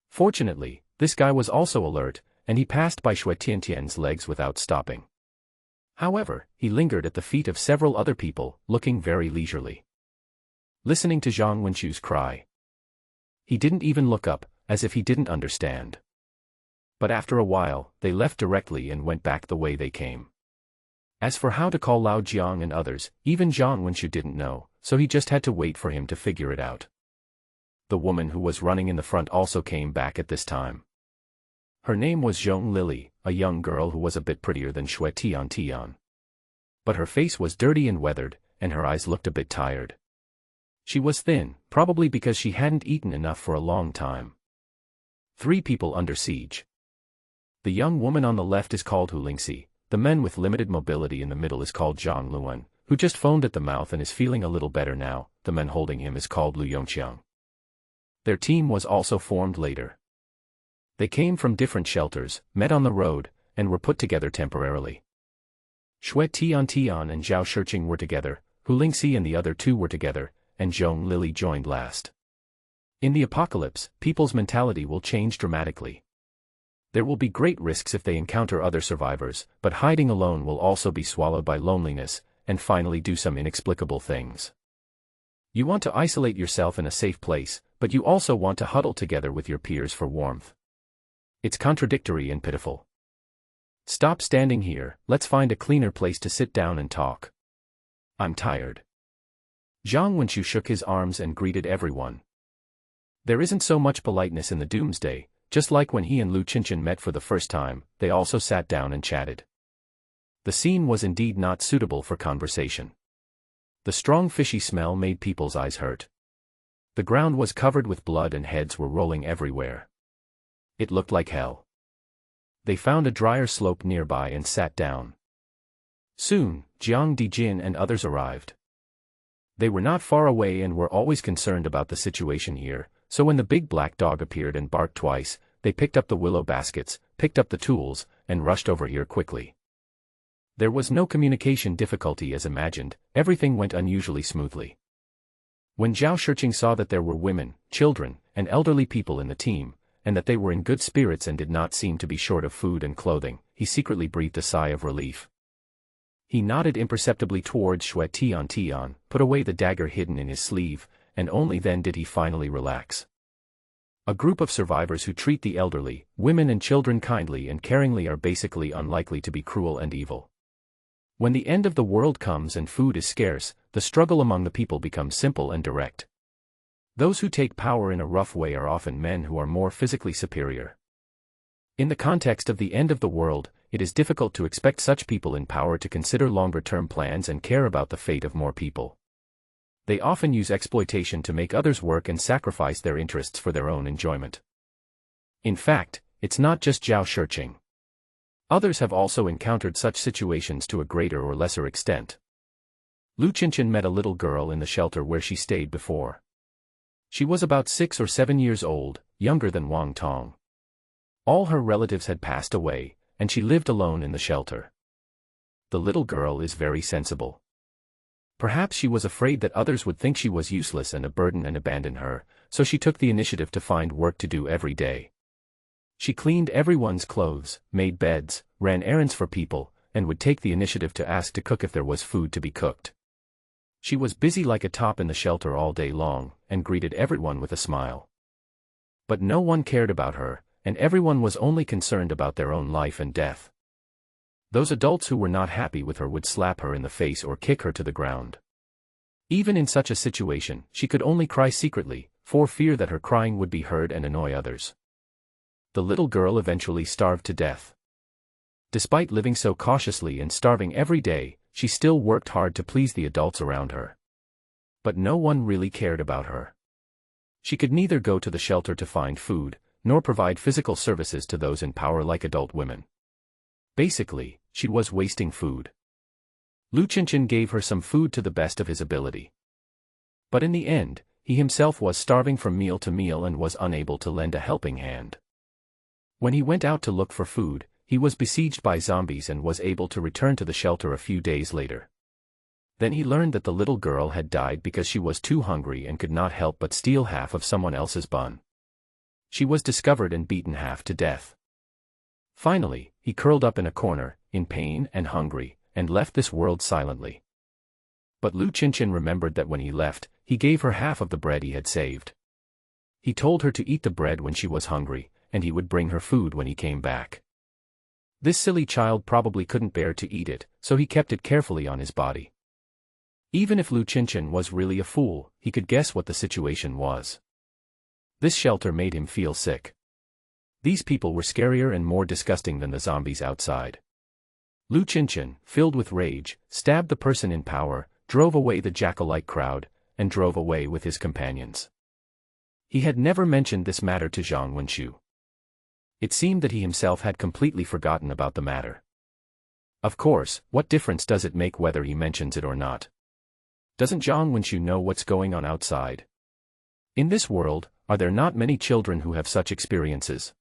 Fortunately, this guy was also alert, and he passed by Xue Tiantian's legs without stopping. However, he lingered at the feet of several other people, looking very leisurely. Listening to Zhang Wenqiu's cry. He didn't even look up, as if he didn't understand. But after a while, they left directly and went back the way they came. As for how to call Lao Jiang and others, even Zhang Wenqiu didn't know, so he just had to wait for him to figure it out. The woman who was running in the front also came back at this time. Her name was Zhong Lily, a young girl who was a bit prettier than Xue Tian. But her face was dirty and weathered, and her eyes looked a bit tired. She was thin, probably because she hadn't eaten enough for a long time. 3 people under siege. The young woman on the left is called Hu Lingxi, the man with limited mobility in the middle is called Zhang Luan, who just foamed at the mouth and is feeling a little better now, the man holding him is called Lu Yongqiang. Their team was also formed later. They came from different shelters, met on the road, and were put together temporarily. Xue Tian and Zhao Shiqing were together, Hu Lingxi and the other 2 were together, and Zhong Lily joined last. In the apocalypse, people's mentality will change dramatically. There will be great risks if they encounter other survivors, but hiding alone will also be swallowed by loneliness, and finally do some inexplicable things. You want to isolate yourself in a safe place, but you also want to huddle together with your peers for warmth. It's contradictory and pitiful. Stop standing here, let's find a cleaner place to sit down and talk. I'm tired. Zhang Wenqiu shook his arms and greeted everyone. There isn't so much politeness in the doomsday, just like when he and Lu Qinshan met for the first time, they also sat down and chatted. The scene was indeed not suitable for conversation. The strong fishy smell made people's eyes hurt. The ground was covered with blood and heads were rolling everywhere. It looked like hell. They found a drier slope nearby and sat down. Soon, Jiang Dijin and others arrived. They were not far away and were always concerned about the situation here, so when the big black dog appeared and barked twice, they picked up the willow baskets, picked up the tools, and rushed over here quickly. There was no communication difficulty as imagined, everything went unusually smoothly. When Zhao Shiqing saw that there were women, children, and elderly people in the team, and that they were in good spirits and did not seem to be short of food and clothing, he secretly breathed a sigh of relief. He nodded imperceptibly towards Xue Tian, put away the dagger hidden in his sleeve, and only then did he finally relax. A group of survivors who treat the elderly, women and children kindly and caringly are basically unlikely to be cruel and evil. When the end of the world comes and food is scarce, the struggle among the people becomes simple and direct. Those who take power in a rough way are often men who are more physically superior. In the context of the end of the world, it is difficult to expect such people in power to consider longer-term plans and care about the fate of more people. They often use exploitation to make others work and sacrifice their interests for their own enjoyment. In fact, it's not just Zhao Shiqing. Others have also encountered such situations to a greater or lesser extent. Lu Qinshan met a little girl in the shelter where she stayed before. She was about 6 or 7 years old, younger than Wang Tong. All her relatives had passed away, and she lived alone in the shelter. The little girl is very sensible. Perhaps she was afraid that others would think she was useless and a burden and abandon her, so she took the initiative to find work to do every day. She cleaned everyone's clothes, made beds, ran errands for people, and would take the initiative to ask to cook if there was food to be cooked. She was busy like a top in the shelter all day long, and greeted everyone with a smile. But no one cared about her, and everyone was only concerned about their own life and death. Those adults who were not happy with her would slap her in the face or kick her to the ground. Even in such a situation, she could only cry secretly, for fear that her crying would be heard and annoy others. The little girl eventually starved to death. Despite living so cautiously and starving every day, she still worked hard to please the adults around her. But no one really cared about her. She could neither go to the shelter to find food, nor provide physical services to those in power like adult women. Basically, she was wasting food. Lu Qinshan gave her some food to the best of his ability. But in the end, he himself was starving from meal to meal and was unable to lend a helping hand. When he went out to look for food, he was besieged by zombies and was able to return to the shelter a few days later. Then he learned that the little girl had died because she was too hungry and could not help but steal half of someone else's bun. She was discovered and beaten half to death. Finally, he curled up in a corner, in pain and hungry, and left this world silently. But Lu Qinshan remembered that when he left, he gave her half of the bread he had saved. He told her to eat the bread when she was hungry, and he would bring her food when he came back. This silly child probably couldn't bear to eat it, so he kept it carefully on his body. Even if Lu Qinshan was really a fool, he could guess what the situation was. This shelter made him feel sick. These people were scarier and more disgusting than the zombies outside. Lu Qinshan, filled with rage, stabbed the person in power, drove away the jackal-like crowd, and drove away with his companions. He had never mentioned this matter to Zhang Wenqiu. It seemed that he himself had completely forgotten about the matter. Of course, what difference does it make whether he mentions it or not? Doesn't Zhang Wenqiu know what's going on outside? In this world, are there not many children who have such experiences?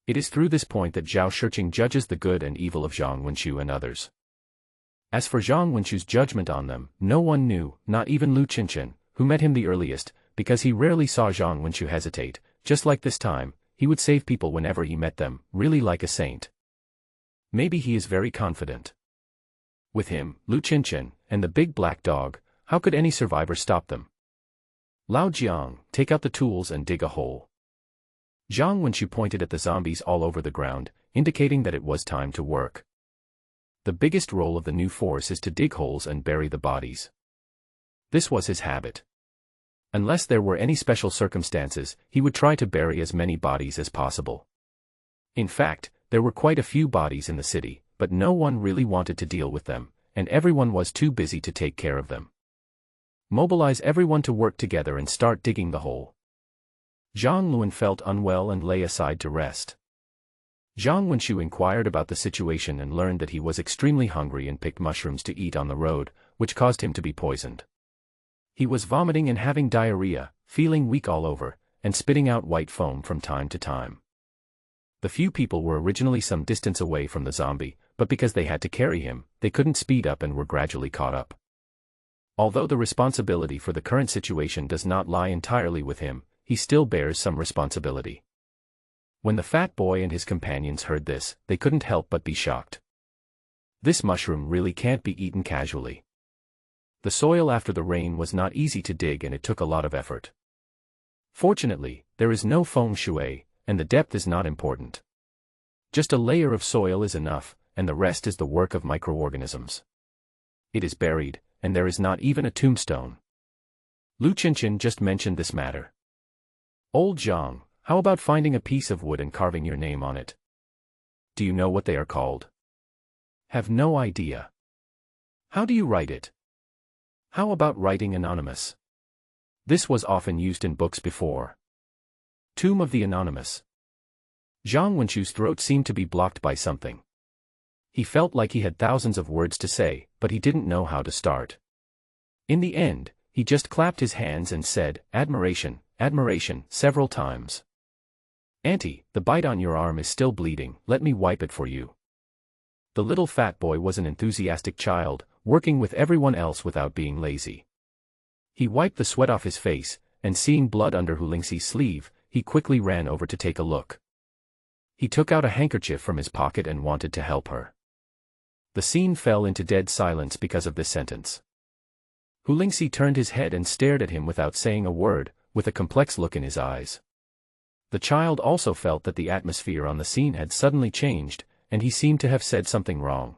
It is through this point that Zhao Shiqing judges the good and evil of Zhang Wenqiu and others. As for Zhang Wenqiu's judgment on them, no one knew, not even Lu Qinshan, who met him the earliest, because he rarely saw Zhang Wenqiu hesitate. Just like this time, he would save people whenever he met them, really like a saint. Maybe he is very confident. With him, Lu Qinshan, and the big black dog, how could any survivor stop them? Lao Jiang, take out the tools and dig a hole. Zhang Wenxu pointed at the zombies all over the ground, indicating that it was time to work. The biggest role of the new force is to dig holes and bury the bodies. This was his habit. Unless there were any special circumstances, he would try to bury as many bodies as possible. In fact, there were quite a few bodies in the city, but no one really wanted to deal with them, and everyone was too busy to take care of them. Mobilize everyone to work together and start digging the hole. Zhang Luan felt unwell and lay aside to rest. Zhang Wenxu inquired about the situation and learned that he was extremely hungry and picked mushrooms to eat on the road, which caused him to be poisoned. He was vomiting and having diarrhea, feeling weak all over, and spitting out white foam from time to time. The few people were originally some distance away from the zombie, but because they had to carry him, they couldn't speed up and were gradually caught up. Although the responsibility for the current situation does not lie entirely with him, he still bears some responsibility. When the fat boy and his companions heard this, they couldn't help but be shocked. This mushroom really can't be eaten casually. The soil after the rain was not easy to dig and it took a lot of effort. Fortunately, there is no feng shui, and the depth is not important. Just a layer of soil is enough, and the rest is the work of microorganisms. It is buried, and there is not even a tombstone. Lu Qinshan just mentioned this matter. Old Zhang, how about finding a piece of wood and carving your name on it? Do you know what they are called? Have no idea. How do you write it? How about writing anonymous? This was often used in books before. Tomb of the Anonymous. Zhang Wenxu's throat seemed to be blocked by something. He felt like he had thousands of words to say, but he didn't know how to start. In the end, he just clapped his hands and said, "Admiration, admiration," several times. "Auntie, the bite on your arm is still bleeding, let me wipe it for you." The little fat boy was an enthusiastic child, working with everyone else without being lazy. He wiped the sweat off his face, and seeing blood under Hu Lingxi's sleeve, he quickly ran over to take a look. He took out a handkerchief from his pocket and wanted to help her. The scene fell into dead silence because of this sentence. Hu Lingxi turned his head and stared at him without saying a word, with a complex look in his eyes. The child also felt that the atmosphere on the scene had suddenly changed, and he seemed to have said something wrong.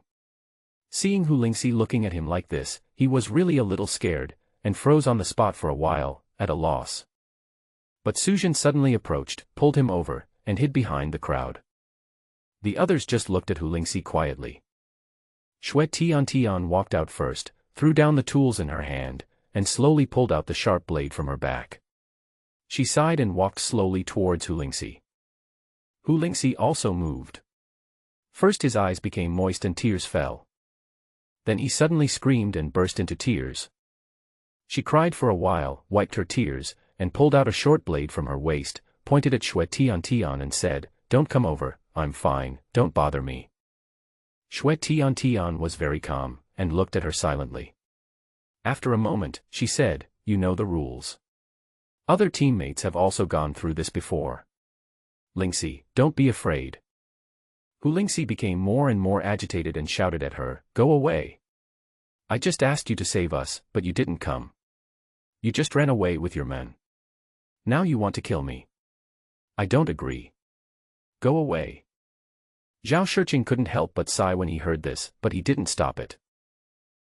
Seeing Hu Lingxi looking at him like this, he was really a little scared, and froze on the spot for a while, at a loss. But Suzhen suddenly approached, pulled him over, and hid behind the crowd. The others just looked at Hu Lingxi quietly. Xue Tian walked out first, threw down the tools in her hand, and slowly pulled out the sharp blade from her back. She sighed and walked slowly towards Hu Lingxi. Hu Lingxi also moved. First his eyes became moist and tears fell. Then he suddenly screamed and burst into tears. She cried for a while, wiped her tears, and pulled out a short blade from her waist, pointed at Xue Tian and said, "Don't come over, I'm fine, don't bother me." Xue Tian was very calm, and looked at her silently. After a moment, she said, "You know the rules. Other teammates have also gone through this before. Lingxi, don't be afraid." Hu Lingxi became more and more agitated and shouted at her, "Go away. I just asked you to save us, but you didn't come. You just ran away with your men. Now you want to kill me. I don't agree. Go away." Zhao Shiqing couldn't help but sigh when he heard this, but he didn't stop it.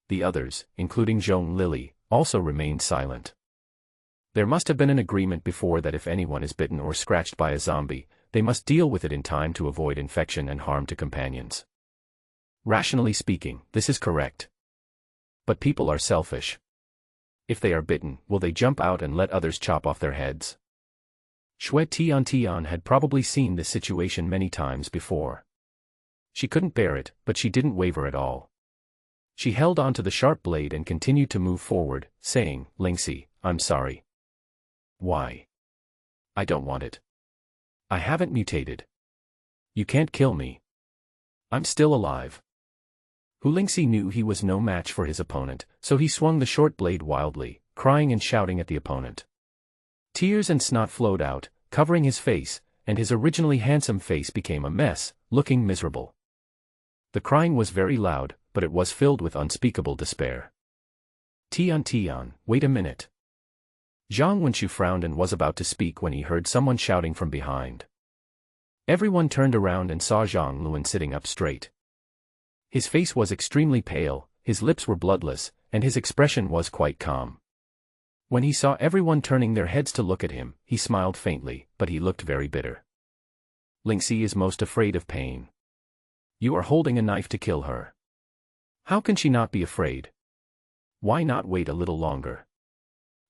The others, including Zhong Lily, also remained silent. There must have been an agreement before that if anyone is bitten or scratched by a zombie, they must deal with it in time to avoid infection and harm to companions. Rationally speaking, this is correct. But people are selfish. If they are bitten, will they jump out and let others chop off their heads? Xue Tian had probably seen this situation many times before. She couldn't bear it, but she didn't waver at all. She held on to the sharp blade and continued to move forward, saying, "Lingxi, I'm sorry." "Why?" "I don't want it. I haven't mutated. You can't kill me. I'm still alive." Hu Lingxi knew he was no match for his opponent, so he swung the short blade wildly, crying and shouting at the opponent. Tears and snot flowed out, covering his face, and his originally handsome face became a mess, looking miserable. The crying was very loud, but it was filled with unspeakable despair. Tian, wait a minute. Zhang Wenqiu frowned and was about to speak when he heard someone shouting from behind. Everyone turned around and saw Zhang Luan sitting up straight. His face was extremely pale, his lips were bloodless, and his expression was quite calm. When he saw everyone turning their heads to look at him, he smiled faintly, but he looked very bitter. Lingxi is most afraid of pain. You are holding a knife to kill her. How can she not be afraid? Why not wait a little longer?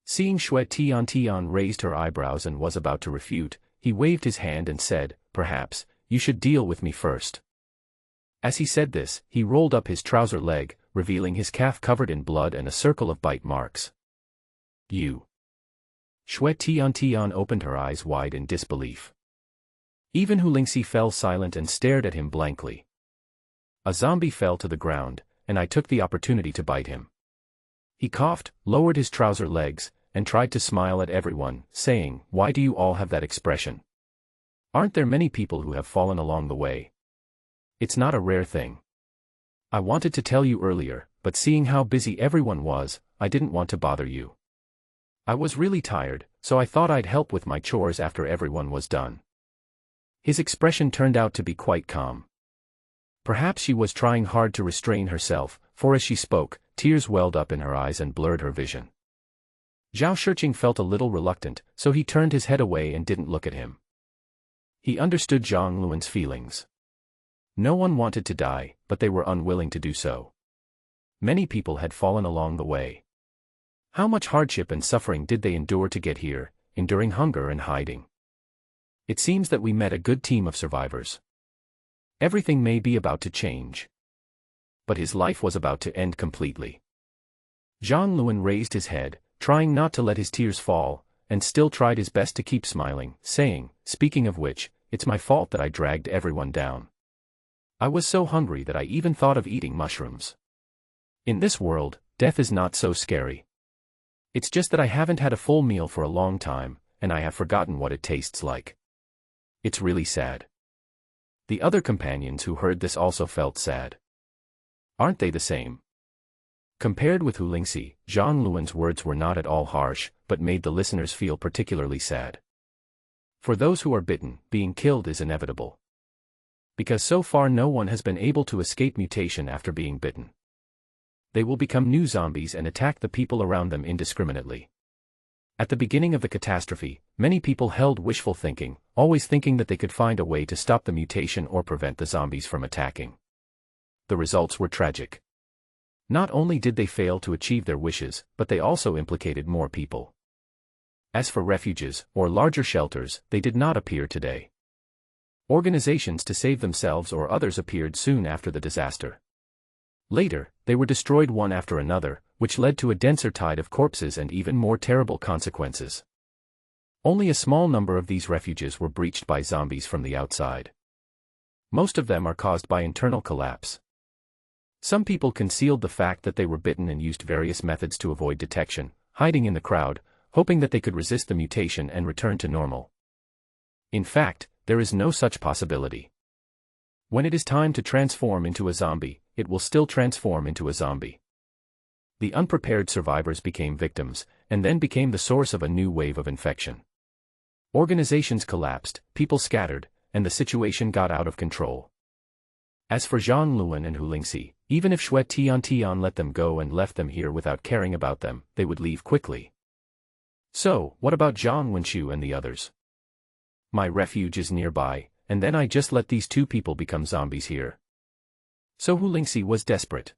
Seeing Xue Tian raised her eyebrows and was about to refute, he waved his hand and said, "Perhaps, you should deal with me first." As he said this, he rolled up his trouser leg, revealing his calf covered in blood and a circle of bite marks. You. Xue Tian opened her eyes wide in disbelief. Even Hu Lingxi fell silent and stared at him blankly. A zombie fell to the ground, and I took the opportunity to bite him. He coughed, lowered his trouser legs, and tried to smile at everyone, saying, "Why do you all have that expression? Aren't there many people who have fallen along the way? It's not a rare thing. I wanted to tell you earlier, but seeing how busy everyone was, I didn't want to bother you. I was really tired, so I thought I'd help with my chores after everyone was done." His expression turned out to be quite calm. Perhaps she was trying hard to restrain herself, for as she spoke, tears welled up in her eyes and blurred her vision. Zhao Shiqing felt a little reluctant, so he turned his head away and didn't look at him. He understood Zhang Luan's feelings. No one wanted to die, but they were unwilling to do so. Many people had fallen along the way. How much hardship and suffering did they endure to get here, enduring hunger and hiding? It seems that we met a good team of survivors. Everything may be about to change. But his life was about to end completely. Zhang Luan raised his head, trying not to let his tears fall, and still tried his best to keep smiling, saying, "Speaking of which, it's my fault that I dragged everyone down. I was so hungry that I even thought of eating mushrooms. In this world, death is not so scary. It's just that I haven't had a full meal for a long time, and I have forgotten what it tastes like. It's really sad." The other companions who heard this also felt sad. Aren't they the same? Compared with Hu Lingxi, Zhang Luan's words were not at all harsh, but made the listeners feel particularly sad. For those who are bitten, being killed is inevitable. Because so far no one has been able to escape mutation after being bitten. They will become new zombies and attack the people around them indiscriminately. At the beginning of the catastrophe, many people held wishful thinking, always thinking that they could find a way to stop the mutation or prevent the zombies from attacking. The results were tragic. Not only did they fail to achieve their wishes, but they also implicated more people. As for refuges, or larger shelters, they did not appear today. Organizations to save themselves or others appeared soon after the disaster. Later, they were destroyed one after another, which led to a denser tide of corpses and even more terrible consequences. Only a small number of these refuges were breached by zombies from the outside. Most of them are caused by internal collapse. Some people concealed the fact that they were bitten and used various methods to avoid detection, hiding in the crowd, hoping that they could resist the mutation and return to normal. In fact, there is no such possibility. When it is time to transform into a zombie, it will still transform into a zombie. The unprepared survivors became victims, and then became the source of a new wave of infection. Organizations collapsed, people scattered, and the situation got out of control. As for Zhang Luan and Hu Lingxi, even if Xue Tian let them go and left them here without caring about them, they would leave quickly. So, what about Zhang Wenqiu and the others? My refuge is nearby, and then I just let these two people become zombies here. So Hu Lingxi was desperate.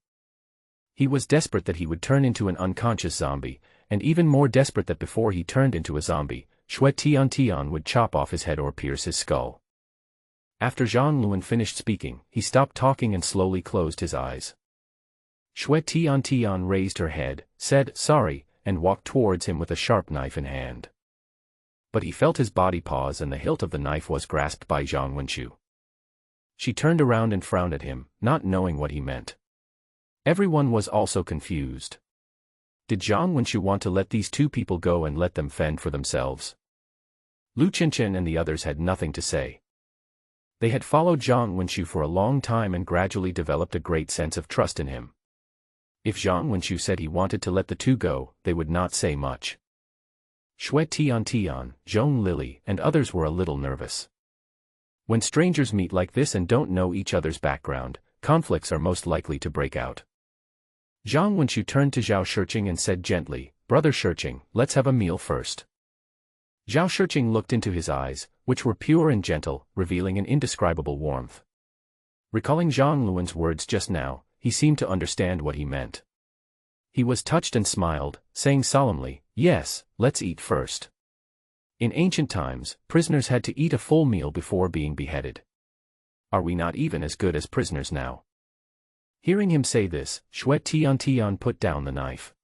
He was desperate that he would turn into an unconscious zombie, and even more desperate that before he turned into a zombie, Xue Tian would chop off his head or pierce his skull. After Zhang Luan finished speaking, he stopped talking and slowly closed his eyes. Xue Tian raised her head, said, "Sorry," and walked towards him with a sharp knife in hand. But he felt his body pause and the hilt of the knife was grasped by Zhang Wenqiu. She turned around and frowned at him, not knowing what he meant. Everyone was also confused. Did Zhang Wenqiu want to let these two people go and let them fend for themselves? Lu Qinchen and the others had nothing to say. They had followed Zhang Wenqiu for a long time and gradually developed a great sense of trust in him. If Zhang Wenqiu said he wanted to let the two go, they would not say much. Shui Tian Tian, Zhong Lily, and others were a little nervous. When strangers meet like this and don't know each other's background, conflicts are most likely to break out. Zhang Wenqiu turned to Zhao Shiqing and said gently, "Brother Shiqing, let's have a meal first." Zhao Shiqing looked into his eyes, which were pure and gentle, revealing an indescribable warmth. Recalling Zhang Luan's words just now, he seemed to understand what he meant. He was touched and smiled, saying solemnly, "Yes, let's eat first." In ancient times, prisoners had to eat a full meal before being beheaded. Are we not even as good as prisoners now? Hearing him say this, Shui Tian Tian put down the knife.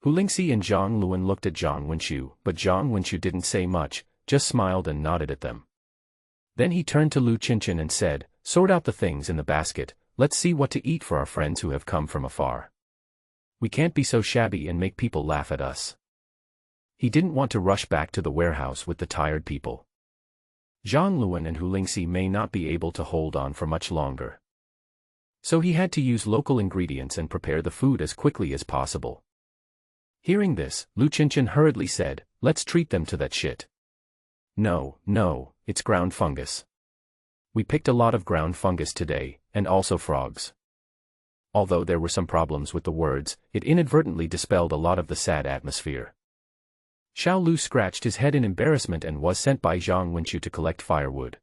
Hu Lingxi and Zhang Luan looked at Zhang Wenqiu, but Zhang Wenqiu didn't say much, just smiled and nodded at them. Then he turned to Lu Qinshan and said, "Sort out the things in the basket, let's see what to eat for our friends who have come from afar. We can't be so shabby and make people laugh at us." He didn't want to rush back to the warehouse with the tired people. Zhang Luan and Hu Lingxi may not be able to hold on for much longer. So he had to use local ingredients and prepare the food as quickly as possible. Hearing this, Lu Qinshan hurriedly said, "Let's treat them to that shit." No, it's ground fungus. We picked a lot of ground fungus today, and also frogs." Although there were some problems with the words, it inadvertently dispelled a lot of the sad atmosphere. Xiao Lu scratched his head in embarrassment and was sent by Zhang Wenqiu to collect firewood.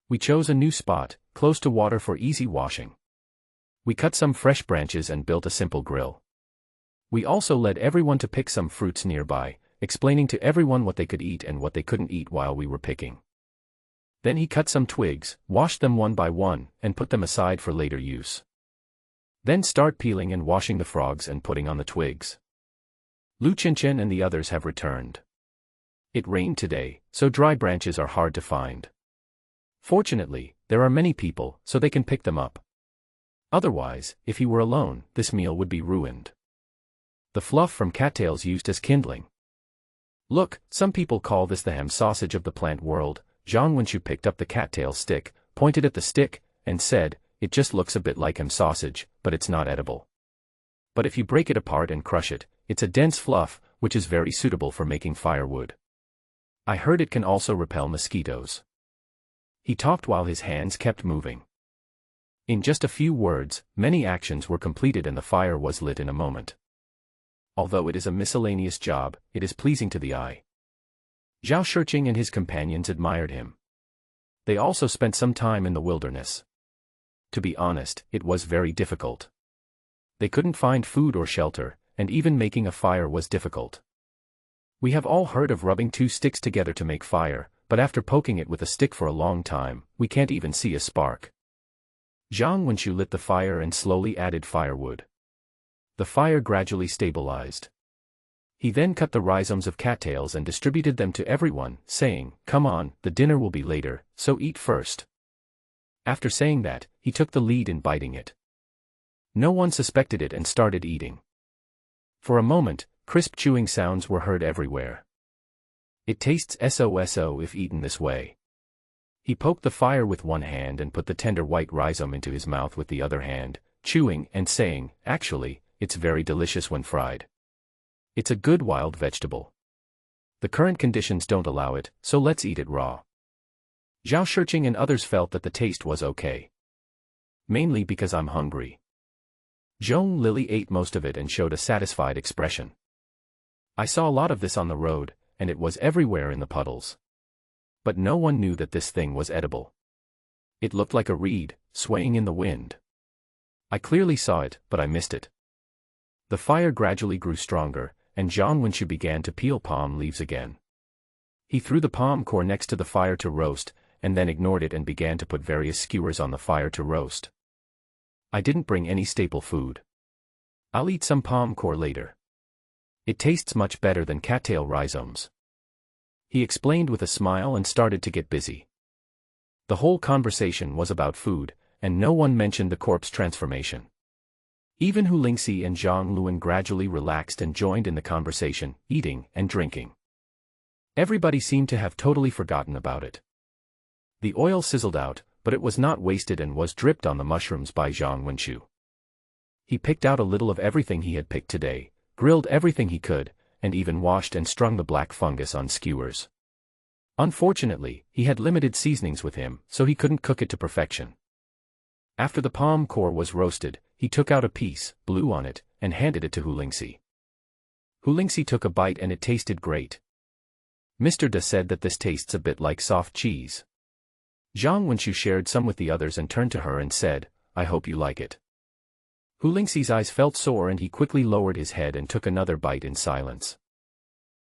We chose a new spot, close to water for easy washing. We cut some fresh branches and built a simple grill. We also led everyone to pick some fruits nearby, explaining to everyone what they could eat and what they couldn't eat while we were picking. Then he cut some twigs, washed them one by one, and put them aside for later use. Then start peeling and washing the frogs and putting on the twigs. Lu Qinshan and the others have returned. It rained today, so dry branches are hard to find. Fortunately, there are many people, so they can pick them up. Otherwise, if he were alone, this meal would be ruined. The fluff from cattails used as kindling. Look, some people call this the ham sausage of the plant world. Zhang Wenqiu picked up the cattail stick, pointed at the stick, and said, "It just looks a bit like ham sausage, but it's not edible. But if you break it apart and crush it, it's a dense fluff, which is very suitable for making firewood. I heard it can also repel mosquitoes." He talked while his hands kept moving. In just a few words, many actions were completed and the fire was lit in a moment. Although it is a miscellaneous job, it is pleasing to the eye. Zhao Shiqing and his companions admired him. They also spent some time in the wilderness. To be honest, it was very difficult. They couldn't find food or shelter, and even making a fire was difficult. We have all heard of rubbing two sticks together to make fire, but after poking it with a stick for a long time, we can't even see a spark. Zhang Wenqiu lit the fire and slowly added firewood. The fire gradually stabilized. He then cut the rhizomes of cattails and distributed them to everyone, saying, "Come on, the dinner will be later, so eat first." After saying that, he took the lead in biting it. No one suspected it and started eating. For a moment, crisp chewing sounds were heard everywhere. It tastes so if eaten this way. He poked the fire with one hand and put the tender white rhizome into his mouth with the other hand, chewing and saying, "Actually, it's very delicious when fried. It's a good wild vegetable. The current conditions don't allow it, so let's eat it raw." Zhao Shiqing and others felt that the taste was okay. Mainly because I'm hungry. Zhong Lily ate most of it and showed a satisfied expression. I saw a lot of this on the road, and it was everywhere in the puddles. But no one knew that this thing was edible. It looked like a reed, swaying in the wind. I clearly saw it, but I missed it. The fire gradually grew stronger, and Zhang Wenqiu began to peel palm leaves again. He threw the palm core next to the fire to roast, and then ignored it and began to put various skewers on the fire to roast. I didn't bring any staple food. I'll eat some palm core later. It tastes much better than cattail rhizomes. He explained with a smile and started to get busy. The whole conversation was about food, and no one mentioned the corpse transformation. Even Hu Lingxi and Zhang Luan gradually relaxed and joined in the conversation, eating and drinking. Everybody seemed to have totally forgotten about it. The oil sizzled out, but it was not wasted and was dripped on the mushrooms by Zhang Wenqiu. He picked out a little of everything he had picked today, grilled everything he could, and even washed and strung the black fungus on skewers. Unfortunately, he had limited seasonings with him, so he couldn't cook it to perfection. After the palm core was roasted, he took out a piece, blew on it, and handed it to Hulingxi. Hulingxi took a bite and it tasted great. Mr. Da said that this tastes a bit like soft cheese. Zhang Wenqiu shared some with the others and turned to her and said, "I hope you like it." Hulingxi's eyes felt sore and he quickly lowered his head and took another bite in silence.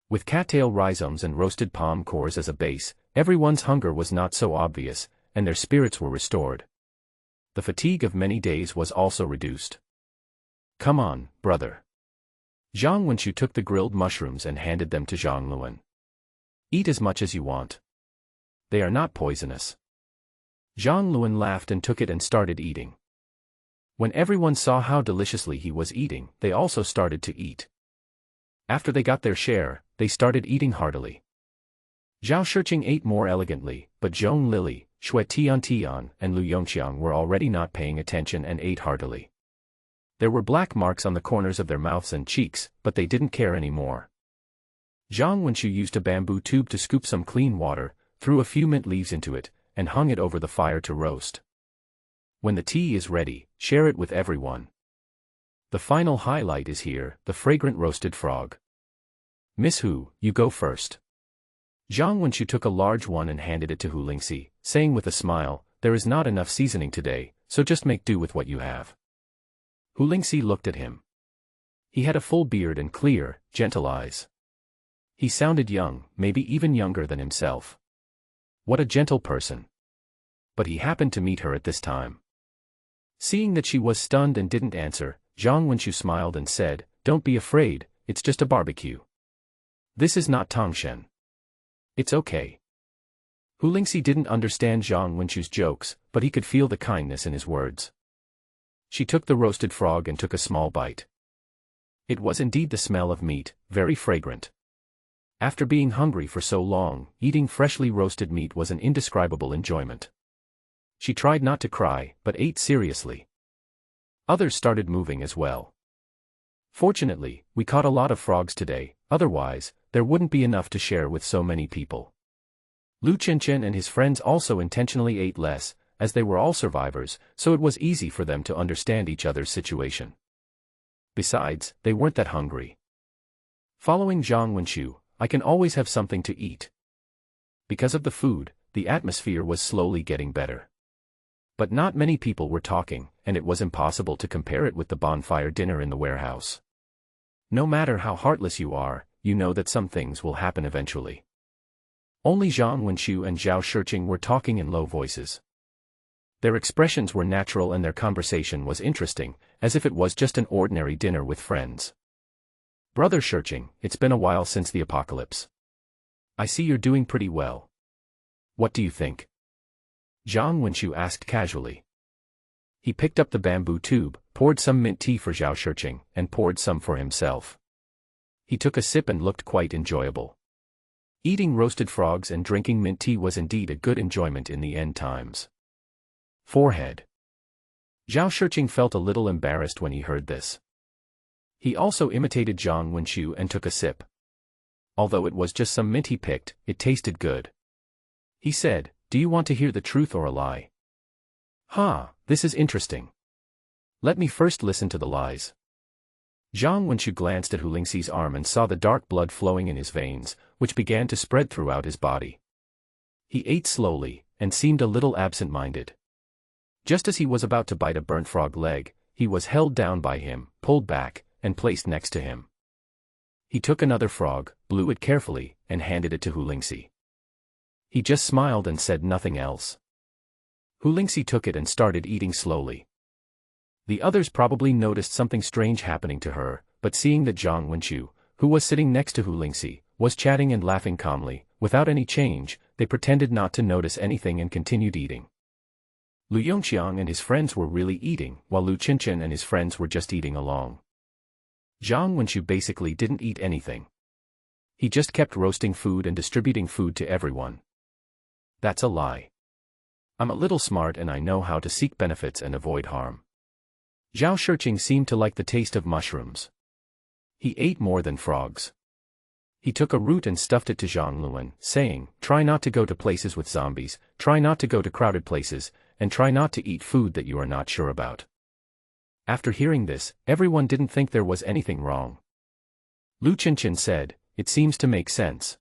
With cattail rhizomes and roasted palm cores as a base, everyone's hunger was not so obvious, and their spirits were restored. The fatigue of many days was also reduced. "Come on, brother." Zhang Wenqiu took the grilled mushrooms and handed them to Zhang Luan. "Eat as much as you want. They are not poisonous." Zhang Luan laughed and took it and started eating. When everyone saw how deliciously he was eating, they also started to eat. After they got their share, they started eating heartily. Zhao Shiqing ate more elegantly, but Zhong Lili, Xue Tian, and Lu Yongqiang were already not paying attention and ate heartily. There were black marks on the corners of their mouths and cheeks, but they didn't care anymore. Zhang Wenqiu used a bamboo tube to scoop some clean water, threw a few mint leaves into it, and hung it over the fire to roast. When the tea is ready, share it with everyone. The final highlight is here, the fragrant roasted frog. "Miss Hu, you go first." Zhang Wenqiu took a large one and handed it to Hulingxi, saying with a smile, "There is not enough seasoning today, so just make do with what you have." Hulingxi looked at him. He had a full beard and clear, gentle eyes. He sounded young, maybe even younger than himself. What a gentle person. But he happened to meet her at this time. Seeing that she was stunned and didn't answer, Zhang Wenqiu smiled and said, "Don't be afraid, it's just a barbecue. This is not Tangshen. It's okay." Hulingxi didn't understand Zhang Wenqiu's jokes, but he could feel the kindness in his words. She took the roasted frog and took a small bite. It was indeed the smell of meat, very fragrant. After being hungry for so long, eating freshly roasted meat was an indescribable enjoyment. She tried not to cry, but ate seriously. Others started moving as well. "Fortunately, we caught a lot of frogs today, otherwise, there wouldn't be enough to share with so many people." Lu Chenchen and his friends also intentionally ate less, as they were all survivors, so it was easy for them to understand each other's situation. Besides, they weren't that hungry. Following Zhang Wenqiu, I can always have something to eat. Because of the food, the atmosphere was slowly getting better. But not many people were talking, and it was impossible to compare it with the bonfire dinner in the warehouse. No matter how heartless you are, you know that some things will happen eventually. Only Zhang Wenqiu and Zhao Shiqing were talking in low voices. Their expressions were natural and their conversation was interesting, as if it was just an ordinary dinner with friends. "Brother Shiqing, it's been a while since the apocalypse. I see you're doing pretty well. What do you think?" Zhang Wenqiu asked casually. He picked up the bamboo tube, poured some mint tea for Zhao Shiqing, and poured some for himself. He took a sip and looked quite enjoyable. Eating roasted frogs and drinking mint tea was indeed a good enjoyment in the end times. Forehead. Zhao Shiqing felt a little embarrassed when he heard this. He also imitated Zhang Wenqiu and took a sip. Although it was just some mint he picked, it tasted good. He said, "Do you want to hear the truth or a lie?" This is interesting. Let me first listen to the lies." Zhang Wenqiu glanced at Hulingxi's arm and saw the dark blood flowing in his veins, which began to spread throughout his body. He ate slowly, and seemed a little absent-minded. Just as he was about to bite a burnt frog leg, he was held down by him, pulled back, and placed next to him. He took another frog, blew it carefully, and handed it to Hulingxi. He just smiled and said nothing else. Hulingxi took it and started eating slowly. The others probably noticed something strange happening to her, but seeing that Zhang Wenqiu, who was sitting next to Hulingxi, was chatting and laughing calmly, without any change, they pretended not to notice anything and continued eating. Lu Yongqiang and his friends were really eating, while Lu Chenchen and his friends were just eating along. Zhang Wenqiu basically didn't eat anything. He just kept roasting food and distributing food to everyone. That's a lie. I'm a little smart and I know how to seek benefits and avoid harm. Zhao Shiqing seemed to like the taste of mushrooms. He ate more than frogs. He took a root and stuffed it to Zhang Luan, saying, "Try not to go to places with zombies, try not to go to crowded places, and try not to eat food that you are not sure about." After hearing this, everyone didn't think there was anything wrong. Lu Qianqian said, "It seems to make sense."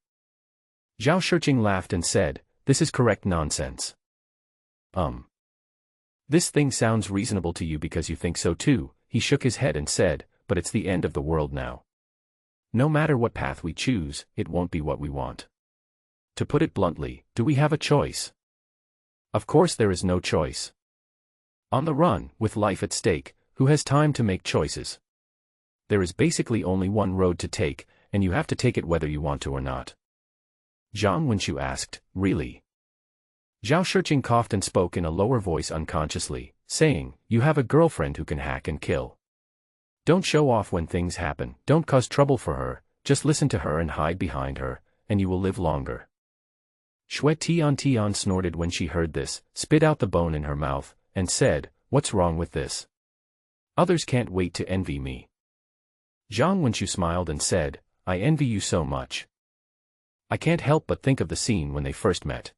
Zhao Shiqing laughed and said, "This is correct nonsense. This thing sounds reasonable to you because you think so too." He shook his head and said, "But it's the end of the world now. No matter what path we choose, it won't be what we want. To put it bluntly, do we have a choice? Of course there is no choice. On the run, with life at stake, who has time to make choices? There is basically only one road to take, and you have to take it whether you want to or not." Zhang Wenqiu asked, "Really?" Zhao Shiqing coughed and spoke in a lower voice unconsciously, saying, "You have a girlfriend who can hack and kill. Don't show off when things happen, don't cause trouble for her, just listen to her and hide behind her, and you will live longer." Xue Tian snorted when she heard this, spit out the bone in her mouth, and said, "What's wrong with this? Others can't wait to envy me." Zhang Wenqiu smiled and said, "I envy you so much. I can't help but think of the scene when they first met.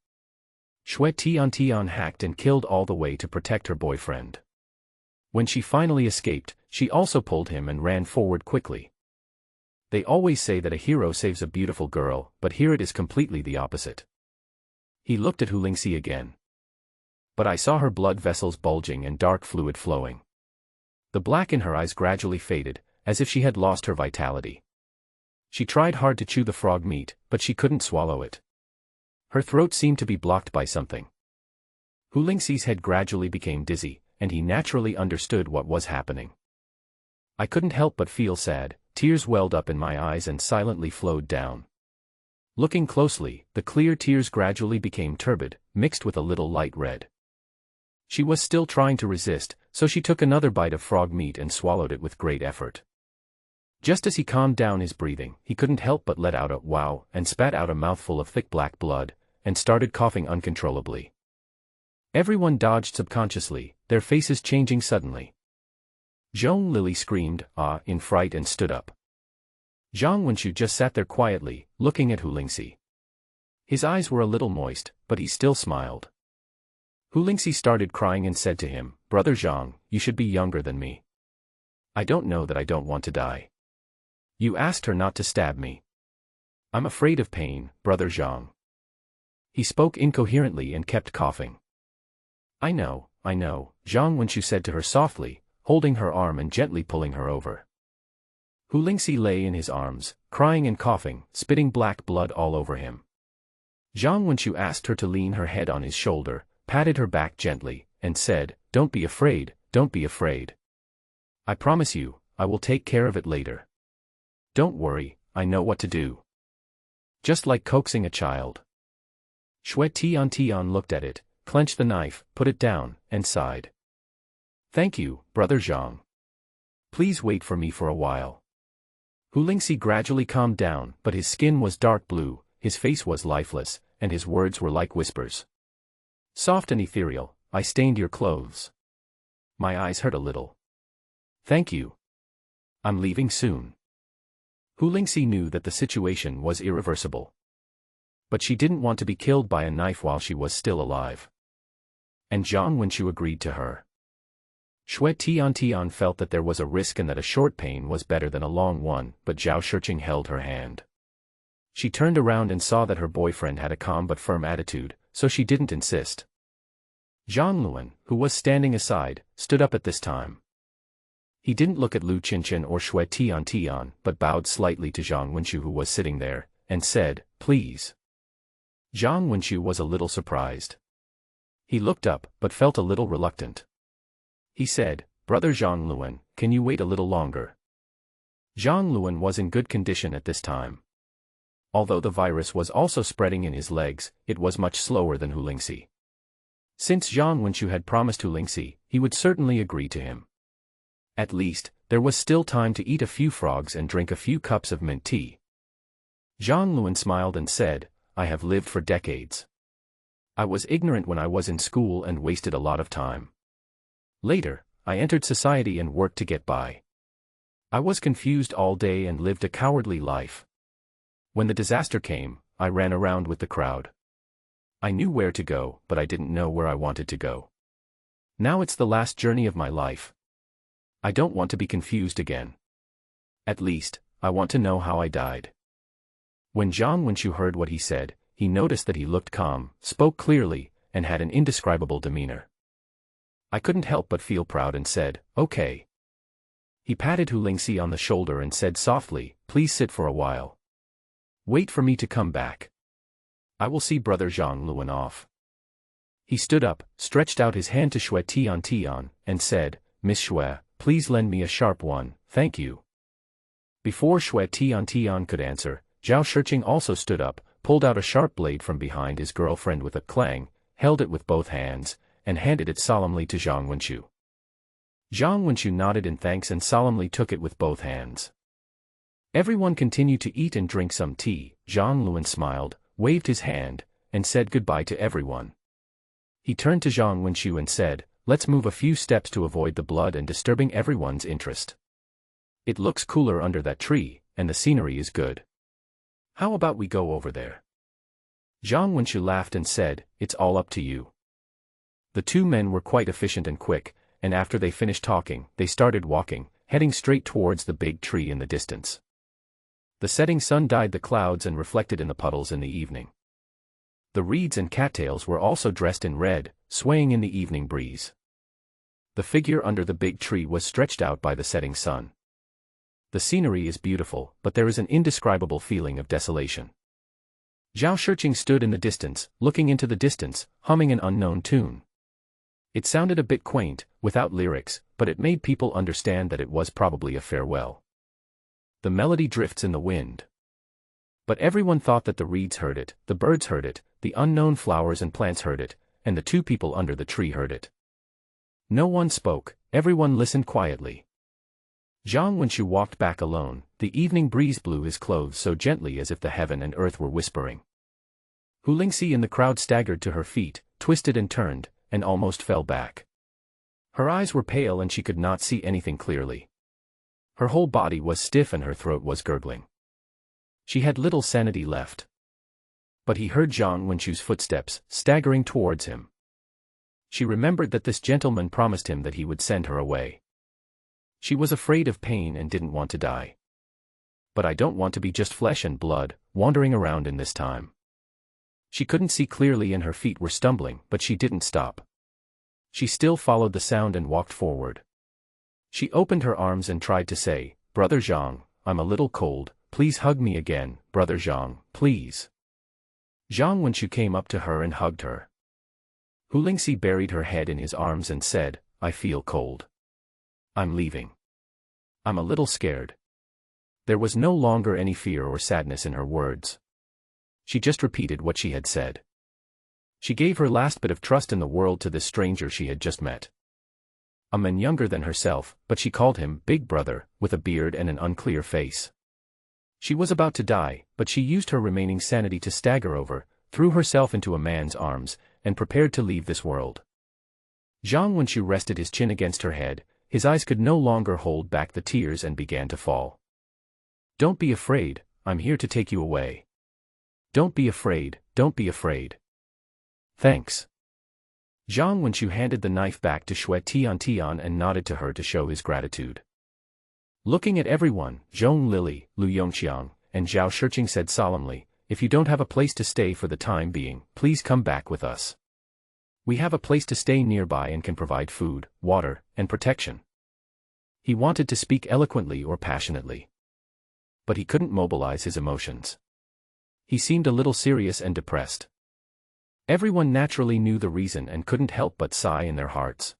Xue Tian hacked and killed all the way to protect her boyfriend. When she finally escaped, she also pulled him and ran forward quickly. They always say that a hero saves a beautiful girl, but here it is completely the opposite." He looked at Hu Lingxi again. "But I saw her blood vessels bulging and dark fluid flowing. The black in her eyes gradually faded, as if she had lost her vitality. She tried hard to chew the frog meat, but she couldn't swallow it. Her throat seemed to be blocked by something." Hu Lingxi's head gradually became dizzy, and he naturally understood what was happening. "I couldn't help but feel sad, tears welled up in my eyes and silently flowed down. Looking closely, the clear tears gradually became turbid, mixed with a little light red. She was still trying to resist, so she took another bite of frog meat and swallowed it with great effort. Just as he calmed down his breathing, he couldn't help but let out a wow and spat out a mouthful of thick black blood, and started coughing uncontrollably. Everyone dodged subconsciously, their faces changing suddenly. Zhong Lili screamed, "Ah!" in fright and stood up. Zhang Wenqiu just sat there quietly, looking at Hu Lingxi. His eyes were a little moist, but he still smiled. Hu Lingxi started crying and said to him, "Brother Zhang, you should be younger than me. I don't know that I don't want to die. You asked her not to stab me. I'm afraid of pain, Brother Zhang." He spoke incoherently and kept coughing. I know, Zhang Wenqiu said to her softly, holding her arm and gently pulling her over. Hu Lingxi lay in his arms, crying and coughing, spitting black blood all over him. Zhang Wenqiu asked her to lean her head on his shoulder, patted her back gently, and said, "Don't be afraid, don't be afraid. I promise you, I will take care of it later. Don't worry, I know what to do." Just like coaxing a child. Xue Tian looked at it, clenched the knife, put it down, and sighed. "Thank you, Brother Zhang. Please wait for me for a while." Hu Lingxi gradually calmed down, but his skin was dark blue, his face was lifeless, and his words were like whispers. "Soft and ethereal, I stained your clothes. My eyes hurt a little. Thank you. I'm leaving soon." Hu Lingxi knew that the situation was irreversible. But she didn't want to be killed by a knife while she was still alive. And Zhang Wenqiu agreed to her. Xue Tian felt that there was a risk and that a short pain was better than a long one, but Zhao Shiqing held her hand. She turned around and saw that her boyfriend had a calm but firm attitude, so she didn't insist. Zhang Luan, who was standing aside, stood up at this time. He didn't look at Lu Qianqian or Xue Tian, but bowed slightly to Zhang Wenqiu, who was sitting there, and said, "Please." Zhang Wenqiu was a little surprised. He looked up, but felt a little reluctant. He said, "Brother Zhang Luan, can you wait a little longer?" Zhang Luan was in good condition at this time. Although the virus was also spreading in his legs, it was much slower than Hu Lingxi. Since Zhang Wenqiu had promised Hu Lingxi, he would certainly agree to him. At least, there was still time to eat a few frogs and drink a few cups of mint tea. Zhang Luan smiled and said, "I have lived for decades. I was ignorant when I was in school and wasted a lot of time. Later, I entered society and worked to get by. I was confused all day and lived a cowardly life. When the disaster came, I ran around with the crowd. I knew where to go, but I didn't know where I wanted to go. Now it's the last journey of my life. I don't want to be confused again. At least, I want to know how I died. When Zhang Wenqiu heard what he said, he noticed that he looked calm, spoke clearly, and had an indescribable demeanor. I couldn't help but feel proud and said, "Okay." He patted Hu Lingxi on the shoulder and said softly, "Please sit for a while. Wait for me to come back. I will see Brother Zhang Luan off." He stood up, stretched out his hand to Xue Tian, and said, "Miss Xue, please lend me a sharp one, thank you." Before Xue Tian could answer, Zhao Shiqing also stood up, pulled out a sharp blade from behind his girlfriend with a clang, held it with both hands, and handed it solemnly to Zhang Wenqiu. Zhang Wenqiu nodded in thanks and solemnly took it with both hands. Everyone continued to eat and drink some tea. Zhang Luan smiled, waved his hand, and said goodbye to everyone. He turned to Zhang Wenqiu and said, "Let's move a few steps to avoid the blood and disturbing everyone's interest. It looks cooler under that tree, and the scenery is good. How about we go over there?" Zhang Wenqiu laughed and said, "It's all up to you." The two men were quite efficient and quick, and after they finished talking, they started walking, heading straight towards the big tree in the distance. The setting sun dyed the clouds and reflected in the puddles in the evening. The reeds and cattails were also dressed in red, swaying in the evening breeze. The figure under the big tree was stretched out by the setting sun. The scenery is beautiful, but there is an indescribable feeling of desolation. Zhao Shiqing stood in the distance, looking into the distance, humming an unknown tune. It sounded a bit quaint, without lyrics, but it made people understand that it was probably a farewell. The melody drifts in the wind. But everyone thought that the reeds heard it, the birds heard it, the unknown flowers and plants heard it, and the two people under the tree heard it. No one spoke, everyone listened quietly. Zhang Wenqiu walked back alone, the evening breeze blew his clothes so gently as if the heaven and earth were whispering. Hu Lingxi in the crowd staggered to her feet, twisted and turned, and almost fell back. Her eyes were pale and she could not see anything clearly. Her whole body was stiff and her throat was gurgling. She had little sanity left. But he heard Zhang Wenqiu's footsteps, staggering towards him. She remembered that this gentleman promised him that he would send her away. She was afraid of pain and didn't want to die. But I don't want to be just flesh and blood, wandering around in this time. She couldn't see clearly and her feet were stumbling, but she didn't stop. She still followed the sound and walked forward. She opened her arms and tried to say, "Brother Zhang, I'm a little cold, please hug me again, Brother Zhang, please." Zhang Wenqiu came up to her and hugged her. Hu Lingxi buried her head in his arms and said, "I feel cold. I'm leaving. I'm a little scared." There was no longer any fear or sadness in her words. She just repeated what she had said. She gave her last bit of trust in the world to this stranger she had just met. A man younger than herself, but she called him Big Brother, with a beard and an unclear face. She was about to die, but she used her remaining sanity to stagger over, threw herself into a man's arms, and prepared to leave this world. Zhang Wenqiu rested his chin against her head, his eyes could no longer hold back the tears and began to fall. "Don't be afraid, I'm here to take you away. Don't be afraid, don't be afraid." "Thanks." Zhang Wenqiu handed the knife back to Xue Tian and nodded to her to show his gratitude. Looking at everyone, Zhong Lili, Lu Yongqiang, and Zhao Shiqing said solemnly, "If you don't have a place to stay for the time being, please come back with us. We have a place to stay nearby and can provide food, water, and protection." He wanted to speak eloquently or passionately. But he couldn't mobilize his emotions. He seemed a little serious and depressed. Everyone naturally knew the reason and couldn't help but sigh in their hearts.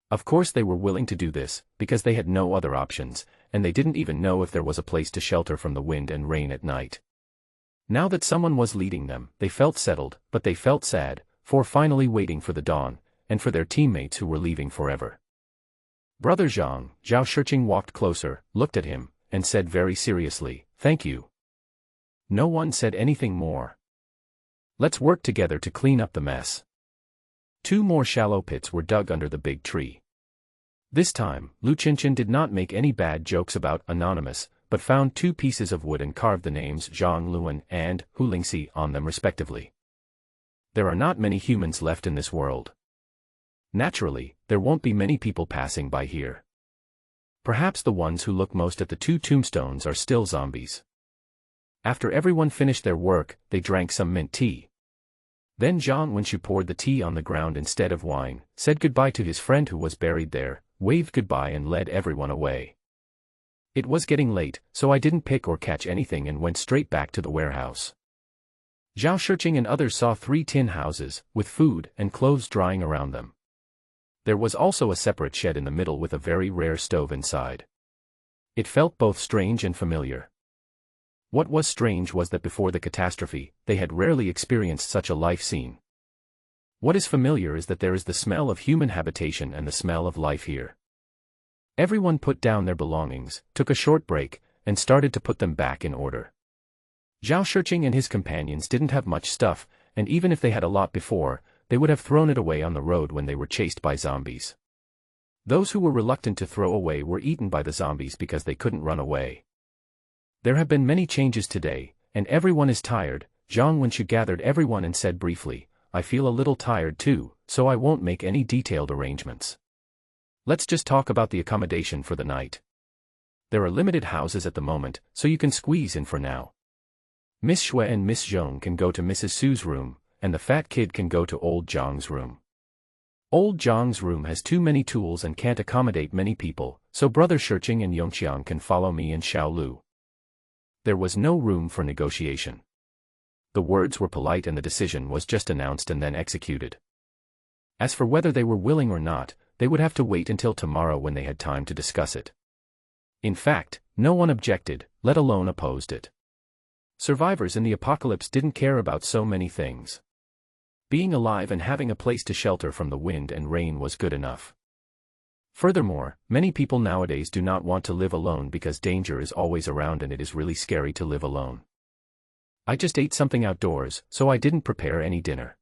Of course they were willing to do this, because they had no other options, and they didn't even know if there was a place to shelter from the wind and rain at night. Now that someone was leading them, they felt settled, but they felt sad, for finally waiting for the dawn, and for their teammates who were leaving forever. "Brother Zhang," Zhao Shiqing walked closer, looked at him, and said very seriously, "Thank you." No one said anything more. "Let's work together to clean up the mess." 2 more shallow pits were dug under the big tree. This time, Lu Qinchin did not make any bad jokes about Anonymous, but found 2 pieces of wood and carved the names Zhang Luan and Hu Lingxi on them respectively. There are not many humans left in this world. Naturally, there won't be many people passing by here. Perhaps the ones who look most at the 2 tombstones are still zombies. After everyone finished their work, they drank some mint tea. Then Zhang Wenshu poured the tea on the ground instead of wine, said goodbye to his friend who was buried there, waved goodbye and led everyone away. It was getting late, so I didn't pick or catch anything and went straight back to the warehouse. Zhao Shiqing and others saw 3 tin houses, with food and clothes drying around them. There was also a separate shed in the middle with a very rare stove inside. It felt both strange and familiar. What was strange was that before the catastrophe, they had rarely experienced such a life scene. What is familiar is that there is the smell of human habitation and the smell of life here. Everyone put down their belongings, took a short break, and started to put them back in order. Zhao Shiqing and his companions didn't have much stuff, and even if they had a lot before, they would have thrown it away on the road when they were chased by zombies. Those who were reluctant to throw away were eaten by the zombies because they couldn't run away. There have been many changes today, and everyone is tired. Zhang Wenshu gathered everyone and said briefly, I feel a little tired too, so I won't make any detailed arrangements. Let's just talk about the accommodation for the night. There are limited houses at the moment, so you can squeeze in for now. Miss Xue and Miss Zhong can go to Mrs. Su's room, and the fat kid can go to Old Zhang's room. Old Zhang's room has too many tools and can't accommodate many people, so Brother Shiqing and Yongqiang can follow me and Xiaolu. There was no room for negotiation. The words were polite and the decision was just announced and then executed. As for whether they were willing or not, they would have to wait until tomorrow when they had time to discuss it. In fact, no one objected, let alone opposed it. Survivors in the apocalypse didn't care about so many things. Being alive and having a place to shelter from the wind and rain was good enough. Furthermore, many people nowadays do not want to live alone because danger is always around and it is really scary to live alone. I just ate something outdoors, so I didn't prepare any dinner.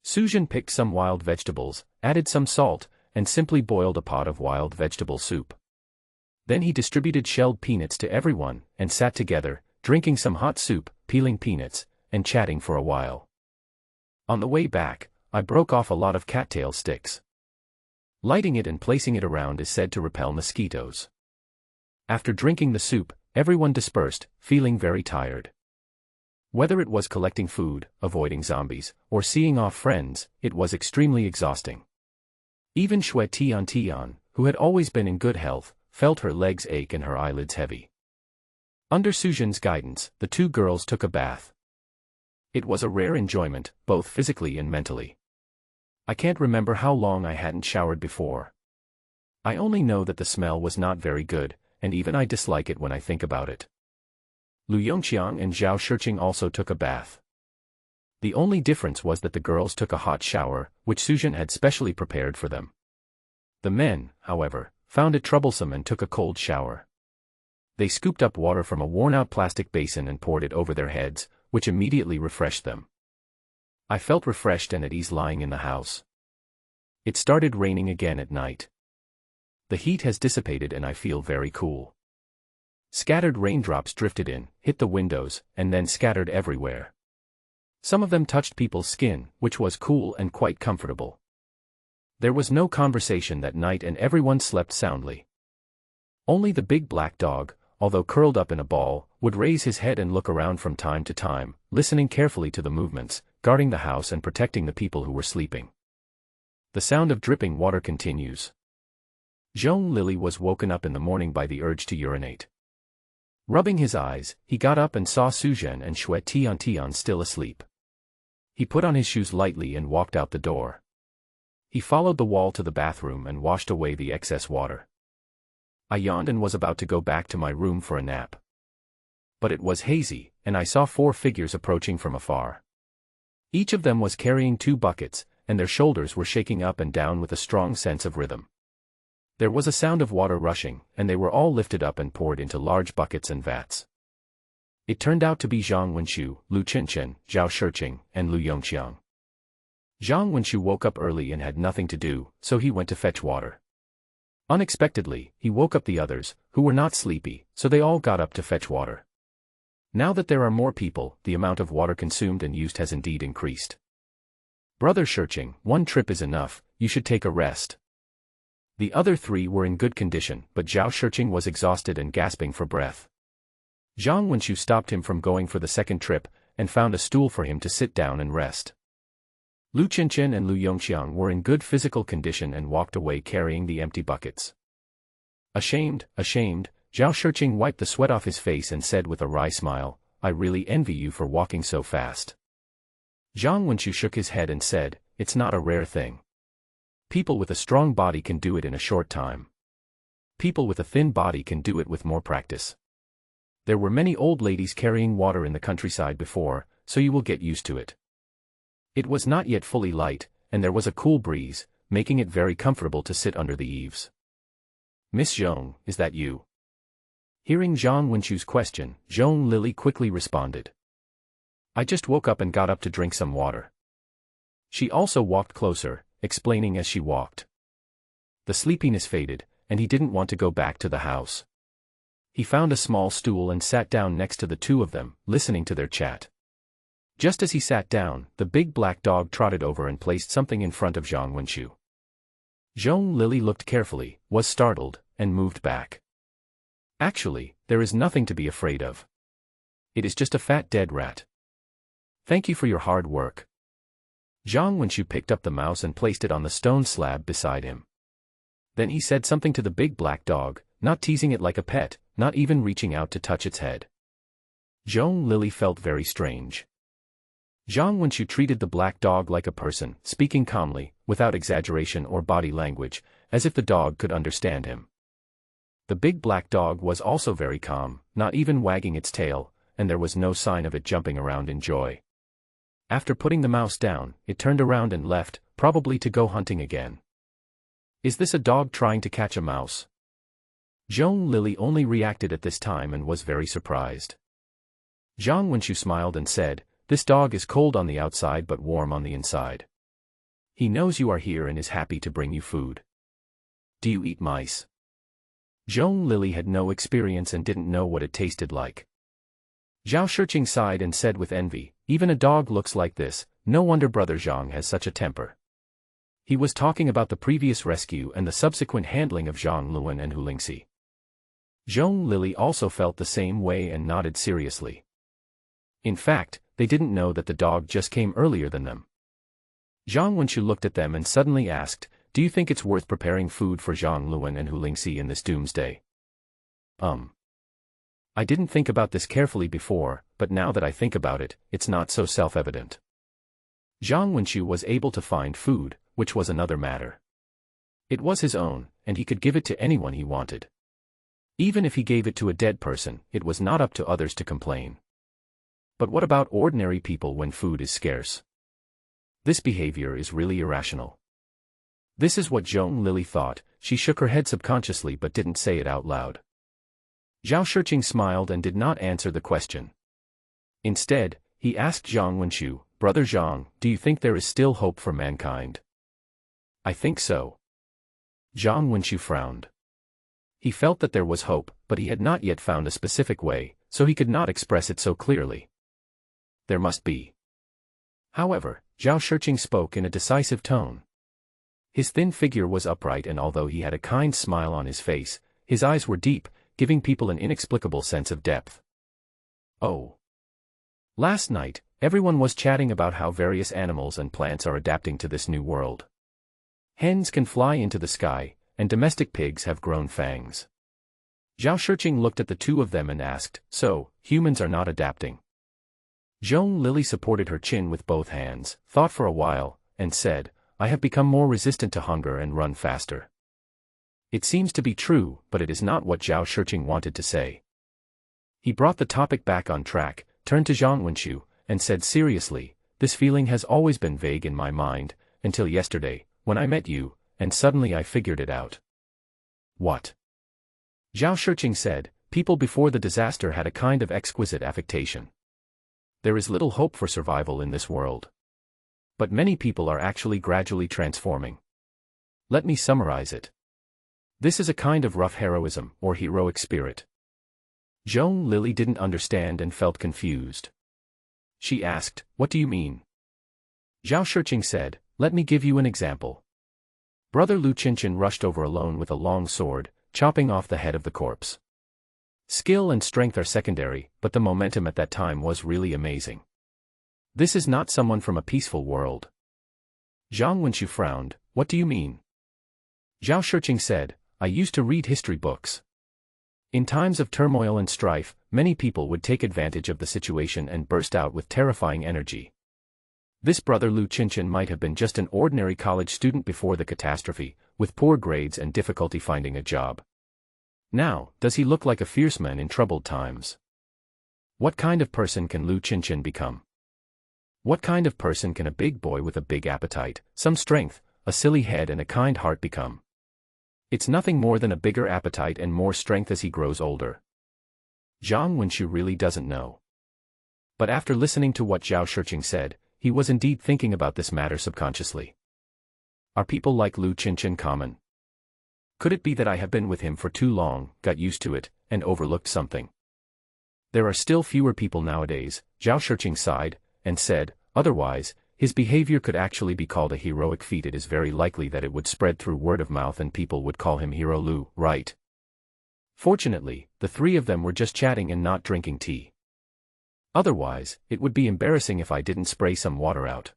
Suzhen picked some wild vegetables, added some salt, and simply boiled a pot of wild vegetable soup. Then he distributed shelled peanuts to everyone, and sat together, drinking some hot soup, peeling peanuts, and chatting for a while. On the way back, I broke off a lot of cattail sticks. Lighting it and placing it around is said to repel mosquitoes. After drinking the soup, everyone dispersed, feeling very tired. Whether it was collecting food, avoiding zombies, or seeing off friends, it was extremely exhausting. Even Xue Tian, who had always been in good health, felt her legs ache and her eyelids heavy. Under Suzhen's guidance, the 2 girls took a bath. It was a rare enjoyment, both physically and mentally. I can't remember how long I hadn't showered before. I only know that the smell was not very good, and even I dislike it when I think about it. Lu Yongqiang and Zhao Shiqing also took a bath. The only difference was that the girls took a hot shower, which Suzhen had specially prepared for them. The men, however, found it troublesome and took a cold shower. They scooped up water from a worn-out plastic basin and poured it over their heads, which immediately refreshed them. I felt refreshed and at ease lying in the house. It started raining again at night. The heat has dissipated and I feel very cool. Scattered raindrops drifted in, hit the windows, and then scattered everywhere. Some of them touched people's skin, which was cool and quite comfortable. There was no conversation that night and everyone slept soundly. Only the big black dog, although curled up in a ball, would raise his head and look around from time to time, listening carefully to the movements, guarding the house and protecting the people who were sleeping. The sound of dripping water continues. Zhong Lily was woken up in the morning by the urge to urinate. Rubbing his eyes, he got up and saw Suzhen and Xue Tian still asleep. He put on his shoes lightly and walked out the door. He followed the wall to the bathroom and washed away the excess water. I yawned and was about to go back to my room for a nap. But it was hazy, and I saw 4 figures approaching from afar. Each of them was carrying 2 buckets, and their shoulders were shaking up and down with a strong sense of rhythm. There was a sound of water rushing, and they were all lifted up and poured into large buckets and vats. It turned out to be Zhang Wenshu, Lu Chenchen, Zhao Shiqing, and Lu Yongqiang. Zhang Wenshu woke up early and had nothing to do, so he went to fetch water. Unexpectedly, he woke up the others, who were not sleepy, so they all got up to fetch water. Now that there are more people, the amount of water consumed and used has indeed increased. Brother Shurching, one trip is enough, you should take a rest. The other three were in good condition, but Zhao Shurching was exhausted and gasping for breath. Zhang Wenqiu stopped him from going for the second trip, and found a stool for him to sit down and rest. Lu Qianqian and Lu Yongxiang were in good physical condition and walked away carrying the empty buckets. Ashamed, Zhao Shurching wiped the sweat off his face and said with a wry smile, I really envy you for walking so fast. Zhang Wenqiu shook his head and said, it's not a rare thing. People with a strong body can do it in a short time. People with a thin body can do it with more practice. There were many old ladies carrying water in the countryside before, so you will get used to it. It was not yet fully light, and there was a cool breeze, making it very comfortable to sit under the eaves. Miss Zhong, is that you? Hearing Zhang Wenqiu's question, Zhong Lily quickly responded. I just woke up and got up to drink some water. She also walked closer, explaining as she walked. The sleepiness faded, and he didn't want to go back to the house. He found a small stool and sat down next to the two of them, listening to their chat. Just as he sat down, the big black dog trotted over and placed something in front of Zhang Wenqiu. Zhong Lily looked carefully, was startled, and moved back. Actually, there is nothing to be afraid of. It is just a fat dead rat. Thank you for your hard work. Zhang Wenqiu picked up the mouse and placed it on the stone slab beside him. Then he said something to the big black dog, not teasing it like a pet, not even reaching out to touch its head. Zhong Lily felt very strange. Zhang Wenqiu treated the black dog like a person, speaking calmly, without exaggeration or body language, as if the dog could understand him. The big black dog was also very calm, not even wagging its tail, and there was no sign of it jumping around in joy. After putting the mouse down, it turned around and left, probably to go hunting again. Is this a dog trying to catch a mouse? Zhong Lily only reacted at this time and was very surprised. Zhang Wenqiu smiled and said, this dog is cold on the outside but warm on the inside. He knows you are here and is happy to bring you food. Do you eat mice? Zhong Lily had no experience and didn't know what it tasted like. Zhao Shurching sighed and said with envy, even a dog looks like this, no wonder Brother Zhang has such a temper. He was talking about the previous rescue and the subsequent handling of Zhang Luan and Hu Lingxi. Zhong Lily also felt the same way and nodded seriously. In fact, they didn't know that the dog just came earlier than them. Zhang Wenqiu looked at them and suddenly asked, do you think it's worth preparing food for Zhang Luan and Hu Lingxi in this doomsday? I didn't think about this carefully before, but now that I think about it, it's not so self-evident. Zhang Wenqiu was able to find food, which was another matter. It was his own, and he could give it to anyone he wanted. Even if he gave it to a dead person, it was not up to others to complain. But what about ordinary people when food is scarce? This behavior is really irrational. This is what Zhong Lily thought. She shook her head subconsciously but didn't say it out loud. Zhao Shurching smiled and did not answer the question. Instead, he asked Zhang Wenqiu, Brother Zhang, do you think there is still hope for mankind? I think so. Zhang Wenqiu frowned. He felt that there was hope, but he had not yet found a specific way, so he could not express it so clearly. There must be. However, Zhao Shurching spoke in a decisive tone. His thin figure was upright and although he had a kind smile on his face, his eyes were deep, giving people an inexplicable sense of depth. Oh. Last night, everyone was chatting about how various animals and plants are adapting to this new world. Hens can fly into the sky, and domestic pigs have grown fangs. Zhao Shurching looked at the two of them and asked, so, humans are not adapting? Zhong Lily supported her chin with both hands, thought for a while, and said, I have become more resistant to hunger and run faster. It seems to be true, but it is not what Zhao Shurching wanted to say. He brought the topic back on track, turned to Zhang Wenqiu, and said seriously, this feeling has always been vague in my mind, until yesterday, when I met you, and suddenly I figured it out. What? Zhao Shurching said, people before the disaster had a kind of exquisite affectation. There is little hope for survival in this world. But many people are actually gradually transforming. Let me summarize it. This is a kind of rough heroism, or heroic spirit. Zhong Lily didn't understand and felt confused. She asked, "What do you mean?" Zhao Shiqing said, "Let me give you an example." Brother Lu Qinchin rushed over alone with a long sword, chopping off the head of the corpse. Skill and strength are secondary, but the momentum at that time was really amazing. This is not someone from a peaceful world. Zhang Wenxu frowned. "What do you mean?" Zhao Shiqing said, "I used to read history books. In times of turmoil and strife, many people would take advantage of the situation and burst out with terrifying energy. This brother Lu Qinchin might have been just an ordinary college student before the catastrophe, with poor grades and difficulty finding a job. Now, does he look like a fierce man in troubled times? What kind of person can Lu Qinchin become? What kind of person can a big boy with a big appetite, some strength, a silly head and a kind heart become? It's nothing more than a bigger appetite and more strength as he grows older." Zhang Wenxu really doesn't know. But after listening to what Zhao Shiqing said, he was indeed thinking about this matter subconsciously. Are people like Lu Qinchin common? Could it be that I have been with him for too long, got used to it, and overlooked something? There are still fewer people nowadays, Zhao Shiqing sighed, and said, "Otherwise, his behavior could actually be called a heroic feat. It is very likely that it would spread through word of mouth and people would call him Hero Lu, right?" Fortunately, the three of them were just chatting and not drinking tea. Otherwise, it would be embarrassing if I didn't spray some water out.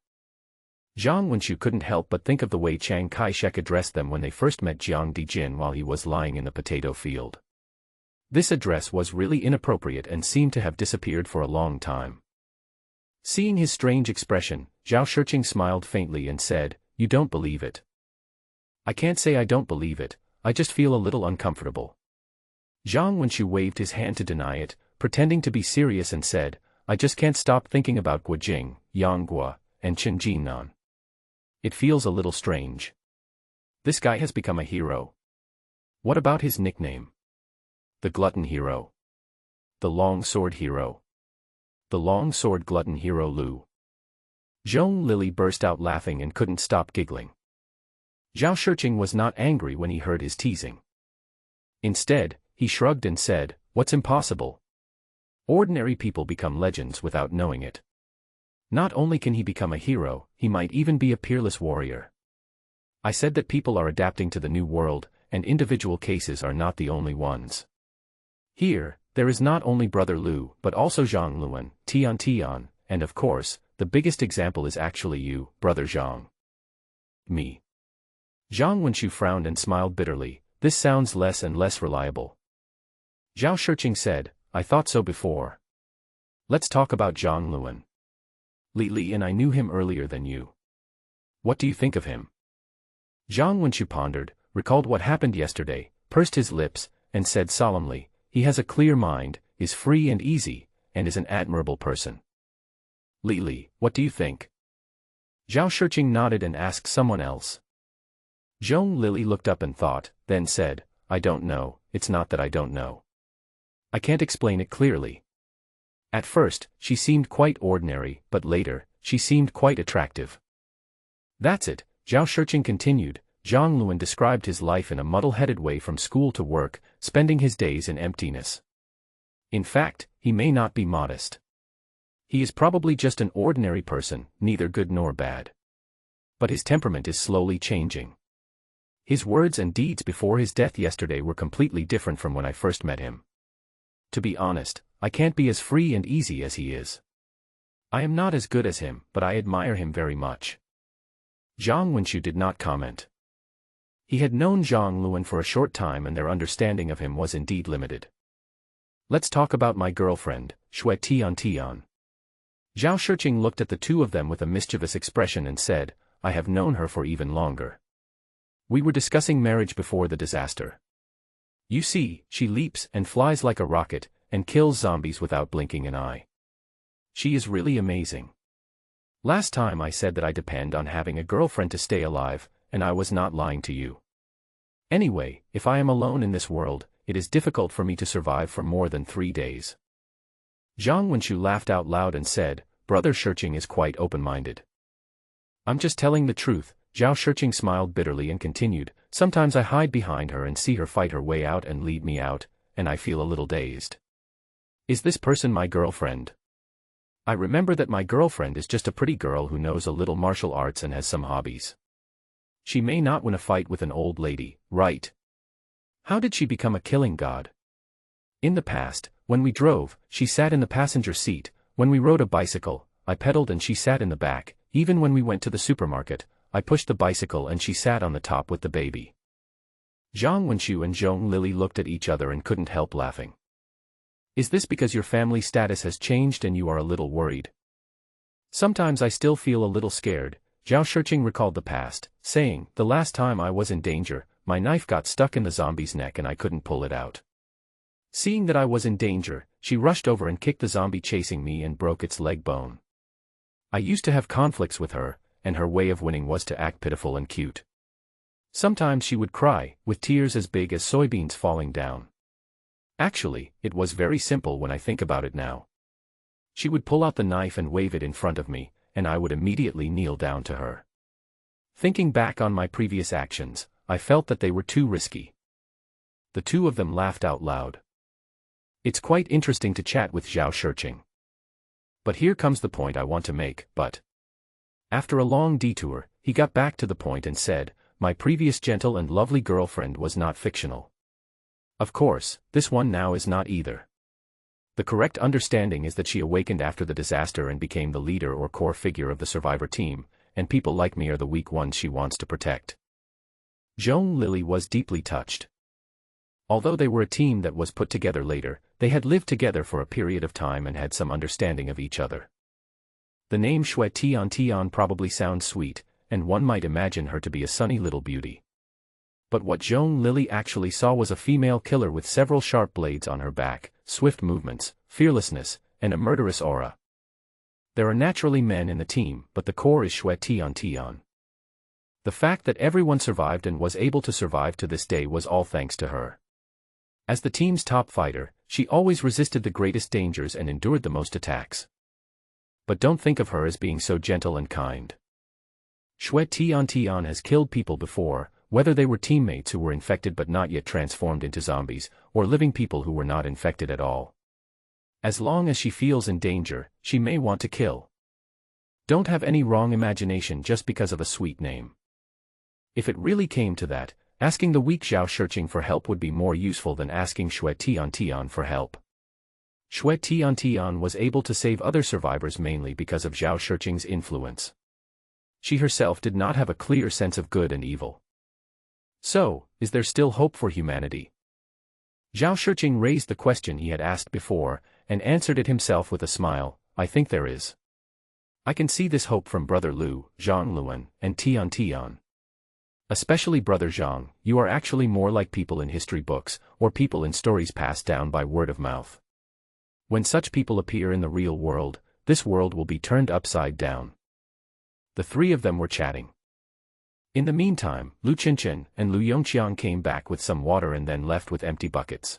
Zhang Wenxu couldn't help but think of the way Chiang Kai-shek addressed them when they first met Jiang Dijin while he was lying in the potato field. This address was really inappropriate and seemed to have disappeared for a long time. Seeing his strange expression, Zhao Shiqing smiled faintly and said, "You don't believe it." "I can't say I don't believe it, I just feel a little uncomfortable." Zhang Wenxu waved his hand to deny it, pretending to be serious and said, "I just can't stop thinking about Guojing, Yanghua, and Chen Jinan. It feels a little strange. This guy has become a hero. What about his nickname? The Glutton Hero. The Long Sword Hero. The Long Sword Glutton Hero Lu." Zhong Lily burst out laughing and couldn't stop giggling. Zhao Shiqing was not angry when he heard his teasing. Instead, he shrugged and said, "What's impossible? Ordinary people become legends without knowing it. Not only can he become a hero, he might even be a peerless warrior. I said that people are adapting to the new world, and individual cases are not the only ones. Here, there is not only Brother Lu but also Zhang Luan, Tian, and of course, the biggest example is actually you, Brother Zhang." "Me?" Zhang Wenxu frowned and smiled bitterly. "This sounds less and less reliable." Zhao Shiqing said, "I thought so before. Let's talk about Zhang Luan. Li and I knew him earlier than you. What do you think of him?" Zhang Wenxu pondered, recalled what happened yesterday, pursed his lips, and said solemnly, "He has a clear mind, is free and easy, and is an admirable person." "Li, what do you think?" Zhao Shiqing nodded and asked someone else. Zhong Lily looked up and thought, then said, "I don't know, it's not that I don't know. I can't explain it clearly. At first, she seemed quite ordinary, but later, she seemed quite attractive." "That's it," Zhao Shiqing continued. Zhang Luan described his life in a muddle-headed way from school to work, spending his days in emptiness. In fact, he may not be modest. He is probably just an ordinary person, neither good nor bad. But his temperament is slowly changing. His words and deeds before his death yesterday were completely different from when I first met him. To be honest, I can't be as free and easy as he is. I am not as good as him, but I admire him very much." Zhang Wenxu did not comment. He had known Zhang Luan for a short time and their understanding of him was indeed limited. "Let's talk about my girlfriend, Shui Tian." Zhao Shiqing looked at the two of them with a mischievous expression and said, "I have known her for even longer. We were discussing marriage before the disaster. You see, she leaps and flies like a rocket, and kills zombies without blinking an eye. She is really amazing. Last time I said that I depend on having a girlfriend to stay alive, and I was not lying to you. Anyway, if I am alone in this world, it is difficult for me to survive for more than 3 days." Zhang Wenxu laughed out loud and said, "Brother Shiqing is quite open-minded." "I'm just telling the truth," Zhao Shiqing smiled bitterly and continued, Sometimes I hide behind her and see her fight her way out and lead me out, and I feel a little dazed. Is this person my girlfriend? I remember that my girlfriend is just a pretty girl who knows a little martial arts and has some hobbies. She may not win a fight with an old lady, right? How did she become a killing god? In the past, when we drove, she sat in the passenger seat. When we rode a bicycle, I pedaled and she sat in the back. Even when we went to the supermarket, I pushed the bicycle and she sat on the top with the baby. Zhang Wenqiu and Zhong Lily looked at each other and couldn't help laughing. Is this because your family status has changed and you are a little worried? Sometimes I still feel a little scared. Zhao Shiqing recalled the past, saying, the last time I was in danger, my knife got stuck in the zombie's neck and I couldn't pull it out. Seeing that I was in danger, she rushed over and kicked the zombie chasing me and broke its leg bone. I used to have conflicts with her, and her way of winning was to act pitiful and cute. Sometimes she would cry, with tears as big as soybeans falling down. Actually, it was very simple when I think about it now. She would pull out the knife and wave it in front of me, and I would immediately kneel down to her. Thinking back on my previous actions, I felt that they were too risky. The two of them laughed out loud. It's quite interesting to chat with Zhao Shiqing. But here comes the point I want to make, but... After a long detour, he got back to the point and said, my previous gentle and lovely girlfriend was not fictional. Of course, this one now is not either. The correct understanding is that she awakened after the disaster and became the leader or core figure of the survivor team, and people like me are the weak ones she wants to protect. Zhong Lily was deeply touched. Although they were a team that was put together later, they had lived together for a period of time and had some understanding of each other. The name Xue Tian probably sounds sweet, and one might imagine her to be a sunny little beauty. But what Zhong Lily actually saw was a female killer with several sharp blades on her back, swift movements, fearlessness, and a murderous aura. There are naturally men in the team, but the core is Xue Tian. The fact that everyone survived and was able to survive to this day was all thanks to her. As the team's top fighter, she always resisted the greatest dangers and endured the most attacks. But don't think of her as being so gentle and kind. Xue Tian has killed people before, whether they were teammates who were infected but not yet transformed into zombies, or living people who were not infected at all. As long as she feels in danger, she may want to kill. Don't have any wrong imagination just because of a sweet name. If it really came to that, asking the weak Zhao Shiqing for help would be more useful than asking Xue Tian for help. Xue Tian was able to save other survivors mainly because of Zhao Shiqing's influence. She herself did not have a clear sense of good and evil. So, is there still hope for humanity? Zhao Shiqing raised the question he had asked before, and answered it himself with a smile, I think there is. I can see this hope from Brother Lu, Zhang Luan, and Tian. Especially Brother Zhang, you are actually more like people in history books, or people in stories passed down by word of mouth. When such people appear in the real world, this world will be turned upside down. The three of them were chatting. In the meantime, Lu Qinchen and Lu Yongqiang came back with some water and then left with empty buckets.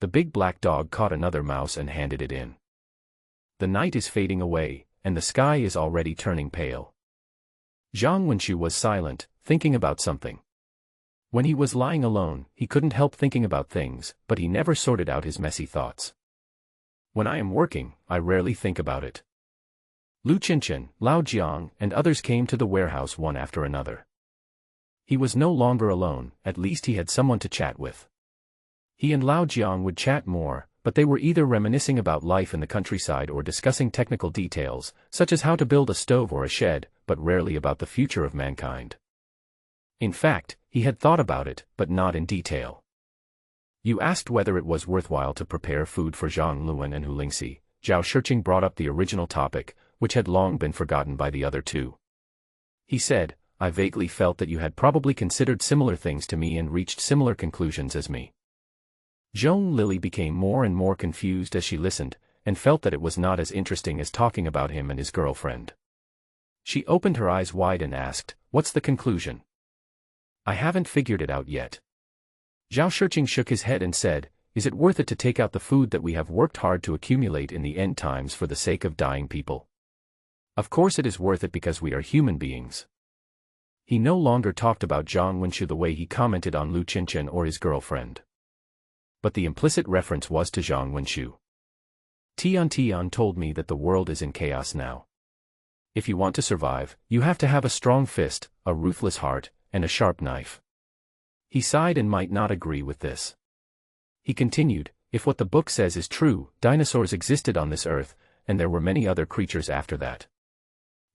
The big black dog caught another mouse and handed it in. The night is fading away, and the sky is already turning pale. Zhang Wenqiu was silent, thinking about something. When he was lying alone, he couldn't help thinking about things, but he never sorted out his messy thoughts. When I am working, I rarely think about it. Lu Qinchen, Lao Jiang, and others came to the warehouse one after another. He was no longer alone, at least he had someone to chat with. He and Lao Jiang would chat more, but they were either reminiscing about life in the countryside or discussing technical details, such as how to build a stove or a shed, but rarely about the future of mankind. In fact, he had thought about it, but not in detail. You asked whether it was worthwhile to prepare food for Zhang Luan and Hu Lingxi. Zhao Shiqing brought up the original topic, which had long been forgotten by the other two. He said, I vaguely felt that you had probably considered similar things to me and reached similar conclusions as me. Zhong Lily became more and more confused as she listened, and felt that it was not as interesting as talking about him and his girlfriend. She opened her eyes wide and asked, what's the conclusion? I haven't figured it out yet. Zhao Shiqing shook his head and said, is it worth it to take out the food that we have worked hard to accumulate in the end times for the sake of dying people? Of course it is worth it because we are human beings. He no longer talked about Zhang Wenxu the way he commented on Lu Qinqian or his girlfriend. But the implicit reference was to Zhang Wenxu. Tian told me that the world is in chaos now. If you want to survive, you have to have a strong fist, a ruthless heart, and a sharp knife. He sighed and might not agree with this. He continued, if what the book says is true, dinosaurs existed on this earth, and there were many other creatures after that.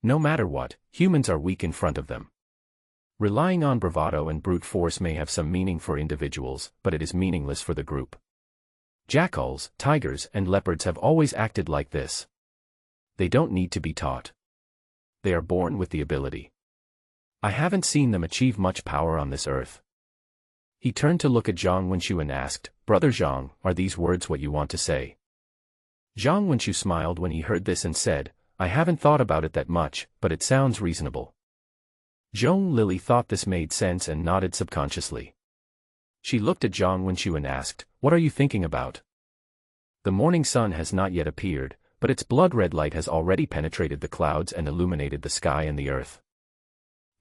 No matter what, humans are weak in front of them. Relying on bravado and brute force may have some meaning for individuals, but it is meaningless for the group. Jackals, tigers, and leopards have always acted like this. They don't need to be taught. They are born with the ability. I haven't seen them achieve much power on this earth. He turned to look at Zhang Wenxu and asked, Brother Zhang, are these words what you want to say? Zhang Wenxu smiled when he heard this and said, I haven't thought about it that much, but it sounds reasonable. Zhong Lily thought this made sense and nodded subconsciously. She looked at Zhang Wenxu and asked, what are you thinking about? The morning sun has not yet appeared, but its blood-red light has already penetrated the clouds and illuminated the sky and the earth.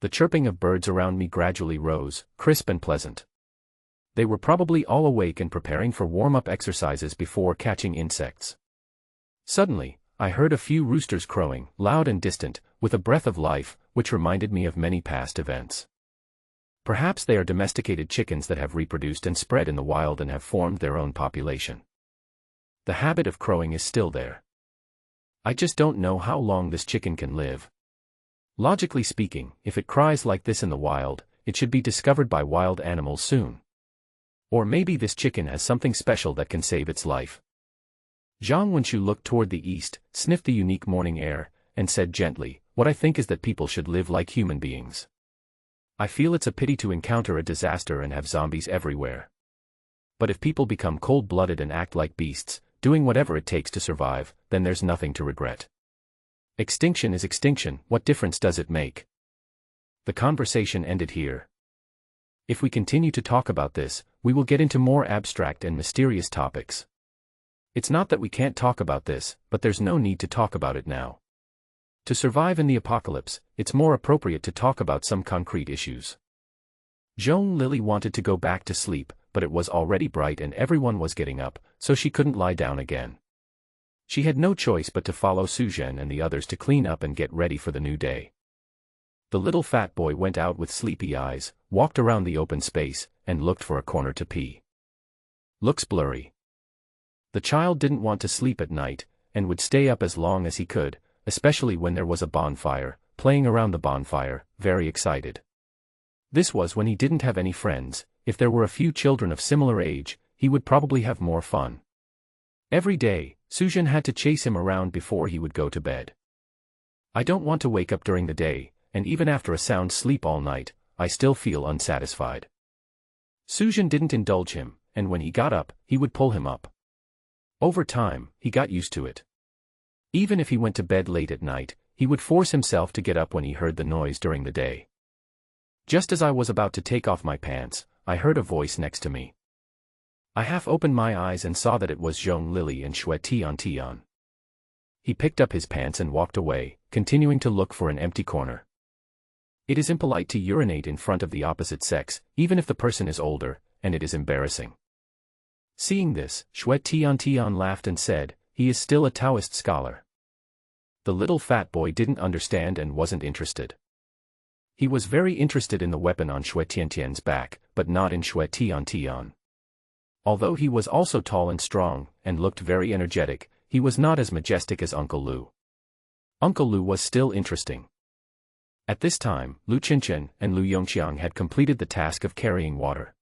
The chirping of birds around me gradually rose, crisp and pleasant. They were probably all awake and preparing for warm-up exercises before catching insects. Suddenly, I heard a few roosters crowing, loud and distant, with a breath of life, which reminded me of many past events. Perhaps they are domesticated chickens that have reproduced and spread in the wild and have formed their own population. The habit of crowing is still there. I just don't know how long this chicken can live. Logically speaking, if it cries like this in the wild, it should be discovered by wild animals soon. Or maybe this chicken has something special that can save its life. Zhang Wenxu looked toward the east, sniffed the unique morning air, and said gently, what I think is that people should live like human beings. I feel it's a pity to encounter a disaster and have zombies everywhere. But if people become cold-blooded and act like beasts, doing whatever it takes to survive, then there's nothing to regret. Extinction is extinction, what difference does it make? The conversation ended here. If we continue to talk about this, we will get into more abstract and mysterious topics. It's not that we can't talk about this, but there's no need to talk about it now. To survive in the apocalypse, it's more appropriate to talk about some concrete issues. Zhong Lily wanted to go back to sleep, but it was already bright and everyone was getting up, so she couldn't lie down again. She had no choice but to follow Suzhen and the others to clean up and get ready for the new day. The little fat boy went out with sleepy eyes, walked around the open space, and looked for a corner to pee. Looks blurry. The child didn't want to sleep at night, and would stay up as long as he could, especially when there was a bonfire, playing around the bonfire, very excited. This was when he didn't have any friends. If there were a few children of similar age, he would probably have more fun. Every day, Suzhen had to chase him around before he would go to bed. I don't want to wake up during the day, and even after a sound sleep all night, I still feel unsatisfied. Suzhen didn't indulge him, and when he got up, he would pull him up. Over time, he got used to it. Even if he went to bed late at night, he would force himself to get up when he heard the noise during the day. Just as I was about to take off my pants, I heard a voice next to me. I half opened my eyes and saw that it was Zhong Lily and Xue Tian. He picked up his pants and walked away, continuing to look for an empty corner. It is impolite to urinate in front of the opposite sex, even if the person is older, and it is embarrassing. Seeing this, Xue Tian laughed and said, he is still a Taoist scholar. The little fat boy didn't understand and wasn't interested. He was very interested in the weapon on Xue Tian's back, but not in Xue Tian. Although he was also tall and strong, and looked very energetic, he was not as majestic as Uncle Lu. Uncle Lu was still interesting. At this time, Lu Qinqian and Lu Yongqiang had completed the task of carrying water.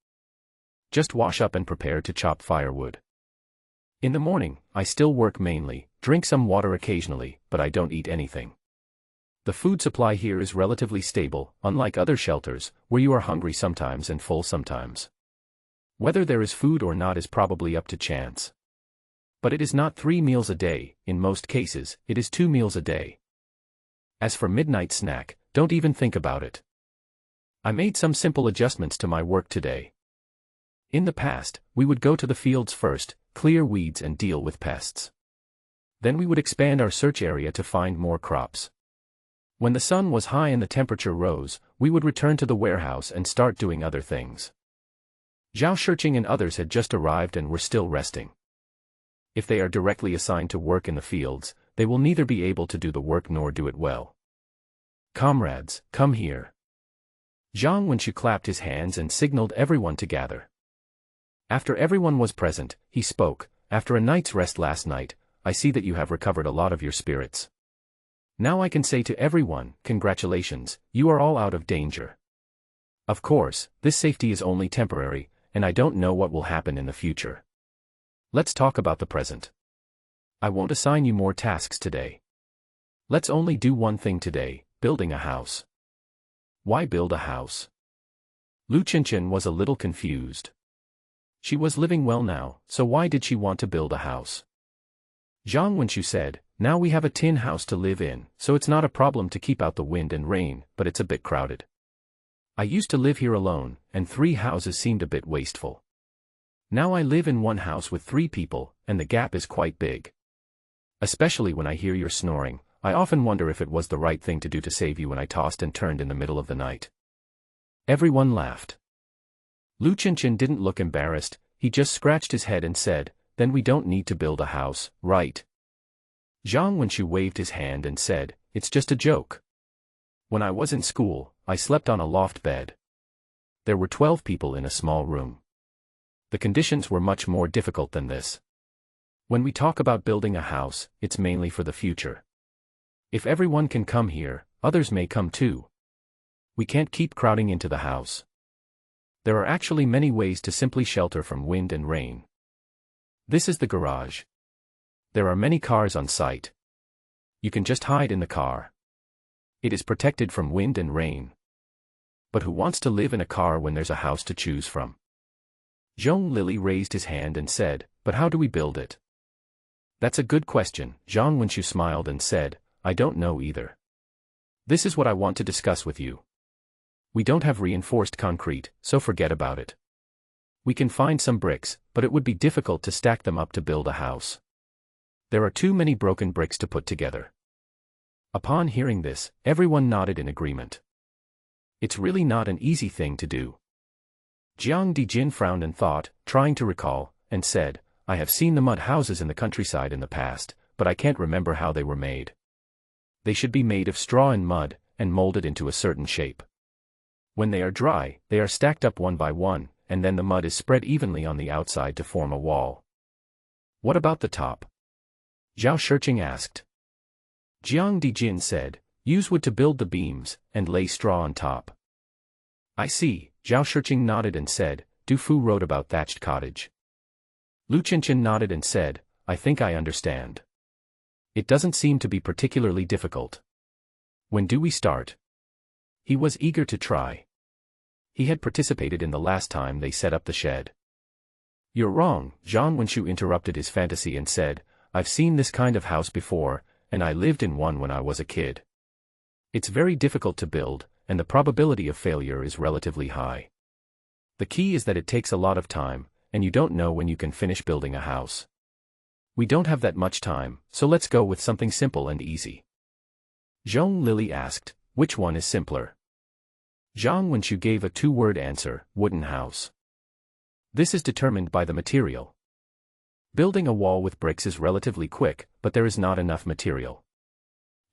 Just wash up and prepare to chop firewood. In the morning, I still work mainly, drink some water occasionally, but I don't eat anything. The food supply here is relatively stable, unlike other shelters, where you are hungry sometimes and full sometimes. Whether there is food or not is probably up to chance. But it is not 3 meals a day, in most cases, it is 2 meals a day. As for midnight snack, don't even think about it. I made some simple adjustments to my work today. In the past, we would go to the fields first, clear weeds and deal with pests. Then we would expand our search area to find more crops. When the sun was high and the temperature rose, we would return to the warehouse and start doing other things. Zhao Shirqing and others had just arrived and were still resting. If they are directly assigned to work in the fields, they will neither be able to do the work nor do it well. Comrades, come here. Zhang Wenxu clapped his hands and signaled everyone to gather. After everyone was present, he spoke. After a night's rest last night, I see that you have recovered a lot of your spirits. Now I can say to everyone, congratulations, you are all out of danger. Of course, this safety is only temporary, and I don't know what will happen in the future. Let's talk about the present. I won't assign you more tasks today. Let's only do one thing today, building a house. Why build a house? Lu Qianqian was a little confused. She was living well now, so why did she want to build a house? Zhang Wenxu said, now we have a tin house to live in, so it's not a problem to keep out the wind and rain, but it's a bit crowded. I used to live here alone, and 3 houses seemed a bit wasteful. Now I live in one house with 3 people, and the gap is quite big. Especially when I hear your snoring, I often wonder if it was the right thing to do to save you when I tossed and turned in the middle of the night. Everyone laughed. Lu Qianqian didn't look embarrassed, he just scratched his head and said, then we don't need to build a house, right? Zhang Wenxu waved his hand and said, it's just a joke. When I was in school, I slept on a loft bed. There were 12 people in a small room. The conditions were much more difficult than this. When we talk about building a house, it's mainly for the future. If everyone can come here, others may come too. We can't keep crowding into the house. There are actually many ways to simply shelter from wind and rain. This is the garage. There are many cars on site. You can just hide in the car. It is protected from wind and rain. But who wants to live in a car when there's a house to choose from? Zhong Lili raised his hand and said, but how do we build it? That's a good question, Zhang Wenxu smiled and said, I don't know either. This is what I want to discuss with you. We don't have reinforced concrete, so forget about it. We can find some bricks, but it would be difficult to stack them up to build a house. There are too many broken bricks to put together. Upon hearing this, everyone nodded in agreement. It's really not an easy thing to do. Jiang Dijin frowned and thought, trying to recall, and said, I have seen the mud houses in the countryside in the past, but I can't remember how they were made. They should be made of straw and mud, and molded into a certain shape. When they are dry, they are stacked up one by one, and then the mud is spread evenly on the outside to form a wall. What about the top? Zhao Shirqing asked. Jiang Dijin said, use wood to build the beams, and lay straw on top. I see, Zhao Shirqing nodded and said, Du Fu wrote about thatched cottage. Lu Qianqian nodded and said, I think I understand. It doesn't seem to be particularly difficult. When do we start? He was eager to try. He had participated in the last time they set up the shed. You're wrong, Zhang Wenxu interrupted his fantasy and said, I've seen this kind of house before, and I lived in one when I was a kid. It's very difficult to build, and the probability of failure is relatively high. The key is that it takes a lot of time, and you don't know when you can finish building a house. We don't have that much time, so let's go with something simple and easy. Zhong Lili asked, which one is simpler? Zhang Wenxu gave a 2-word answer, wooden house. This is determined by the material. Building a wall with bricks is relatively quick, but there is not enough material.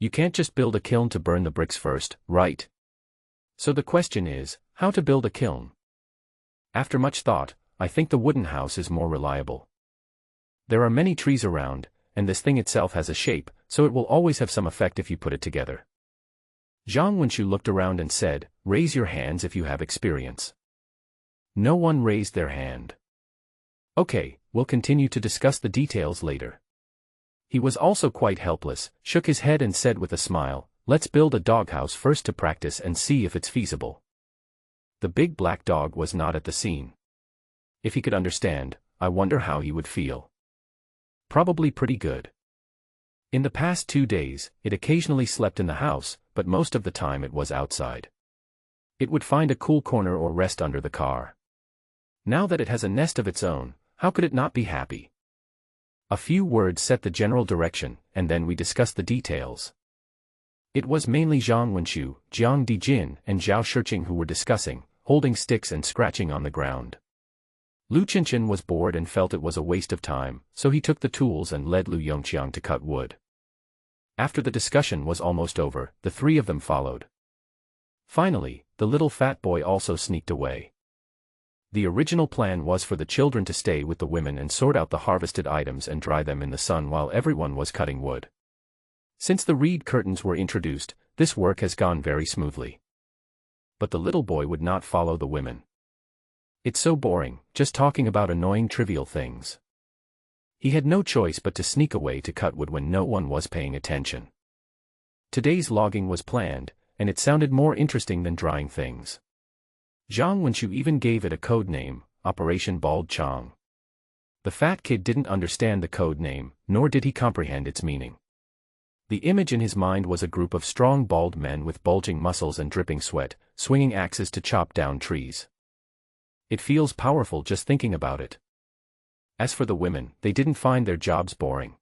You can't just build a kiln to burn the bricks first, right? So the question is, how to build a kiln? After much thought, I think the wooden house is more reliable. There are many trees around, and this thing itself has a shape, so it will always have some effect if you put it together. Zhang Wenxu looked around and said, raise your hands if you have experience. No one raised their hand. Okay, we'll continue to discuss the details later. He was also quite helpless, shook his head and said with a smile, let's build a doghouse first to practice and see if it's feasible. The big black dog was not at the scene. If he could understand, I wonder how he would feel. Probably pretty good. In the past 2 days, it occasionally slept in the house, but most of the time it was outside. It would find a cool corner or rest under the car. Now that it has a nest of its own, how could it not be happy? A few words set the general direction, and then we discuss the details. It was mainly Zhang Wenqiu, Jiang Dijin, and Zhao Shiqing who were discussing, holding sticks and scratching on the ground. Lu Qianqian was bored and felt it was a waste of time, so he took the tools and led Lu Yongqiang to cut wood. After the discussion was almost over, the three of them followed. Finally, the little fat boy also sneaked away. The original plan was for the children to stay with the women and sort out the harvested items and dry them in the sun while everyone was cutting wood. Since the reed curtains were introduced, this work has gone very smoothly. But the little boy would not follow the women. It's so boring, just talking about annoying trivial things. He had no choice but to sneak away to cut wood when no one was paying attention. Today's logging was planned, and it sounded more interesting than drying things. Zhang Wenqiu even gave it a code name, Operation Bald Chong. The fat kid didn't understand the code name, nor did he comprehend its meaning. The image in his mind was a group of strong bald men with bulging muscles and dripping sweat, swinging axes to chop down trees. It feels powerful just thinking about it. As for the women, they didn't find their jobs boring.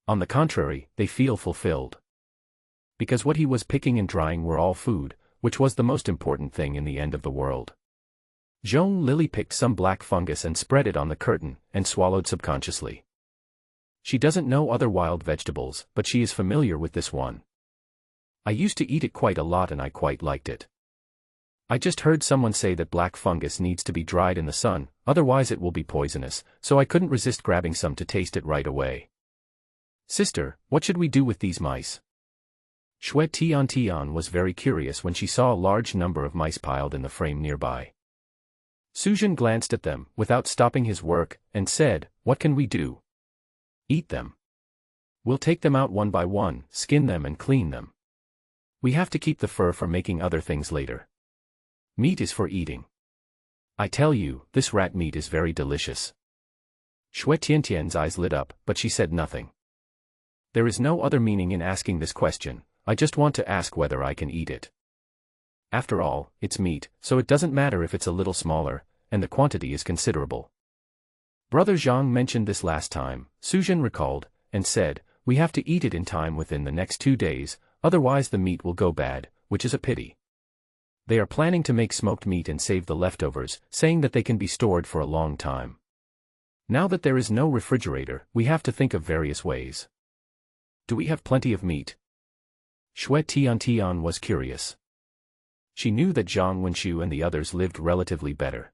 On the contrary, they feel fulfilled. Because what he was picking and drying were all food, which was the most important thing in the end of the world. Zhong Lily picked some black fungus and spread it on the curtain, and swallowed subconsciously. She doesn't know other wild vegetables, but she is familiar with this one. I used to eat it quite a lot and I quite liked it. I just heard someone say that black fungus needs to be dried in the sun, otherwise it will be poisonous, so I couldn't resist grabbing some to taste it right away. Sister, what should we do with these mice? Shui Tian was very curious when she saw a large number of mice piled in the frame nearby. Suzhen glanced at them, without stopping his work, and said, "What can we do?" "Eat them. We'll take them out one by one, skin them and clean them. We have to keep the fur for making other things later. Meat is for eating. I tell you, this rat meat is very delicious." Shui Tiantian's eyes lit up, but she said nothing. There is no other meaning in asking this question, I just want to ask whether I can eat it. After all, it's meat, so it doesn't matter if it's a little smaller, and the quantity is considerable. Brother Zhang mentioned this last time, Suzhen recalled, and said, "We have to eat it in time within the next 2 days, otherwise the meat will go bad, which is a pity." They are planning to make smoked meat and save the leftovers, saying that they can be stored for a long time. Now that there is no refrigerator, we have to think of various ways. Do we have plenty of meat? Shui Tian was curious. She knew that Zhang Wenqiu and the others lived relatively better.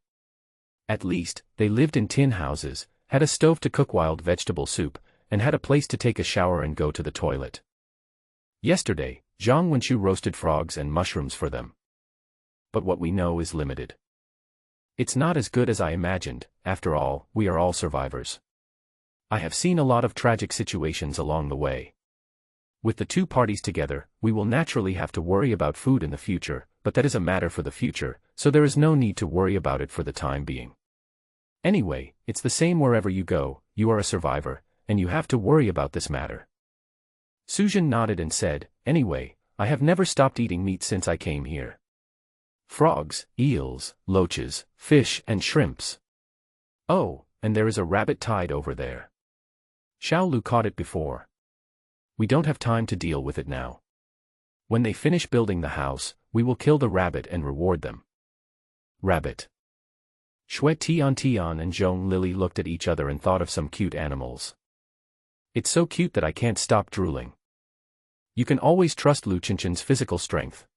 At least, they lived in tin houses, had a stove to cook wild vegetable soup, and had a place to take a shower and go to the toilet. Yesterday, Zhang Wenqiu roasted frogs and mushrooms for them. But what we know is limited. It's not as good as I imagined, after all, we are all survivors. I have seen a lot of tragic situations along the way. With the two parties together, we will naturally have to worry about food in the future, but that is a matter for the future, so there is no need to worry about it for the time being. Anyway, it's the same wherever you go, you are a survivor, and you have to worry about this matter. Suzhen nodded and said, "Anyway, I have never stopped eating meat since I came here. Frogs, eels, loaches, fish and shrimps. Oh, and there is a rabbit tied over there. Xiao Lu caught it before. We don't have time to deal with it now. When they finish building the house, we will kill the rabbit and reward them." Rabbit. Shui Tian and Zhong Lily looked at each other and thought of some cute animals. It's so cute that I can't stop drooling. You can always trust Lu Qianqian's physical strength.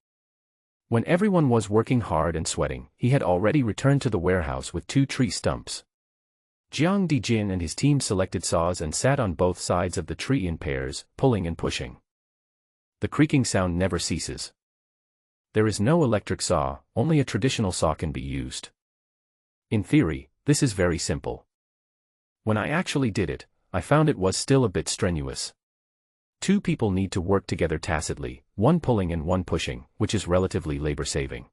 When everyone was working hard and sweating, he had already returned to the warehouse with 2 tree stumps. Jiang Dijin and his team selected saws and sat on both sides of the tree in pairs, pulling and pushing. The creaking sound never ceases. There is no electric saw, only a traditional saw can be used. In theory, this is very simple. When I actually did it, I found it was still a bit strenuous. 2 people need to work together tacitly, one pulling and one pushing, which is relatively labor-saving.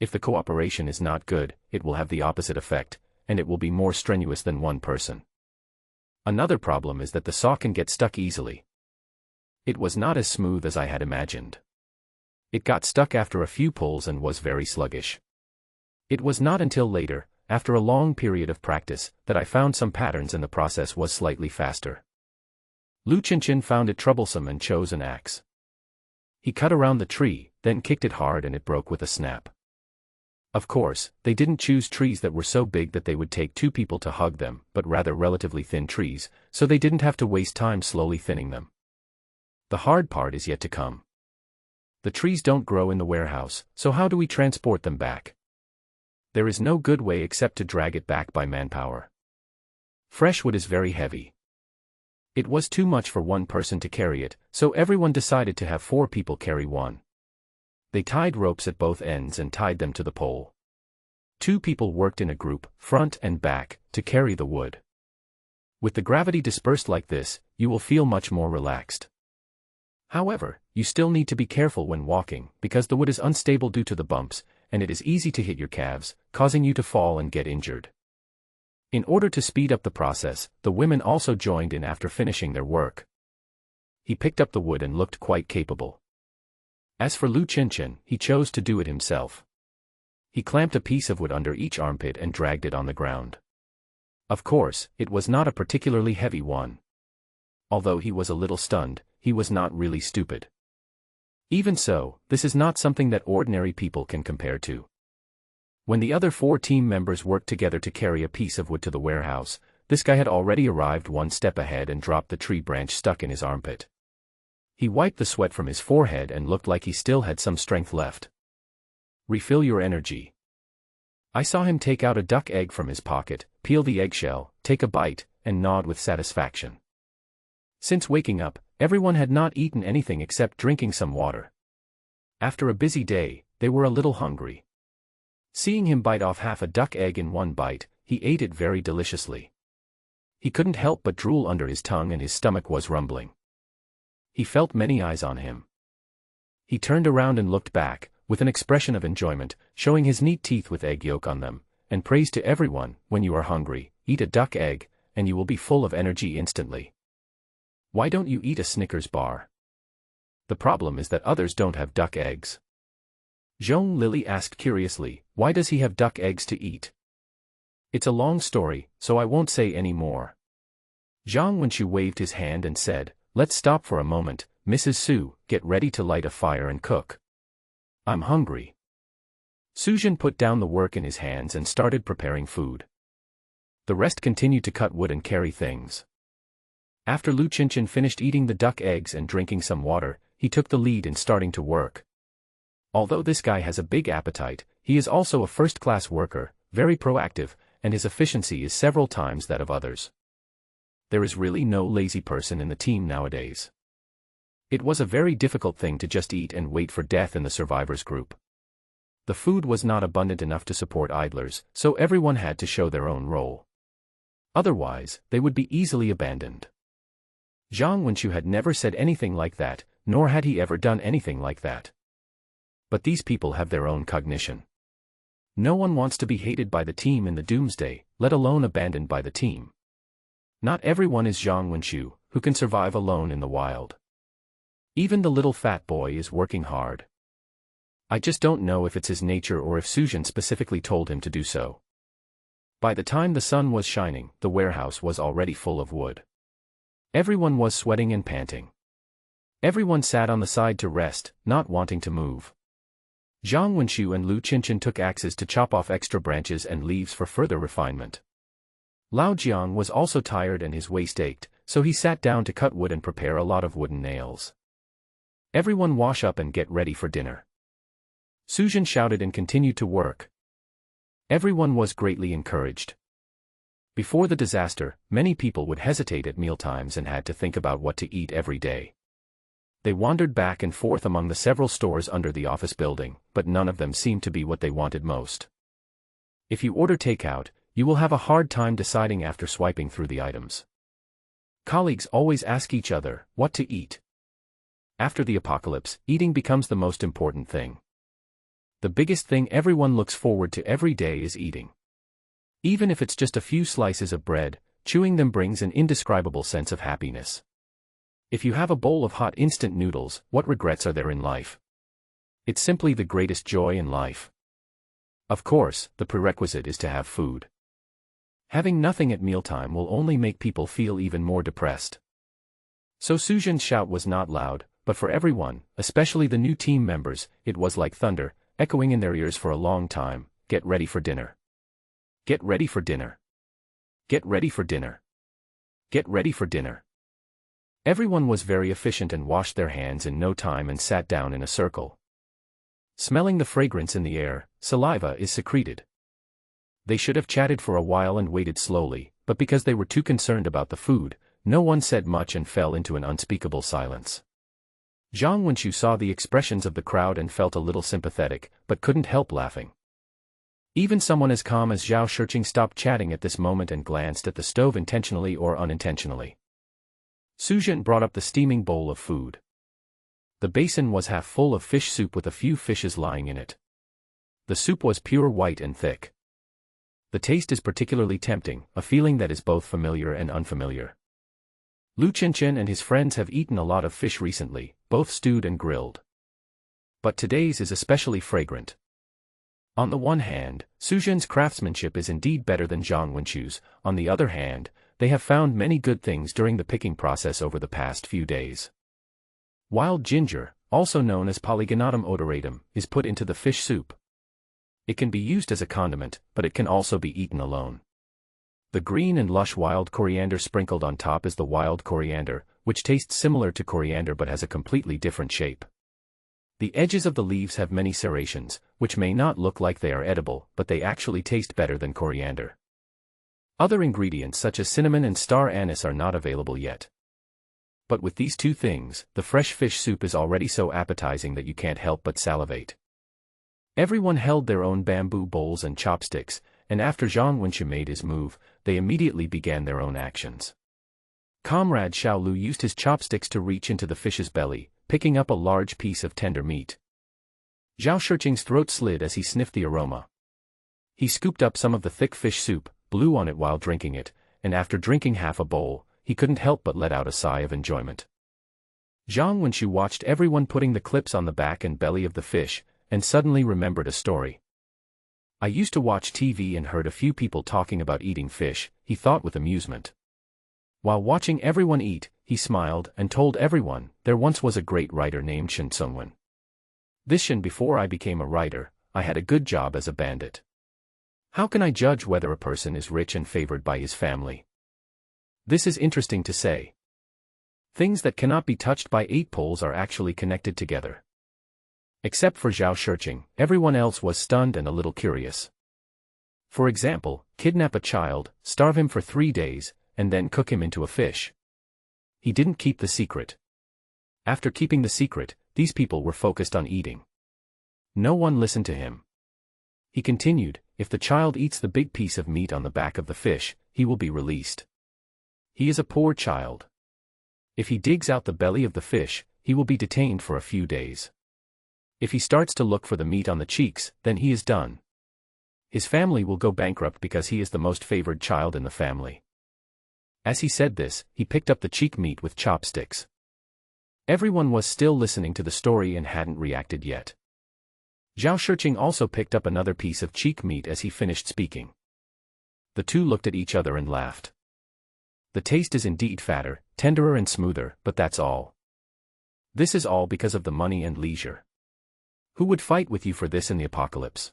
If the cooperation is not good, it will have the opposite effect, and it will be more strenuous than one person. Another problem is that the saw can get stuck easily. It was not as smooth as I had imagined. It got stuck after a few pulls and was very sluggish. It was not until later, after a long period of practice, that I found some patterns and the process was slightly faster. Lu Qianqian found it troublesome and chose an axe. He cut around the tree, then kicked it hard and it broke with a snap. Of course, they didn't choose trees that were so big that they would take two people to hug them, but rather relatively thin trees, so they didn't have to waste time slowly thinning them. The hard part is yet to come. The trees don't grow in the warehouse, so how do we transport them back? There is no good way except to drag it back by manpower. Fresh wood is very heavy. It was too much for one person to carry it, so everyone decided to have 4 people carry one. They tied ropes at both ends and tied them to the pole. 2 people worked in a group, front and back, to carry the wood. With the gravity dispersed like this, you will feel much more relaxed. However, you still need to be careful when walking, because the wood is unstable due to the bumps, and it is easy to hit your calves, causing you to fall and get injured. In order to speed up the process, the women also joined in after finishing their work. He picked up the wood and looked quite capable. As for Lu Qinshan, he chose to do it himself. He clamped a piece of wood under each armpit and dragged it on the ground. Of course, it was not a particularly heavy one. Although he was a little stunned, he was not really stupid. Even so, this is not something that ordinary people can compare to. When the other 4 team members worked together to carry a piece of wood to the warehouse, this guy had already arrived one step ahead and dropped the tree branch stuck in his armpit. He wiped the sweat from his forehead and looked like he still had some strength left. Refill your energy. I saw him take out a duck egg from his pocket, peel the eggshell, take a bite, and nod with satisfaction. Since waking up, everyone had not eaten anything except drinking some water. After a busy day, they were a little hungry. Seeing him bite off half a duck egg in one bite, he ate it very deliciously. He couldn't help but drool under his tongue and his stomach was rumbling. He felt many eyes on him. He turned around and looked back, with an expression of enjoyment, showing his neat teeth with egg yolk on them, and praised to everyone, when you are hungry, eat a duck egg, and you will be full of energy instantly. Why don't you eat a Snickers bar? The problem is that others don't have duck eggs. Zhong Lily asked curiously, why does he have duck eggs to eat? It's a long story, so I won't say any more. Zhang Wenxu waved his hand and said, let's stop for a moment, Mrs. Su, get ready to light a fire and cook. I'm hungry. Suzhen put down the work in his hands and started preparing food. The rest continued to cut wood and carry things. After Lu Qinshan finished eating the duck eggs and drinking some water, he took the lead in starting to work. Although this guy has a big appetite, he is also a first-class worker, very proactive, and his efficiency is several times that of others. There is really no lazy person in the team nowadays. It was a very difficult thing to just eat and wait for death in the survivors group. The food was not abundant enough to support idlers, so everyone had to show their own role. Otherwise, they would be easily abandoned. Zhang Wenxu had never said anything like that, nor had he ever done anything like that. But these people have their own cognition. No one wants to be hated by the team in the doomsday, let alone abandoned by the team. Not everyone is Zhang Wenxu, who can survive alone in the wild. Even the little fat boy is working hard. I just don't know if it's his nature or if Suzhen specifically told him to do so. By the time the sun was shining, the warehouse was already full of wood. Everyone was sweating and panting. Everyone sat on the side to rest, not wanting to move. Zhang Wenxu and Lu Qinshan took axes to chop off extra branches and leaves for further refinement. Lao Jiang was also tired and his waist ached, so he sat down to cut wood and prepare a lot of wooden nails. Everyone wash up and get ready for dinner. Suzhen shouted and continued to work. Everyone was greatly encouraged. Before the disaster, many people would hesitate at mealtimes and had to think about what to eat every day. They wandered back and forth among the several stores under the office building, but none of them seemed to be what they wanted most. If you order takeout, you will have a hard time deciding after swiping through the items. Colleagues always ask each other, what to eat. After the apocalypse, eating becomes the most important thing. The biggest thing everyone looks forward to every day is eating. Even if it's just a few slices of bread, chewing them brings an indescribable sense of happiness. If you have a bowl of hot instant noodles, what regrets are there in life? It's simply the greatest joy in life. Of course, the prerequisite is to have food. Having nothing at mealtime will only make people feel even more depressed. So Suzhen's shout was not loud, but for everyone, especially the new team members, it was like thunder, echoing in their ears for a long time. Get ready for dinner. Get ready for dinner. Get ready for dinner. Get ready for dinner. Everyone was very efficient and washed their hands in no time and sat down in a circle. Smelling the fragrance in the air, saliva is secreted. They should have chatted for a while and waited slowly, but because they were too concerned about the food, no one said much and fell into an unspeakable silence. Zhang Wenqiu saw the expressions of the crowd and felt a little sympathetic, but couldn't help laughing. Even someone as calm as Zhao Shiqing stopped chatting at this moment and glanced at the stove intentionally or unintentionally. Su Zhen brought up the steaming bowl of food. The basin was half full of fish soup with a few fishes lying in it. The soup was pure white and thick. The taste is particularly tempting, a feeling that is both familiar and unfamiliar. Lu Qianqian and his friends have eaten a lot of fish recently, both stewed and grilled. But today's is especially fragrant. On the one hand, Su Zhen's craftsmanship is indeed better than Zhang Wenqiu's. On the other hand, they have found many good things during the picking process over the past few days. Wild ginger, also known as Polygonatum odoratum, is put into the fish soup. It can be used as a condiment, but it can also be eaten alone. The green and lush wild coriander sprinkled on top is the wild coriander, which tastes similar to coriander but has a completely different shape. The edges of the leaves have many serrations, which may not look like they are edible, but they actually taste better than coriander. Other ingredients such as cinnamon and star anise are not available yet. But with these two things, the fresh fish soup is already so appetizing that you can't help but salivate. Everyone held their own bamboo bowls and chopsticks, and after Zhang Wenqiu made his move, they immediately began their own actions. Comrade Xiao Lu used his chopsticks to reach into the fish's belly, picking up a large piece of tender meat. Zhao Shiqing's throat slid as he sniffed the aroma. He scooped up some of the thick fish soup, blew on it while drinking it, and after drinking half a bowl, he couldn't help but let out a sigh of enjoyment. Zhang Wenqiu watched everyone putting the clips on the back and belly of the fish, and suddenly remembered a story. I used to watch TV and heard a few people talking about eating fish, he thought with amusement. While watching everyone eat, he smiled and told everyone, there once was a great writer named Shen Songwen. This Shen, before I became a writer, I had a good job as a bandit. How can I judge whether a person is rich and favored by his family? This is interesting to say. Things that cannot be touched by 8 poles are actually connected together. Except for Zhao Shiqing, everyone else was stunned and a little curious. For example, kidnap a child, starve him for 3 days, and then cook him into a fish. He didn't keep the secret. After keeping the secret, these people were focused on eating. No one listened to him. He continued, if the child eats the big piece of meat on the back of the fish, he will be released. He is a poor child. If he digs out the belly of the fish, he will be detained for a few days. If he starts to look for the meat on the cheeks, then he is done. His family will go bankrupt because he is the most favored child in the family. As he said this, he picked up the cheek meat with chopsticks. Everyone was still listening to the story and hadn't reacted yet. Zhao Shiqing also picked up another piece of cheek meat as he finished speaking. The two looked at each other and laughed. The taste is indeed fatter, tenderer and smoother, but that's all. This is all because of the money and leisure. Who would fight with you for this in the apocalypse?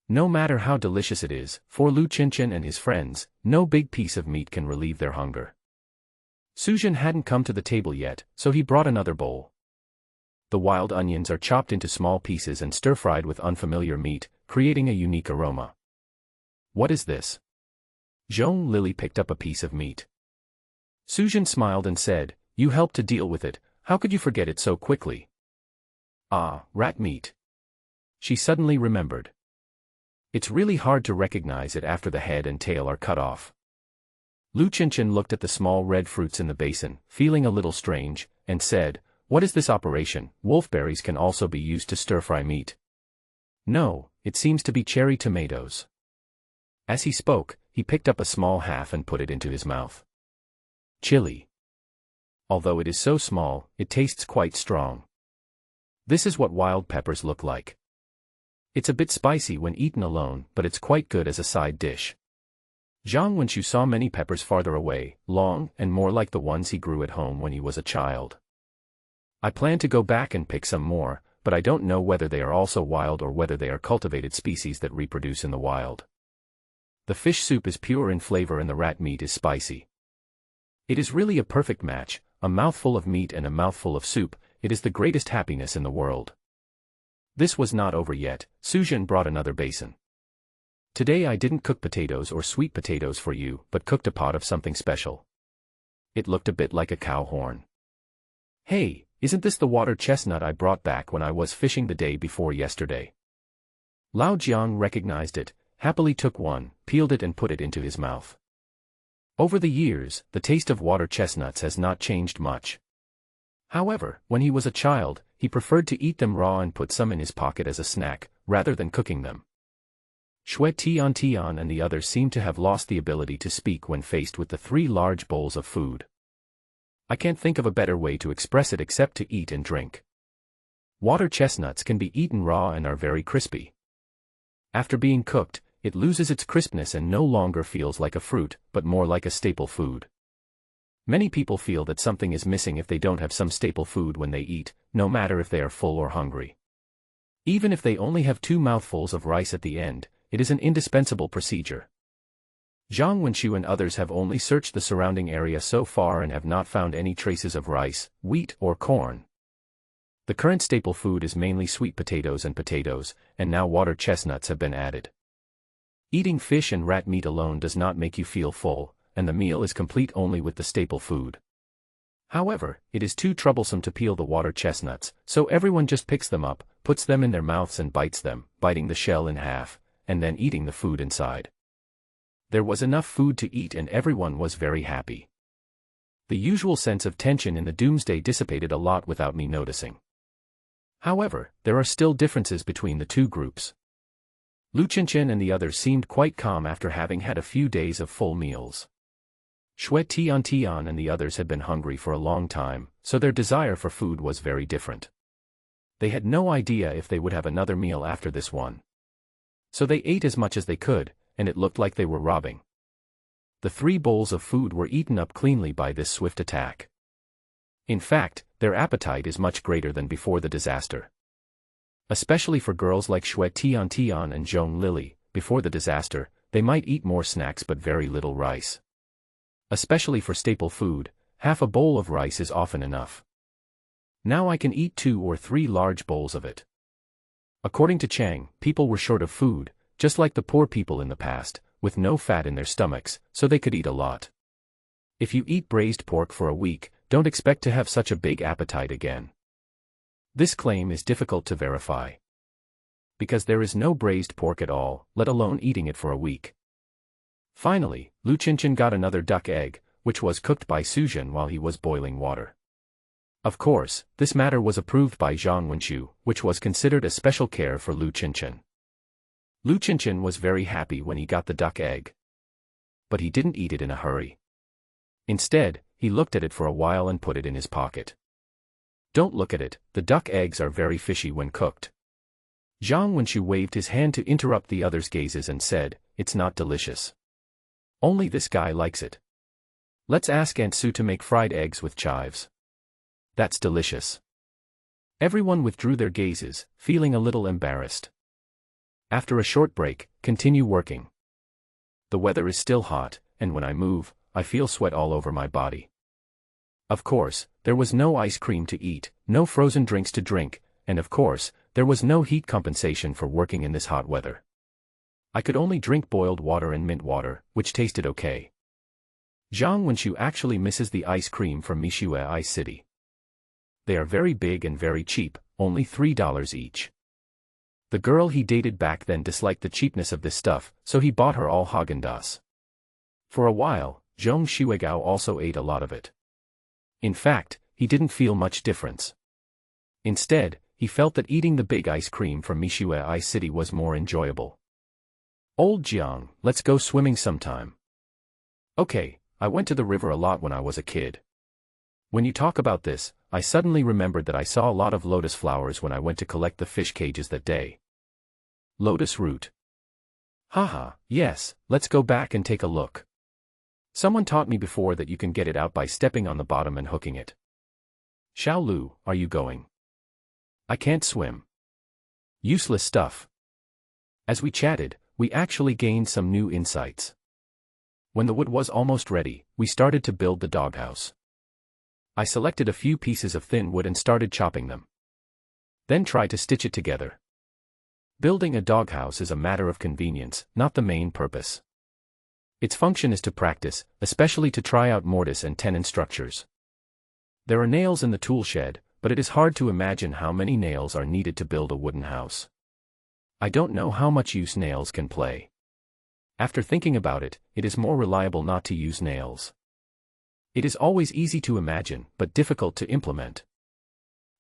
No matter how delicious it is, for Lu Qianqian and his friends, no big piece of meat can relieve their hunger. Su Zhen hadn't come to the table yet, so he brought another bowl. The wild onions are chopped into small pieces and stir-fried with unfamiliar meat, creating a unique aroma. What is this? Zhong Lily picked up a piece of meat. Su Zhen smiled and said, you helped to deal with it, how could you forget it so quickly? Ah, rat meat. She suddenly remembered. It's really hard to recognize it after the head and tail are cut off. Lu Qianqian looked at the small red fruits in the basin, feeling a little strange, and said, what is this operation? Wolfberries can also be used to stir-fry meat. No, it seems to be cherry tomatoes. As he spoke, he picked up a small half and put it into his mouth. Chili. Although it is so small, it tastes quite strong. This is what wild peppers look like. It's a bit spicy when eaten alone, but it's quite good as a side dish. Zhang Wenqiu saw many peppers farther away, long and more like the ones he grew at home when he was a child. I plan to go back and pick some more, but I don't know whether they are also wild or whether they are cultivated species that reproduce in the wild. The fish soup is pure in flavor and the rat meat is spicy. It is really a perfect match, a mouthful of meat and a mouthful of soup. It is the greatest happiness in the world. This was not over yet. Suzhen brought another basin. Today I didn't cook potatoes or sweet potatoes for you, but cooked a pot of something special. It looked a bit like a cow horn. Hey, isn't this the water chestnut I brought back when I was fishing the day before yesterday? Lao Jiang recognized it, happily took one, peeled it and put it into his mouth. Over the years, the taste of water chestnuts has not changed much. However, when he was a child, he preferred to eat them raw and put some in his pocket as a snack, rather than cooking them. Shui Tian Tian and the others seemed to have lost the ability to speak when faced with the 3 large bowls of food. I can't think of a better way to express it except to eat and drink. Water chestnuts can be eaten raw and are very crispy. After being cooked, it loses its crispness and no longer feels like a fruit, but more like a staple food. Many people feel that something is missing if they don't have some staple food when they eat, no matter if they are full or hungry. Even if they only have 2 mouthfuls of rice at the end, it is an indispensable procedure. Zhang Wenqiu and others have only searched the surrounding area so far and have not found any traces of rice, wheat, or corn. The current staple food is mainly sweet potatoes, and now water chestnuts have been added. Eating fish and rat meat alone does not make you feel full, and the meal is complete only with the staple food. However, it is too troublesome to peel the water chestnuts, so everyone just picks them up, puts them in their mouths and bites them, biting the shell in half, and then eating the food inside. There was enough food to eat and everyone was very happy. The usual sense of tension in the doomsday dissipated a lot without me noticing. However, there are still differences between the 2 groups. Lu Chenchen and the others seemed quite calm after having had a few days of full meals. Shui Tian Tian and the others had been hungry for a long time, so their desire for food was very different. They had no idea if they would have another meal after this one. So they ate as much as they could, and it looked like they were robbing. The 3 bowls of food were eaten up cleanly by this swift attack. In fact, their appetite is much greater than before the disaster. Especially for girls like Shui Tian Tian and Zhong Lily, before the disaster, they might eat more snacks but very little rice. Especially for staple food, half a bowl of rice is often enough. Now I can eat 2 or 3 large bowls of it. According to Chang, people were short of food, just like the poor people in the past, with no fat in their stomachs, so they could eat a lot. If you eat braised pork for a week, don't expect to have such a big appetite again. This claim is difficult to verify. Because there is no braised pork at all, let alone eating it for a week. Finally, Lu Chenchen got another duck egg, which was cooked by Suzhen while he was boiling water. Of course, this matter was approved by Zhang Wenqiu, which was considered a special care for Lu Chenchen. Lu Chenchen was very happy when he got the duck egg. But he didn't eat it in a hurry. Instead, he looked at it for a while and put it in his pocket. Don't look at it, the duck eggs are very fishy when cooked. Zhang Wenqiu waved his hand to interrupt the others' gazes and said, "It's not delicious. Only this guy likes it. Let's ask Aunt Sue to make fried eggs with chives. That's delicious." Everyone withdrew their gazes, feeling a little embarrassed. After a short break, continue working. The weather is still hot, and when I move, I feel sweat all over my body. Of course, there was no ice cream to eat, no frozen drinks to drink, and of course, there was no heat compensation for working in this hot weather. I could only drink boiled water and mint water, which tasted okay. Zhang Wenqiu actually misses the ice cream from Mishue Ice City. They are very big and very cheap, only $3 each. The girl he dated back then disliked the cheapness of this stuff, so he bought her all Häagen-Dazs. For a while, Zhong Shuigao also ate a lot of it. In fact, he didn't feel much difference. Instead, he felt that eating the big ice cream from Mishue Ice City was more enjoyable. "Old Jiang, let's go swimming sometime." "Okay, I went to the river a lot when I was a kid." When you talk about this, I suddenly remembered that I saw a lot of lotus flowers when I went to collect the fish cages that day. Lotus root. Haha, yes, let's go back and take a look. Someone taught me before that you can get it out by stepping on the bottom and hooking it. Xiao Lu, are you going? I can't swim. Useless stuff. As we chatted, we actually gained some new insights. When the wood was almost ready, we started to build the doghouse. I selected a few pieces of thin wood and started chopping them. Then tried to stitch it together. Building a doghouse is a matter of convenience, not the main purpose. Its function is to practice, especially to try out mortise and tenon structures. There are nails in the tool shed, but it is hard to imagine how many nails are needed to build a wooden house. I don't know how much use nails can play. After thinking about it, it is more reliable not to use nails. It is always easy to imagine, but difficult to implement.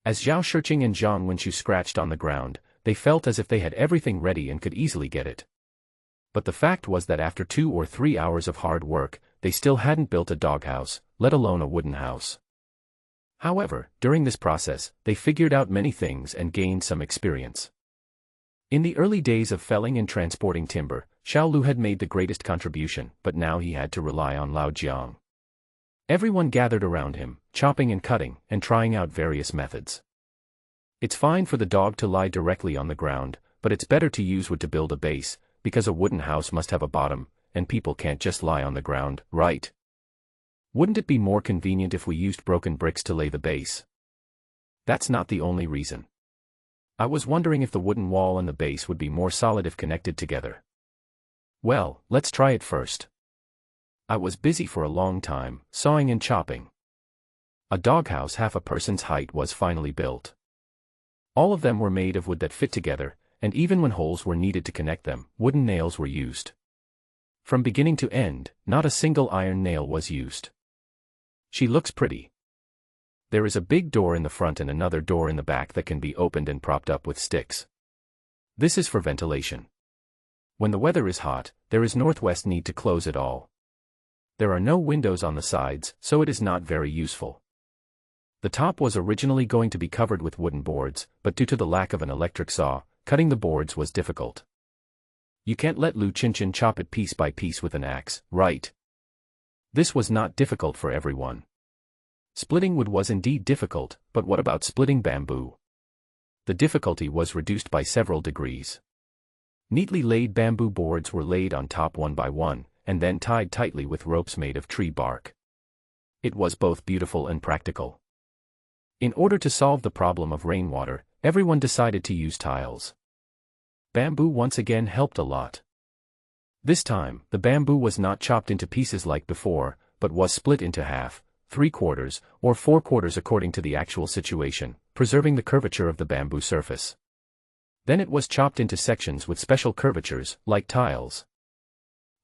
As Zhao Shiqing and Zhang Wenqiu scratched on the ground, they felt as if they had everything ready and could easily get it. But the fact was that after 2 or 3 hours of hard work, they still hadn't built a doghouse, let alone a wooden house. However, during this process, they figured out many things and gained some experience. In the early days of felling and transporting timber, Xiao Lu had made the greatest contribution, but now he had to rely on Lao Jiang. Everyone gathered around him, chopping and cutting, and trying out various methods. It's fine for the dog to lie directly on the ground, but it's better to use wood to build a base, because a wooden house must have a bottom, and people can't just lie on the ground, right? Wouldn't it be more convenient if we used broken bricks to lay the base? That's not the only reason. I was wondering if the wooden wall and the base would be more solid if connected together. Well, let's try it first. I was busy for a long time, sawing and chopping. A doghouse half a person's height was finally built. All of them were made of wood that fit together, and even when holes were needed to connect them, wooden nails were used. From beginning to end, not a single iron nail was used. She looks pretty. There is a big door in the front and another door in the back that can be opened and propped up with sticks. This is for ventilation. When the weather is hot, there is northwest need to close it all. There are no windows on the sides, so it is not very useful. The top was originally going to be covered with wooden boards, but due to the lack of an electric saw, cutting the boards was difficult. You can't let Lu Qinchin chop it piece by piece with an axe, right? This was not difficult for everyone. Splitting wood was indeed difficult, but what about splitting bamboo? The difficulty was reduced by several degrees. Neatly laid bamboo boards were laid on top one by one, and then tied tightly with ropes made of tree bark. It was both beautiful and practical. In order to solve the problem of rainwater, everyone decided to use tiles. Bamboo once again helped a lot. This time, the bamboo was not chopped into pieces like before, but was split into half, 3/4, or 4/4 according to the actual situation, preserving the curvature of the bamboo surface. Then it was chopped into sections with special curvatures, like tiles.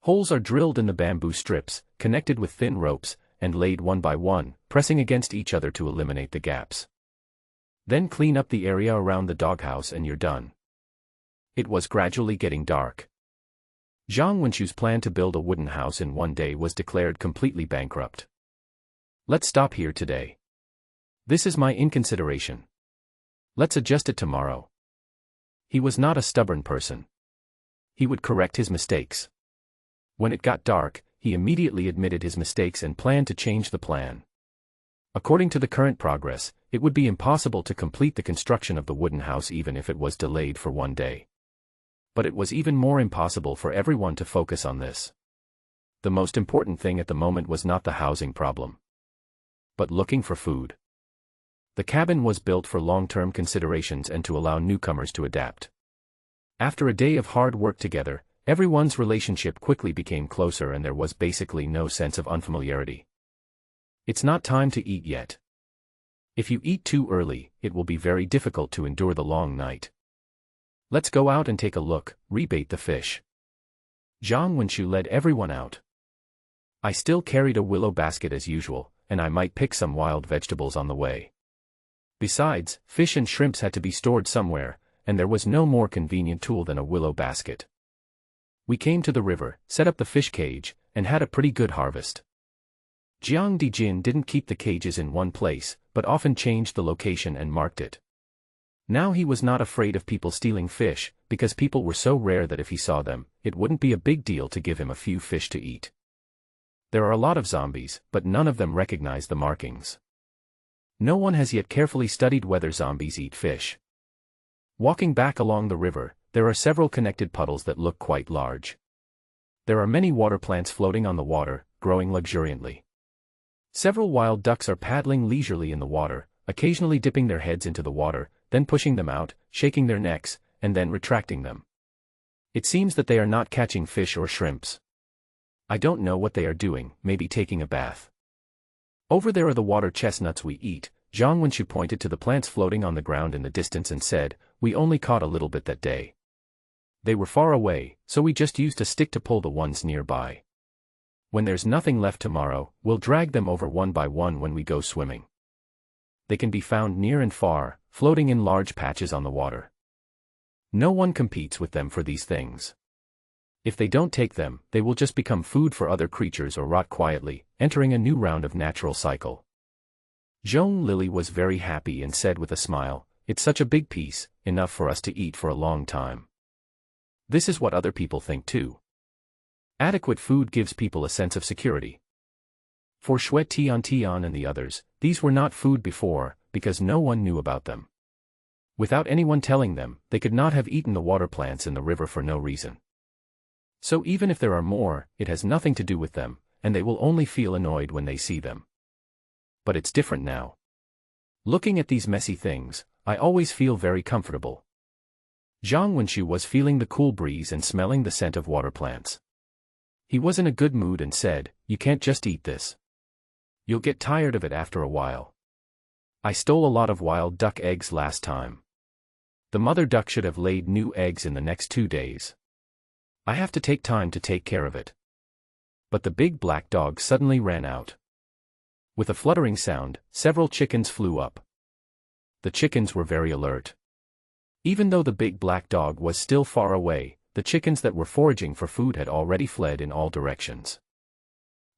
Holes are drilled in the bamboo strips, connected with thin ropes, and laid one by one, pressing against each other to eliminate the gaps. Then clean up the area around the doghouse and you're done. It was gradually getting dark. Zhang Wenqiu's plan to build a wooden house in one day was declared completely bankrupt. Let's stop here today. This is my inconsideration. Let's adjust it tomorrow. He was not a stubborn person. He would correct his mistakes. When it got dark, he immediately admitted his mistakes and planned to change the plan. According to the current progress, it would be impossible to complete the construction of the wooden house even if it was delayed for one day. But it was even more impossible for everyone to focus on this. The most important thing at the moment was not the housing problem, but looking for food. The cabin was built for long-term considerations and to allow newcomers to adapt. After a day of hard work together, everyone's relationship quickly became closer and there was basically no sense of unfamiliarity. It's not time to eat yet. If you eat too early, it will be very difficult to endure the long night. Let's go out and take a look, rebait the fish. Zhang Wenqiu led everyone out. I still carried a willow basket as usual, and I might pick some wild vegetables on the way. Besides, fish and shrimps had to be stored somewhere, and there was no more convenient tool than a willow basket. We came to the river, set up the fish cage, and had a pretty good harvest. Jiang Dijin didn't keep the cages in one place, but often changed the location and marked it. Now he was not afraid of people stealing fish, because people were so rare that if he saw them, it wouldn't be a big deal to give him a few fish to eat. There are a lot of zombies, but none of them recognize the markings. No one has yet carefully studied whether zombies eat fish. Walking back along the river, there are several connected puddles that look quite large. There are many water plants floating on the water, growing luxuriantly. Several wild ducks are paddling leisurely in the water, occasionally dipping their heads into the water, then pushing them out, shaking their necks, and then retracting them. It seems that they are not catching fish or shrimps. I don't know what they are doing, maybe taking a bath. Over there are the water chestnuts we eat. Zhang Wenxu pointed to the plants floating on the ground in the distance and said, "We only caught a little bit that day. They were far away, so we just used a stick to pull the ones nearby. When there's nothing left tomorrow, we'll drag them over one by one when we go swimming. They can be found near and far, floating in large patches on the water. No one competes with them for these things. If they don't take them, they will just become food for other creatures or rot quietly, entering a new round of natural cycle." Zhong Lily was very happy and said with a smile, "It's such a big piece, enough for us to eat for a long time." This is what other people think too. Adequate food gives people a sense of security. For Xue Tian and the others, these were not food before, because no one knew about them. Without anyone telling them, they could not have eaten the water plants in the river for no reason. So even if there are more, it has nothing to do with them, and they will only feel annoyed when they see them. But it's different now. Looking at these messy things, I always feel very comfortable. Zhang Wenxu was feeling the cool breeze and smelling the scent of water plants. He was in a good mood and said, "You can't just eat this. You'll get tired of it after a while. I stole a lot of wild duck eggs last time. The mother duck should have laid new eggs in the next 2 days. I have to take time to take care of it." But the big black dog suddenly ran out. With a fluttering sound, several chickens flew up. The chickens were very alert. Even though the big black dog was still far away, the chickens that were foraging for food had already fled in all directions.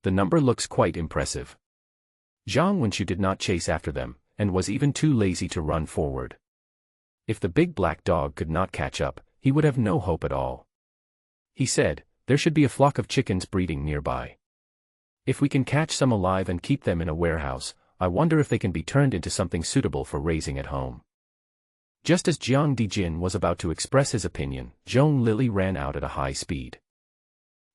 The number looks quite impressive. Zhang Wenxu did not chase after them, and was even too lazy to run forward. If the big black dog could not catch up, he would have no hope at all. He said, "There should be a flock of chickens breeding nearby. If we can catch some alive and keep them in a warehouse, I wonder if they can be turned into something suitable for raising at home." Just as Jiang Dijin was about to express his opinion, Zhong Lily ran out at a high speed.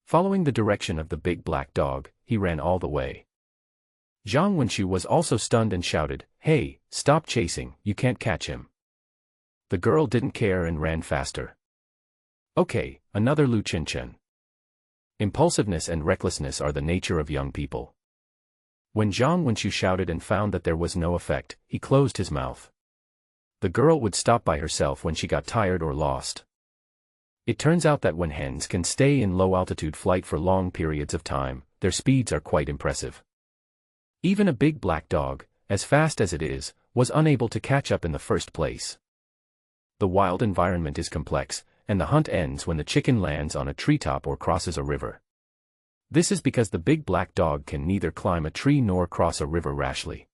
Following the direction of the big black dog, he ran all the way. Zhang Wenxu was also stunned and shouted, "Hey, stop chasing, you can't catch him." The girl didn't care and ran faster. Okay, another Lu Chenchen. Impulsiveness and recklessness are the nature of young people. When Zhang Wenxu shouted and found that there was no effect, he closed his mouth. The girl would stop by herself when she got tired or lost. It turns out that when hens can stay in low-altitude flight for long periods of time, their speeds are quite impressive. Even a big black dog, as fast as it is, was unable to catch up in the first place. The wild environment is complex, and the hunt ends when the chicken lands on a treetop or crosses a river. This is because the big black dog can neither climb a tree nor cross a river rashly.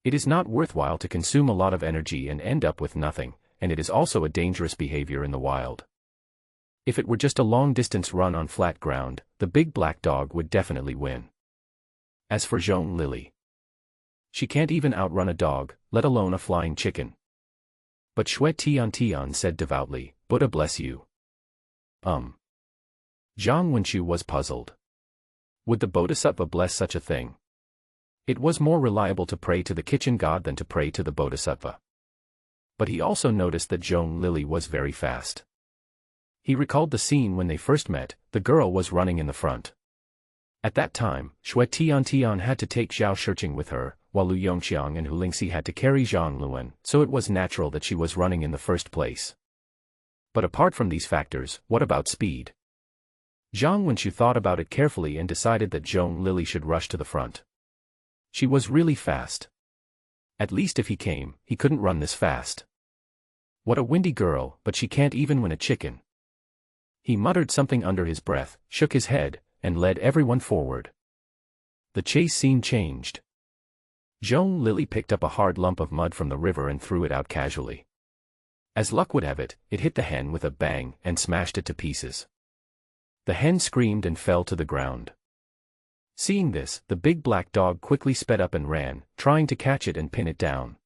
It is not worthwhile to consume a lot of energy and end up with nothing, and it is also a dangerous behavior in the wild. If it were just a long-distance run on flat ground, the big black dog would definitely win. As for Zhong Lily, she can't even outrun a dog, let alone a flying chicken. But Xue Tian said devoutly, "Buddha bless you." Zhang Wenxu was puzzled. Would the Bodhisattva bless such a thing? It was more reliable to pray to the kitchen god than to pray to the Bodhisattva. But he also noticed that Zhong Lily was very fast. He recalled the scene when they first met. The girl was running in the front. At that time, Xue Tian had to take Zhao Shiqing with her, while Lu Yongxiang and Hu Lingxi had to carry Zhang Luan, so it was natural that she was running in the first place. But apart from these factors, what about speed? Zhang Wenxu thought about it carefully and decided that Zhong Lily should rush to the front. She was really fast. At least if he came, he couldn't run this fast. What a windy girl, but she can't even win a chicken. He muttered something under his breath, shook his head, and led everyone forward. The chase scene changed. Zhong Lily picked up a hard lump of mud from the river and threw it out casually. As luck would have it, it hit the hen with a bang and smashed it to pieces. The hen screamed and fell to the ground. Seeing this, the big black dog quickly sped up and ran, trying to catch it and pin it down.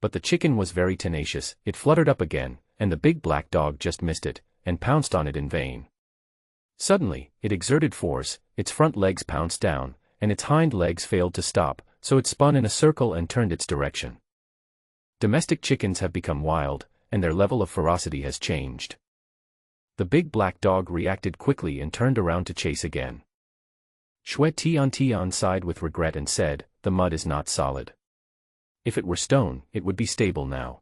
But the chicken was very tenacious, it fluttered up again, and the big black dog just missed it, and pounced on it in vain. Suddenly, it exerted force, its front legs pounced down, and its hind legs failed to stop, so it spun in a circle and turned its direction. Domestic chickens have become wild, and their level of ferocity has changed. The big black dog reacted quickly and turned around to chase again. Shue Tian sighed with regret and said, "The mud is not solid. If it were stone, it would be stable now."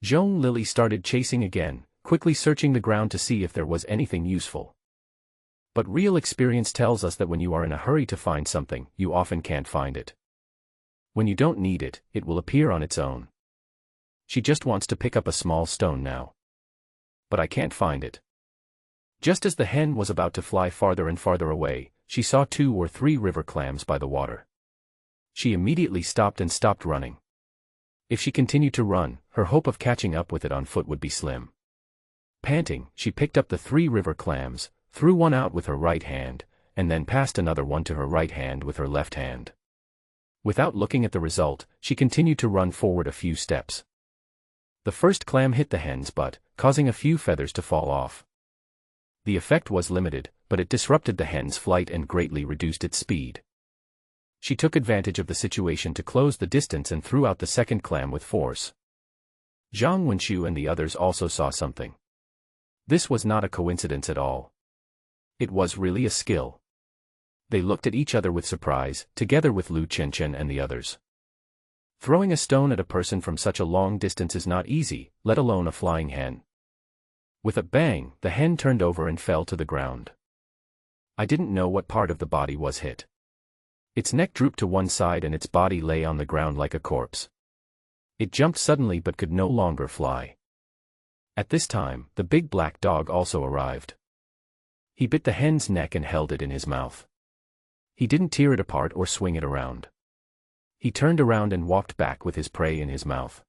Zhong Lily started chasing again, quickly searching the ground to see if there was anything useful. But real experience tells us that when you are in a hurry to find something, you often can't find it. When you don't need it, it will appear on its own. She just wants to pick up a small stone now. But I can't find it. Just as the hen was about to fly farther and farther away, she saw 2 or 3 river clams by the water. She immediately stopped and stopped running. If she continued to run, her hope of catching up with it on foot would be slim. Panting, she picked up the 3 river clams, threw one out with her right hand, and then passed another one to her right hand with her left hand. Without looking at the result, she continued to run forward a few steps. The first clam hit the hen's butt, causing a few feathers to fall off. The effect was limited, but it disrupted the hen's flight and greatly reduced its speed. She took advantage of the situation to close the distance and threw out the second clam with force. Zhang Wenxiu and the others also saw something. This was not a coincidence at all. It was really a skill. They looked at each other with surprise, together with Lu Chenchen and the others. Throwing a stone at a person from such a long distance is not easy, let alone a flying hen. With a bang, the hen turned over and fell to the ground. I didn't know what part of the body was hit. Its neck drooped to one side and its body lay on the ground like a corpse. It jumped suddenly but could no longer fly. At this time, the big black dog also arrived. He bit the hen's neck and held it in his mouth. He didn't tear it apart or swing it around. He turned around and walked back with his prey in his mouth.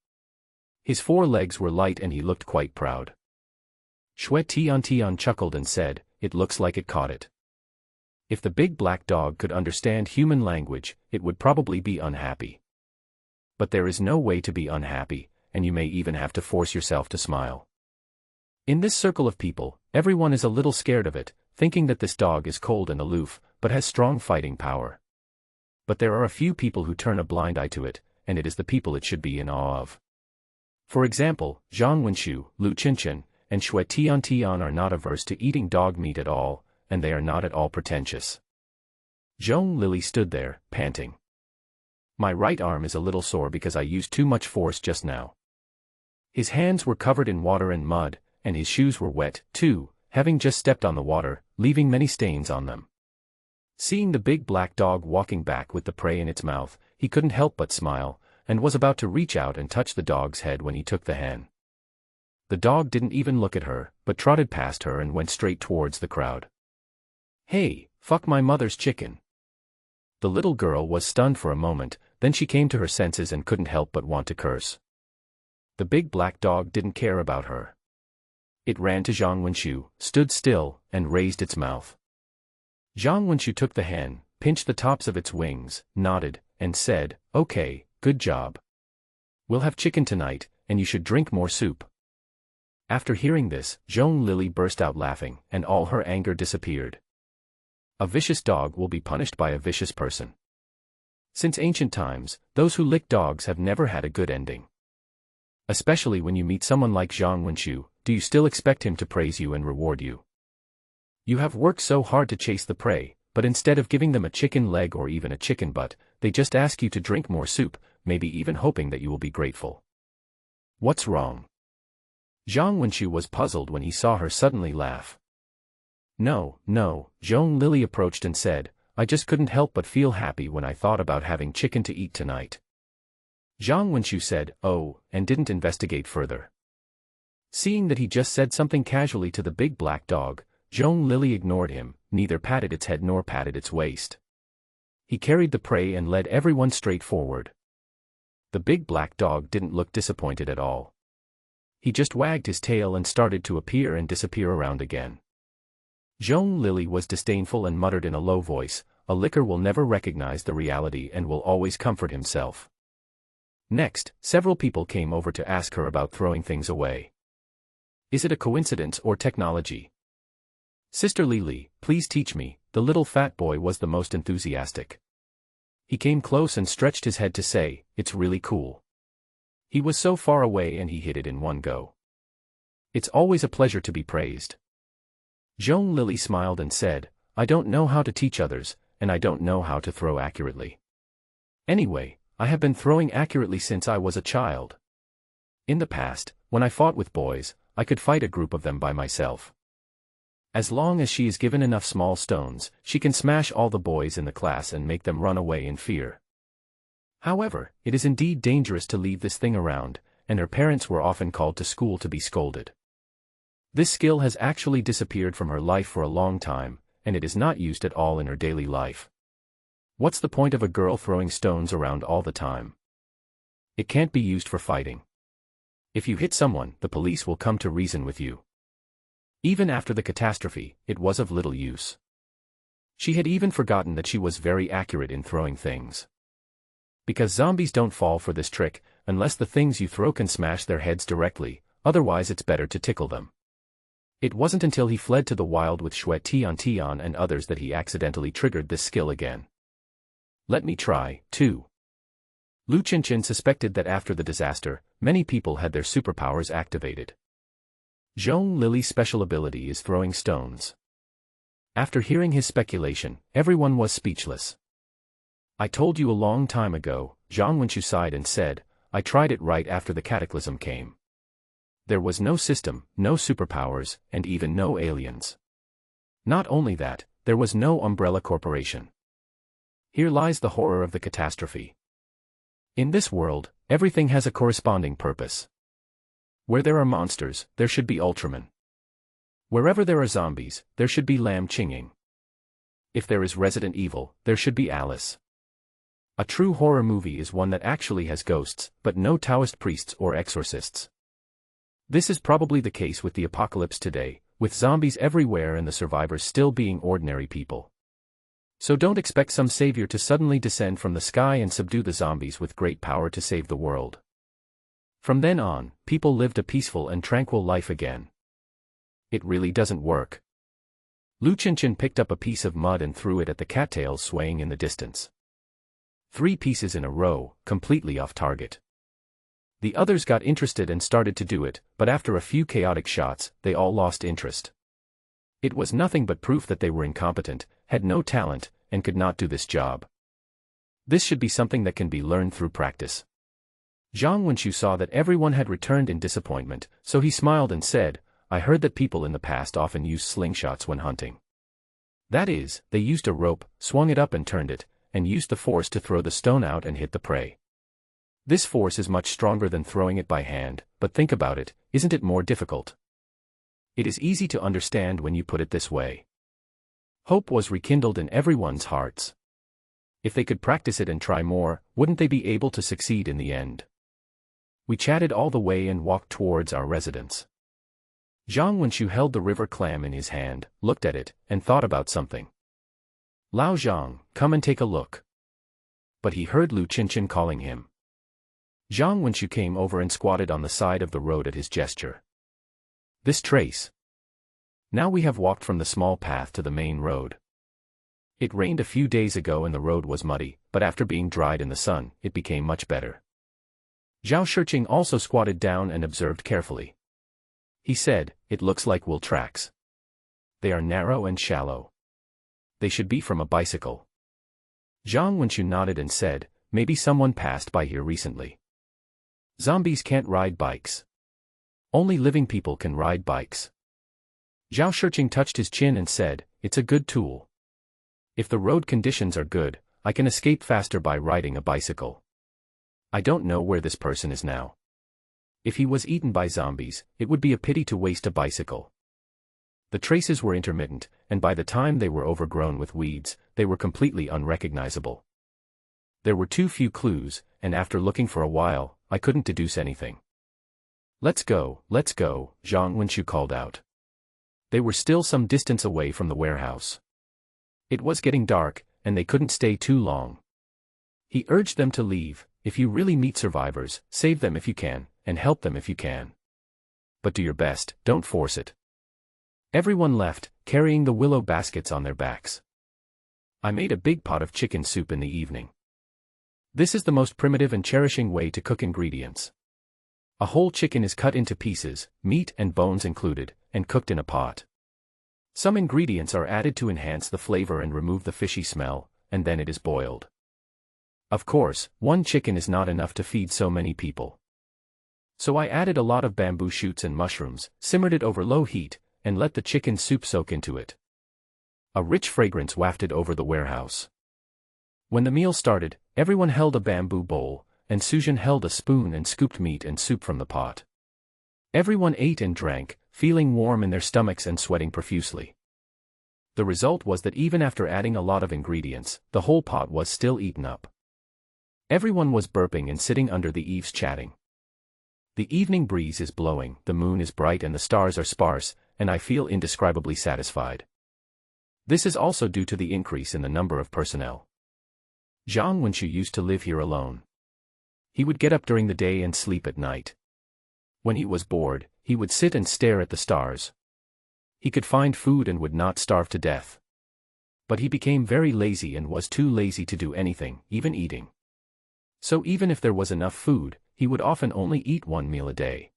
His 4 legs were light and he looked quite proud. Shue Tian chuckled and said, "It looks like it caught it." If the big black dog could understand human language, it would probably be unhappy. But there is no way to be unhappy, and you may even have to force yourself to smile. In this circle of people, everyone is a little scared of it, thinking that this dog is cold and aloof, but has strong fighting power. But there are a few people who turn a blind eye to it, and it is the people it should be in awe of. For example, Zhang Wenxiu, Lu Chenchen, and Shue Tian are not averse to eating dog meat at all, and they are not at all pretentious. Zhong Lily stood there, panting. "My right arm is a little sore because I used too much force just now." His hands were covered in water and mud, and his shoes were wet, too, having just stepped on the water, leaving many stains on them. Seeing the big black dog walking back with the prey in its mouth, he couldn't help but smile, and was about to reach out and touch the dog's head when he took the hen. The dog didn't even look at her, but trotted past her and went straight towards the crowd. "Hey, fuck my mother's chicken." The little girl was stunned for a moment, then she came to her senses and couldn't help but want to curse. The big black dog didn't care about her. It ran to Zhang Wenxiu, stood still, and raised its mouth. Zhang Wenxiu took the hen, pinched the tops of its wings, nodded, and said, "Okay, good job. We'll have chicken tonight, and you should drink more soup." After hearing this, Zhong Lily burst out laughing, and all her anger disappeared. A vicious dog will be punished by a vicious person. Since ancient times, those who lick dogs have never had a good ending. Especially when you meet someone like Zhang Wenxiu, do you still expect him to praise you and reward you? You have worked so hard to chase the prey, but instead of giving them a chicken leg or even a chicken butt, they just ask you to drink more soup, maybe even hoping that you will be grateful. What's wrong? Zhang Wenxiu was puzzled when he saw her suddenly laugh. No, Zhong Lily approached and said, "I just couldn't help but feel happy when I thought about having chicken to eat tonight." Zhang Wenxiu said, "Oh," and didn't investigate further. Seeing that he just said something casually to the big black dog, Zhong Lily ignored him, neither patted its head nor patted its waist. He carried the prey and led everyone straight forward. The big black dog didn't look disappointed at all. He just wagged his tail and started to appear and disappear around again. Zhong Lily was disdainful and muttered in a low voice, a licker will never recognize the reality and will always comfort himself. Next, several people came over to ask her about throwing things away. Is it a coincidence or technology? Sister Lily, please teach me. The little fat boy was the most enthusiastic. He came close and stretched his head to say, it's really cool. He was so far away and he hit it in one go. It's always a pleasure to be praised. Joan Lily smiled and said, I don't know how to teach others, and I don't know how to throw accurately. Anyway, I have been throwing accurately since I was a child. In the past, when I fought with boys, I could fight a group of them by myself. As long as she is given enough small stones, she can smash all the boys in the class and make them run away in fear. However, it is indeed dangerous to leave this thing around, and her parents were often called to school to be scolded. This skill has actually disappeared from her life for a long time, and it is not used at all in her daily life. What's the point of a girl throwing stones around all the time? It can't be used for fighting. If you hit someone, the police will come to reason with you. Even after the catastrophe, it was of little use. She had even forgotten that she was very accurate in throwing things. Because zombies don't fall for this trick, unless the things you throw can smash their heads directly, otherwise it's better to tickle them. It wasn't until he fled to the wild with Shue Tian and others that he accidentally triggered this skill again. Let me try, too. Lu Qinchin suspected that after the disaster, many people had their superpowers activated. Joan Lily's special ability is throwing stones. After hearing his speculation, everyone was speechless. I told you a long time ago, Zhang Wenchu sighed and said, I tried it right after the cataclysm came. There was no system, no superpowers, and even no aliens. Not only that, there was no umbrella corporation. Here lies the horror of the catastrophe. In this world, everything has a corresponding purpose. Where there are monsters, there should be Ultraman. Wherever there are zombies, there should be Lam Qinging. If there is Resident Evil, there should be Alice. A true horror movie is one that actually has ghosts, but no Taoist priests or exorcists. This is probably the case with the apocalypse today, with zombies everywhere and the survivors still being ordinary people. So don't expect some savior to suddenly descend from the sky and subdue the zombies with great power to save the world. From then on, people lived a peaceful and tranquil life again. It really doesn't work. Lu Qinchin picked up a piece of mud and threw it at the cattails swaying in the distance. 3 pieces in a row, completely off target. The others got interested and started to do it, but after a few chaotic shots, they all lost interest. It was nothing but proof that they were incompetent, had no talent, and could not do this job. This should be something that can be learned through practice. Zhang Wenchu saw that everyone had returned in disappointment, so he smiled and said, I heard that people in the past often used slingshots when hunting. That is, they used a rope, swung it up and turned it, and used the force to throw the stone out and hit the prey. This force is much stronger than throwing it by hand, but think about it, isn't it more difficult? It is easy to understand when you put it this way. Hope was rekindled in everyone's hearts. If they could practice it and try more, wouldn't they be able to succeed in the end? We chatted all the way and walked towards our residence. Zhang Wenchu held the river clam in his hand, looked at it, and thought about something. Lao Zhang, come and take a look. But he heard Lu Qinchin calling him. Zhang Wenchu came over and squatted on the side of the road at his gesture. This trace. Now we have walked from the small path to the main road. It rained a few days ago and the road was muddy, but after being dried in the sun, it became much better. Zhao Shiqing also squatted down and observed carefully. He said, it looks like wool tracks. They are narrow and shallow. They should be from a bicycle. Zhang Wenchu nodded and said, maybe someone passed by here recently. Zombies can't ride bikes. Only living people can ride bikes. Zhao Shiqing touched his chin and said, it's a good tool. If the road conditions are good, I can escape faster by riding a bicycle. I don't know where this person is now. If he was eaten by zombies, it would be a pity to waste a bicycle. The traces were intermittent, and by the time they were overgrown with weeds, they were completely unrecognizable. There were too few clues, and after looking for a while, I couldn't deduce anything. Let's go, Zhang Wenchu called out. They were still some distance away from the warehouse. It was getting dark, and they couldn't stay too long. He urged them to leave. If you really meet survivors, save them if you can, and help them if you can. But do your best, don't force it. Everyone left, carrying the willow baskets on their backs. I made a big pot of chicken soup in the evening. This is the most primitive and cherishing way to cook ingredients. A whole chicken is cut into pieces, meat and bones included, and cooked in a pot. Some ingredients are added to enhance the flavor and remove the fishy smell, and then it is boiled. Of course, one chicken is not enough to feed so many people. So I added a lot of bamboo shoots and mushrooms, simmered it over low heat, and let the chicken soup soak into it. A rich fragrance wafted over the warehouse. When the meal started, everyone held a bamboo bowl, and Susan held a spoon and scooped meat and soup from the pot. Everyone ate and drank, feeling warm in their stomachs and sweating profusely. The result was that even after adding a lot of ingredients, the whole pot was still eaten up. Everyone was burping and sitting under the eaves chatting. The evening breeze is blowing, the moon is bright and the stars are sparse, and I feel indescribably satisfied. This is also due to the increase in the number of personnel. Zhang Wenxu used to live here alone. He would get up during the day and sleep at night. When he was bored, he would sit and stare at the stars. He could find food and would not starve to death. But he became very lazy and was too lazy to do anything, even eating. So even if there was enough food, he would often only eat one meal a day.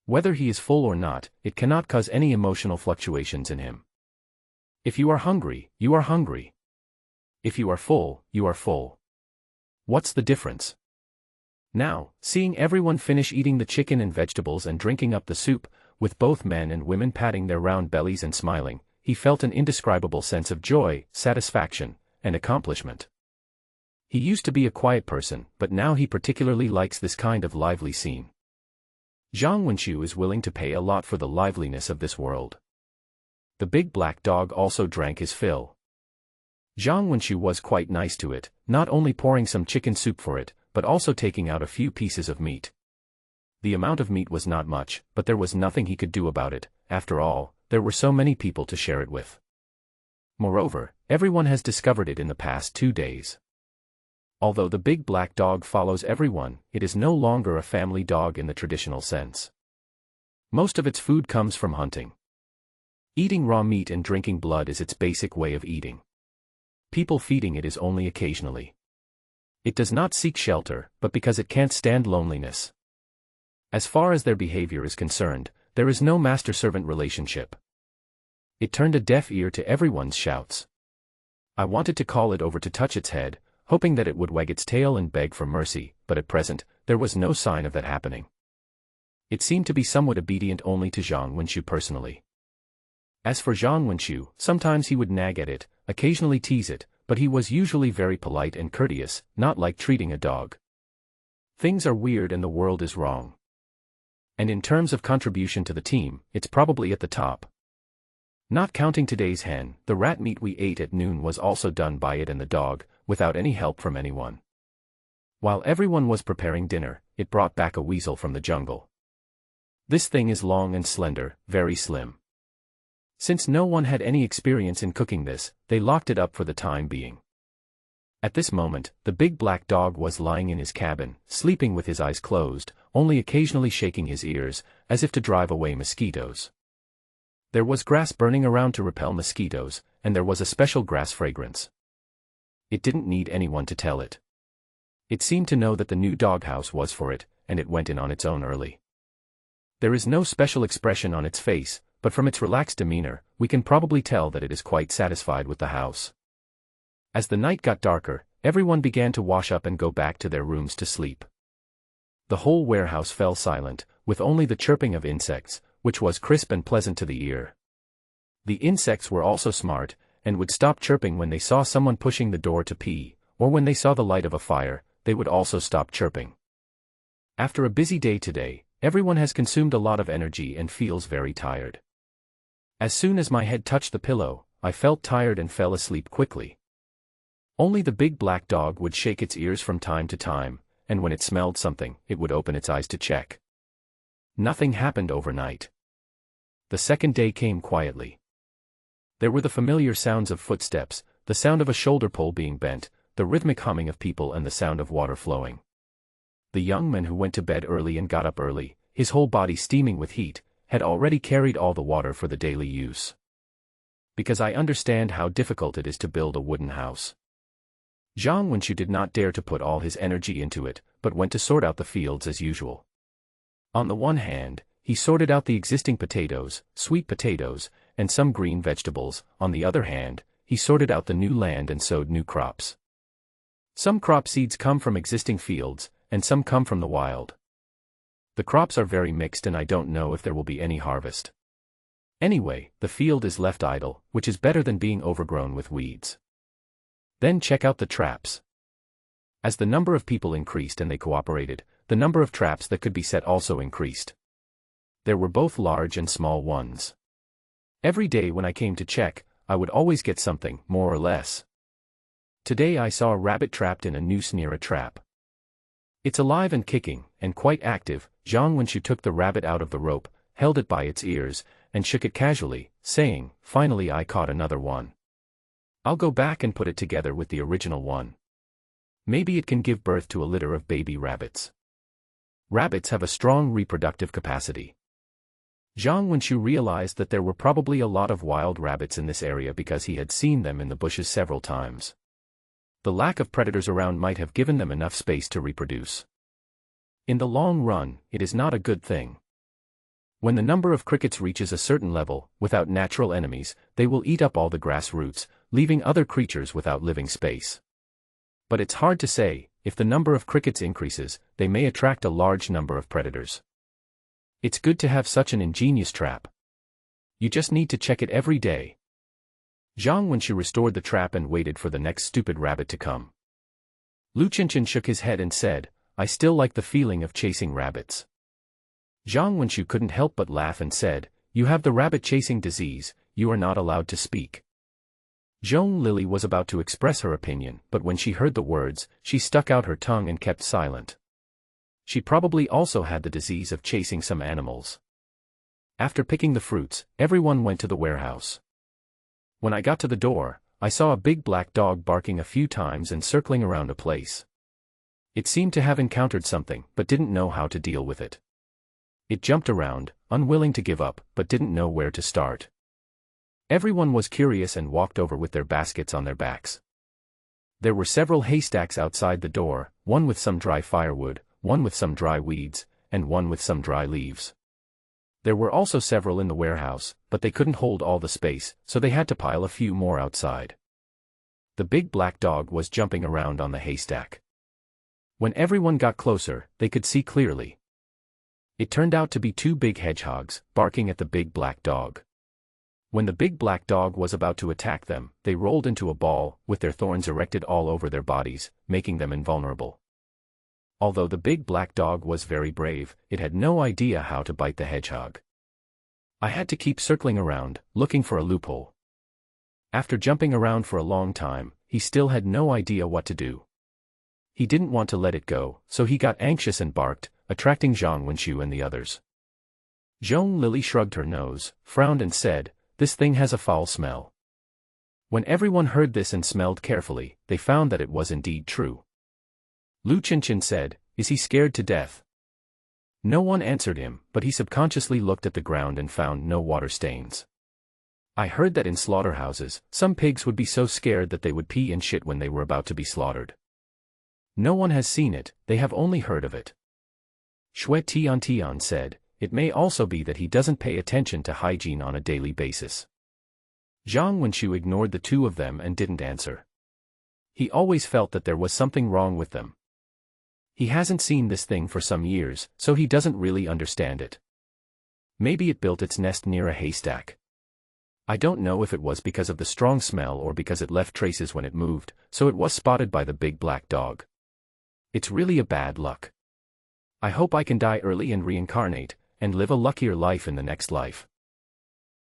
Whether he is full or not, it cannot cause any emotional fluctuations in him. If you are hungry, you are hungry. If you are full, you are full. What's the difference? Now, seeing everyone finish eating the chicken and vegetables and drinking up the soup, with both men and women patting their round bellies and smiling, he felt an indescribable sense of joy, satisfaction, and accomplishment. He used to be a quiet person, but now he particularly likes this kind of lively scene. Zhang Wenxu is willing to pay a lot for the liveliness of this world. The big black dog also drank his fill. Zhang Wenxu was quite nice to it, not only pouring some chicken soup for it, but also taking out a few pieces of meat. The amount of meat was not much, but there was nothing he could do about it. After all, there were so many people to share it with. Moreover, everyone has discovered it in the past 2 days. Although the big black dog follows everyone, it is no longer a family dog in the traditional sense. Most of its food comes from hunting. Eating raw meat and drinking blood is its basic way of eating. People feeding it is only occasionally. It does not seek shelter, but because it can't stand loneliness. As far as their behavior is concerned, there is no master-servant relationship. It turned a deaf ear to everyone's shouts. I wanted to call it over to touch its head, hoping that it would wag its tail and beg for mercy, but at present, there was no sign of that happening. It seemed to be somewhat obedient only to Zhang Wenxu personally. As for Zhang Wenxu, sometimes he would nag at it, occasionally tease it, but he was usually very polite and courteous, not like treating a dog. Things are weird and the world is wrong. And in terms of contribution to the team, it's probably at the top. Not counting today's hen, the rat meat we ate at noon was also done by it and the dog, without any help from anyone. While everyone was preparing dinner, it brought back a weasel from the jungle. This thing is long and slender, very slim. Since no one had any experience in cooking this, they locked it up for the time being. At this moment, the big black dog was lying in his cabin, sleeping with his eyes closed, only occasionally shaking his ears, as if to drive away mosquitoes. There was grass burning around to repel mosquitoes, and there was a special grass fragrance. It didn't need anyone to tell it. It seemed to know that the new doghouse was for it, and it went in on its own early. There is no special expression on its face, but from its relaxed demeanor, we can probably tell that it is quite satisfied with the house. As the night got darker, everyone began to wash up and go back to their rooms to sleep. The whole warehouse fell silent, with only the chirping of insects, which was crisp and pleasant to the ear. The insects were also smart, and would stop chirping when they saw someone pushing the door to pee, or when they saw the light of a fire, they would also stop chirping. After a busy day today, everyone has consumed a lot of energy and feels very tired. As soon as my head touched the pillow, I felt tired and fell asleep quickly. Only the big black dog would shake its ears from time to time, and when it smelled something, it would open its eyes to check. Nothing happened overnight. The second day came quietly. There were the familiar sounds of footsteps, the sound of a shoulder pole being bent, the rhythmic humming of people and the sound of water flowing. The young man who went to bed early and got up early, his whole body steaming with heat, had already carried all the water for the daily use. Because I understand how difficult it is to build a wooden house. Zhang Wenqiu did not dare to put all his energy into it, but went to sort out the fields as usual. On the one hand, he sorted out the existing potatoes, sweet potatoes, and some green vegetables. On the other hand, he sorted out the new land and sowed new crops. Some crop seeds come from existing fields, and some come from the wild. The crops are very mixed and I don't know if there will be any harvest. Anyway, the field is left idle, which is better than being overgrown with weeds. Then check out the traps. As the number of people increased and they cooperated, the number of traps that could be set also increased. There were both large and small ones. Every day when I came to check, I would always get something, more or less. Today I saw a rabbit trapped in a noose near a trap. It's alive and kicking, and quite active. Zhang Wenqiu took the rabbit out of the rope, held it by its ears, and shook it casually, saying, "Finally I caught another one. I'll go back and put it together with the original one. Maybe it can give birth to a litter of baby rabbits." Rabbits have a strong reproductive capacity. Zhang Wenqiu realized that there were probably a lot of wild rabbits in this area because he had seen them in the bushes several times. The lack of predators around might have given them enough space to reproduce. In the long run, it is not a good thing. When the number of crickets reaches a certain level, without natural enemies, they will eat up all the grass roots, leaving other creatures without living space. But it's hard to say, if the number of crickets increases, they may attract a large number of predators. It's good to have such an ingenious trap. You just need to check it every day. Zhang Wenqiu restored the trap and waited for the next stupid rabbit to come. Lu Qinshan shook his head and said, "I still like the feeling of chasing rabbits." Zhang Wenqiu couldn't help but laugh and said, "You have the rabbit-chasing disease, you are not allowed to speak." Zhong Lily was about to express her opinion, but when she heard the words, she stuck out her tongue and kept silent. She probably also had the disease of chasing some animals. After picking the fruits, everyone went to the warehouse. When I got to the door, I saw a big black dog barking a few times and circling around a place. It seemed to have encountered something, but didn't know how to deal with it. It jumped around, unwilling to give up, but didn't know where to start. Everyone was curious and walked over with their baskets on their backs. There were several haystacks outside the door, one with some dry firewood, one with some dry weeds, and one with some dry leaves. There were also several in the warehouse, but they couldn't hold all the space, so they had to pile a few more outside. The big black dog was jumping around on the haystack. When everyone got closer, they could see clearly. It turned out to be two big hedgehogs, barking at the big black dog. When the big black dog was about to attack them, they rolled into a ball, with their thorns erected all over their bodies, making them invulnerable. Although the big black dog was very brave, it had no idea how to bite the hedgehog. I had to keep circling around, looking for a loophole. After jumping around for a long time, he still had no idea what to do. He didn't want to let it go, so he got anxious and barked, attracting Zhang Wenqiu and the others. Zhong Lily shrugged her nose, frowned and said, "This thing has a foul smell." When everyone heard this and smelled carefully, they found that it was indeed true. Lu Qinshan said, "Is he scared to death?" No one answered him, but he subconsciously looked at the ground and found no water stains. I heard that in slaughterhouses, some pigs would be so scared that they would pee and shit when they were about to be slaughtered. No one has seen it, they have only heard of it. Shui Tian said, "It may also be that he doesn't pay attention to hygiene on a daily basis." Zhang Wenqiu ignored the two of them and didn't answer. He always felt that there was something wrong with them. He hasn't seen this thing for some years, so he doesn't really understand it. Maybe it built its nest near a haystack. I don't know if it was because of the strong smell or because it left traces when it moved, so it was spotted by the big black dog. It's really a bad luck. I hope I can die early and reincarnate, and live a luckier life in the next life.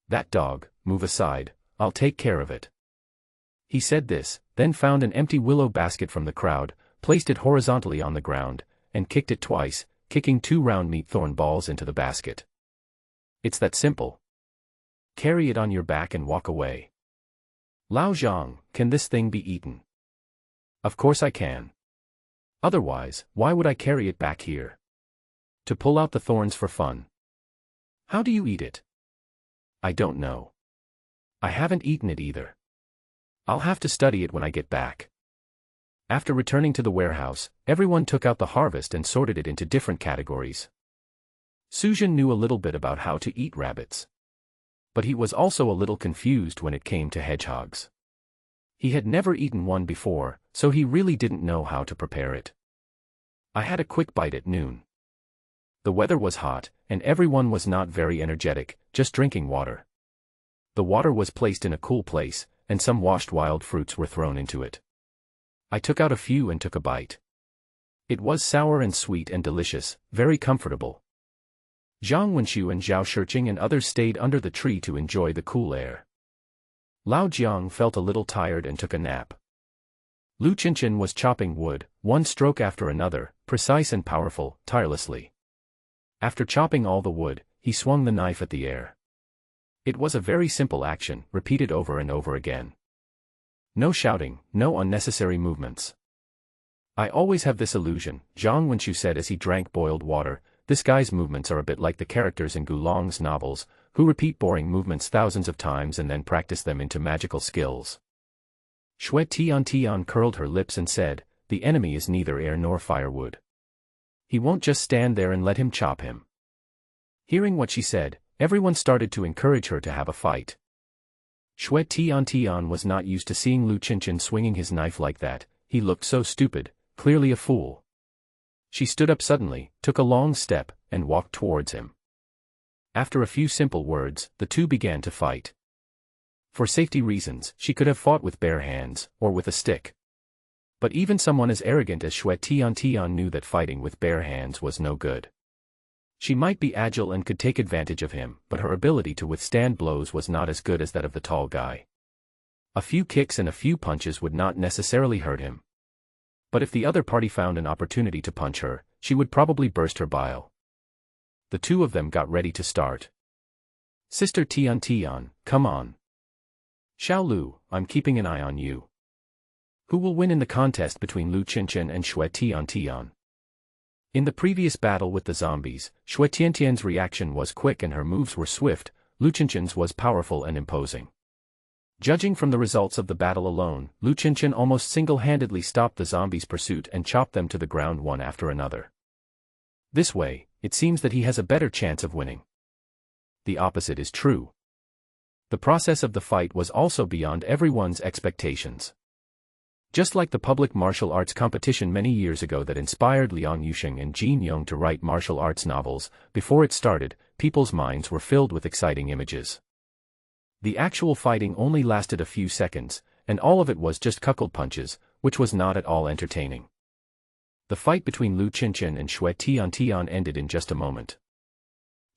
That dog, move aside, I'll take care of it. He said this, then found an empty willow basket from the crowd, placed it horizontally on the ground, and kicked it twice, kicking 2 round meat thorn balls into the basket. It's that simple. Carry it on your back and walk away. Lao Zhang, can this thing be eaten? Of course I can. Otherwise, why would I carry it back here? To pull out the thorns for fun. How do you eat it? I don't know. I haven't eaten it either. I'll have to study it when I get back. After returning to the warehouse, everyone took out the harvest and sorted it into different categories. Suzhen knew a little bit about how to eat rabbits. But he was also a little confused when it came to hedgehogs. He had never eaten one before, so he really didn't know how to prepare it. I had a quick bite at noon. The weather was hot, and everyone was not very energetic, just drinking water. The water was placed in a cool place, and some washed wild fruits were thrown into it. I took out a few and took a bite. It was sour and sweet and delicious, very comfortable. Zhang Wenxiu and Zhao Shiqing and others stayed under the tree to enjoy the cool air. Lao Jiang felt a little tired and took a nap. Lu Qinshan was chopping wood, one stroke after another, precise and powerful, tirelessly. After chopping all the wood, he swung the knife at the air. It was a very simple action, repeated over and over again. No shouting, no unnecessary movements. I always have this illusion, Zhang Wenxiu said as he drank boiled water. This guy's movements are a bit like the characters in Gulong's novels, who repeat boring movements thousands of times and then practice them into magical skills. Xue Tian curled her lips and said, the enemy is neither air nor firewood. He won't just stand there and let him chop him. Hearing what she said, everyone started to encourage her to have a fight. Xue Tian was not used to seeing Lu Qinshan swinging his knife like that. He looked so stupid, clearly a fool. She stood up suddenly, took a long step, and walked towards him. After a few simple words, the two began to fight. For safety reasons, she could have fought with bare hands, or with a stick. But even someone as arrogant as Xue Tian knew that fighting with bare hands was no good. She might be agile and could take advantage of him, but her ability to withstand blows was not as good as that of the tall guy. A few kicks and a few punches would not necessarily hurt him. But if the other party found an opportunity to punch her, she would probably burst her bile. The two of them got ready to start. Sister Tian, come on. Xiao Lu, I'm keeping an eye on you. Who will win in the contest between Lu Qinshan and Xue Tian? In the previous battle with the zombies, Xue Tian's reaction was quick and her moves were swift. Lu Qinshan's was powerful and imposing. Judging from the results of the battle alone, Lu Qinshan almost single-handedly stopped the zombies' pursuit and chopped them to the ground one after another. This way, it seems that he has a better chance of winning. The opposite is true. The process of the fight was also beyond everyone's expectations. Just like the public martial arts competition many years ago that inspired Liang Yusheng and Jin Yong to write martial arts novels, before it started, people's minds were filled with exciting images. The actual fighting only lasted a few seconds, and all of it was just cuckold punches, which was not at all entertaining. The fight between Lu Qinshan and Xue Tian ended in just a moment.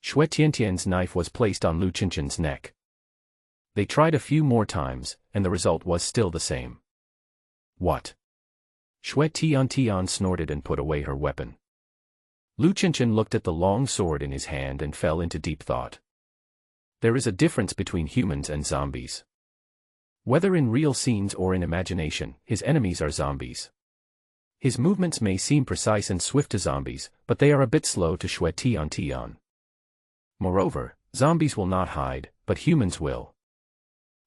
Xue Tian's knife was placed on Lu Qinshan's neck. They tried a few more times, and the result was still the same. What? Xue Tian snorted and put away her weapon. Lu Qinshan looked at the long sword in his hand and fell into deep thought. There is a difference between humans and zombies. Whether in real scenes or in imagination, his enemies are zombies. His movements may seem precise and swift to zombies, but they are a bit slow to Xue Tian. Moreover, zombies will not hide, but humans will.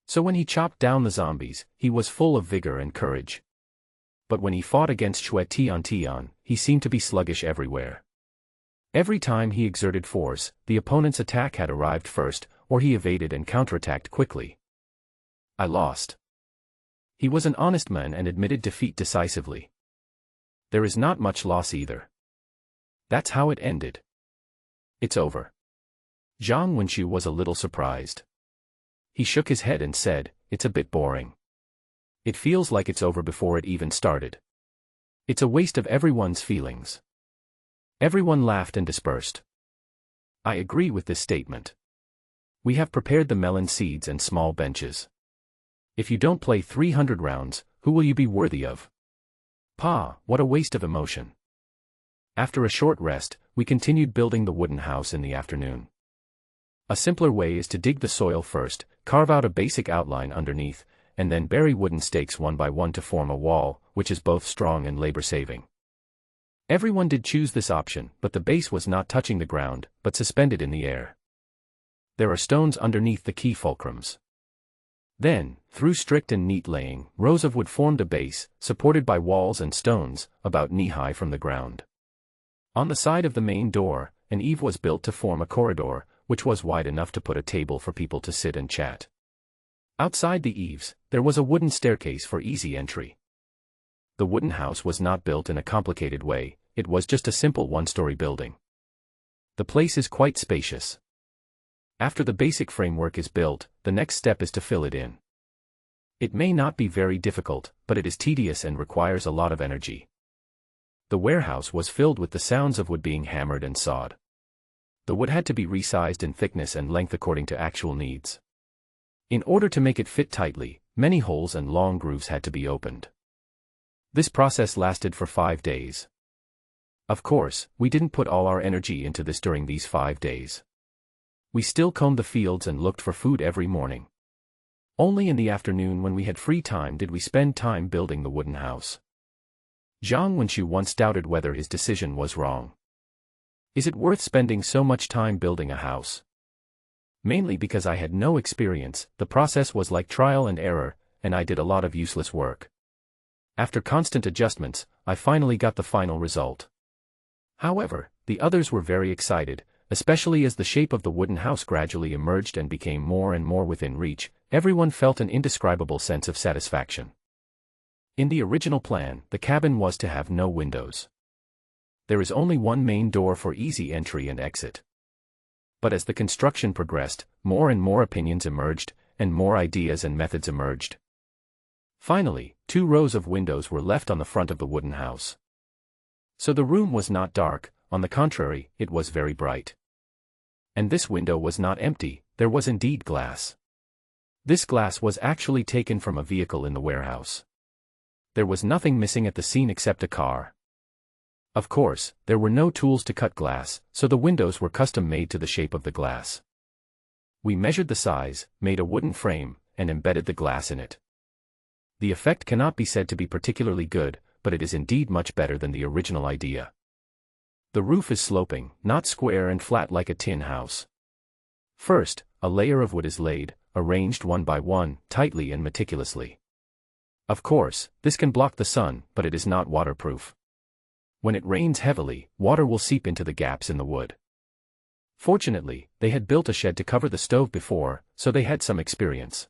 So when he chopped down the zombies, he was full of vigor and courage. But when he fought against Xue Tian, he seemed to be sluggish everywhere. Every time he exerted force, the opponent's attack had arrived first, or he evaded and counterattacked quickly. I lost. He was an honest man and admitted defeat decisively. There is not much loss either. That's how it ended. It's over. Zhang Wenxiu was a little surprised. He shook his head and said, it's a bit boring. It feels like it's over before it even started. It's a waste of everyone's feelings. Everyone laughed and dispersed. I agree with this statement. We have prepared the melon seeds and small benches. If you don't play 300 rounds, who will you be worthy of? Pa, what a waste of emotion. After a short rest, we continued building the wooden house in the afternoon. A simpler way is to dig the soil first, carve out a basic outline underneath, and then bury wooden stakes one by one to form a wall, which is both strong and labor-saving. Everyone did choose this option, but the base was not touching the ground, but suspended in the air. There are stones underneath the key fulcrums. Then, through strict and neat laying, rows of wood formed a base, supported by walls and stones, about knee-high from the ground. On the side of the main door, an eave was built to form a corridor, which was wide enough to put a table for people to sit and chat. Outside the eaves, there was a wooden staircase for easy entry. The wooden house was not built in a complicated way, it was just a simple one-story building. The place is quite spacious. After the basic framework is built, the next step is to fill it in. It may not be very difficult, but it is tedious and requires a lot of energy. The warehouse was filled with the sounds of wood being hammered and sawed. The wood had to be resized in thickness and length according to actual needs. In order to make it fit tightly, many holes and long grooves had to be opened. This process lasted for 5 days. Of course, we didn't put all our energy into this during these 5 days. We still combed the fields and looked for food every morning. Only in the afternoon when we had free time did we spend time building the wooden house. Zhang Wenqiu once doubted whether his decision was wrong. Is it worth spending so much time building a house? Mainly because I had no experience, the process was like trial and error, and I did a lot of useless work. After constant adjustments, I finally got the final result. However, the others were very excited, especially as the shape of the wooden house gradually emerged and became more and more within reach. Everyone felt an indescribable sense of satisfaction. In the original plan, the cabin was to have no windows. There is only one main door for easy entry and exit. But as the construction progressed, more and more opinions emerged, and more ideas and methods emerged. Finally, 2 rows of windows were left on the front of the wooden house. So the room was not dark, on the contrary, it was very bright. And this window was not empty, there was indeed glass. This glass was actually taken from a vehicle in the warehouse. There was nothing missing at the scene except a car. Of course, there were no tools to cut glass, so the windows were custom made to the shape of the glass. We measured the size, made a wooden frame, and embedded the glass in it. The effect cannot be said to be particularly good, but it is indeed much better than the original idea. The roof is sloping, not square and flat like a tin house. First, a layer of wood is laid, arranged one by one, tightly and meticulously. Of course, this can block the sun, but it is not waterproof. When it rains heavily, water will seep into the gaps in the wood. Fortunately, they had built a shed to cover the stove before, so they had some experience.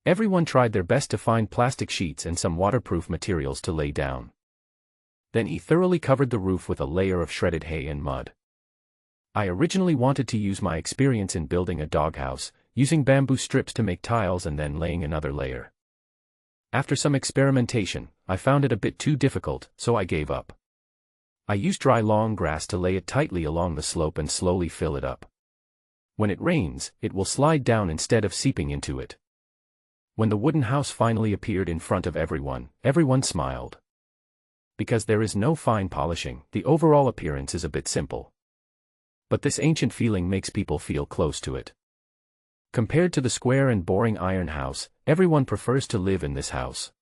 Everyone tried their best to find plastic sheets and some waterproof materials to lay down. Then he thoroughly covered the roof with a layer of shredded hay and mud. I originally wanted to use my experience in building a doghouse, using bamboo strips to make tiles and then laying another layer. After some experimentation, I found it a bit too difficult, so I gave up. I used dry long grass to lay it tightly along the slope and slowly fill it up. When it rains, it will slide down instead of seeping into it. When the wooden house finally appeared in front of everyone smiled. Because there is no fine polishing, the overall appearance is a bit simple. But this ancient feeling makes people feel close to it. Compared to the square and boring iron house, everyone prefers to live in this house.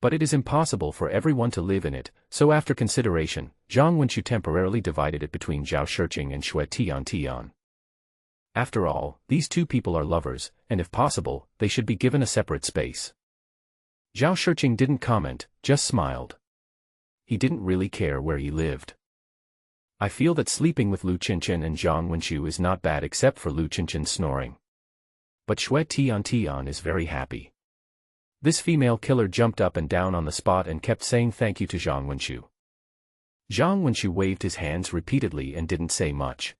But it is impossible for everyone to live in it, so after consideration, Zhang Wenqiu temporarily divided it between Zhao Shiqing and Xue Tiantian. After all, these 2 people are lovers, and if possible, they should be given a separate space. Zhao Shiqing didn't comment, just smiled. He didn't really care where he lived. I feel that sleeping with Lu Qinqian and Zhang Wenqiu is not bad except for Lu Qinqian's snoring. But Xue Tiantian is very happy. This female killer jumped up and down on the spot and kept saying thank you to Zhang Wenqiu. Zhang Wenqiu waved his hands repeatedly and didn't say much.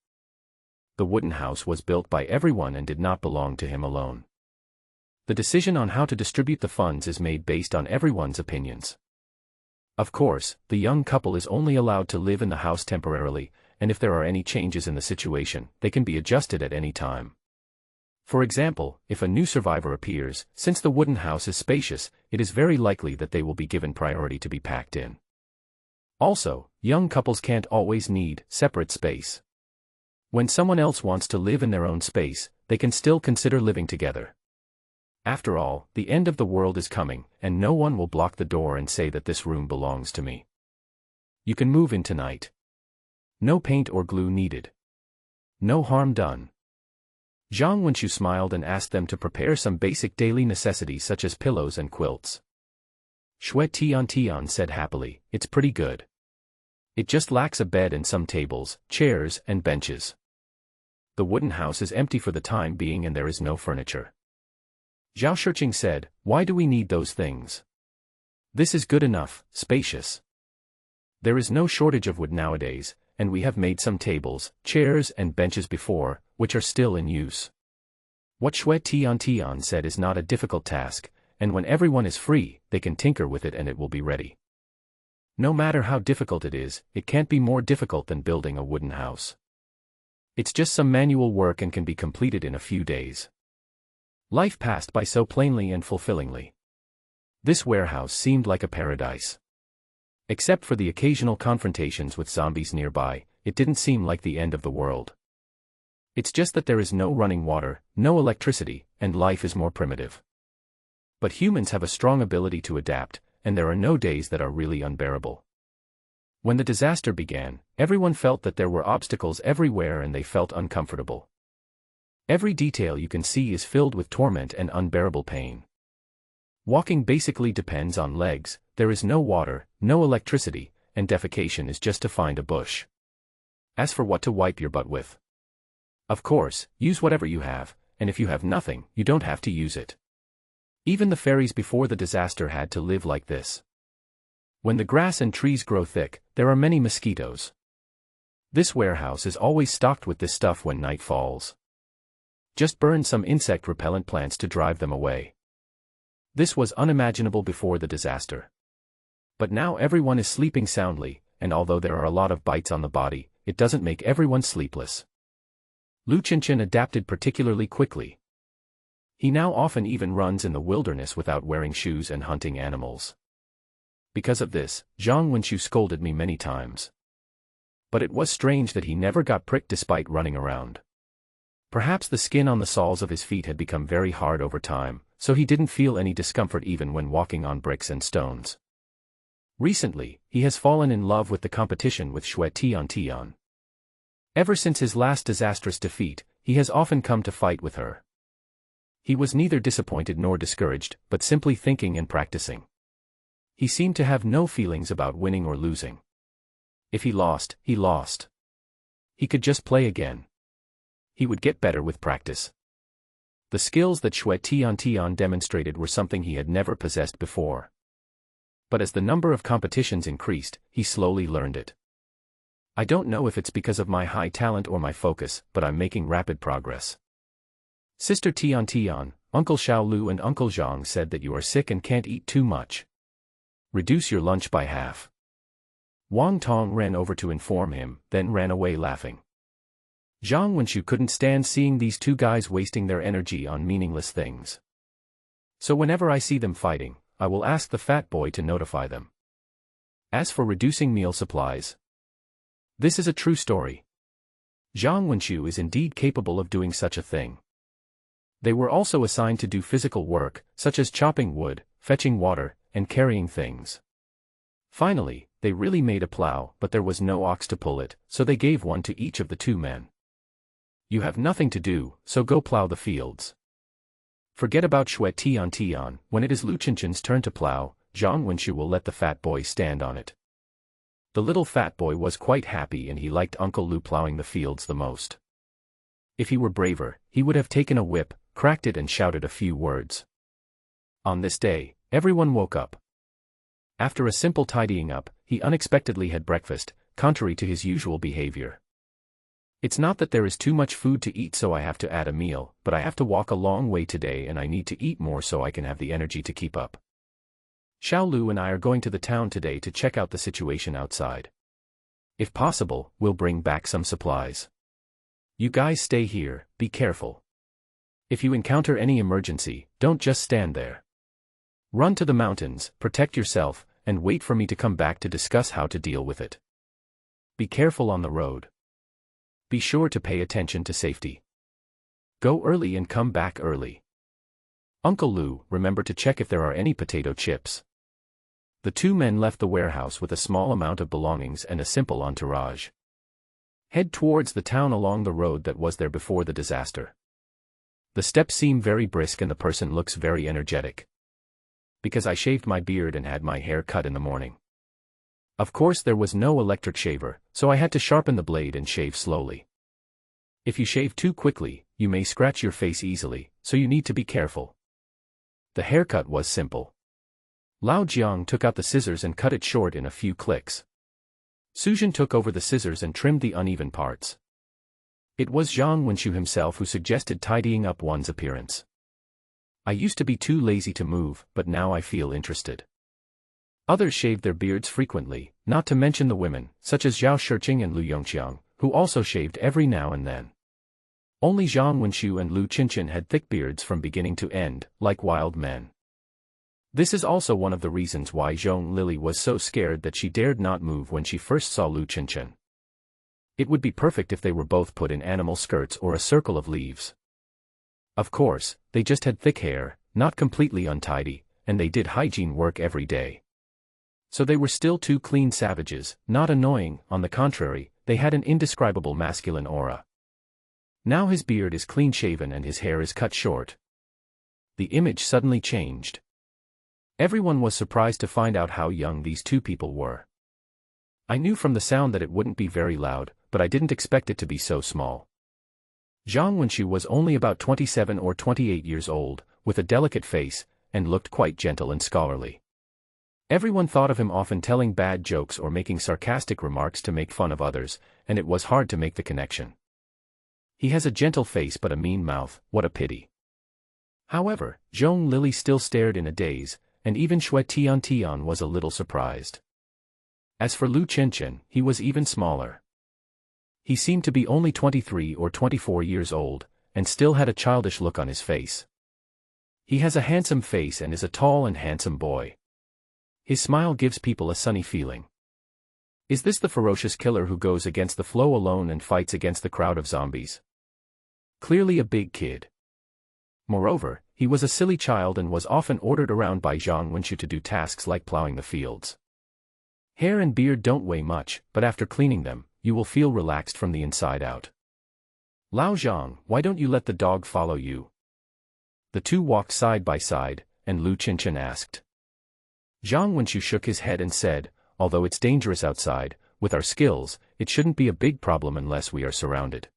The wooden house was built by everyone and did not belong to him alone. The decision on how to distribute the funds is made based on everyone's opinions. Of course, the young couple is only allowed to live in the house temporarily, and if there are any changes in the situation, they can be adjusted at any time. For example, if a new survivor appears, since the wooden house is spacious, it is very likely that they will be given priority to be packed in. Also, young couples can't always need separate space. When someone else wants to live in their own space, they can still consider living together. After all, the end of the world is coming, and no one will block the door and say that this room belongs to me. You can move in tonight. No paint or glue needed. No harm done. Zhang Wenqiu smiled and asked them to prepare some basic daily necessities such as pillows and quilts. Shui Tian said happily, "It's pretty good. It just lacks a bed and some tables, chairs, and benches. The wooden house is empty for the time being and there is no furniture." Zhao Shiqing said, "Why do we need those things? This is good enough, spacious. There is no shortage of wood nowadays, and we have made some tables, chairs and benches before, which are still in use." What Shui Tian said is not a difficult task, and when everyone is free, they can tinker with it and it will be ready. No matter how difficult it is, it can't be more difficult than building a wooden house. It's just some manual work and can be completed in a few days. Life passed by so plainly and fulfillingly. This warehouse seemed like a paradise. Except for the occasional confrontations with zombies nearby, it didn't seem like the end of the world. It's just that there is no running water, no electricity, and life is more primitive. But humans have a strong ability to adapt, and there are no days that are really unbearable. When the disaster began, everyone felt that there were obstacles everywhere and they felt uncomfortable. Every detail you can see is filled with torment and unbearable pain. Walking basically depends on legs, there is no water, no electricity, and defecation is just to find a bush. As for what to wipe your butt with, of course, use whatever you have, and if you have nothing, you don't have to use it. Even the fairies before the disaster had to live like this. When the grass and trees grow thick, there are many mosquitoes. This warehouse is always stocked with this stuff when night falls. Just burn some insect repellent plants to drive them away. This was unimaginable before the disaster. But now everyone is sleeping soundly, and although there are a lot of bites on the body, it doesn't make everyone sleepless. Lu Qianqian adapted particularly quickly. He now often even runs in the wilderness without wearing shoes and hunting animals. Because of this, Zhang Wenqiu scolded me many times. But it was strange that he never got pricked despite running around. Perhaps the skin on the soles of his feet had become very hard over time, so he didn't feel any discomfort even when walking on bricks and stones. Recently, he has fallen in love with the competition with Shui Tian. Ever since his last disastrous defeat, he has often come to fight with her. He was neither disappointed nor discouraged, but simply thinking and practicing. He seemed to have no feelings about winning or losing. If he lost, he lost. He could just play again. He would get better with practice. The skills that Shui Tian demonstrated were something he had never possessed before. But as the number of competitions increased, he slowly learned it. I don't know if it's because of my high talent or my focus, but I'm making rapid progress. Sister Tian, Uncle Xiaolu and Uncle Zhang said that you are sick and can't eat too much. Reduce your lunch by half. Wang Tong ran over to inform him, then ran away laughing. Zhang Wenqiu couldn't stand seeing these two guys wasting their energy on meaningless things. So whenever I see them fighting, I will ask the fat boy to notify them. As for reducing meal supplies, this is a true story. Zhang Wenqiu is indeed capable of doing such a thing. They were also assigned to do physical work, such as chopping wood, fetching water, and carrying things. Finally, they really made a plow, but there was no ox to pull it, so they gave one to each of the two men. You have nothing to do, so go plow the fields. Forget about Shui Tian. When it is Lu Qianqian's turn to plow, Zhang Wenqiu will let the fat boy stand on it. The little fat boy was quite happy and he liked Uncle Lu plowing the fields the most. If he were braver, he would have taken a whip, cracked it and shouted a few words. On this day, everyone woke up. After a simple tidying up, he unexpectedly had breakfast, contrary to his usual behavior. It's not that there is too much food to eat so I have to add a meal, but I have to walk a long way today and I need to eat more so I can have the energy to keep up. Xiaolu and I are going to the town today to check out the situation outside. If possible, we'll bring back some supplies. You guys stay here, be careful. If you encounter any emergency, don't just stand there. Run to the mountains, protect yourself, and wait for me to come back to discuss how to deal with it. Be careful on the road. Be sure to pay attention to safety. Go early and come back early. Uncle Lou, remember to check if there are any potato chips. The two men left the warehouse with a small amount of belongings and a simple entourage. Head towards the town along the road that was there before the disaster. The steps seem very brisk and the person looks very energetic. Because I shaved my beard and had my hair cut in the morning. Of course there was no electric shaver, so I had to sharpen the blade and shave slowly. If you shave too quickly, you may scratch your face easily, so you need to be careful. The haircut was simple. Lao Jiang took out the scissors and cut it short in a few clicks. Suzhen took over the scissors and trimmed the uneven parts. It was Zhang Wenshu himself who suggested tidying up one's appearance. I used to be too lazy to move, but now I feel interested. Others shaved their beards frequently, not to mention the women, such as Zhao Shiqing and Lu Yongqiang, who also shaved every now and then. Only Zhang Wenshu and Lu Qinshan had thick beards from beginning to end, like wild men. This is also one of the reasons why Zhong Lily was so scared that she dared not move when she first saw Lu Qinshan. It would be perfect if they were both put in animal skirts or a circle of leaves. Of course, they just had thick hair, not completely untidy, and they did hygiene work every day. So they were still two clean savages, not annoying, on the contrary, they had an indescribable masculine aura. Now his beard is clean-shaven and his hair is cut short. The image suddenly changed. Everyone was surprised to find out how young these two people were. I knew from the sound that it wouldn't be very loud, but I didn't expect it to be so small. Zhang Wenshu was only about 27 or 28 years old, with a delicate face, and looked quite gentle and scholarly. Everyone thought of him often telling bad jokes or making sarcastic remarks to make fun of others, and it was hard to make the connection. He has a gentle face but a mean mouth, what a pity. However, Zhong Lily still stared in a daze, and even Xue Tian was a little surprised. As for Lu Qinshan, he was even smaller. He seemed to be only 23 or 24 years old, and still had a childish look on his face. He has a handsome face and is a tall and handsome boy. His smile gives people a sunny feeling. Is this the ferocious killer who goes against the flow alone and fights against the crowd of zombies? Clearly a big kid. Moreover, he was a silly child and was often ordered around by Zhang Wenshu to do tasks like plowing the fields. Hair and beard don't weigh much, but after cleaning them, you will feel relaxed from the inside out. Lao Zhang, why don't you let the dog follow you? The two walked side by side, and Lu Qinshan asked. Zhang Wenshu shook his head and said, although it's dangerous outside, with our skills, it shouldn't be a big problem unless we are surrounded.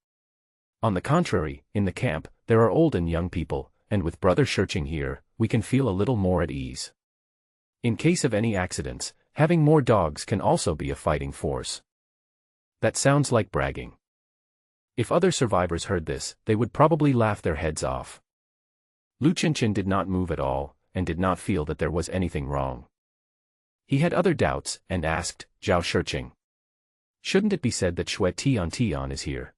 On the contrary, in the camp, there are old and young people, and with Brother Shiqing here, we can feel a little more at ease. In case of any accidents, having more dogs can also be a fighting force. That sounds like bragging. If other survivors heard this, they would probably laugh their heads off. Lu Qinshan did not move at all, and did not feel that there was anything wrong. He had other doubts, and asked, Zhao Shiqing. Shouldn't it be said that Xue Tian is here?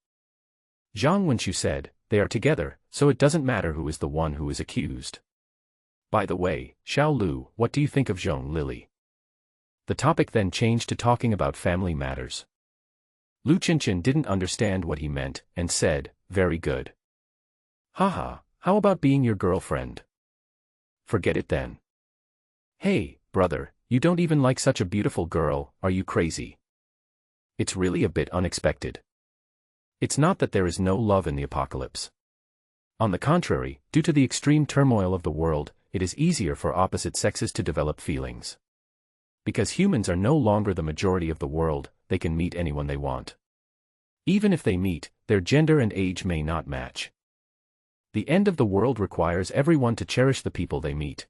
Zhang Wenshu said, they are together, so it doesn't matter who is the one who is accused. By the way, Xiao Lu, what do you think of Zhong Lily? The topic then changed to talking about family matters. Lu Qinshan didn't understand what he meant, and said, very good. Haha, how about being your girlfriend? Forget it then. Hey, brother, you don't even like such a beautiful girl, are you crazy? It's really a bit unexpected. It's not that there is no love in the apocalypse. On the contrary, due to the extreme turmoil of the world, it is easier for opposite sexes to develop feelings. Because humans are no longer the majority of the world, they can meet anyone they want. Even if they meet, their gender and age may not match. The end of the world requires everyone to cherish the people they meet.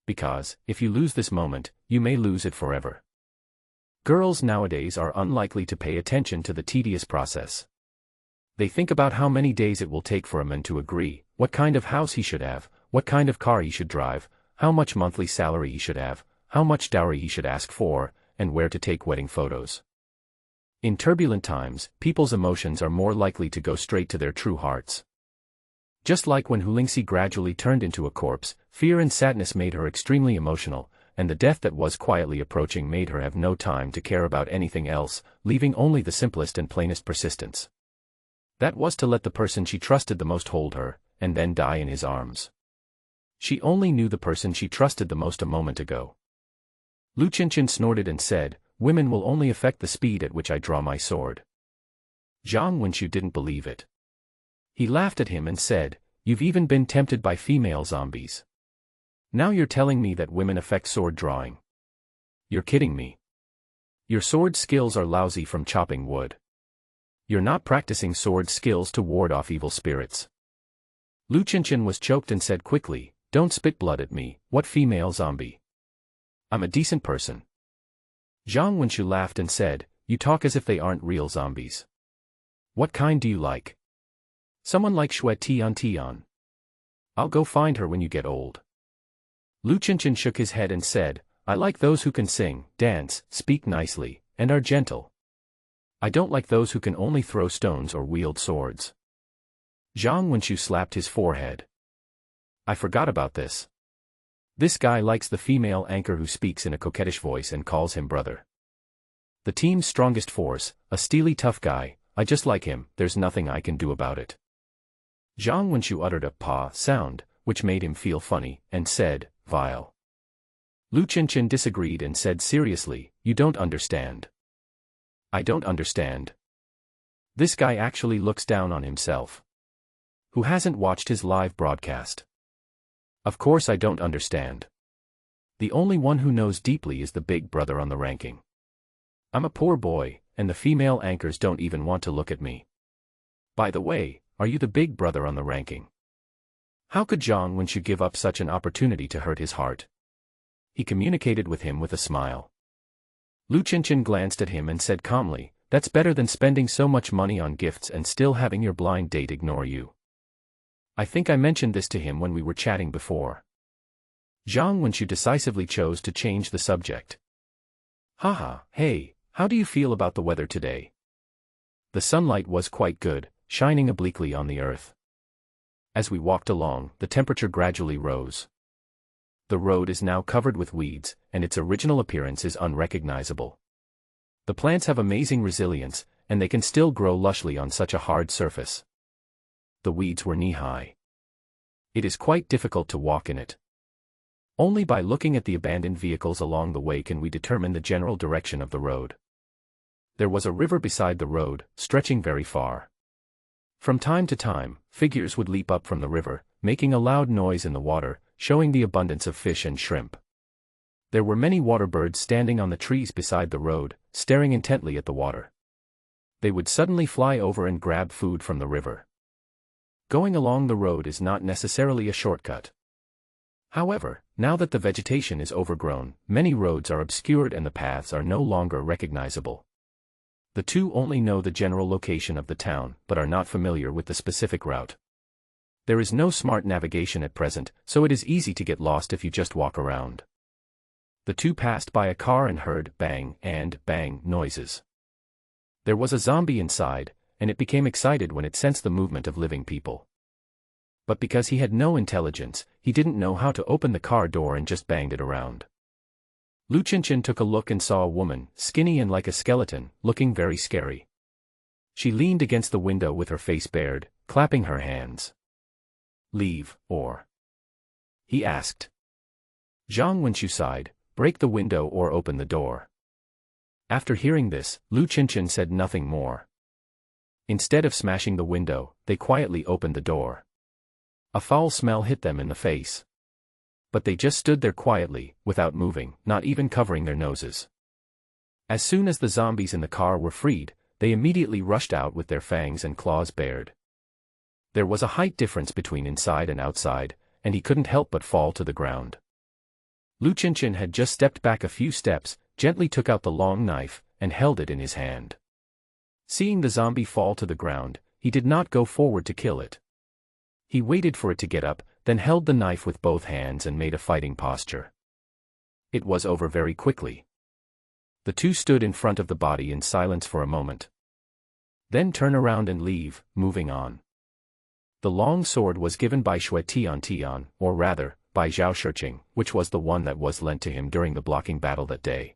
Because, if you lose this moment, you may lose it forever. Girls nowadays are unlikely to pay attention to the tedious process. They think about how many days it will take for a man to agree, what kind of house he should have, what kind of car he should drive, how much monthly salary he should have, how much dowry he should ask for, and where to take wedding photos. In turbulent times, people's emotions are more likely to go straight to their true hearts. Just like when Hulingxi gradually turned into a corpse, fear and sadness made her extremely emotional, and the death that was quietly approaching made her have no time to care about anything else, leaving only the simplest and plainest persistence. That was to let the person she trusted the most hold her, and then die in his arms. She only knew the person she trusted the most a moment ago. Lu Qinshan snorted and said, "Women will only affect the speed at which I draw my sword." Zhang Wenxu didn't believe it. He laughed at him and said, "You've even been tempted by female zombies. Now you're telling me that women affect sword drawing. You're kidding me. Your sword skills are lousy from chopping wood. You're not practicing sword skills to ward off evil spirits." Lu Qinshan was choked and said quickly, "Don't spit blood at me, what female zombie? I'm a decent person." Zhang Wenxu laughed and said, "You talk as if they aren't real zombies. What kind do you like? Someone like Xue Tian. I'll go find her when you get old." Lu Qinshan shook his head and said, "I like those who can sing, dance, speak nicely, and are gentle. I don't like those who can only throw stones or wield swords." Zhang Wenxu slapped his forehead. "I forgot about this. This guy likes the female anchor who speaks in a coquettish voice and calls him brother. The team's strongest force, a steely tough guy, I just like him, there's nothing I can do about it." Zhang Wenxu uttered a "pa" sound, which made him feel funny, and said, "Vile." Lu Qinshan disagreed and said seriously, "You don't understand." "I don't understand. This guy actually looks down on himself. Who hasn't watched his live broadcast? Of course I don't understand. The only one who knows deeply is the big brother on the ranking. I'm a poor boy, and the female anchors don't even want to look at me. By the way, are you the big brother on the ranking?" How could Zhang Wenxu give up such an opportunity to hurt his heart? He communicated with him with a smile. Lu Qinshan glanced at him and said calmly, "That's better than spending so much money on gifts and still having your blind date ignore you. I think I mentioned this to him when we were chatting before." Zhang Wenxu decisively chose to change the subject. "Haha, hey, how do you feel about the weather today?" The sunlight was quite good, shining obliquely on the earth. As we walked along, the temperature gradually rose. The road is now covered with weeds, and its original appearance is unrecognizable. The plants have amazing resilience, and they can still grow lushly on such a hard surface. The weeds were knee-high. It is quite difficult to walk in it. Only by looking at the abandoned vehicles along the way can we determine the general direction of the road. There was a river beside the road, stretching very far. From time to time, figures would leap up from the river, making a loud noise in the water, showing the abundance of fish and shrimp. There were many water birds standing on the trees beside the road, staring intently at the water. They would suddenly fly over and grab food from the river. Going along the road is not necessarily a shortcut. However, now that the vegetation is overgrown, many roads are obscured and the paths are no longer recognizable. The two only know the general location of the town, but are not familiar with the specific route. There is no smart navigation at present, so it is easy to get lost if you just walk around. The two passed by a car and heard bang and bang noises. There was a zombie inside, and it became excited when it sensed the movement of living people. But because he had no intelligence, he didn't know how to open the car door and just banged it around. Lu Qinshan took a look and saw a woman, skinny and like a skeleton, looking very scary. She leaned against the window with her face bared, clapping her hands. "Leave, or?" he asked. Zhang Wenxu sighed, "Break the window or open the door." After hearing this, Lu Qinshan said nothing more. Instead of smashing the window, they quietly opened the door. A foul smell hit them in the face. But they just stood there quietly, without moving, not even covering their noses. As soon as the zombies in the car were freed, they immediately rushed out with their fangs and claws bared. There was a height difference between inside and outside, and he couldn't help but fall to the ground. Lu Qinshan had just stepped back a few steps, gently took out the long knife, and held it in his hand. Seeing the zombie fall to the ground, he did not go forward to kill it. He waited for it to get up, then held the knife with both hands and made a fighting posture. It was over very quickly. The two stood in front of the body in silence for a moment. Then turn around and leave, moving on. The long sword was given by Xue Tian, or rather, by Zhao Shiqing, which was the one that was lent to him during the blocking battle that day.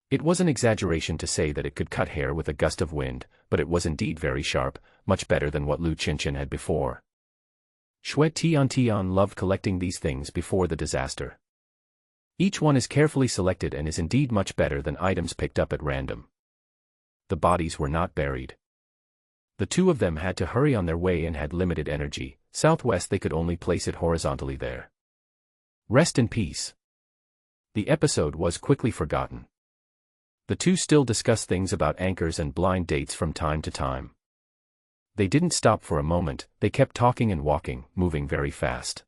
It was an exaggeration to say that it could cut hair with a gust of wind, but it was indeed very sharp, much better than what Lu Qinshan had before. Shue Tian loved collecting these things before the disaster. Each one is carefully selected and is indeed much better than items picked up at random. The bodies were not buried. The two of them had to hurry on their way and had limited energy. Southwest, they could only place it horizontally there. Rest in peace. The episode was quickly forgotten. The two still discuss things about anchors and blind dates from time to time. They didn't stop for a moment, they kept talking and walking, moving very fast.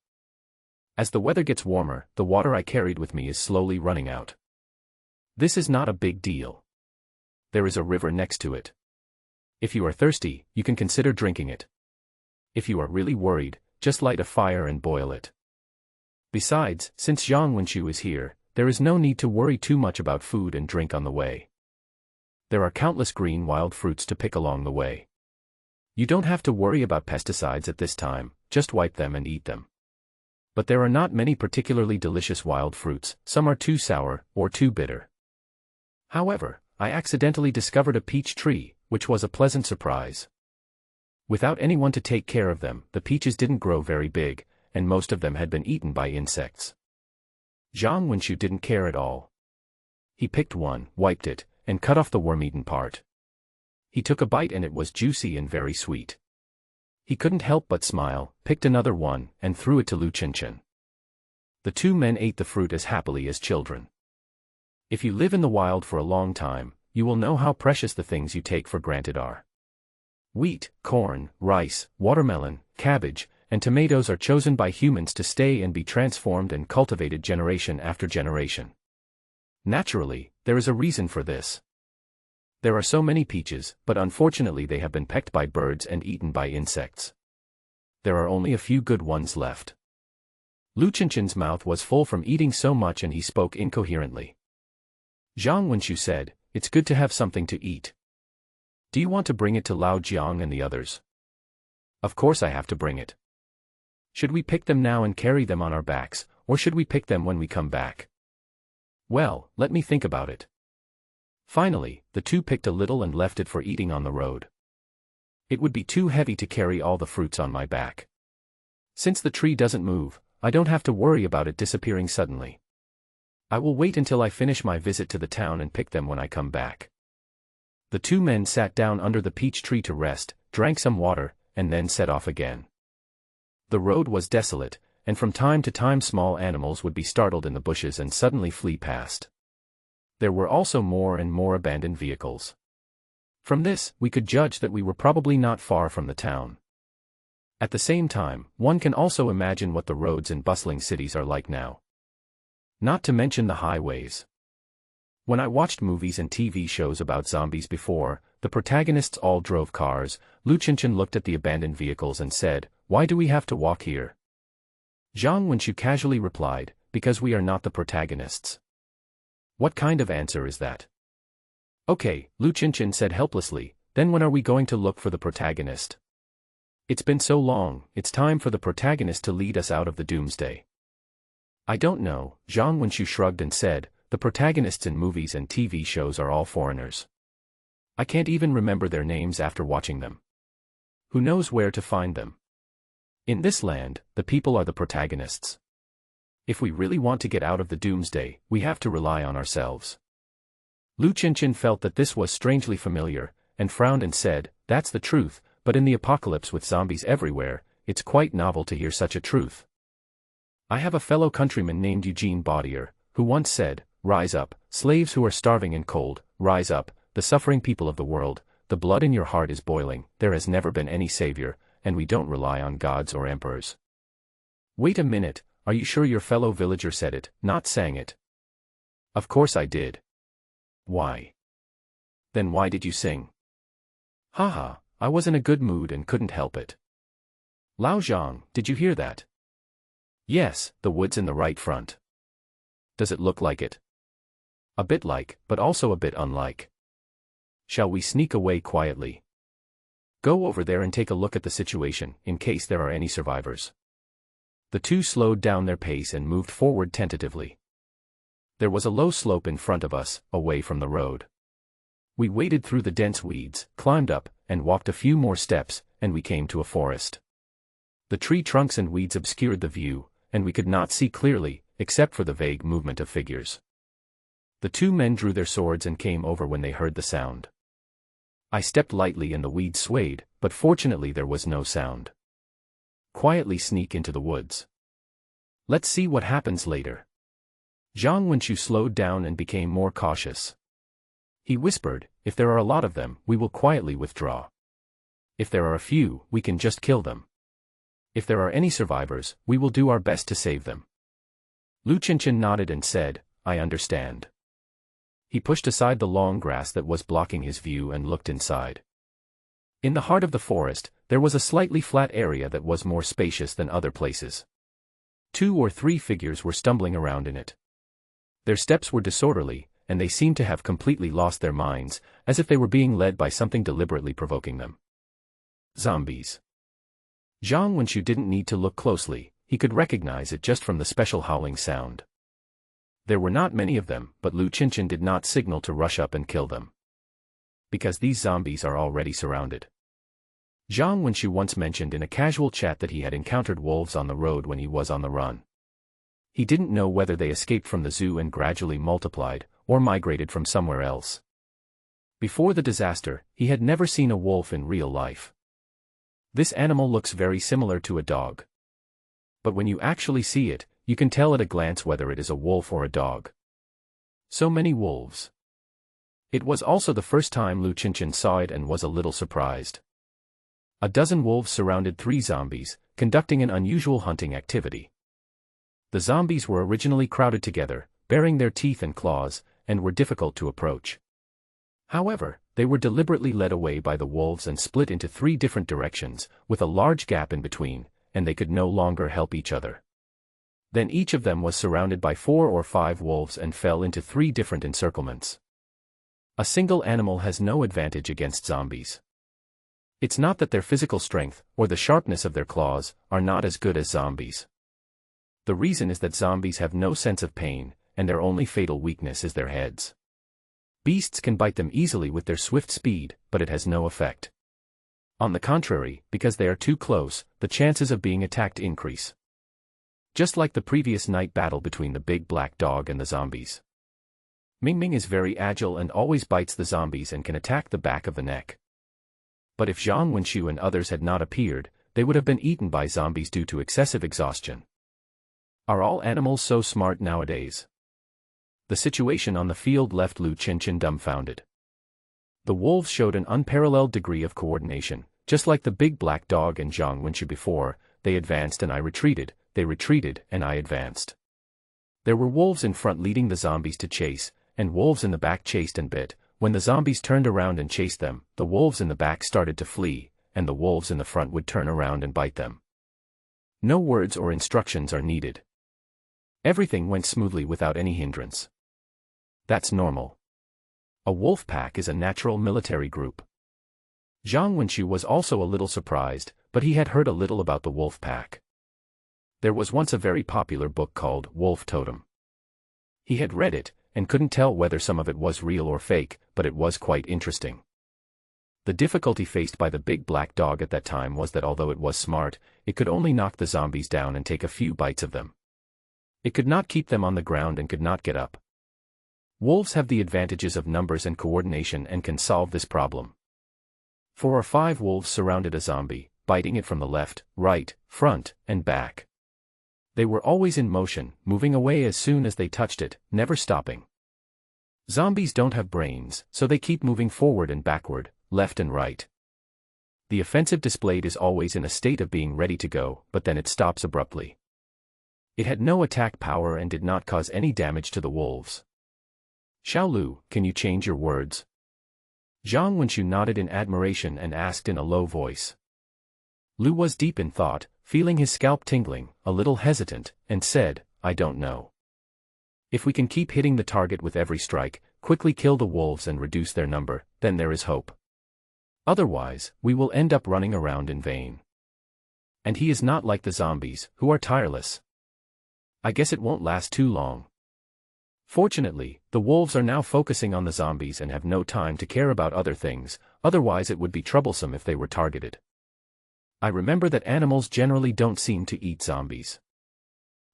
As the weather gets warmer, the water I carried with me is slowly running out. This is not a big deal. There is a river next to it. If you are thirsty, you can consider drinking it. If you are really worried, just light a fire and boil it. Besides, since Zhang Wenqiu is here, there is no need to worry too much about food and drink on the way. There are countless green wild fruits to pick along the way. You don't have to worry about pesticides at this time, just wipe them and eat them. But there are not many particularly delicious wild fruits, some are too sour, or too bitter. However, I accidentally discovered a peach tree, which was a pleasant surprise. Without anyone to take care of them, the peaches didn't grow very big, and most of them had been eaten by insects. Zhang Wenqiu didn't care at all. He picked one, wiped it, and cut off the worm-eaten part. He took a bite and it was juicy and very sweet. He couldn't help but smile, picked another one, and threw it to Lu Chenchen. The two men ate the fruit as happily as children. If you live in the wild for a long time, you will know how precious the things you take for granted are. Wheat, corn, rice, watermelon, cabbage, and tomatoes are chosen by humans to stay and be transformed and cultivated generation after generation. Naturally, there is a reason for this. There are so many peaches, but unfortunately they have been pecked by birds and eaten by insects. There are only a few good ones left. Lu Chenchen's mouth was full from eating so much and he spoke incoherently. Zhang Wenqiu said, "It's good to have something to eat. Do you want to bring it to Lao Jiang and the others?" "Of course I have to bring it. Should we pick them now and carry them on our backs, or should we pick them when we come back?" "Well, let me think about it." Finally, the two picked a little and left it for eating on the road. "It would be too heavy to carry all the fruits on my back. Since the tree doesn't move, I don't have to worry about it disappearing suddenly. I will wait until I finish my visit to the town and pick them when I come back." The two men sat down under the peach tree to rest, drank some water, and then set off again. The road was desolate, and from time to time small animals would be startled in the bushes and suddenly flee past. There were also more and more abandoned vehicles. From this, we could judge that we were probably not far from the town. At the same time, one can also imagine what the roads in bustling cities are like now. Not to mention the highways. When I watched movies and TV shows about zombies before, the protagonists all drove cars. Lu Chenchen looked at the abandoned vehicles and said, "Why do we have to walk here?" Zhang Wenqiu casually replied, "Because we are not the protagonists." "What kind of answer is that?" "Okay," Lu Chenchen said helplessly, "then when are we going to look for the protagonist? It's been so long, it's time for the protagonist to lead us out of the doomsday." "I don't know," Zhang Wenqiu shrugged and said, "the protagonists in movies and TV shows are all foreigners. I can't even remember their names after watching them. Who knows where to find them? In this land, the people are the protagonists. If we really want to get out of the doomsday, we have to rely on ourselves." Lu Chenchen felt that this was strangely familiar, and frowned and said, "That's the truth, but in the apocalypse with zombies everywhere, it's quite novel to hear such a truth. I have a fellow countryman named Eugene Baudier, who once said, 'Rise up, slaves who are starving and cold, rise up, the suffering people of the world, the blood in your heart is boiling, there has never been any savior, and we don't rely on gods or emperors.'" "Wait a minute, are you sure your fellow villager said it, not sang it?" "Of course I did." "Why?" "Then why did you sing?" "Haha, I was in a good mood and couldn't help it." "Lao Zhang, did you hear that?" "Yes, the woods in the right front." "Does it look like it?" "A bit like, but also a bit unlike." "Shall we sneak away quietly? Go over there and take a look at the situation, in case there are any survivors." The two slowed down their pace and moved forward tentatively. There was a low slope in front of us, away from the road. We waded through the dense weeds, climbed up, and walked a few more steps, and we came to a forest. The tree trunks and weeds obscured the view, and we could not see clearly, except for the vague movement of figures. The two men drew their swords and came over when they heard the sound. I stepped lightly and the weeds swayed, but fortunately there was no sound. Quietly sneak into the woods. Let's see what happens later. Zhang Wenqiu slowed down and became more cautious. He whispered, if there are a lot of them, we will quietly withdraw. If there are a few, we can just kill them. If there are any survivors, we will do our best to save them. Lu Qinshan nodded and said, I understand. He pushed aside the long grass that was blocking his view and looked inside. In the heart of the forest, there was a slightly flat area that was more spacious than other places. 2 or 3 figures were stumbling around in it. Their steps were disorderly, and they seemed to have completely lost their minds, as if they were being led by something deliberately provoking them. Zombies. Zhang Wenqiu didn't need to look closely, he could recognize it just from the special howling sound. There were not many of them, but Lu Qinshan did not signal to rush up and kill them. Because these zombies are already surrounded. Zhang Wenqiu once mentioned in a casual chat that he had encountered wolves on the road when he was on the run. He didn't know whether they escaped from the zoo and gradually multiplied, or migrated from somewhere else. Before the disaster, he had never seen a wolf in real life. This animal looks very similar to a dog. But when you actually see it, you can tell at a glance whether it is a wolf or a dog. So many wolves. It was also the first time Lu Qinshan saw it and was a little surprised. A dozen wolves surrounded 3 zombies, conducting an unusual hunting activity. The zombies were originally crowded together, baring their teeth and claws, and were difficult to approach. However, they were deliberately led away by the wolves and split into 3 different directions, with a large gap in between, and they could no longer help each other. Then each of them was surrounded by 4 or 5 wolves and fell into 3 different encirclements. A single animal has no advantage against zombies. It's not that their physical strength, or the sharpness of their claws, are not as good as zombies. The reason is that zombies have no sense of pain, and their only fatal weakness is their heads. Beasts can bite them easily with their swift speed, but it has no effect. On the contrary, because they are too close, the chances of being attacked increase. Just like the previous night battle between the big black dog and the zombies. Ming Ming is very agile and always bites the zombies and can attack the back of the neck. But if Zhang Wenqiu and others had not appeared, they would have been eaten by zombies due to excessive exhaustion. Are all animals so smart nowadays? The situation on the field left Lu Qinshan dumbfounded. The wolves showed an unparalleled degree of coordination, just like the big black dog and Zhang Wenqiu before. They advanced and I retreated, they retreated and I advanced. There were wolves in front leading the zombies to chase, and wolves in the back chased and bit. When the zombies turned around and chased them, the wolves in the back started to flee, and the wolves in the front would turn around and bite them. No words or instructions are needed. Everything went smoothly without any hindrance. That's normal. A wolf pack is a natural military group. Zhang Wenqiu was also a little surprised, but he had heard a little about the wolf pack. There was once a very popular book called Wolf Totem. He had read it, and couldn't tell whether some of it was real or fake, but it was quite interesting. The difficulty faced by the big black dog at that time was that although it was smart, it could only knock the zombies down and take a few bites of them. It could not keep them on the ground and could not get up. Wolves have the advantages of numbers and coordination and can solve this problem. 4 or 5 wolves surrounded a zombie, biting it from the left, right, front, and back. They were always in motion, moving away as soon as they touched it, never stopping. Zombies don't have brains, so they keep moving forward and backward, left and right. The offensive displayed is always in a state of being ready to go, but then it stops abruptly. It had no attack power and did not cause any damage to the wolves. Xiaolu, can you change your words? Zhang Wenqiu nodded in admiration and asked in a low voice. Lu was deep in thought, feeling his scalp tingling, a little hesitant, and said, I don't know. If we can keep hitting the target with every strike, quickly kill the wolves and reduce their number, then there is hope. Otherwise, we will end up running around in vain. And he is not like the zombies, who are tireless. I guess it won't last too long. Fortunately, the wolves are now focusing on the zombies and have no time to care about other things, otherwise it would be troublesome if they were targeted. I remember that animals generally don't seem to eat zombies.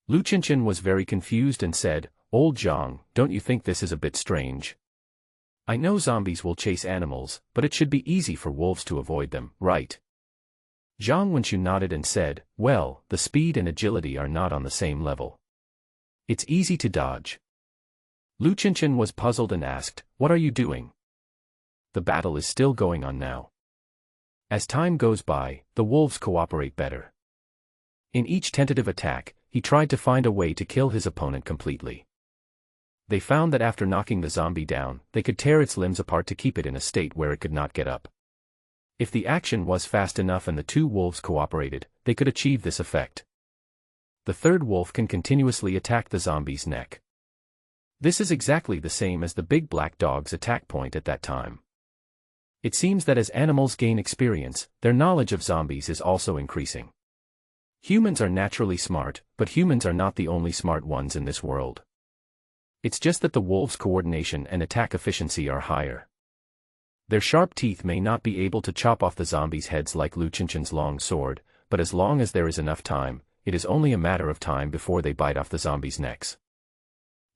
Lu Qinshan was very confused and said, Old Zhang, don't you think this is a bit strange? I know zombies will chase animals, but it should be easy for wolves to avoid them, right? Zhang Wenxu nodded and said, well, the speed and agility are not on the same level. It's easy to dodge. Lu Qinshan was puzzled and asked, what are you doing? The battle is still going on now. As time goes by, the wolves cooperate better. In each tentative attack, he tried to find a way to kill his opponent completely. They found that after knocking the zombie down, they could tear its limbs apart to keep it in a state where it could not get up. If the action was fast enough and the two wolves cooperated, they could achieve this effect. The third wolf can continuously attack the zombie's neck. This is exactly the same as the big black dog's attack point at that time. It seems that as animals gain experience, their knowledge of zombies is also increasing. Humans are naturally smart, but humans are not the only smart ones in this world. It's just that the wolves' coordination and attack efficiency are higher. Their sharp teeth may not be able to chop off the zombies' heads like Lu Qinshan's long sword, but as long as there is enough time, it is only a matter of time before they bite off the zombies' necks.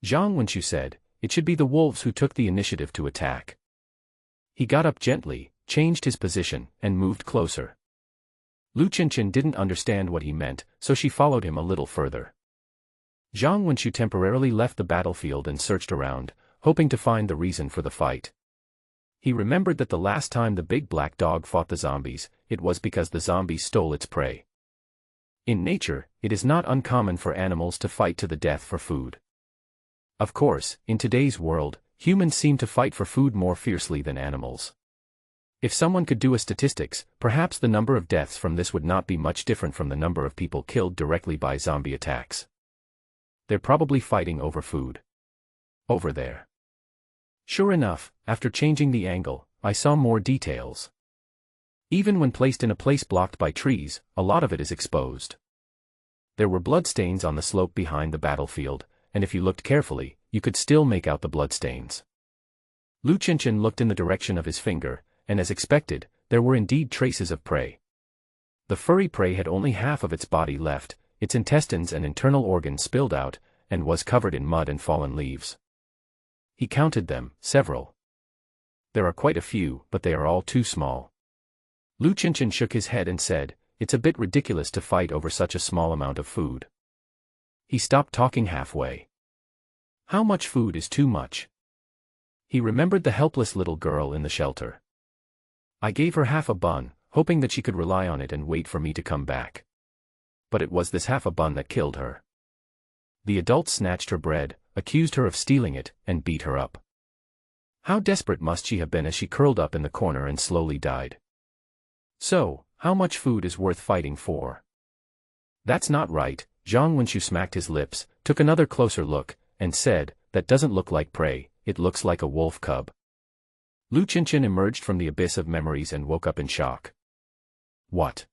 Zhang Wenxu said, it should be the wolves who took the initiative to attack. He got up gently, changed his position, and moved closer. Lu Qinshan didn't understand what he meant, so she followed him a little further. Zhang Wenxu temporarily left the battlefield and searched around, hoping to find the reason for the fight. He remembered that the last time the big black dog fought the zombies, it was because the zombies stole its prey. In nature, it is not uncommon for animals to fight to the death for food. Of course, in today's world, humans seem to fight for food more fiercely than animals. If someone could do a statistics, perhaps the number of deaths from this would not be much different from the number of people killed directly by zombie attacks. They're probably fighting over food. Over there. Sure enough, after changing the angle, I saw more details. Even when placed in a place blocked by trees, a lot of it is exposed. There were bloodstains on the slope behind the battlefield, and if you looked carefully, you could still make out the bloodstains. Lu Qinshan looked in the direction of his finger, and as expected, there were indeed traces of prey. The furry prey had only half of its body left, its intestines and internal organs spilled out, and was covered in mud and fallen leaves. He counted them, several. There are quite a few, but they are all too small. Lu Qinshan shook his head and said, it's a bit ridiculous to fight over such a small amount of food. He stopped talking halfway. How much food is too much? He remembered the helpless little girl in the shelter. I gave her half a bun, hoping that she could rely on it and wait for me to come back. But it was this half a bun that killed her. The adults snatched her bread, accused her of stealing it, and beat her up. How desperate must she have been as she curled up in the corner and slowly died. So, how much food is worth fighting for? That's not right. Zhang Wenxu smacked his lips, took another closer look, and said, that doesn't look like prey, it looks like a wolf cub. Lu Qinshan emerged from the abyss of memories and woke up in shock. What?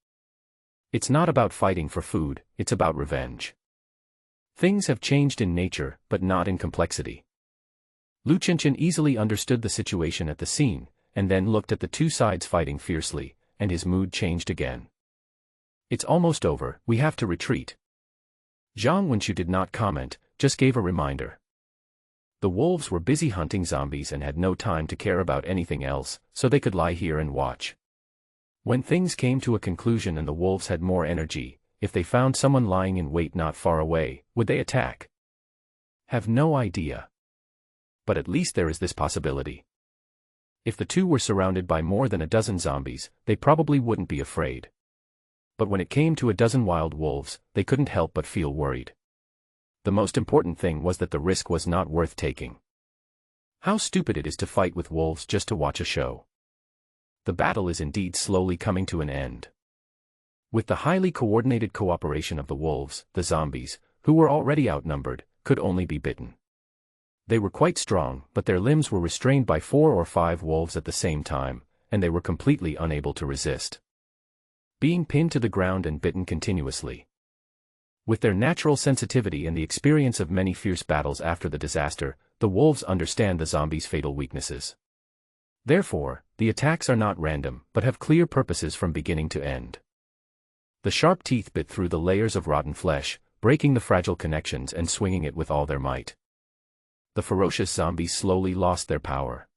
It's not about fighting for food, it's about revenge. Things have changed in nature, but not in complexity. Lu Qinshan easily understood the situation at the scene, and then looked at the two sides fighting fiercely, and his mood changed again. It's almost over, we have to retreat. Zhang Wenxu did not comment, just gave a reminder. The wolves were busy hunting zombies and had no time to care about anything else, so they could lie here and watch. When things came to a conclusion and the wolves had more energy, if they found someone lying in wait not far away, would they attack? Have no idea. But at least there is this possibility. If the two were surrounded by more than a dozen zombies, they probably wouldn't be afraid. But when it came to a dozen wild wolves, they couldn't help but feel worried. The most important thing was that the risk was not worth taking. How stupid it is to fight with wolves just to watch a show. The battle is indeed slowly coming to an end. With the highly coordinated cooperation of the wolves, the zombies, who were already outnumbered, could only be bitten. They were quite strong, but their limbs were restrained by 4 or 5 wolves at the same time, and they were completely unable to resist. Being pinned to the ground and bitten continuously. With their natural sensitivity and the experience of many fierce battles after the disaster, the wolves understand the zombies' fatal weaknesses. Therefore, the attacks are not random, but have clear purposes from beginning to end. The sharp teeth bit through the layers of rotten flesh, breaking the fragile connections and swinging it with all their might. The ferocious zombies slowly lost their power.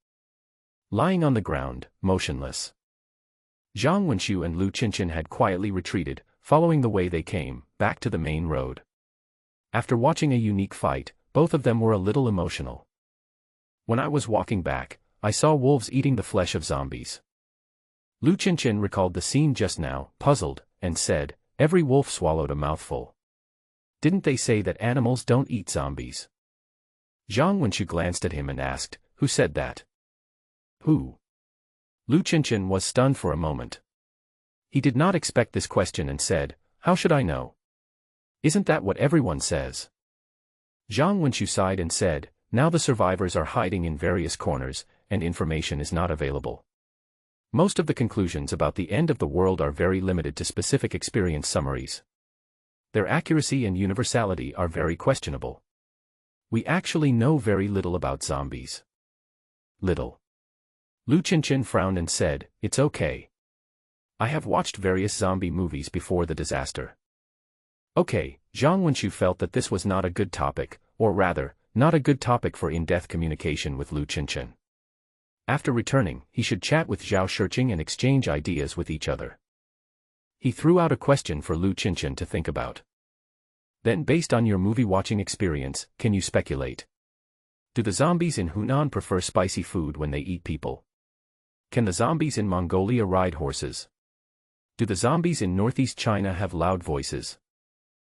Lying on the ground, motionless, Zhang Wenxiu and Lu Qinshan had quietly retreated, following the way they came, back to the main road. After watching a unique fight, both of them were a little emotional. When I was walking back, I saw wolves eating the flesh of zombies. Lu Qinshan recalled the scene just now, puzzled, and said, "Every wolf swallowed a mouthful. Didn't they say that animals don't eat zombies?" Zhang Wenxiu glanced at him and asked, "Who said that?" "Who?" Lu Qinshan was stunned for a moment. He did not expect this question and said, "How should I know? Isn't that what everyone says?" Zhang Wenxiu sighed and said, "Now the survivors are hiding in various corners, and information is not available. Most of the conclusions about the end of the world are very limited to specific experience summaries. Their accuracy and universality are very questionable. We actually know very little about zombies." "Little?" Lu Qinshan frowned and said, "It's okay. I have watched various zombie movies before the disaster." Okay, Zhang Wenxiu felt that this was not a good topic, or rather, not a good topic for in-depth communication with Lu Qinshan. After returning, he should chat with Zhao Shiqing and exchange ideas with each other. He threw out a question for Lu Qinshan to think about. "Then, based on your movie-watching experience, can you speculate? Do the zombies in Hunan prefer spicy food when they eat people? Can the zombies in Mongolia ride horses? Do the zombies in northeast China have loud voices?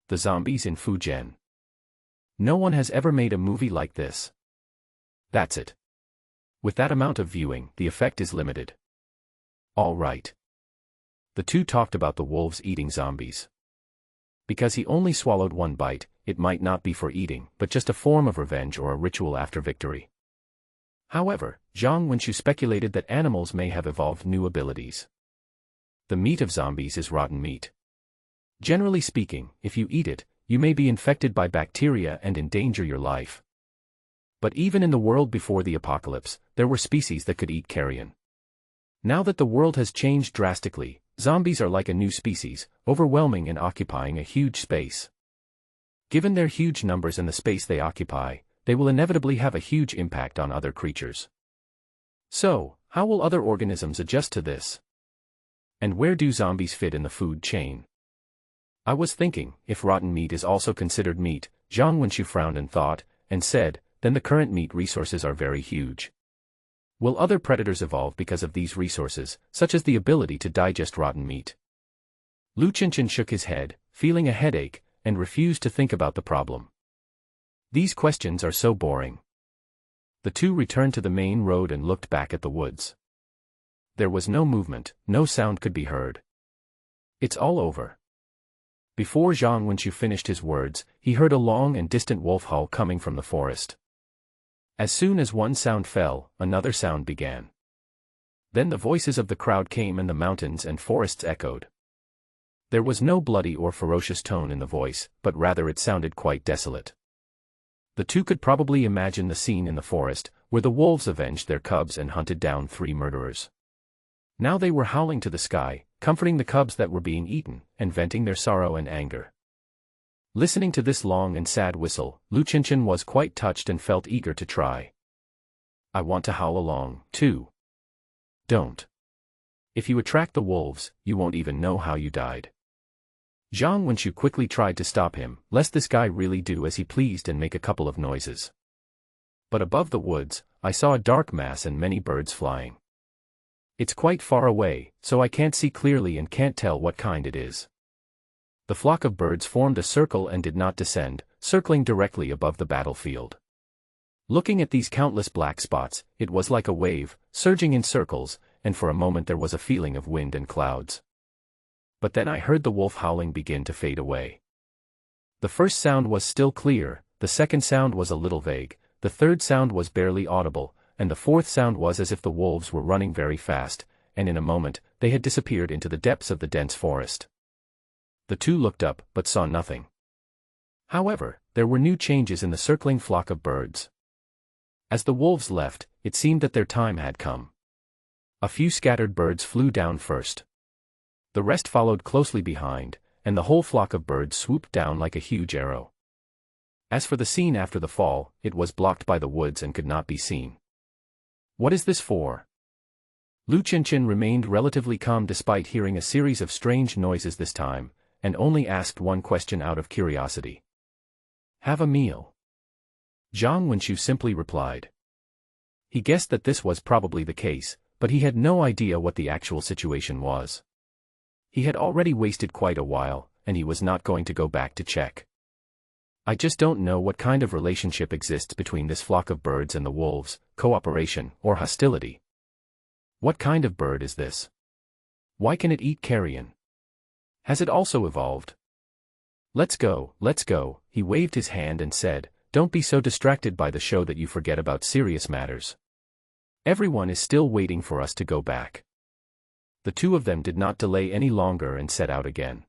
The zombies in Fujian? No one has ever made a movie like this. That's it. With that amount of viewing, the effect is limited." "All right." The two talked about the wolves eating zombies. Because he only swallowed one bite, it might not be for eating, but just a form of revenge or a ritual after victory. However, Zhang Wenxiu speculated that animals may have evolved new abilities. The meat of zombies is rotten meat. Generally speaking, if you eat it, you may be infected by bacteria and endanger your life. But even in the world before the apocalypse, there were species that could eat carrion. Now that the world has changed drastically, zombies are like a new species, overwhelming and occupying a huge space. Given their huge numbers and the space they occupy, they will inevitably have a huge impact on other creatures. So, how will other organisms adjust to this? And where do zombies fit in the food chain? I was thinking, if rotten meat is also considered meat, Zhang Wenxiu frowned and thought, and said, then the current meat resources are very huge. Will other predators evolve because of these resources, such as the ability to digest rotten meat? Lu Qinshan shook his head, feeling a headache, and refused to think about the problem. These questions are so boring. The two returned to the main road and looked back at the woods. There was no movement, no sound could be heard. "It's all over." Before Zhang Wenxiu finished his words, he heard a long and distant wolf howl coming from the forest. As soon as one sound fell, another sound began. Then the voices of the crowd came and the mountains and forests echoed. There was no bloody or ferocious tone in the voice, but rather it sounded quite desolate. The two could probably imagine the scene in the forest, where the wolves avenged their cubs and hunted down 3 murderers. Now they were howling to the sky, comforting the cubs that were being eaten, and venting their sorrow and anger. Listening to this long and sad whistle, Lu Qinshan was quite touched and felt eager to try. "I want to howl along, too." "Don't. If you attract the wolves, you won't even know how you died." Zhang Wenxiu quickly tried to stop him, lest this guy really do as he pleased and make a couple of noises. But above the woods, I saw a dark mass and many birds flying. It's quite far away, so I can't see clearly and can't tell what kind it is. The flock of birds formed a circle and did not descend, circling directly above the battlefield. Looking at these countless black spots, it was like a wave, surging in circles, and for a moment there was a feeling of wind and clouds. But then I heard the wolf howling begin to fade away. The first sound was still clear, the second sound was a little vague, the third sound was barely audible, and the fourth sound was as if the wolves were running very fast, and in a moment, they had disappeared into the depths of the dense forest. The two looked up, but saw nothing. However, there were new changes in the circling flock of birds. As the wolves left, it seemed that their time had come. A few scattered birds flew down first. The rest followed closely behind, and the whole flock of birds swooped down like a huge arrow. As for the scene after the fall, it was blocked by the woods and could not be seen. What is this for? Lu Qinchin remained relatively calm despite hearing a series of strange noises this time, and only asked one question out of curiosity. Have a meal. Zhang Wenqiu simply replied. He guessed that this was probably the case, but he had no idea what the actual situation was. He had already wasted quite a while, and he was not going to go back to check. I just don't know what kind of relationship exists between this flock of birds and the wolves, cooperation or hostility. What kind of bird is this? Why can it eat carrion? Has it also evolved? Let's go, he waved his hand and said, don't be so distracted by the show that you forget about serious matters. Everyone is still waiting for us to go back. The two of them did not delay any longer and set out again.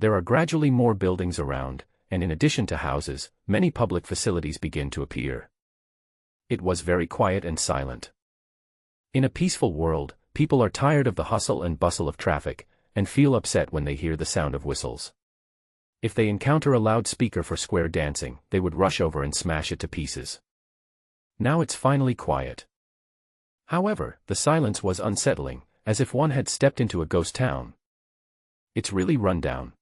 There are gradually more buildings around, and in addition to houses, many public facilities begin to appear. It was very quiet and silent. In a peaceful world, people are tired of the hustle and bustle of traffic, and feel upset when they hear the sound of whistles. If they encounter a loudspeaker for square dancing, they would rush over and smash it to pieces. Now it's finally quiet. However, the silence was unsettling, as if one had stepped into a ghost town. It's really run down.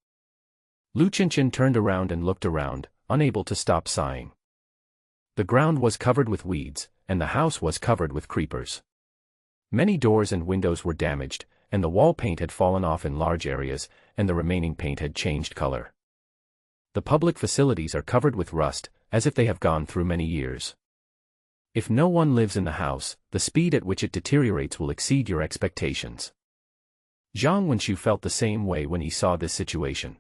Lu Qinchin turned around and looked around, unable to stop sighing. The ground was covered with weeds, and the house was covered with creepers. Many doors and windows were damaged, and the wall paint had fallen off in large areas, and the remaining paint had changed color. The public facilities are covered with rust, as if they have gone through many years. If no one lives in the house, the speed at which it deteriorates will exceed your expectations. Zhang Wenqiu felt the same way when he saw this situation.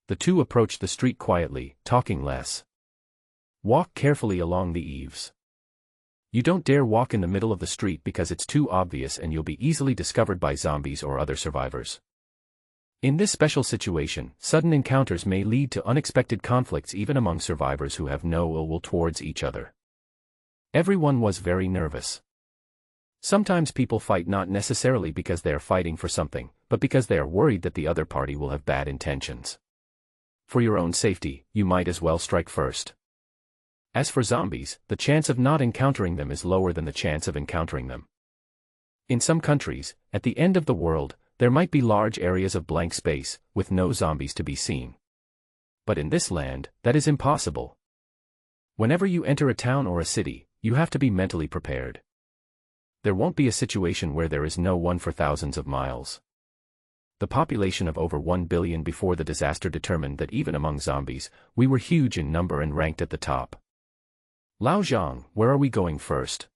The two approached the street quietly, talking less. Walk carefully along the eaves. You don't dare walk in the middle of the street because it's too obvious and you'll be easily discovered by zombies or other survivors. In this special situation, sudden encounters may lead to unexpected conflicts even among survivors who have no ill will towards each other. Everyone was very nervous. Sometimes people fight not necessarily because they are fighting for something, but because they are worried that the other party will have bad intentions. For your own safety, you might as well strike first. As for zombies, the chance of not encountering them is lower than the chance of encountering them. In some countries, at the end of the world, there might be large areas of blank space, with no zombies to be seen. But in this land, that is impossible. Whenever you enter a town or a city, you have to be mentally prepared. There won't be a situation where there is no one for thousands of miles. The population of over 1 billion before the disaster determined that even among zombies, we were huge in number and ranked at the top. Lao Zhang, where are we going first?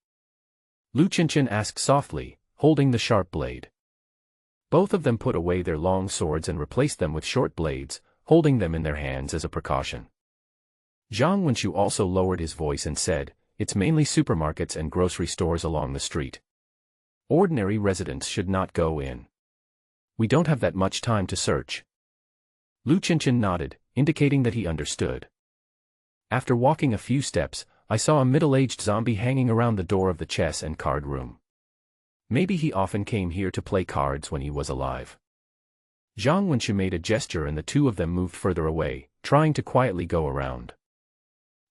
Lu Qinchin asked softly, holding the sharp blade. Both of them put away their long swords and replaced them with short blades, holding them in their hands as a precaution. Zhang Wenqiu also lowered his voice and said, it's mainly supermarkets and grocery stores along the street. Ordinary residents should not go in. We don't have that much time to search. Lu Qinchin nodded, indicating that he understood. After walking a few steps, I saw a middle-aged zombie hanging around the door of the chess and card room. Maybe he often came here to play cards when he was alive. Zhang Wenqiu made a gesture and the two of them moved further away, trying to quietly go around.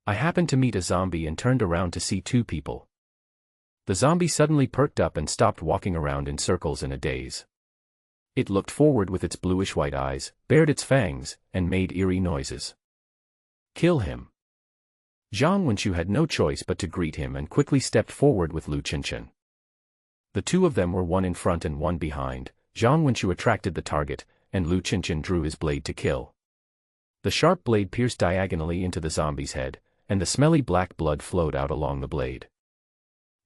I happened to meet a zombie and turned around to see two people. The zombie suddenly perked up and stopped walking around in circles in a daze. It looked forward with its bluish-white eyes, bared its fangs, and made eerie noises. Kill him. Zhang Wenqiu had no choice but to greet him and quickly stepped forward with Lu Qinchin. The two of them were one in front and one behind. Zhang Wenqiu attracted the target, and Lu Qinchin drew his blade to kill. The sharp blade pierced diagonally into the zombie's head, and the smelly black blood flowed out along the blade.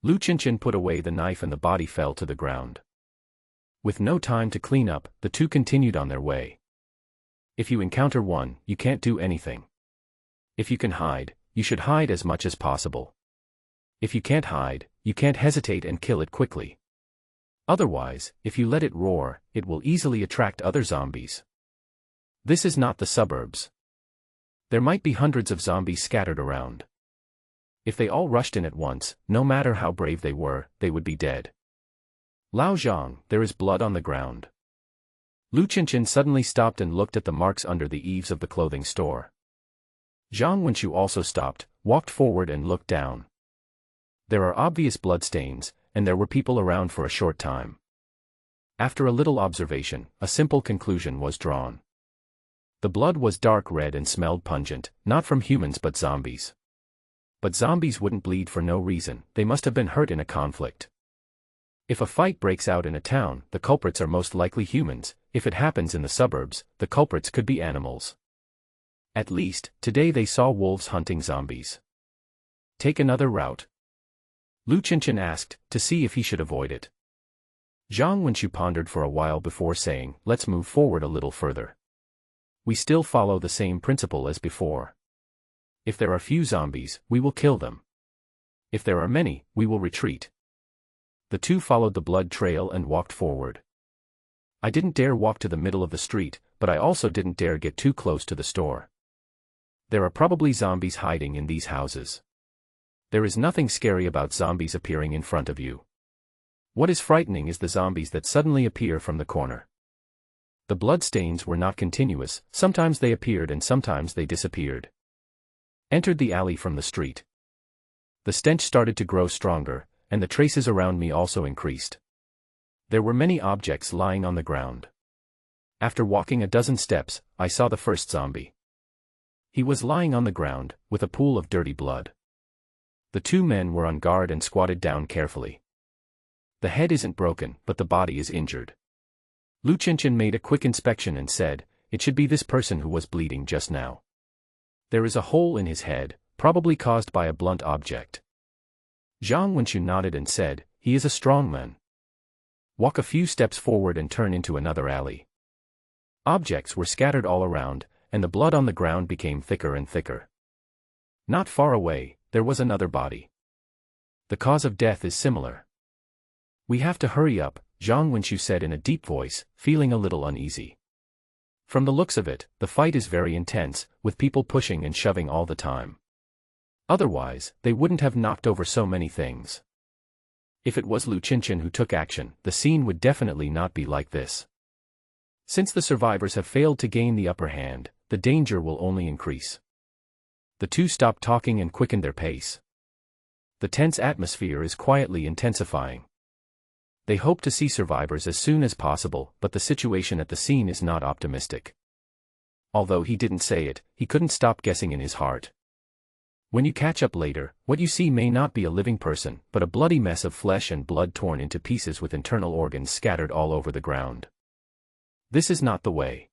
Lu Qinchin put away the knife and the body fell to the ground. With no time to clean up, the two continued on their way. If you encounter one, you can't do anything. If you can hide, you should hide as much as possible. If you can't hide, you can't hesitate and kill it quickly. Otherwise, if you let it roar, it will easily attract other zombies. This is not the suburbs. There might be hundreds of zombies scattered around. If they all rushed in at once, no matter how brave they were, they would be dead. Lao Zhang, there is blood on the ground. Lu Qinshan suddenly stopped and looked at the marks under the eaves of the clothing store. Zhang Wenqiu also stopped, walked forward and looked down. There are obvious bloodstains, and there were people around for a short time. After a little observation, a simple conclusion was drawn. The blood was dark red and smelled pungent, not from humans but zombies. But zombies wouldn't bleed for no reason, they must have been hurt in a conflict. If a fight breaks out in a town, the culprits are most likely humans. If it happens in the suburbs, the culprits could be animals. At least, today they saw wolves hunting zombies. Take another route? Lu Qinshan asked, to see if he should avoid it. Zhang Wenqiu pondered for a while before saying, let's move forward a little further. We still follow the same principle as before. If there are few zombies, we will kill them. If there are many, we will retreat. The two followed the blood trail and walked forward. I didn't dare walk to the middle of the street, but I also didn't dare get too close to the store. There are probably zombies hiding in these houses. There is nothing scary about zombies appearing in front of you. What is frightening is the zombies that suddenly appear from the corner. The bloodstains were not continuous, sometimes they appeared and sometimes they disappeared. Entered the alley from the street. The stench started to grow stronger, and the traces around me also increased. There were many objects lying on the ground. After walking a dozen steps, I saw the first zombie. He was lying on the ground, with a pool of dirty blood. The two men were on guard and squatted down carefully. The head isn't broken, but the body is injured. Lu Qinshan made a quick inspection and said, it should be this person who was bleeding just now. There is a hole in his head, probably caused by a blunt object. Zhang Wenqiu nodded and said, he is a strong man. Walk a few steps forward and turn into another alley. Objects were scattered all around, and the blood on the ground became thicker and thicker. Not far away, there was another body. The cause of death is similar. We have to hurry up, Zhang Wenqiu said in a deep voice, feeling a little uneasy. From the looks of it, the fight is very intense, with people pushing and shoving all the time. Otherwise, they wouldn't have knocked over so many things. If it was Lu Qinshan who took action, the scene would definitely not be like this. Since the survivors have failed to gain the upper hand, the danger will only increase. The two stopped talking and quickened their pace. The tense atmosphere is quietly intensifying. They hope to see survivors as soon as possible, but the situation at the scene is not optimistic. Although he didn't say it, he couldn't stop guessing in his heart. When you catch up later, what you see may not be a living person, but a bloody mess of flesh and blood torn into pieces with internal organs scattered all over the ground. This is not the way.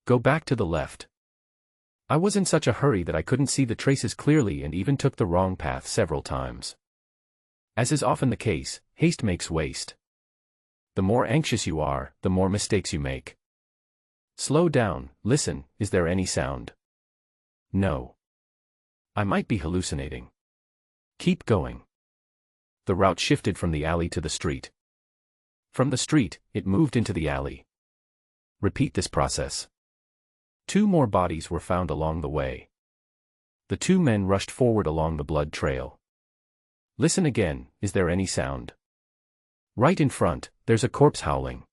Go back to the left. I was in such a hurry that I couldn't see the traces clearly and even took the wrong path several times. As is often the case, haste makes waste. The more anxious you are, the more mistakes you make. Slow down, listen, is there any sound? No. I might be hallucinating. Keep going. The route shifted from the alley to the street. From the street, it moved into the alley. Repeat this process. 2 more bodies were found along the way. The 2 men rushed forward along the blood trail. Listen again, is there any sound? Right in front, there's a corpse howling.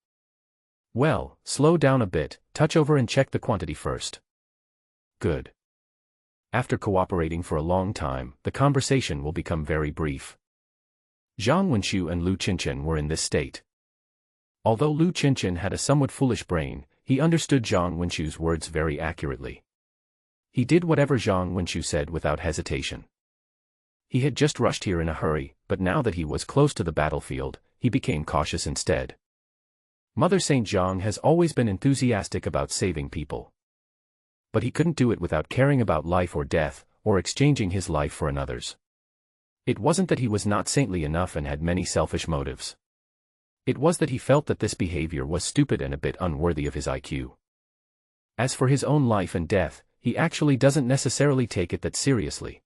Well, slow down a bit, touch over and check the quantity first. Good. After cooperating for a long time, the conversation will become very brief. Zhang Wenqiu and Lu Qinshan were in this state. Although Lu Qinshan had a somewhat foolish brain, he understood Zhang Wenqiu's words very accurately. He did whatever Zhang Wenqiu said without hesitation. He had just rushed here in a hurry, but now that he was close to the battlefield, he became cautious instead. Mother Saint Zhang has always been enthusiastic about saving people. But he couldn't do it without caring about life or death, or exchanging his life for another's. It wasn't that he was not saintly enough and had many selfish motives. It was that he felt that this behavior was stupid and a bit unworthy of his IQ. As for his own life and death, he actually doesn't necessarily take it that seriously.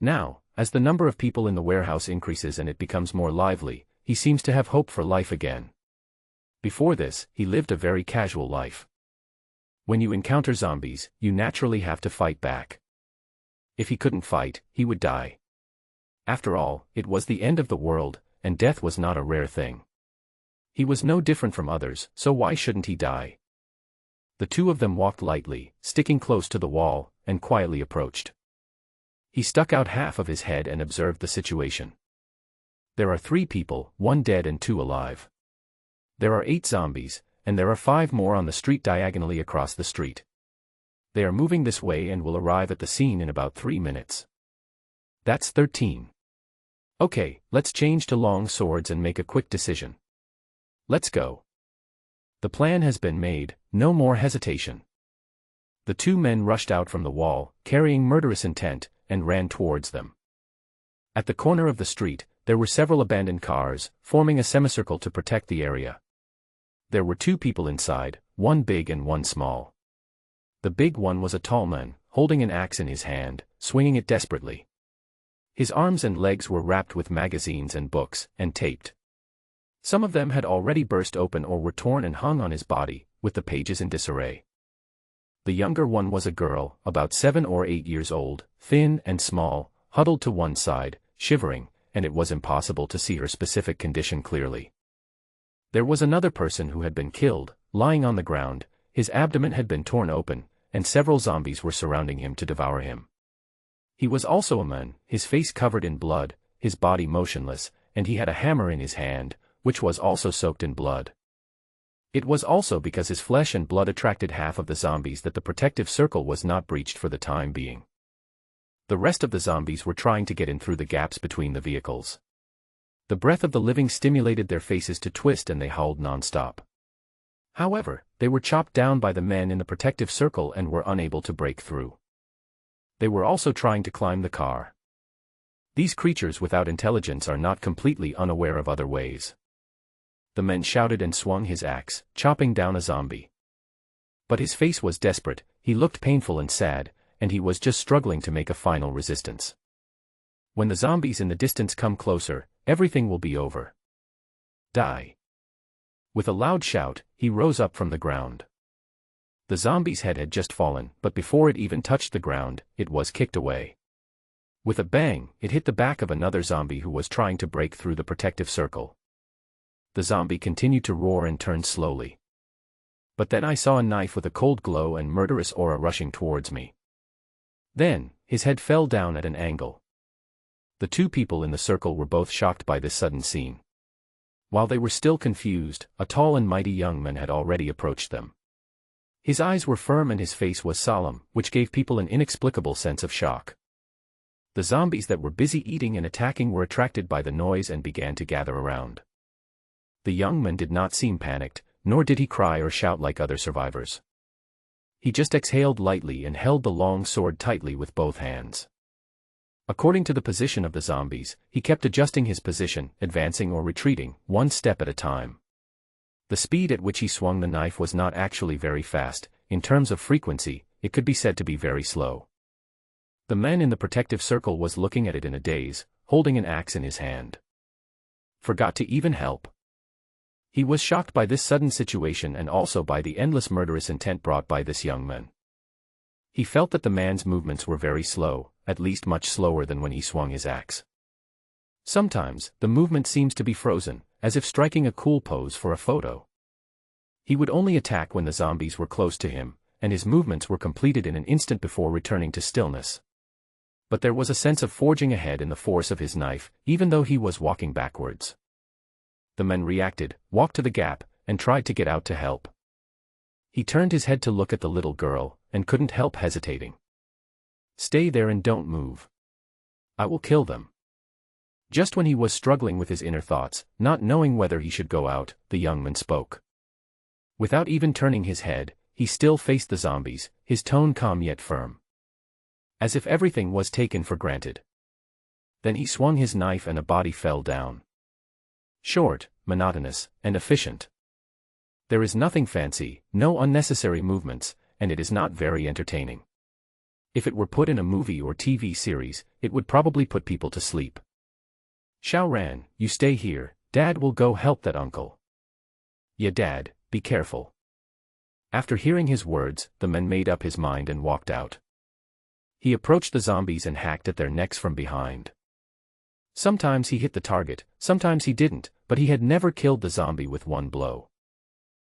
Now, as the number of people in the warehouse increases and it becomes more lively, he seems to have hope for life again. Before this, he lived a very casual life. When you encounter zombies, you naturally have to fight back. If he couldn't fight, he would die. After all, it was the end of the world, and death was not a rare thing. He was no different from others, so why shouldn't he die? The two of them walked lightly, sticking close to the wall, and quietly approached. He stuck out half of his head and observed the situation. There are 3 people, 1 dead and 2 alive. There are 8 zombies, and there are 5 more on the street diagonally across the street. They are moving this way and will arrive at the scene in about 3 minutes. That's 13. Okay, let's change to long swords and make a quick decision. Let's go. The plan has been made, no more hesitation. The 2 men rushed out from the wall, carrying murderous intent, and ran towards them. At the corner of the street, there were several abandoned cars, forming a semicircle to protect the area. There were 2 people inside, 1 big and 1 small. The big one was a tall man, holding an axe in his hand, swinging it desperately. His arms and legs were wrapped with magazines and books, and taped. Some of them had already burst open or were torn and hung on his body, with the pages in disarray. The younger one was a girl, about 7 or 8 years old, thin and small, huddled to one side, shivering, and it was impossible to see her specific condition clearly. There was another person who had been killed, lying on the ground, his abdomen had been torn open, and several zombies were surrounding him to devour him. He was also a man, his face covered in blood, his body motionless, and he had a hammer in his hand, which was also soaked in blood. It was also because his flesh and blood attracted half of the zombies that the protective circle was not breached for the time being. The rest of the zombies were trying to get in through the gaps between the vehicles. The breath of the living stimulated their faces to twist and they howled non-stop. However, they were chopped down by the men in the protective circle and were unable to break through. They were also trying to climb the car. These creatures without intelligence are not completely unaware of other ways. The man shouted and swung his axe, chopping down a zombie. But his face was desperate, he looked painful and sad, and he was just struggling to make a final resistance. When the zombies in the distance come closer, everything will be over. Die. With a loud shout, he rose up from the ground. The zombie's head had just fallen, but before it even touched the ground, it was kicked away. With a bang, it hit the back of another zombie who was trying to break through the protective circle. The zombie continued to roar and turned slowly. But then I saw a knife with a cold glow and murderous aura rushing towards me. Then, his head fell down at an angle. The 2 people in the circle were both shocked by this sudden scene. While they were still confused, a tall and mighty young man had already approached them. His eyes were firm and his face was solemn, which gave people an inexplicable sense of shock. The zombies that were busy eating and attacking were attracted by the noise and began to gather around. The young man did not seem panicked, nor did he cry or shout like other survivors. He just exhaled lightly and held the long sword tightly with both hands. According to the position of the zombies, he kept adjusting his position, advancing or retreating, 1 step at a time. The speed at which he swung the knife was not actually very fast, in terms of frequency, it could be said to be very slow. The man in the protective circle was looking at it in a daze, holding an axe in his hand. Forgot to even help. He was shocked by this sudden situation and also by the endless murderous intent brought by this young man. He felt that the man's movements were very slow, at least much slower than when he swung his axe. Sometimes, the movement seems to be frozen, as if striking a cool pose for a photo. He would only attack when the zombies were close to him, and his movements were completed in an instant before returning to stillness. But there was a sense of forging ahead in the force of his knife, even though he was walking backwards. The man reacted, walked to the gap, and tried to get out to help. He turned his head to look at the little girl, and couldn't help hesitating. Stay there and don't move. I will kill them. Just when he was struggling with his inner thoughts, not knowing whether he should go out, the young man spoke. Without even turning his head, he still faced the zombies, his tone calm yet firm. As if everything was taken for granted. Then he swung his knife and a body fell down. Short, monotonous, and efficient. There is nothing fancy, no unnecessary movements, and it is not very entertaining. If it were put in a movie or TV series, it would probably put people to sleep. Xiao Ran, you stay here, Dad will go help that uncle. Yeah, Dad, be careful. After hearing his words, the man made up his mind and walked out. He approached the zombies and hacked at their necks from behind. Sometimes he hit the target, sometimes he didn't, but he had never killed the zombie with one blow.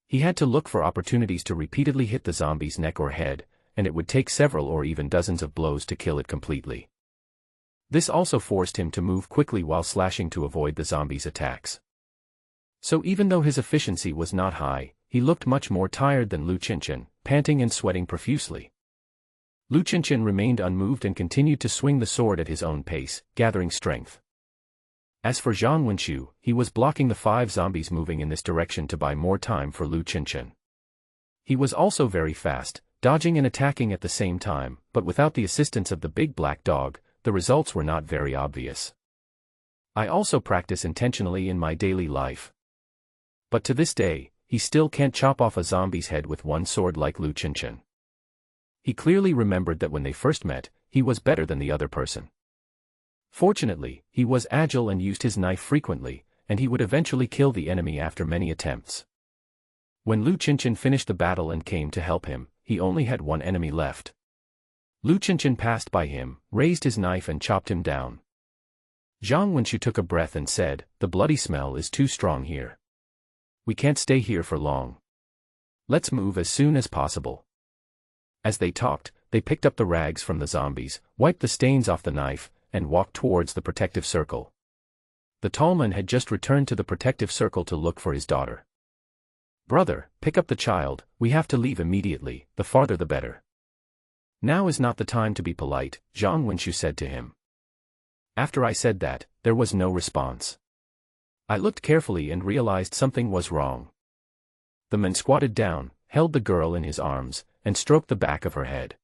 He had to look for opportunities to repeatedly hit the zombie's neck or head, and it would take several or even dozens of blows to kill it completely. This also forced him to move quickly while slashing to avoid the zombie's attacks. So even though his efficiency was not high, he looked much more tired than Lu Qinshan, panting and sweating profusely. Lu Qinshan remained unmoved and continued to swing the sword at his own pace, gathering strength. As for Zhang Wenqiu, he was blocking the 5 zombies moving in this direction to buy more time for Lu Qinshan. He was also very fast, dodging and attacking at the same time, but without the assistance of the big black dog, the results were not very obvious. I also practice intentionally in my daily life. But to this day, he still can't chop off a zombie's head with one sword like Lu Qinshan. He clearly remembered that when they first met, he was better than the other person. Fortunately, he was agile and used his knife frequently, and he would eventually kill the enemy after many attempts. When Lu Qinshan finished the battle and came to help him, he only had one enemy left. Lu Qinshan passed by him, raised his knife and chopped him down. Zhang Wenqiu took a breath and said, "The bloody smell is too strong here. We can't stay here for long. Let's move as soon as possible." As they talked, they picked up the rags from the zombies, wiped the stains off the knife, and walked towards the protective circle. The tall man had just returned to the protective circle to look for his daughter. "Brother, pick up the child, we have to leave immediately, the farther the better." "Now is not the time to be polite," Zhang Wenqiu said to him. After I said that, there was no response. I looked carefully and realized something was wrong. The man squatted down, held the girl in his arms, and stroked the back of her head.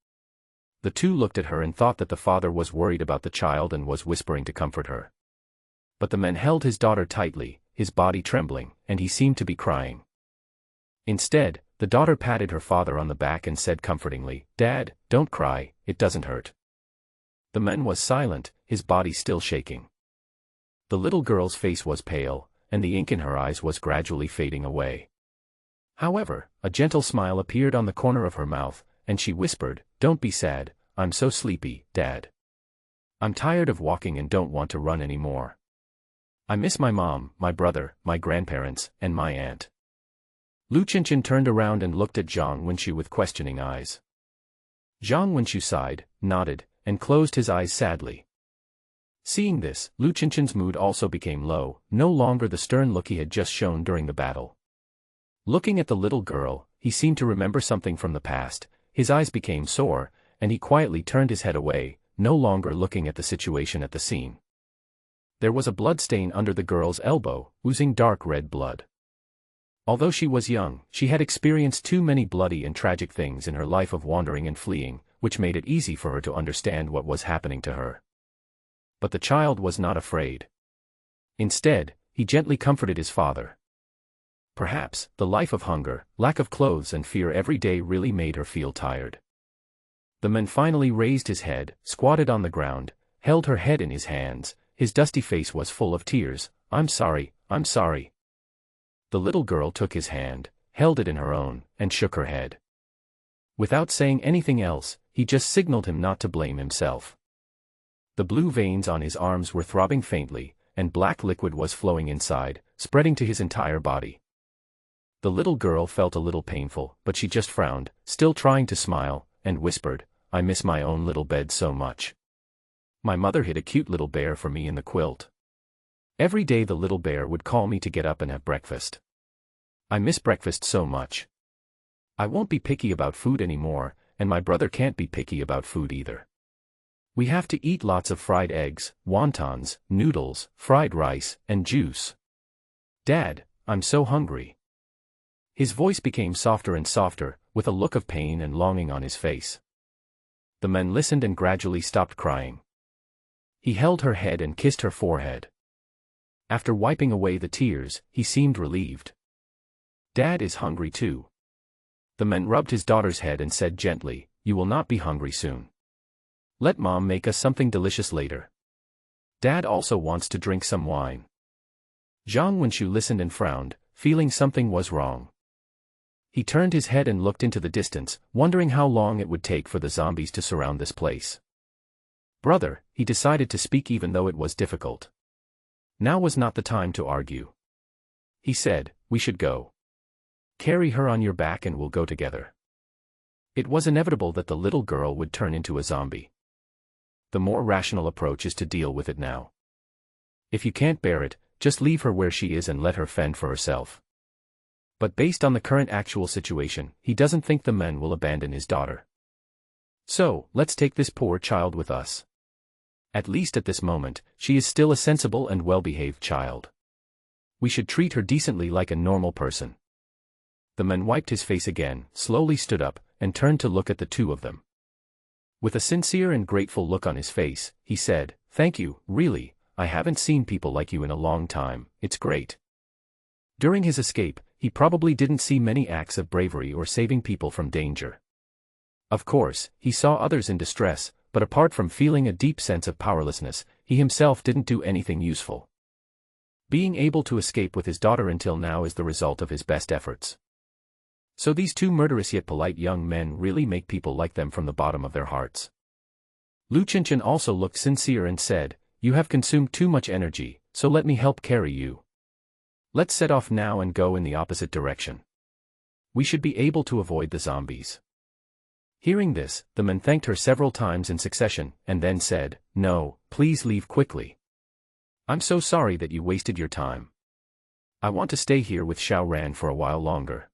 The two looked at her and thought that the father was worried about the child and was whispering to comfort her. But the man held his daughter tightly, his body trembling, and he seemed to be crying. Instead, the daughter patted her father on the back and said comfortingly, "Dad, don't cry, it doesn't hurt." The man was silent, his body still shaking. The little girl's face was pale, and the ink in her eyes was gradually fading away. However, a gentle smile appeared on the corner of her mouth, and she whispered, "Don't be sad, I'm so sleepy, Dad. I'm tired of walking and don't want to run anymore. I miss my mom, my brother, my grandparents, and my aunt." Lu Qinshan turned around and looked at Zhang Wenqiu with questioning eyes. Zhang Wenqiu sighed, nodded, and closed his eyes sadly. Seeing this, Lu Qinshan's mood also became low, no longer the stern look he had just shown during the battle. Looking at the little girl, he seemed to remember something from the past, his eyes became sore, and he quietly turned his head away, no longer looking at the situation at the scene. There was a blood stain under the girl's elbow, oozing dark red blood. Although she was young, she had experienced too many bloody and tragic things in her life of wandering and fleeing, which made it easy for her to understand what was happening to her. But the child was not afraid. Instead, he gently comforted his father. Perhaps, the life of hunger, lack of clothes and fear every day really made her feel tired. The man finally raised his head, squatted on the ground, held her head in his hands, his dusty face was full of tears. "I'm sorry, I'm sorry." The little girl took his hand, held it in her own, and shook her head. Without saying anything else, he just signaled him not to blame himself. The blue veins on his arms were throbbing faintly, and black liquid was flowing inside, spreading to his entire body. The little girl felt a little painful, but she just frowned, still trying to smile, and whispered, "I miss my own little bed so much. My mother hid a cute little bear for me in the quilt. Every day the little bear would call me to get up and have breakfast. I miss breakfast so much. I won't be picky about food anymore, and my brother can't be picky about food either. We have to eat lots of fried eggs, wontons, noodles, fried rice, and juice. Dad, I'm so hungry." His voice became softer and softer, with a look of pain and longing on his face. The man listened and gradually stopped crying. He held her head and kissed her forehead. After wiping away the tears, he seemed relieved. "Dad is hungry too." The man rubbed his daughter's head and said gently, "You will not be hungry soon. Let Mom make us something delicious later. Dad also wants to drink some wine." Zhang Wenqiu listened and frowned, feeling something was wrong. He turned his head and looked into the distance, wondering how long it would take for the zombies to surround this place. "Brother," he decided to speak even though it was difficult. Now was not the time to argue. He said, we should go. Carry her on your back and we'll go together. It was inevitable that the little girl would turn into a zombie. The more rational approach is to deal with it now. If you can't bear it, just leave her where she is and let her fend for herself. But based on the current actual situation, he doesn't think the man will abandon his daughter. So, let's take this poor child with us. At least at this moment, she is still a sensible and well-behaved child. We should treat her decently like a normal person. The man wiped his face again, slowly stood up, and turned to look at the two of them. With a sincere and grateful look on his face, he said, "Thank you, really, I haven't seen people like you in a long time, it's great." During his escape, he probably didn't see many acts of bravery or saving people from danger. Of course, he saw others in distress, but apart from feeling a deep sense of powerlessness, he himself didn't do anything useful. Being able to escape with his daughter until now is the result of his best efforts. So these two murderous yet polite young men really make people like them from the bottom of their hearts. Lu Qinshan also looked sincere and said, "You have consumed too much energy, so let me help carry you. Let's set off now and go in the opposite direction. We should be able to avoid the zombies." Hearing this, the man thanked her several times in succession, and then said, "No, please leave quickly. I'm so sorry that you wasted your time. I want to stay here with Xiao Ran for a while longer.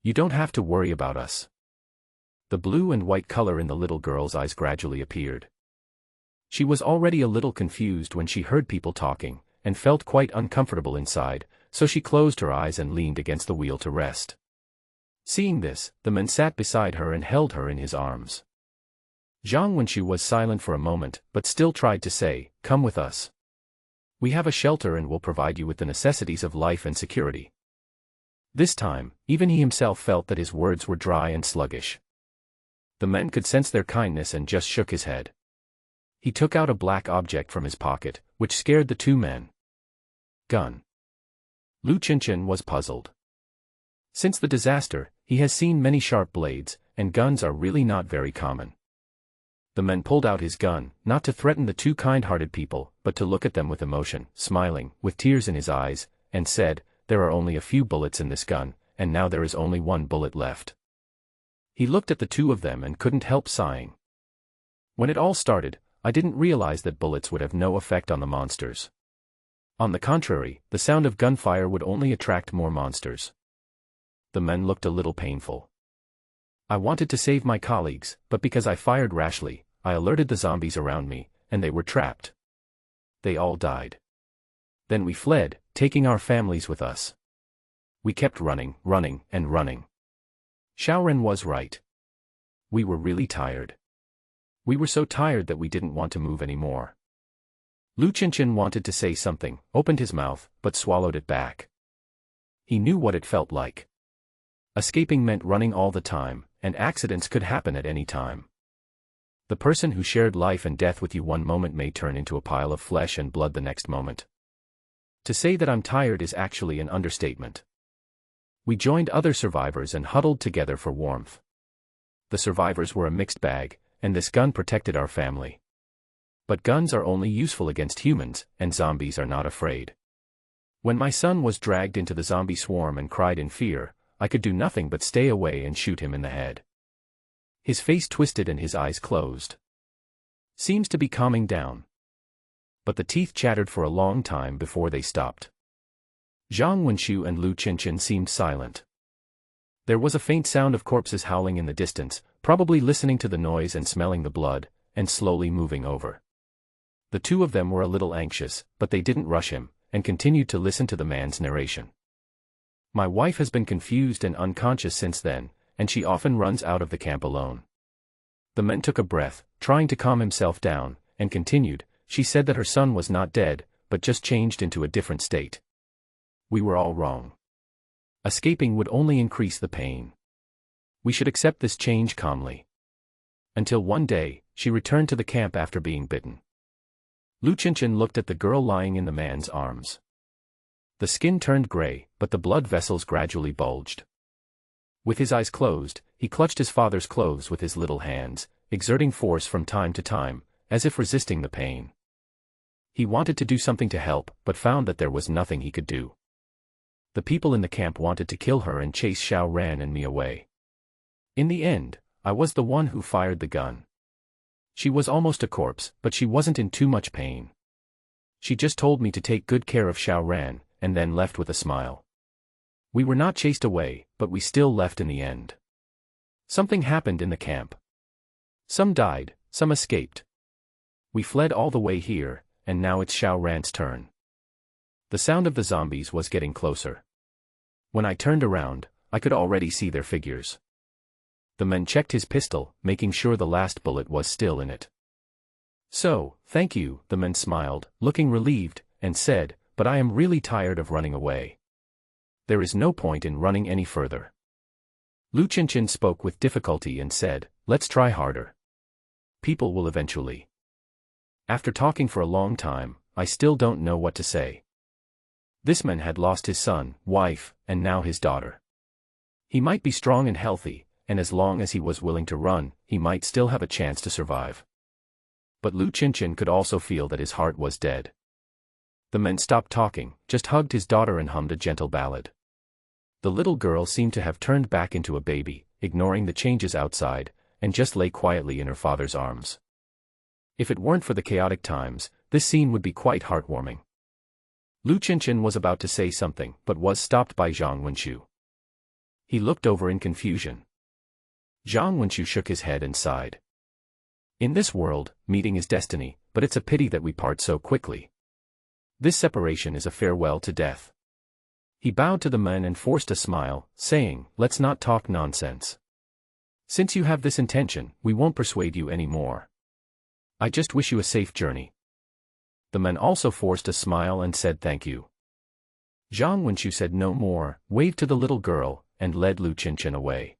You don't have to worry about us." The blue and white color in the little girl's eyes gradually appeared. She was already a little confused when she heard people talking, and felt quite uncomfortable inside, so she closed her eyes and leaned against the wheel to rest. Seeing this, the man sat beside her and held her in his arms. Zhang Wenxu was silent for a moment, but still tried to say, "Come with us. We have a shelter and will provide you with the necessities of life and security." This time, even he himself felt that his words were dry and sluggish. The man could sense their kindness and just shook his head. He took out a black object from his pocket, which scared the two men. Gun. Lu Qinshan was puzzled. Since the disaster, he has seen many sharp blades, and guns are really not very common. The man pulled out his gun, not to threaten the two kind-hearted people, but to look at them with emotion, smiling, with tears in his eyes, and said, "There are only a few bullets in this gun, and now there is only one bullet left." He looked at the two of them and couldn't help sighing. "When it all started, I didn't realize that bullets would have no effect on the monsters. On the contrary, the sound of gunfire would only attract more monsters." The man looked a little painful. "I wanted to save my colleagues, but because I fired rashly, I alerted the zombies around me, and they were trapped. They all died. Then we fled, taking our families with us. We kept running, and running. Xiaoren was right. We were really tired. We were so tired that we didn't want to move anymore." Lu Qinshan wanted to say something, opened his mouth, but swallowed it back. He knew what it felt like. Escaping meant running all the time, and accidents could happen at any time. The person who shared life and death with you one moment may turn into a pile of flesh and blood the next moment. To say that I'm tired is actually an understatement. We joined other survivors and huddled together for warmth. The survivors were a mixed bag, and this gun protected our family. But guns are only useful against humans, and zombies are not afraid. When my son was dragged into the zombie swarm and cried in fear, I could do nothing but stay away and shoot him in the head. His face twisted and his eyes closed. Seems to be calming down. But the teeth chattered for a long time before they stopped. Zhang Wenxu and Lu Qinshan seemed silent. There was a faint sound of corpses howling in the distance, probably listening to the noise and smelling the blood, and slowly moving over. The two of them were a little anxious, but they didn't rush him, and continued to listen to the man's narration. "My wife has been confused and unconscious since then, and she often runs out of the camp alone." The man took a breath, trying to calm himself down, and continued, "She said that her son was not dead, but just changed into a different state. We were all wrong. Escaping would only increase the pain. We should accept this change calmly. Until one day, she returned to the camp after being bitten." Lu Qinshan looked at the girl lying in the man's arms. The skin turned gray, but the blood vessels gradually bulged. With his eyes closed, he clutched his father's clothes with his little hands, exerting force from time to time, as if resisting the pain. He wanted to do something to help, but found that there was nothing he could do. The people in the camp wanted to kill her and chase Xiao Ran and me away. In the end, I was the one who fired the gun. She was almost a corpse, but she wasn't in too much pain. She just told me to take good care of Xiao Ran, and then left with a smile. We were not chased away, but we still left in the end. Something happened in the camp. Some died, some escaped. We fled all the way here, and now it's Xiao Ran's turn. The sound of the zombies was getting closer. When I turned around, I could already see their figures. The man checked his pistol, making sure the last bullet was still in it. So, thank you, the man smiled, looking relieved, and said, but I am really tired of running away. There is no point in running any further. Lu Qinchin spoke with difficulty and said, let's try harder. People will eventually. After talking for a long time, I still don't know what to say. This man had lost his son, wife, and now his daughter. He might be strong and healthy, and as long as he was willing to run, he might still have a chance to survive. But Lu Qinchin could also feel that his heart was dead. The man stopped talking, just hugged his daughter and hummed a gentle ballad. The little girl seemed to have turned back into a baby, ignoring the changes outside, and just lay quietly in her father's arms. If it weren't for the chaotic times, this scene would be quite heartwarming. Lu Qinchin was about to say something, but was stopped by Zhang Wenqiu. He looked over in confusion. Zhang Wenqiu shook his head and sighed. In this world, meeting is destiny, but it's a pity that we part so quickly. This separation is a farewell to death. He bowed to the men and forced a smile, saying, let's not talk nonsense. Since you have this intention, we won't persuade you any more. I just wish you a safe journey. The man also forced a smile and said thank you. Zhang Wenqiu said no more, waved to the little girl, and led Lu Qinchin away.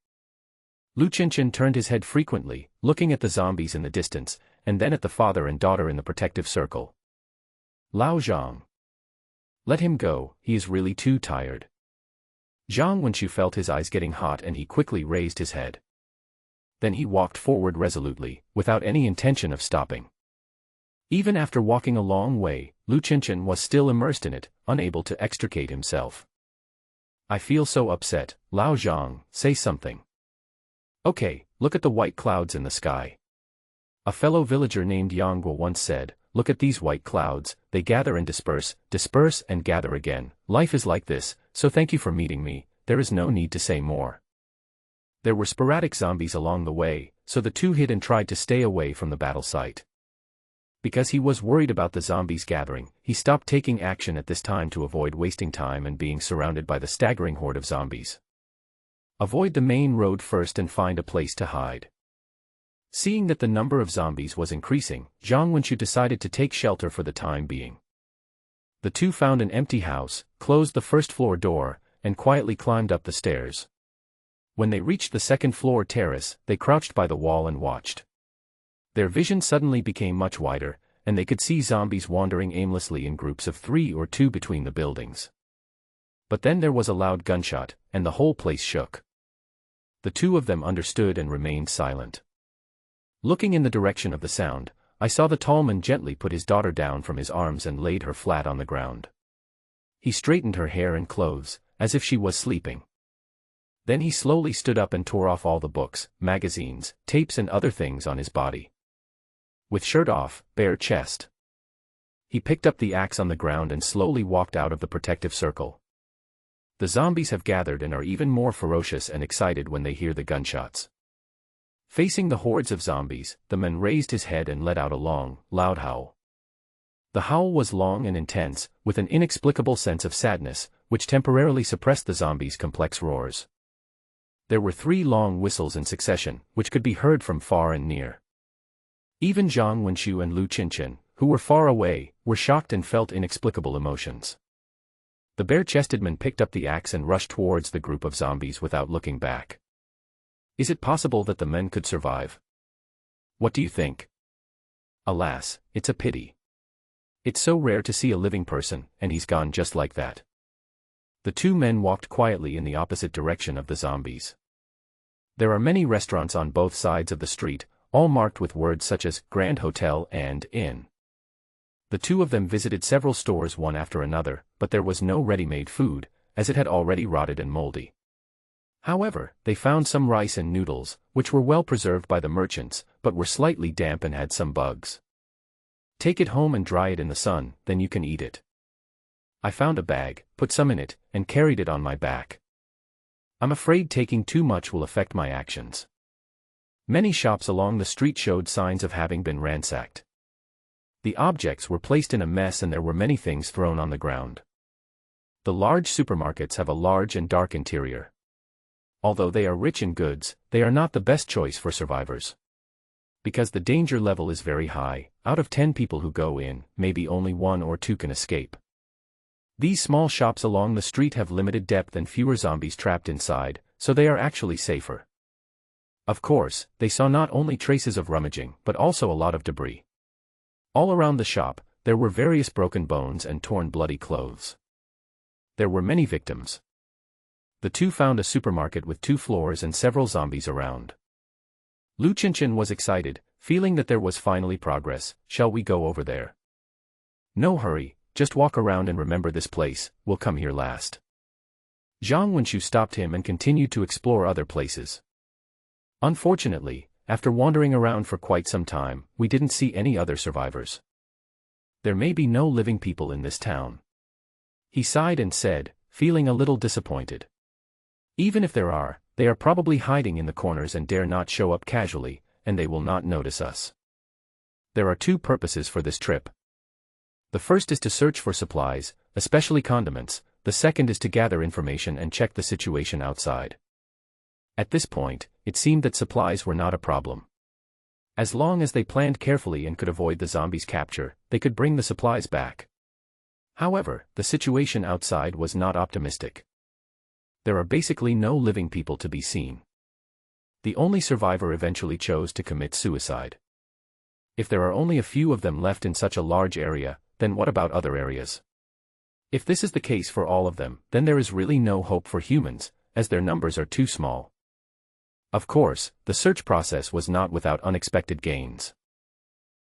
Lu Qinchin turned his head frequently, looking at the zombies in the distance, and then at the father and daughter in the protective circle. Lao Zhang. Let him go, he is really too tired. Zhang Wenqiu felt his eyes getting hot and he quickly raised his head. Then he walked forward resolutely, without any intention of stopping. Even after walking a long way, Lu Qinchin was still immersed in it, unable to extricate himself. I feel so upset, Lao Zhang, say something. Okay, look at the white clouds in the sky. A fellow villager named Yang Guo once said, look at these white clouds, they gather and disperse and gather again. Life is like this, so thank you for meeting me, there is no need to say more. There were sporadic zombies along the way, so the two hid and tried to stay away from the battle site. Because he was worried about the zombies gathering, he stopped taking action at this time to avoid wasting time and being surrounded by the staggering horde of zombies. Avoid the main road first and find a place to hide. Seeing that the number of zombies was increasing, Zhang Wenqiu decided to take shelter for the time being. The two found an empty house, closed the first floor door, and quietly climbed up the stairs. When they reached the second floor terrace, they crouched by the wall and watched. Their vision suddenly became much wider, and they could see zombies wandering aimlessly in groups of 3 or 2 between the buildings. But then there was a loud gunshot, and the whole place shook. The two of them understood and remained silent. Looking in the direction of the sound, I saw the tall man gently put his daughter down from his arms and laid her flat on the ground. He straightened her hair and clothes, as if she was sleeping. Then he slowly stood up and tore off all the books, magazines, tapes and other things on his body. With shirt off, bare chest. He picked up the axe on the ground and slowly walked out of the protective circle. The zombies have gathered and are even more ferocious and excited when they hear the gunshots. Facing the hordes of zombies, the man raised his head and let out a long, loud howl. The howl was long and intense, with an inexplicable sense of sadness, which temporarily suppressed the zombies' complex roars. There were 3 long whistles in succession, which could be heard from far and near. Even Zhang Wenqiu and Lu Qinchin, who were far away, were shocked and felt inexplicable emotions. The bare-chested man picked up the axe and rushed towards the group of zombies without looking back. Is it possible that the men could survive? What do you think? Alas, it's a pity. It's so rare to see a living person, and he's gone just like that. The two men walked quietly in the opposite direction of the zombies. There are many restaurants on both sides of the street, all marked with words such as Grand Hotel and Inn. The two of them visited several stores one after another, but there was no ready-made food, as it had already rotted and moldy. However, they found some rice and noodles, which were well preserved by the merchants, but were slightly damp and had some bugs. Take it home and dry it in the sun, then you can eat it. I found a bag, put some in it, and carried it on my back. I'm afraid taking too much will affect my actions. Many shops along the street showed signs of having been ransacked. The objects were placed in a mess and there were many things thrown on the ground. The large supermarkets have a large and dark interior. Although they are rich in goods, they are not the best choice for survivors. Because the danger level is very high, out of 10 people who go in, maybe only 1 or 2 can escape. These small shops along the street have limited depth and fewer zombies trapped inside, so they are actually safer. Of course, they saw not only traces of rummaging, but also a lot of debris. All around the shop, there were various broken bones and torn bloody clothes. There were many victims. The two found a supermarket with 2 floors and several zombies around. Lu Qinshan was excited, feeling that there was finally progress. Shall we go over there? No hurry, just walk around and remember this place, we'll come here last. Zhang Wenshu stopped him and continued to explore other places. Unfortunately, after wandering around for quite some time, we didn't see any other survivors. There may be no living people in this town. He sighed and said, feeling a little disappointed. Even if there are, they are probably hiding in the corners and dare not show up casually, and they will not notice us. There are 2 purposes for this trip. The first is to search for supplies, especially condiments, the second is to gather information and check the situation outside. At this point, it seemed that supplies were not a problem. As long as they planned carefully and could avoid the zombies' capture, they could bring the supplies back. However, the situation outside was not optimistic. There are basically no living people to be seen. The only survivor eventually chose to commit suicide. If there are only a few of them left in such a large area, then what about other areas? If this is the case for all of them, then there is really no hope for humans, as their numbers are too small. Of course, the search process was not without unexpected gains.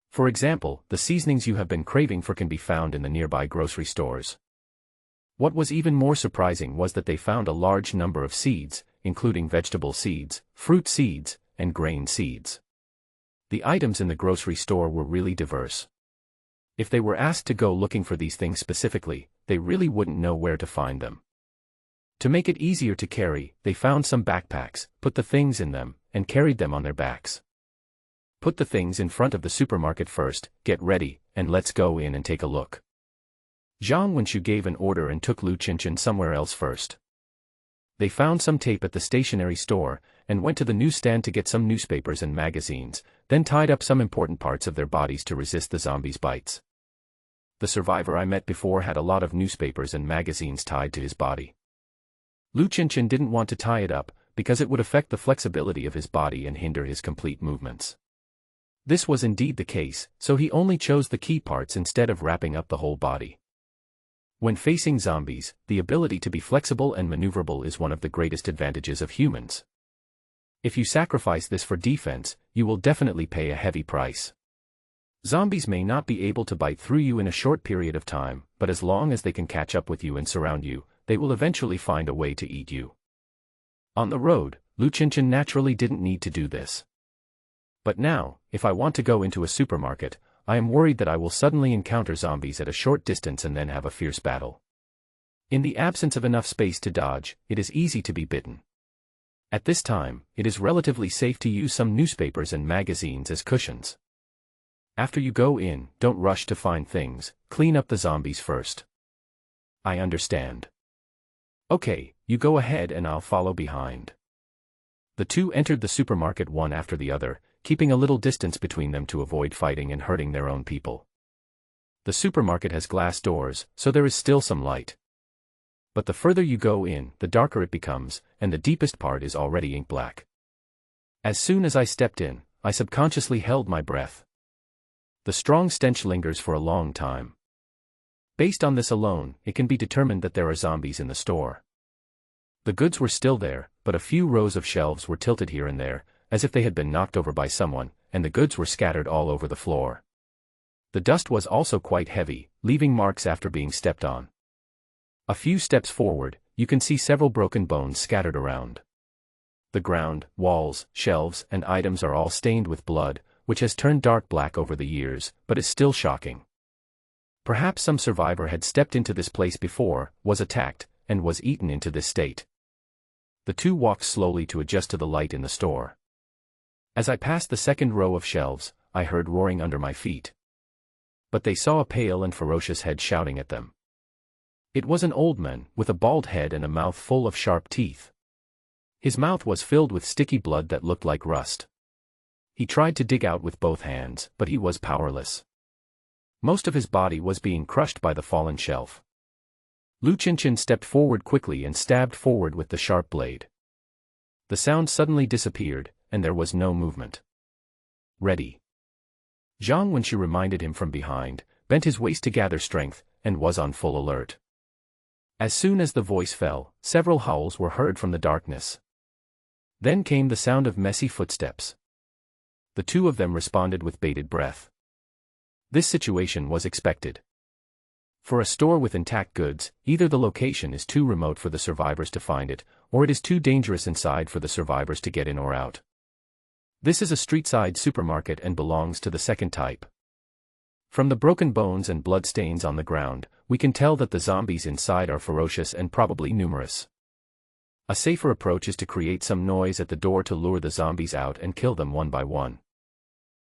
For example, the seasonings you have been craving for can be found in the nearby grocery stores. What was even more surprising was that they found a large number of seeds, including vegetable seeds, fruit seeds, and grain seeds. The items in the grocery store were really diverse. If they were asked to go looking for these things specifically, they really wouldn't know where to find them. To make it easier to carry, they found some backpacks, put the things in them, and carried them on their backs. Put the things in front of the supermarket first, get ready, and let's go in and take a look. Zhang Wenshu gave an order and took Lu Qinshan somewhere else first. They found some tape at the stationery store, and went to the newsstand to get some newspapers and magazines, then tied up some important parts of their bodies to resist the zombies' bites. The survivor I met before had a lot of newspapers and magazines tied to his body. Lu Qinshan didn't want to tie it up, because it would affect the flexibility of his body and hinder his complete movements. This was indeed the case, so he only chose the key parts instead of wrapping up the whole body. When facing zombies, the ability to be flexible and maneuverable is one of the greatest advantages of humans. If you sacrifice this for defense, you will definitely pay a heavy price. Zombies may not be able to bite through you in a short period of time, but as long as they can catch up with you and surround you, they will eventually find a way to eat you. On the road, Lu Qinshan naturally didn't need to do this. But now, if I want to go into a supermarket, I am worried that I will suddenly encounter zombies at a short distance and then have a fierce battle. In the absence of enough space to dodge, it is easy to be bitten. At this time, it is relatively safe to use some newspapers and magazines as cushions. After you go in, don't rush to find things, clean up the zombies first. I understand. Okay, you go ahead and I'll follow behind. The two entered the supermarket one after the other, keeping a little distance between them to avoid fighting and hurting their own people. The supermarket has glass doors, so there is still some light. But the further you go in, the darker it becomes, and the deepest part is already ink black. As soon as I stepped in, I subconsciously held my breath. The strong stench lingers for a long time. Based on this alone, it can be determined that there are zombies in the store. The goods were still there, but a few rows of shelves were tilted here and there, as if they had been knocked over by someone, and the goods were scattered all over the floor. The dust was also quite heavy, leaving marks after being stepped on. A few steps forward, you can see several broken bones scattered around. The ground, walls, shelves, and items are all stained with blood, which has turned dark black over the years, but is still shocking. Perhaps some survivor had stepped into this place before, was attacked, and was eaten into this state. The two walked slowly to adjust to the light in the store. As I passed the second row of shelves, I heard roaring under my feet. But they saw a pale and ferocious head shouting at them. It was an old man, with a bald head and a mouth full of sharp teeth. His mouth was filled with sticky blood that looked like rust. He tried to dig out with both hands, but he was powerless. Most of his body was being crushed by the fallen shelf. Lu Qinchin stepped forward quickly and stabbed forward with the sharp blade. The sound suddenly disappeared, and there was no movement. Ready. Zhang Wenxu reminded him from behind, bent his waist to gather strength, and was on full alert. As soon as the voice fell, several howls were heard from the darkness. Then came the sound of messy footsteps. The two of them responded with bated breath. This situation was expected. For a store with intact goods, either the location is too remote for the survivors to find it, or it is too dangerous inside for the survivors to get in or out. This is a street-side supermarket and belongs to the second type. From the broken bones and bloodstains on the ground, we can tell that the zombies inside are ferocious and probably numerous. A safer approach is to create some noise at the door to lure the zombies out and kill them one by one.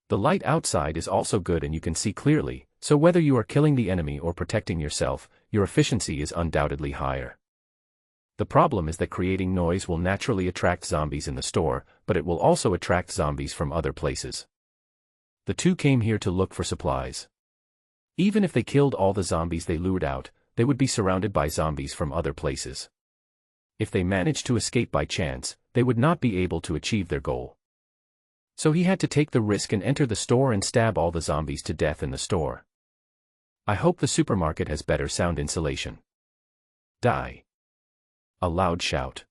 The light outside is also good and you can see clearly, so whether you are killing the enemy or protecting yourself, your efficiency is undoubtedly higher. The problem is that creating noise will naturally attract zombies in the store, but it will also attract zombies from other places. The two came here to look for supplies. Even if they killed all the zombies they lured out, they would be surrounded by zombies from other places. If they managed to escape by chance, they would not be able to achieve their goal. So he had to take the risk and enter the store and stab all the zombies to death in the store. I hope the supermarket has better sound insulation. Die. A loud shout.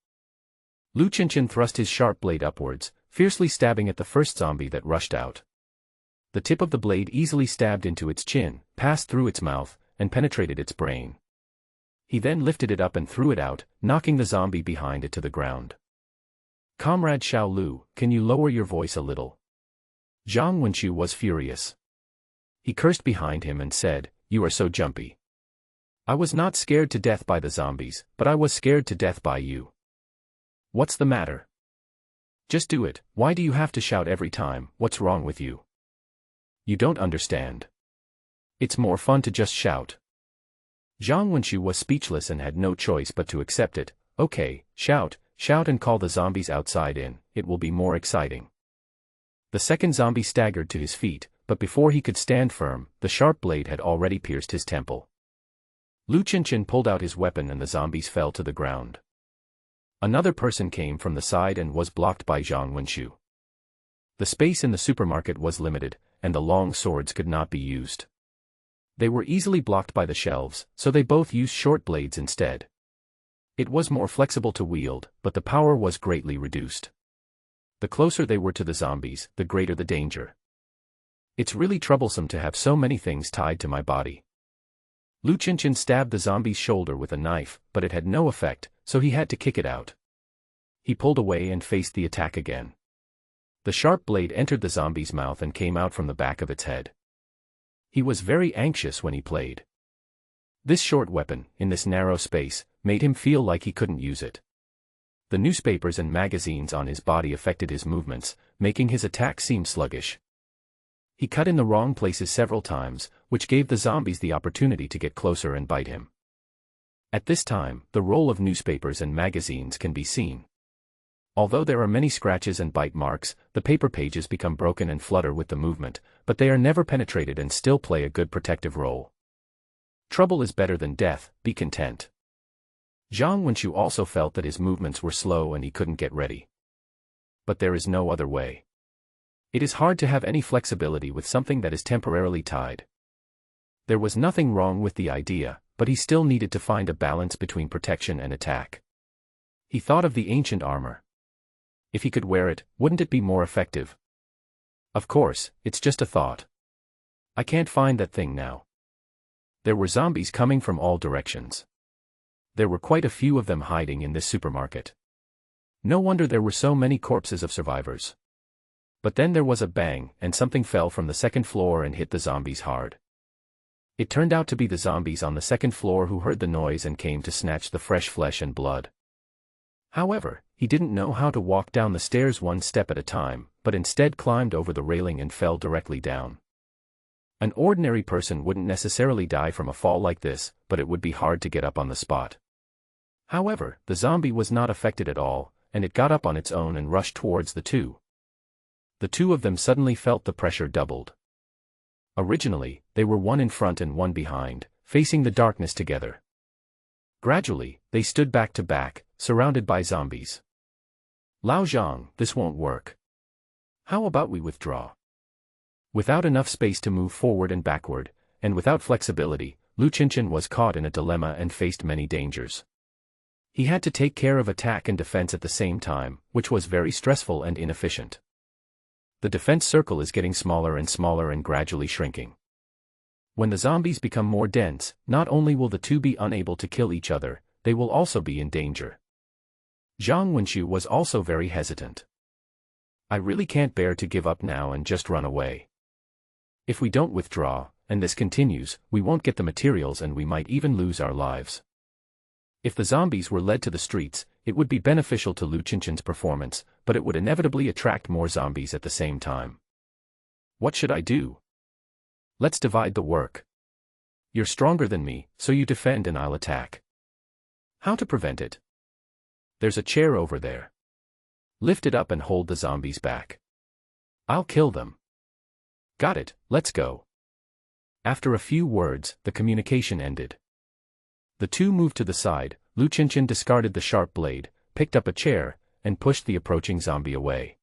Lu Qinchin thrust his sharp blade upwards, fiercely stabbing at the first zombie that rushed out. The tip of the blade easily stabbed into its chin, passed through its mouth, and penetrated its brain. He then lifted it up and threw it out, knocking the zombie behind it to the ground. Comrade Xiao Lu, can you lower your voice a little? Zhang Wenxu was furious. He cursed behind him and said, "You are so jumpy. I was not scared to death by the zombies, but I was scared to death by you. What's the matter? Just do it, why do you have to shout every time, what's wrong with you? You don't understand. It's more fun to just shout." Zhang Wenxu was speechless and had no choice but to accept it. Okay, shout and call the zombies outside in, it will be more exciting. The second zombie staggered to his feet, but before he could stand firm, the sharp blade had already pierced his temple. Lu Qinchin pulled out his weapon and the zombies fell to the ground. Another person came from the side and was blocked by Zhang Wenxu. The space in the supermarket was limited, and the long swords could not be used. They were easily blocked by the shelves, so they both used short blades instead. It was more flexible to wield, but the power was greatly reduced. The closer they were to the zombies, the greater the danger. It's really troublesome to have so many things tied to my body. Lu Qinchin stabbed the zombie's shoulder with a knife, but it had no effect, so he had to kick it out. He pulled away and faced the attack again. The sharp blade entered the zombie's mouth and came out from the back of its head. He was very anxious when he played. This short weapon, in this narrow space, made him feel like he couldn't use it. The newspapers and magazines on his body affected his movements, making his attack seem sluggish. He cut in the wrong places several times, which gave the zombies the opportunity to get closer and bite him. At this time, the role of newspapers and magazines can be seen. Although there are many scratches and bite marks, the paper pages become broken and flutter with the movement, but they are never penetrated and still play a good protective role. Trouble is better than death, be content. Zhang Wenxu also felt that his movements were slow and he couldn't get ready. But there is no other way. It is hard to have any flexibility with something that is temporarily tied. There was nothing wrong with the idea, but he still needed to find a balance between protection and attack. He thought of the ancient armor. If he could wear it, wouldn't it be more effective? Of course, it's just a thought. I can't find that thing now. There were zombies coming from all directions. There were quite a few of them hiding in this supermarket. No wonder there were so many corpses of survivors. But then there was a bang, and something fell from the second floor and hit the zombies hard. It turned out to be the zombies on the second floor who heard the noise and came to snatch the fresh flesh and blood. However, he didn't know how to walk down the stairs one step at a time, but instead climbed over the railing and fell directly down. An ordinary person wouldn't necessarily die from a fall like this, but it would be hard to get up on the spot. However, the zombie was not affected at all, and it got up on its own and rushed towards the two. The two of them suddenly felt the pressure doubled. Originally, they were one in front and one behind, facing the darkness together. Gradually, they stood back to back, surrounded by zombies. Lao Zhang, this won't work. How about we withdraw? Without enough space to move forward and backward, and without flexibility, Lu Qinshan was caught in a dilemma and faced many dangers. He had to take care of attack and defense at the same time, which was very stressful and inefficient. The defense circle is getting smaller and gradually shrinking. When the zombies become more dense, not only will the two be unable to kill each other, they will also be in danger. Zhang Wenxu was also very hesitant. I really can't bear to give up now and just run away. If we don't withdraw, and this continues, we won't get the materials and we might even lose our lives. If the zombies were led to the streets, it would be beneficial to Lu Qinshan's performance, but it would inevitably attract more zombies at the same time. What should I do? Let's divide the work. You're stronger than me, so you defend and I'll attack. How to prevent it? There's a chair over there. Lift it up and hold the zombies back. I'll kill them. Got it, let's go. After a few words, the communication ended. The two moved to the side. Lu Qinshan discarded the sharp blade, picked up a chair, and pushed the approaching zombie away.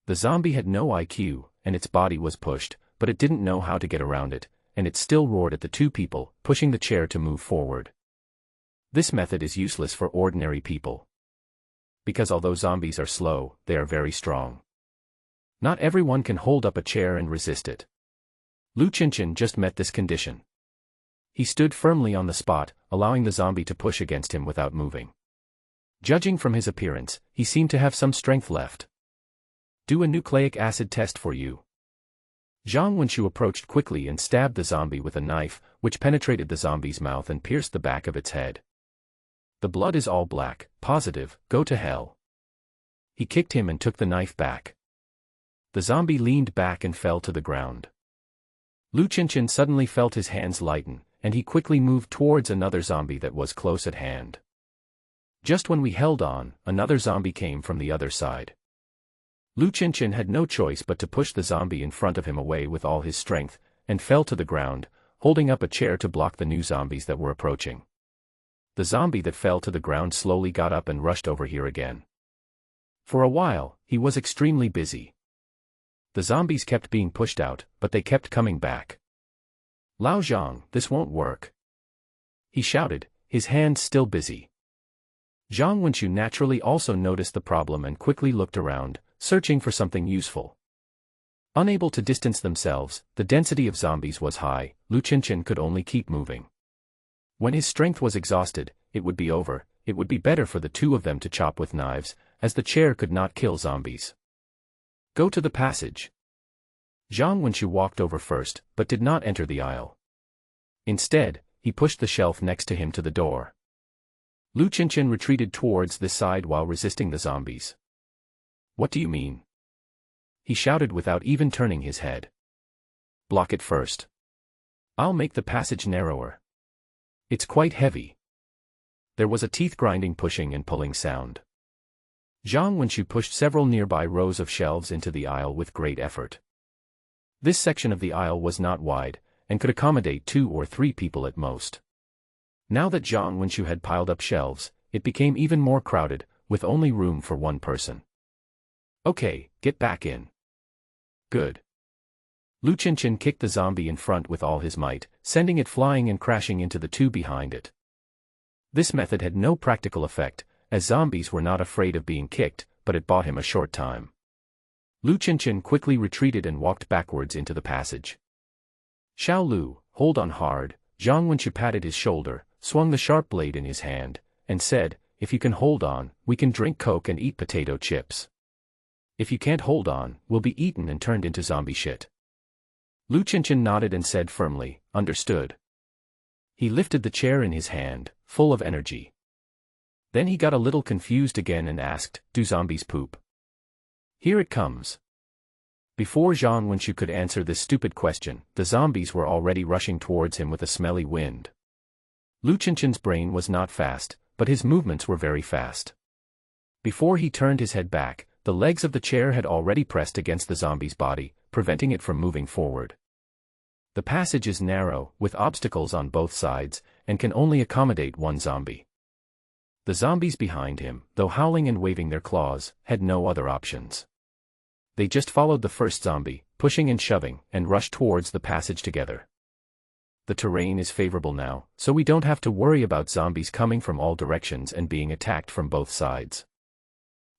The zombie had no IQ, and its body was pushed, but it didn't know how to get around it, and it still roared at the two people, pushing the chair to move forward. This method is useless for ordinary people. Because although zombies are slow, they are very strong. Not everyone can hold up a chair and resist it. Lu Qinshan just met this condition. He stood firmly on the spot, allowing the zombie to push against him without moving. Judging from his appearance, he seemed to have some strength left. Do a nucleic acid test for you. Zhang Wenxu approached quickly and stabbed the zombie with a knife, which penetrated the zombie's mouth and pierced the back of its head. The blood is all black, positive, go to hell. He kicked him and took the knife back. The zombie leaned back and fell to the ground. Lu Qinshan suddenly felt his hands lighten, and he quickly moved towards another zombie that was close at hand. Just when we held on, another zombie came from the other side. Lu Qinshan had no choice but to push the zombie in front of him away with all his strength, and fell to the ground, holding up a chair to block the new zombies that were approaching. The zombie that fell to the ground slowly got up and rushed over here again. For a while, he was extremely busy. The zombies kept being pushed out, but they kept coming back. Lao Zhang, this won't work. He shouted, his hands still busy. Zhang Wenxu naturally also noticed the problem and quickly looked around, searching for something useful. Unable to distance themselves, the density of zombies was high. Lu Qinshan could only keep moving. When his strength was exhausted, it would be over. It would be better for the two of them to chop with knives, as the chair could not kill zombies. Go to the passage. Zhang Wenxu walked over first, but did not enter the aisle. Instead, he pushed the shelf next to him to the door. Lu Qinshan retreated towards this side while resisting the zombies. What do you mean? He shouted without even turning his head. Block it first. I'll make the passage narrower. It's quite heavy. There was a teeth-grinding pushing and pulling sound. Zhang Wenxu pushed several nearby rows of shelves into the aisle with great effort. This section of the aisle was not wide, and could accommodate 2 or 3 people at most. Now that Zhang Wenxu had piled up shelves, it became even more crowded, with only room for one person. Okay, get back in. Good. Lu Qinshan kicked the zombie in front with all his might, sending it flying and crashing into the two behind it. This method had no practical effect, as zombies were not afraid of being kicked, but it bought him a short time. Lu Qinshan quickly retreated and walked backwards into the passage. Xiao Lu, hold on hard. Zhang Wenxu patted his shoulder, swung the sharp blade in his hand, and said, "If you can hold on, we can drink Coke and eat potato chips. If you can't hold on, we'll be eaten and turned into zombie shit." Lu Qinshan nodded and said firmly, "Understood." He lifted the chair in his hand, full of energy. Then he got a little confused again and asked, "Do zombies poop?" "Here it comes." Before Zhang Wenxu could answer this stupid question, the zombies were already rushing towards him with a smelly wind. Lu Qinshan's brain was not fast, but his movements were very fast. Before he turned his head back, the legs of the chair had already pressed against the zombie's body, preventing it from moving forward. The passage is narrow, with obstacles on both sides, and can only accommodate one zombie. The zombies behind him, though howling and waving their claws, had no other options. They just followed the first zombie, pushing and shoving, and rushed towards the passage together. The terrain is favorable now, so we don't have to worry about zombies coming from all directions and being attacked from both sides.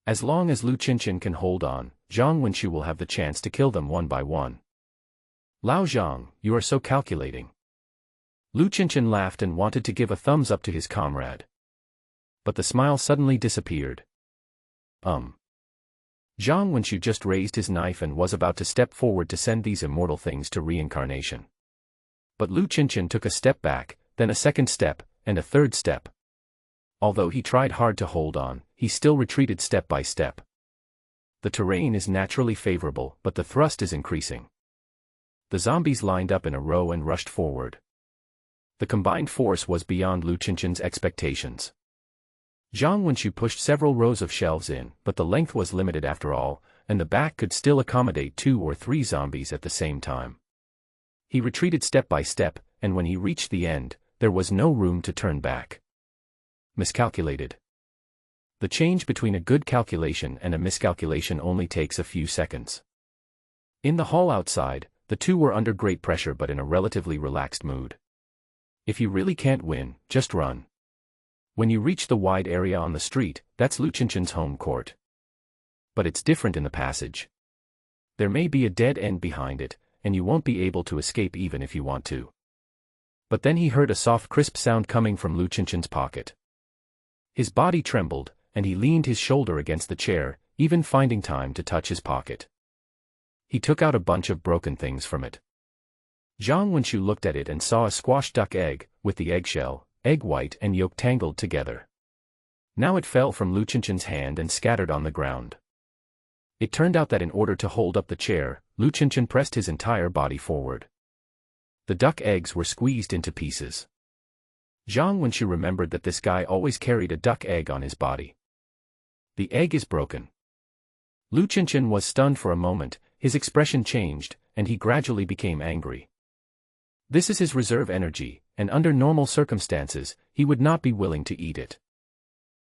As long as Lu Qinshan can hold on, Zhang Wenxu will have the chance to kill them one by one. "Lao Zhang, you are so calculating." Lu Qinshan laughed and wanted to give a thumbs up to his comrade. But the smile suddenly disappeared. Zhang Wenxu just raised his knife and was about to step forward to send these immortal things to reincarnation. But Lu Qinshan took a step back, then a second step, and a third step. Although he tried hard to hold on, he still retreated step by step. The terrain is naturally favorable, but the thrust is increasing. The zombies lined up in a row and rushed forward. The combined force was beyond Lu Qinshan's expectations. Zhang Wenxu pushed several rows of shelves in, but the length was limited after all, and the back could still accommodate 2 or 3 zombies at the same time. He retreated step by step, and when he reached the end, there was no room to turn back. Miscalculated. The change between a good calculation and a miscalculation only takes a few seconds. In the hall outside, the two were under great pressure but in a relatively relaxed mood. If you really can't win, just run. When you reach the wide area on the street, that's Lu Qinshan's home court. But it's different in the passage. There may be a dead end behind it, and you won't be able to escape even if you want to. But then he heard a soft crisp sound coming from Lu Qinshan's pocket. His body trembled, and he leaned his shoulder against the chair, even finding time to touch his pocket. He took out a bunch of broken things from it. Zhang Wenxu looked at it and saw a squashed duck egg, with the eggshell, egg white and yolk tangled together. Now it fell from Lu Qinshan's hand and scattered on the ground. It turned out that in order to hold up the chair, Lu Qinshan pressed his entire body forward. The duck eggs were squeezed into pieces. Zhang Wenxu remembered that this guy always carried a duck egg on his body. The egg is broken. Lu Qinshan was stunned for a moment, his expression changed, and he gradually became angry. This is his reserve energy, and under normal circumstances, he would not be willing to eat it.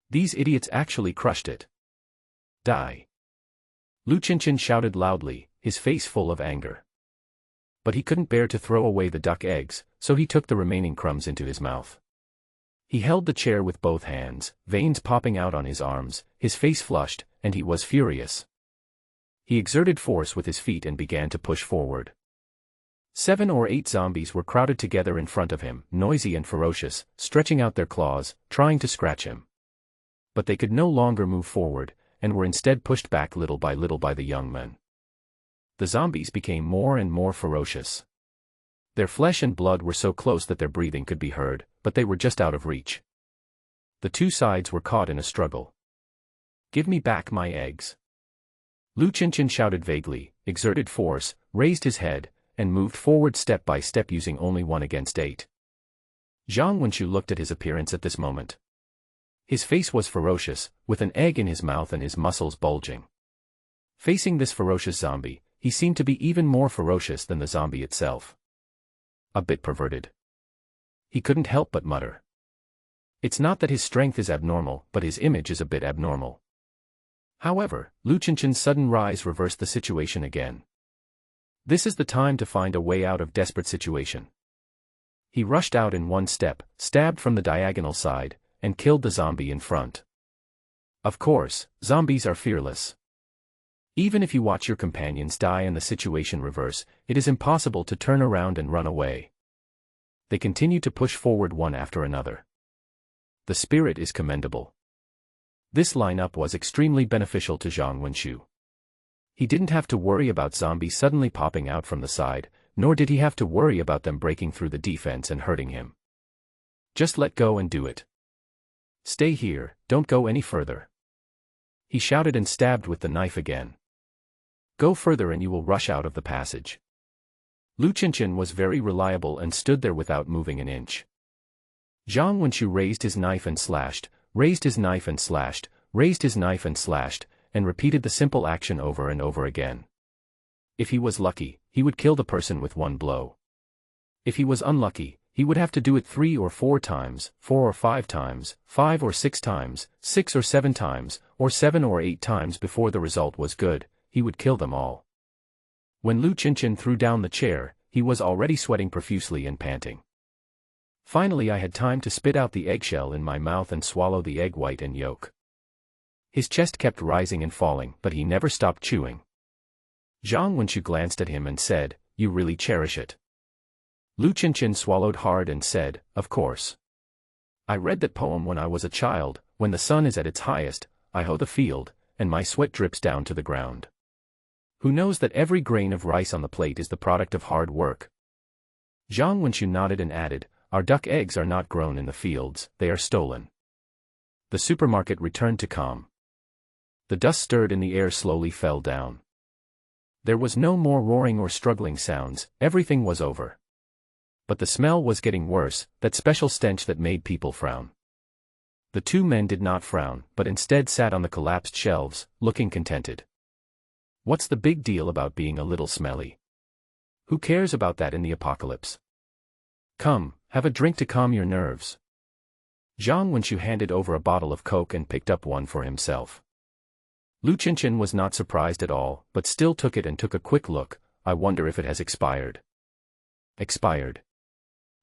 These idiots actually crushed it. Die! Lu Qinshan shouted loudly, his face full of anger. But he couldn't bear to throw away the duck eggs, so he took the remaining crumbs into his mouth. He held the chair with both hands, veins popping out on his arms, his face flushed, and he was furious. He exerted force with his feet and began to push forward. 7 or 8 zombies were crowded together in front of him, noisy and ferocious, stretching out their claws, trying to scratch him. But they could no longer move forward, and were instead pushed back little by the young men. The zombies became more and more ferocious. Their flesh and blood were so close that their breathing could be heard, but they were just out of reach. The two sides were caught in a struggle. "Give me back my eggs." Lu Qinshan shouted vaguely, exerted force, raised his head, and moved forward step by step using only 1 against 8. Zhang Wenxu looked at his appearance at this moment. His face was ferocious, with an egg in his mouth and his muscles bulging. Facing this ferocious zombie, he seemed to be even more ferocious than the zombie itself. A bit perverted. He couldn't help but mutter. It's not that his strength is abnormal, but his image is a bit abnormal. However, Lu Qinshan's sudden rise reversed the situation again. This is the time to find a way out of desperate situation. He rushed out in 1 step, stabbed from the diagonal side, and killed the zombie in front. Of course, zombies are fearless. Even if you watch your companions die and the situation reverse, it is impossible to turn around and run away. They continue to push forward one after another. The spirit is commendable. This lineup was extremely beneficial to Zhang Wenxu. He didn't have to worry about zombies suddenly popping out from the side, nor did he have to worry about them breaking through the defense and hurting him. Just let go and do it. Stay here, don't go any further. He shouted and stabbed with the knife again. Go further and you will rush out of the passage. Lu Qinshan was very reliable and stood there without moving an inch. Zhang Wenxu raised his knife and slashed, raised his knife and slashed, raised his knife and slashed, and repeated the simple action over and over again. If he was lucky, he would kill the person with one blow. If he was unlucky, he would have to do it 3 or 4 times, 4 or 5 times, 5 or 6 times, 6 or 7 times, or 7 or 8 times before the result was good. He would kill them all. When Lu Qinshan threw down the chair, he was already sweating profusely and panting. Finally I had time to spit out the eggshell in my mouth and swallow the egg white and yolk. His chest kept rising and falling, but he never stopped chewing. Zhang Wenxu glanced at him and said, "You really cherish it." Lu Qinshan swallowed hard and said, "Of course. I read that poem when I was a child. When the sun is at its highest, I hoe the field, and my sweat drips down to the ground. Who knows that every grain of rice on the plate is the product of hard work?" Zhang Wenxu nodded and added, "Our duck eggs are not grown in the fields, they are stolen." The supermarket returned to calm. The dust stirred in the air slowly fell down. There was no more roaring or struggling sounds, everything was over. But the smell was getting worse, that special stench that made people frown. The 2 men did not frown, but instead sat on the collapsed shelves, looking contented. What's the big deal about being a little smelly? Who cares about that in the apocalypse? Come, have a drink to calm your nerves. Zhang Wenxu handed over a bottle of Coke and picked up one for himself. Lu Qinshan was not surprised at all, but still took it and took a quick look. I wonder if it has expired. Expired.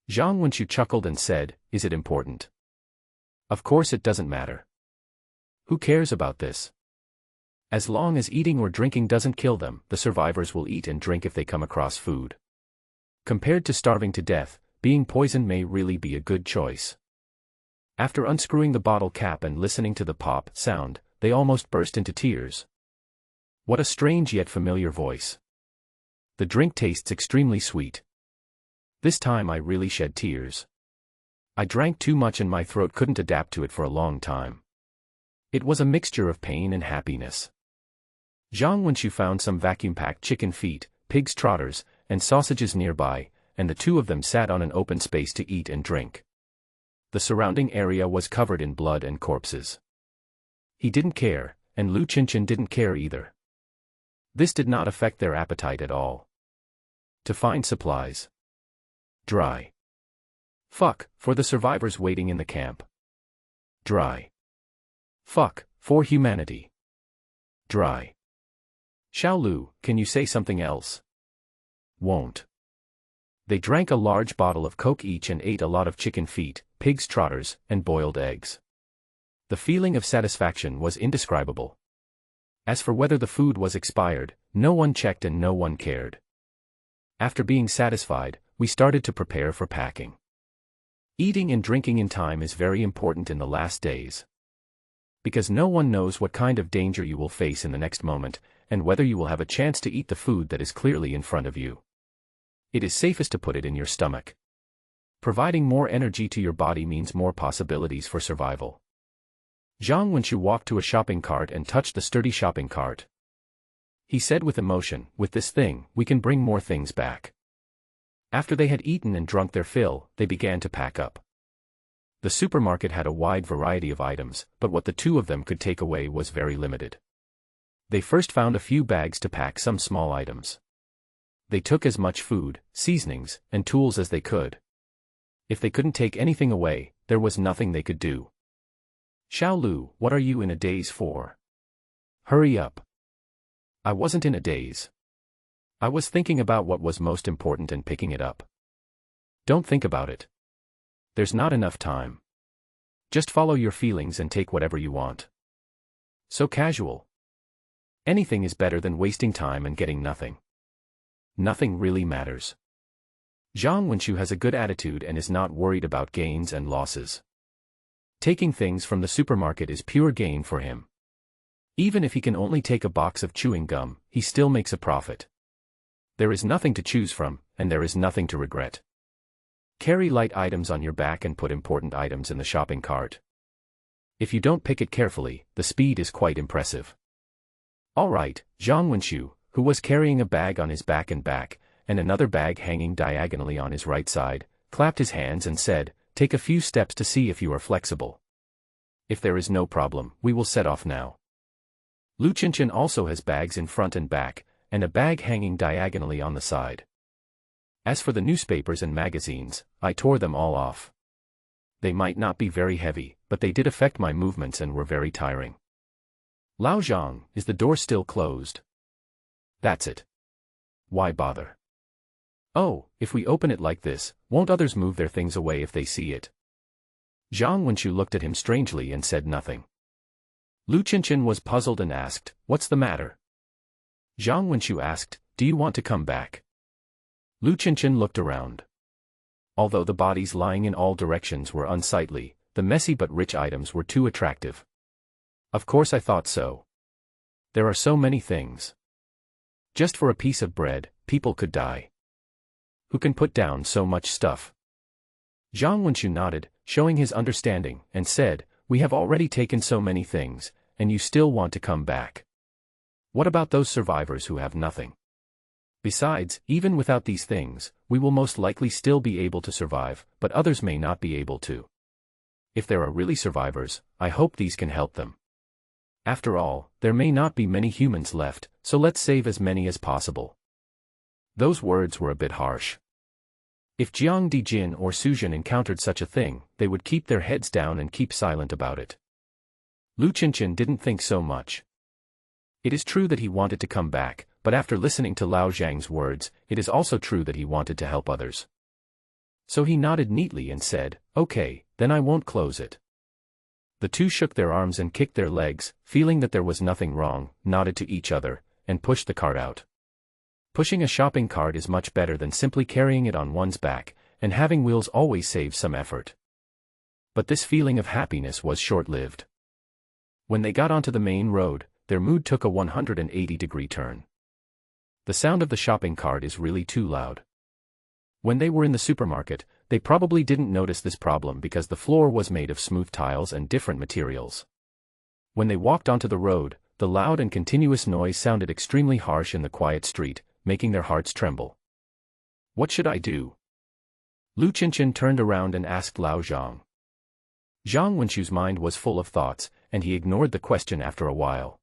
Zhang Wenxu chuckled and said, "Is it important?" Of course it doesn't matter. Who cares about this? As long as eating or drinking doesn't kill them, the survivors will eat and drink if they come across food. Compared to starving to death, being poisoned may really be a good choice. After unscrewing the bottle cap and listening to the pop sound, they almost burst into tears. What a strange yet familiar voice. The drink tastes extremely sweet. This time I really shed tears. I drank too much and my throat couldn't adapt to it for a long time. It was a mixture of pain and happiness. Zhang Wenxu found some vacuum-packed chicken feet, pig's trotters, and sausages nearby, and the 2 of them sat on an open space to eat and drink. The surrounding area was covered in blood and corpses. He didn't care, and Lu Qinshan didn't care either. This did not affect their appetite at all. To find supplies. Dry. Fuck, for the survivors waiting in the camp. Dry. Fuck, for humanity. Dry. Xiaolu, can you say something else? Won't. They drank a large bottle of Coke each and ate a lot of chicken feet, pig's trotters, and boiled eggs. The feeling of satisfaction was indescribable. As for whether the food was expired, no one checked and no one cared. After being satisfied, we started to prepare for packing. Eating and drinking in time is very important in the last days. Because no one knows what kind of danger you will face in the next moment, and whether you will have a chance to eat the food that is clearly in front of you. It is safest to put it in your stomach. Providing more energy to your body means more possibilities for survival. Zhang Wenxu walked to a shopping cart and touched the sturdy shopping cart. He said with emotion, "With this thing, we can bring more things back." After they had eaten and drunk their fill, they began to pack up. The supermarket had a wide variety of items, but what the 2 of them could take away was very limited. They first found a few bags to pack some small items. They took as much food, seasonings, and tools as they could. If they couldn't take anything away, there was nothing they could do. Xiaolu, what are you in a daze for? Hurry up. I wasn't in a daze. I was thinking about what was most important and picking it up. Don't think about it. There's not enough time. Just follow your feelings and take whatever you want. So casual. Anything is better than wasting time and getting nothing. Nothing really matters. Zhang Wenchu has a good attitude and is not worried about gains and losses. Taking things from the supermarket is pure gain for him. Even if he can only take a box of chewing gum, he still makes a profit. There is nothing to choose from, and there is nothing to regret. Carry light items on your back and put important items in the shopping cart. If you don't pick it carefully, the speed is quite impressive. Alright, Zhang Wenchu, who was carrying a bag on his back and another bag hanging diagonally on his right side, clapped his hands and said, "Take a few steps to see if you are flexible. If there is no problem, we will set off now." Lu Qinshan also has bags in front and back, and a bag hanging diagonally on the side. As for the newspapers and magazines, I tore them all off. They might not be very heavy, but they did affect my movements and were very tiring. Lao Zhang, is the door still closed? That's it. Why bother? Oh, if we open it like this, won't others move their things away if they see it? Zhang Wenchu looked at him strangely and said nothing. Lu Qinshan was puzzled and asked, "What's the matter?" Zhang Wenchu asked, "Do you want to come back?" Lu Qinshan looked around. Although the bodies lying in all directions were unsightly, the messy but rich items were too attractive. Of course I thought so. There are so many things. Just for a piece of bread, people could die. Who can put down so much stuff? Zhang Wenchu nodded, showing his understanding, and said, "We have already taken so many things, and you still want to come back. What about those survivors who have nothing? Besides, even without these things, we will most likely still be able to survive, but others may not be able to. If there are really survivors, I hope these can help them. After all, there may not be many humans left, so let's save as many as possible." Those words were a bit harsh. If Jiang Dijin or Suzhen encountered such a thing, they would keep their heads down and keep silent about it. Lu Qinshan didn't think so much. It is true that he wanted to come back, but after listening to Lao Zhang's words, it is also true that he wanted to help others. So he nodded neatly and said, "Okay, then I won't close it." The two shook their arms and kicked their legs, feeling that there was nothing wrong, nodded to each other, and pushed the cart out. Pushing a shopping cart is much better than simply carrying it on one's back, and having wheels always saves some effort. But this feeling of happiness was short-lived. When they got onto the main road, their mood took a 180-degree turn. The sound of the shopping cart is really too loud. When they were in the supermarket, they probably didn't notice this problem because the floor was made of smooth tiles and different materials. When they walked onto the road, the loud and continuous noise sounded extremely harsh in the quiet street, making their hearts tremble. What should I do? Lu Qinshan turned around and asked Lao Zhang. Zhang Wenchu's mind was full of thoughts, and he ignored the question after a while.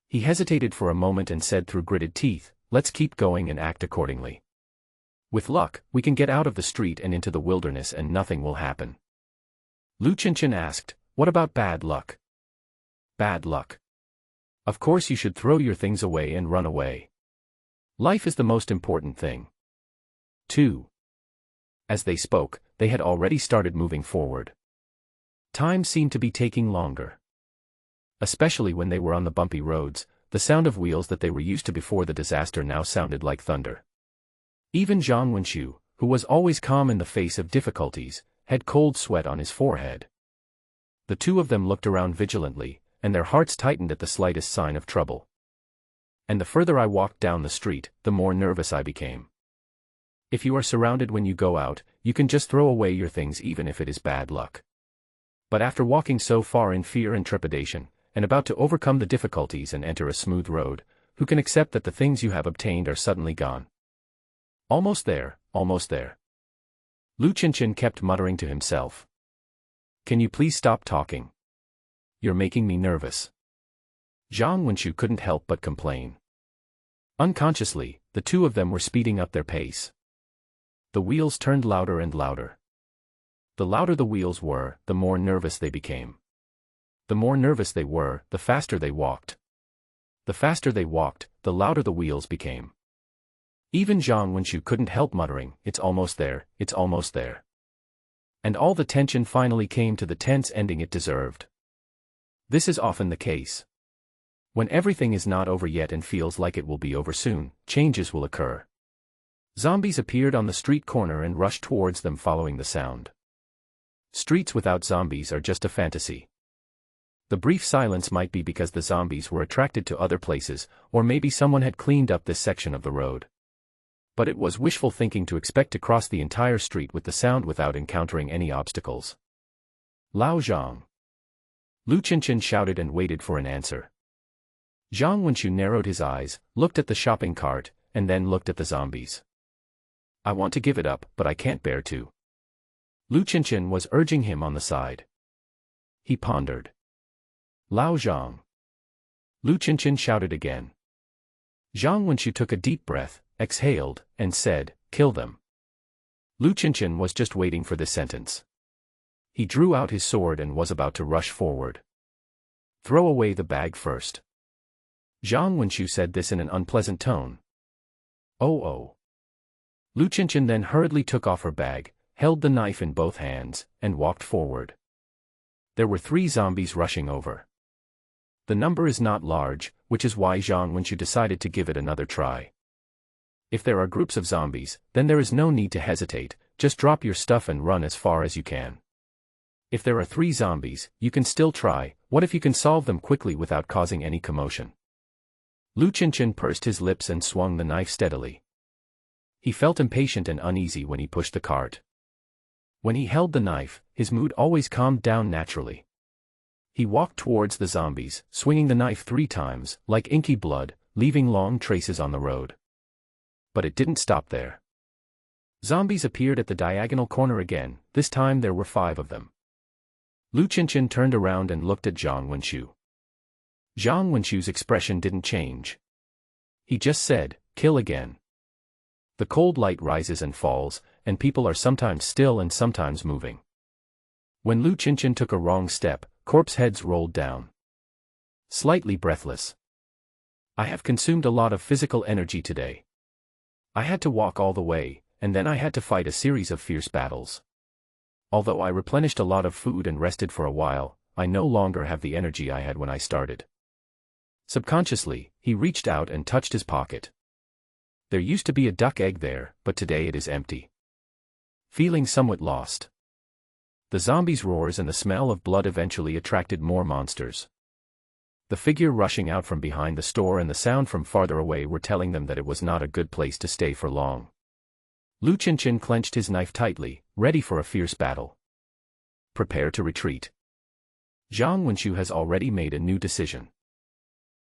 He hesitated for a moment and said through gritted teeth, "Let's keep going and act accordingly. With luck, we can get out of the street and into the wilderness and nothing will happen." Lu Qinshan asked, "What about bad luck?" "Bad luck? Of course you should throw your things away and run away. Life is the most important thing." 2. As they spoke, they had already started moving forward. Time seemed to be taking longer. Especially when they were on the bumpy roads, the sound of wheels that they were used to before the disaster now sounded like thunder. Even Zhang Wenchu, who was always calm in the face of difficulties, had cold sweat on his forehead. The two of them looked around vigilantly, and their hearts tightened at the slightest sign of trouble. And the further I walked down the street, the more nervous I became. If you are surrounded when you go out, you can just throw away your things even if it is bad luck. But after walking so far in fear and trepidation, and about to overcome the difficulties and enter a smooth road, who can accept that the things you have obtained are suddenly gone? Almost there, almost there. Lu Qinshan kept muttering to himself. "Can you please stop talking? You're making me nervous." Zhang Wenchu couldn't help but complain. Unconsciously, the two of them were speeding up their pace. The wheels turned louder and louder. The louder the wheels were, the more nervous they became. The more nervous they were, the faster they walked. The faster they walked, the louder the wheels became. Even Zhang Wenchu couldn't help muttering, "It's almost there, it's almost there." And all the tension finally came to the tense ending it deserved. This is often the case. When everything is not over yet and feels like it will be over soon, changes will occur. Zombies appeared on the street corner and rushed towards them following the sound. Streets without zombies are just a fantasy. The brief silence might be because the zombies were attracted to other places, or maybe someone had cleaned up this section of the road. But it was wishful thinking to expect to cross the entire street with the sound without encountering any obstacles. Lao Zhang. Lu Qinshan shouted and waited for an answer. Zhang Wenqiu narrowed his eyes, looked at the shopping cart, and then looked at the zombies. I want to give it up, but I can't bear to. Lu Qinshan was urging him on the side. He pondered. Lao Zhang. Lu Qinshan shouted again. Zhang Wenqiu took a deep breath, exhaled, and said, kill them. Lu Qinshan was just waiting for this sentence. He drew out his sword and was about to rush forward. Throw away the bag first. Zhang Wenqiu said this in an unpleasant tone. Oh. Lu Qinshan then hurriedly took off her bag, held the knife in both hands, and walked forward. There were 3 zombies rushing over. The number is not large, which is why Zhang Wenqiu decided to give it another try. If there are groups of zombies, then there is no need to hesitate, just drop your stuff and run as far as you can. If there are 3 zombies, you can still try. What if you can solve them quickly without causing any commotion? Lu Qinshan pursed his lips and swung the knife steadily. He felt impatient and uneasy when he pushed the cart. When he held the knife, his mood always calmed down naturally. He walked towards the zombies, swinging the knife 3 times, like inky blood, leaving long traces on the road. But it didn't stop there. Zombies appeared at the diagonal corner again. This time there were 5 of them. Lu Qinshan turned around and looked at Zhang Wenqiu. Zhang Wenqiu's expression didn't change. He just said, kill again. The cold light rises and falls, and people are sometimes still and sometimes moving. When Lu Qinshan took a wrong step, corpse heads rolled down. Slightly breathless. I have consumed a lot of physical energy today. I had to walk all the way, and then I had to fight a series of fierce battles. Although I replenished a lot of food and rested for a while, I no longer have the energy I had when I started. Subconsciously, he reached out and touched his pocket. There used to be a duck egg there, but today it is empty. Feeling somewhat lost. The zombies' roars and the smell of blood eventually attracted more monsters. The figure rushing out from behind the store and the sound from farther away were telling them that it was not a good place to stay for long. Lu Qinshan clenched his knife tightly, ready for a fierce battle. Prepare to retreat. Zhang Wenqiu has already made a new decision.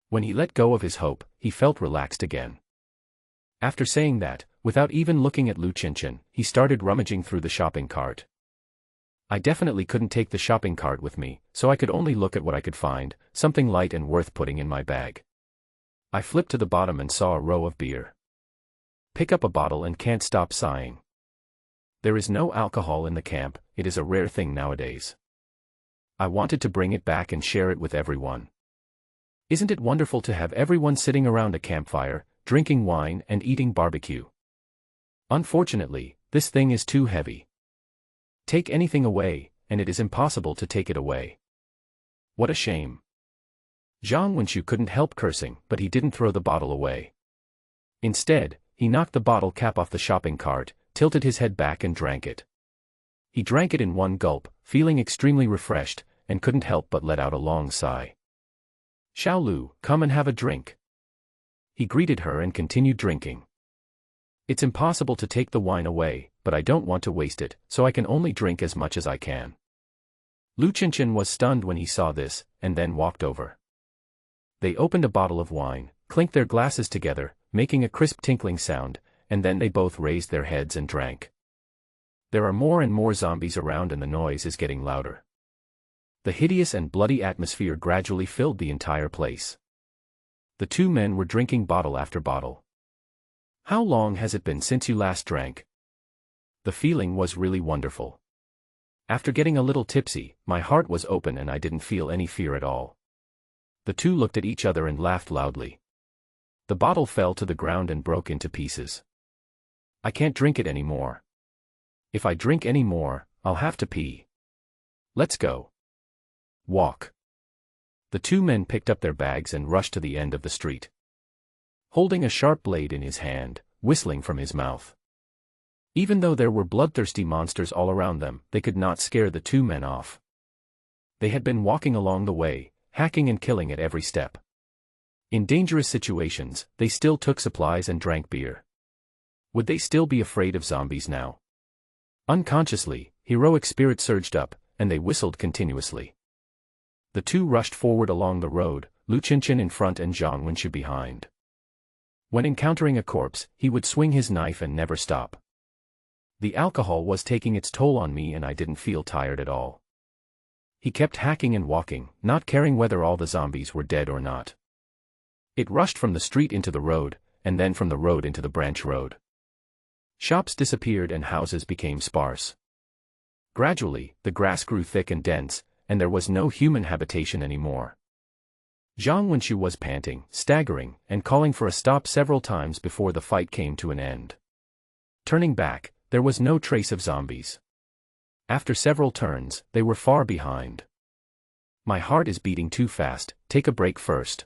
When he let go of his hope, he felt relaxed again. After saying that, without even looking at Lu Qinshan, he started rummaging through the shopping cart. I definitely couldn't take the shopping cart with me, so I could only look at what I could find, something light and worth putting in my bag. I flipped to the bottom and saw a row of beer. Pick up a bottle and can't stop sighing. There is no alcohol in the camp, it is a rare thing nowadays. I wanted to bring it back and share it with everyone. Isn't it wonderful to have everyone sitting around a campfire, drinking wine and eating barbecue? Unfortunately, this thing is too heavy. Take anything away, and it is impossible to take it away. What a shame. Zhang Wenqiu couldn't help cursing, but he didn't throw the bottle away. Instead, he knocked the bottle cap off the shopping cart, tilted his head back and drank it. He drank it in one gulp, feeling extremely refreshed, and couldn't help but let out a long sigh. Xiaolu, come and have a drink. He greeted her and continued drinking. It's impossible to take the wine away, but I don't want to waste it, so I can only drink as much as I can. Lu Qinshan was stunned when he saw this, and then walked over. They opened a bottle of wine, clinked their glasses together, making a crisp tinkling sound, and then they both raised their heads and drank. There are more and more zombies around and the noise is getting louder. The hideous and bloody atmosphere gradually filled the entire place. The 2 men were drinking bottle after bottle. How long has it been since you last drank? The feeling was really wonderful. After getting a little tipsy, my heart was open and I didn't feel any fear at all. The 2 looked at each other and laughed loudly. The bottle fell to the ground and broke into pieces. I can't drink it anymore. If I drink any more, I'll have to pee. Let's go. Walk. The 2 men picked up their bags and rushed to the end of the street. Holding a sharp blade in his hand, whistling from his mouth. Even though there were bloodthirsty monsters all around them, they could not scare the two men off. They had been walking along the way, hacking and killing at every step. In dangerous situations, they still took supplies and drank beer. Would they still be afraid of zombies now? Unconsciously, heroic spirit surged up, and they whistled continuously. The two rushed forward along the road, Lu Qinshan in front and Zhang Wenxu behind. When encountering a corpse, he would swing his knife and never stop. The alcohol was taking its toll on me and I didn't feel tired at all. He kept hacking and walking, not caring whether all the zombies were dead or not. It rushed from the street into the road, and then from the road into the branch road. Shops disappeared and houses became sparse. Gradually, the grass grew thick and dense, and there was no human habitation anymore. Zhang Wenxu was panting, staggering, and calling for a stop several times before the fight came to an end. Turning back, there was no trace of zombies. After several turns, they were far behind. My heart is beating too fast, take a break first.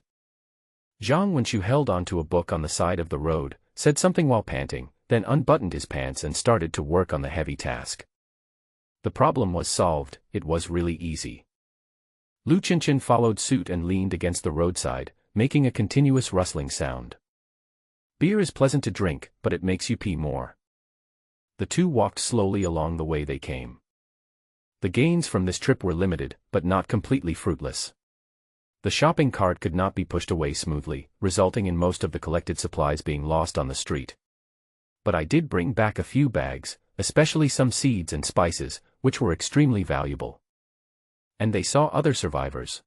Zhang Wenxu held onto a book on the side of the road, said something while panting, then unbuttoned his pants and started to work on the heavy task. The problem was solved, it was really easy. Lu Qinshan followed suit and leaned against the roadside, making a continuous rustling sound. Beer is pleasant to drink, but it makes you pee more. The two walked slowly along the way they came. The gains from this trip were limited, but not completely fruitless. The shopping cart could not be pushed away smoothly, resulting in most of the collected supplies being lost on the street. But I did bring back a few bags, especially some seeds and spices, which were extremely valuable. And they saw other survivors.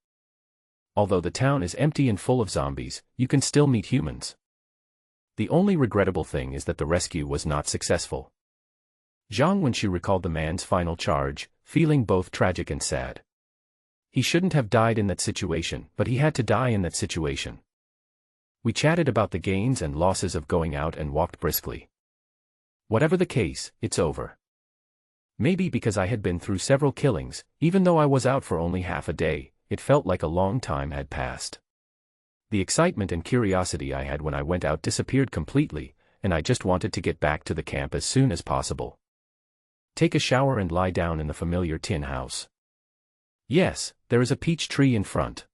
Although the town is empty and full of zombies, you can still meet humans. The only regrettable thing is that the rescue was not successful. Zhang Wenxu recalled the man's final charge, feeling both tragic and sad. He shouldn't have died in that situation, but he had to die in that situation. We chatted about the gains and losses of going out and walked briskly. Whatever the case, it's over. Maybe because I had been through several killings, even though I was out for only half a day, it felt like a long time had passed. The excitement and curiosity I had when I went out disappeared completely, and I just wanted to get back to the camp as soon as possible. Take a shower and lie down in the familiar tin house. Yes, there is a peach tree in front.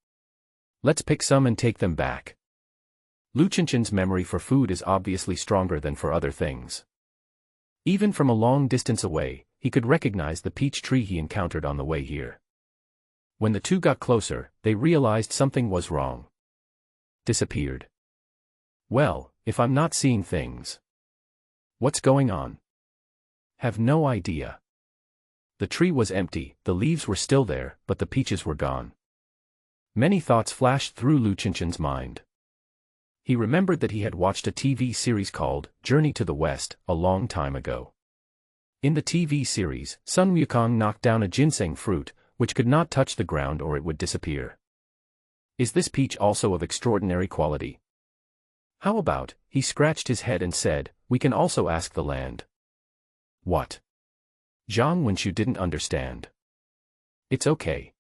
Let's pick some and take them back. Lu Qinshan's memory for food is obviously stronger than for other things. Even from a long distance away, he could recognize the peach tree he encountered on the way here. When the two got closer, they realized something was wrong. Disappeared. Well, if I'm not seeing things. What's going on? Have no idea. The tree was empty, the leaves were still there, but the peaches were gone. Many thoughts flashed through Lu Qinshan's mind. He remembered that he had watched a TV series called Journey to the West a long time ago. In the TV series, Sun Wukong knocked down a ginseng fruit, which could not touch the ground or it would disappear. Is this peach also of extraordinary quality? How about, he scratched his head and said, we can also ask the land. What? Zhang Wenxu didn't understand. It's okay.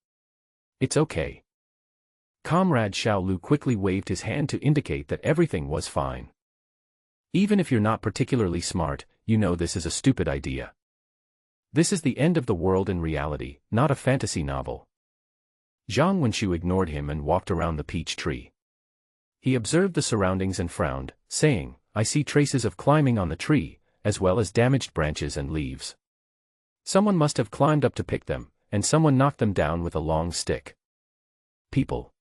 It's okay. Comrade Xiao Lu quickly waved his hand to indicate that everything was fine. Even if you're not particularly smart, you know this is a stupid idea. This is the end of the world in reality, not a fantasy novel. Zhang Wenxu ignored him and walked around the peach tree. He observed the surroundings and frowned, saying, I see traces of climbing on the tree, as well as damaged branches and leaves. Someone must have climbed up to pick them, and someone knocked them down with a long stick. People.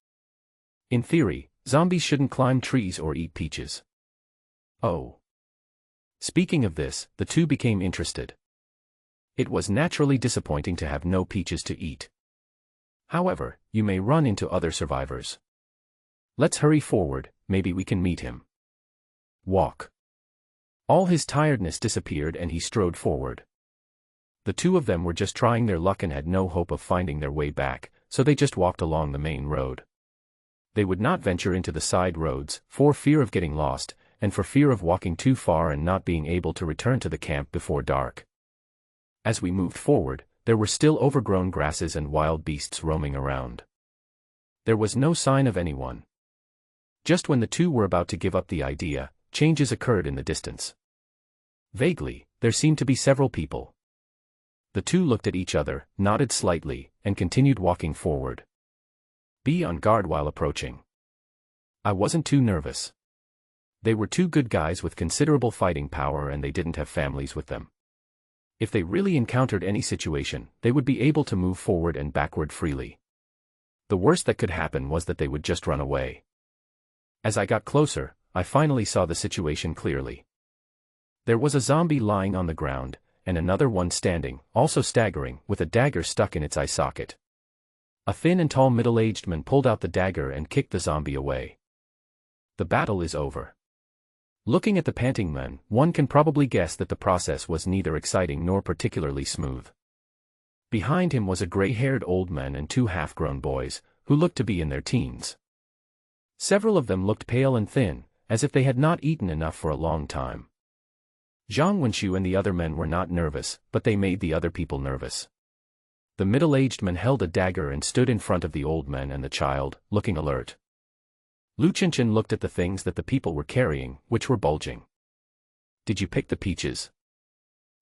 In theory, zombies shouldn't climb trees or eat peaches. Oh. Speaking of this, the two became interested. It was naturally disappointing to have no peaches to eat. However, you may run into other survivors. Let's hurry forward, maybe we can meet him. Walk. All his tiredness disappeared and he strode forward. The two of them were just trying their luck and had no hope of finding their way back, so they just walked along the main road. They would not venture into the side roads, for fear of getting lost, and for fear of walking too far and not being able to return to the camp before dark. As we moved forward, there were still overgrown grasses and wild beasts roaming around. There was no sign of anyone. Just when the two were about to give up the idea, changes occurred in the distance. Vaguely, There seemed to be several people. The two looked at each other, nodded slightly, and continued walking forward. Be on guard while approaching. I wasn't too nervous. They were two good guys with considerable fighting power and they didn't have families with them. If they really encountered any situation, they would be able to move forward and backward freely. The worst that could happen was that they would just run away. As I got closer, I finally saw the situation clearly. There was a zombie lying on the ground, and another one standing, also staggering, with a dagger stuck in its eye socket. A thin and tall middle-aged man pulled out the dagger and kicked the zombie away. The battle is over. Looking at the panting man, one can probably guess that the process was neither exciting nor particularly smooth. Behind him was a gray-haired old man and two half-grown boys, who looked to be in their teens. Several of them looked pale and thin, as if they had not eaten enough for a long time. Zhang Wenxiu and the other men were not nervous, but they made the other people nervous. The middle-aged man held a dagger and stood in front of the old man and the child, looking alert. Lu Qinshan looked at the things that the people were carrying, which were bulging. Did you pick the peaches?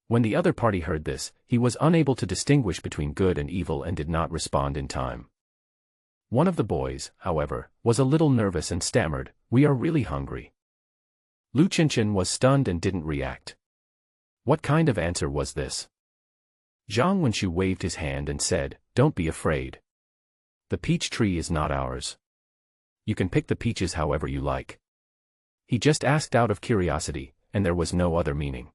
When the other party heard this, he was unable to distinguish between good and evil and did not respond in time. One of the boys, however, was a little nervous and stammered, "We are really hungry." Lu Qinshan was stunned and didn't react. What kind of answer was this? Zhang Wenxiu waved his hand and said, "Don't be afraid. The peach tree is not ours. You can pick the peaches however you like." He just asked out of curiosity, and there was no other meaning.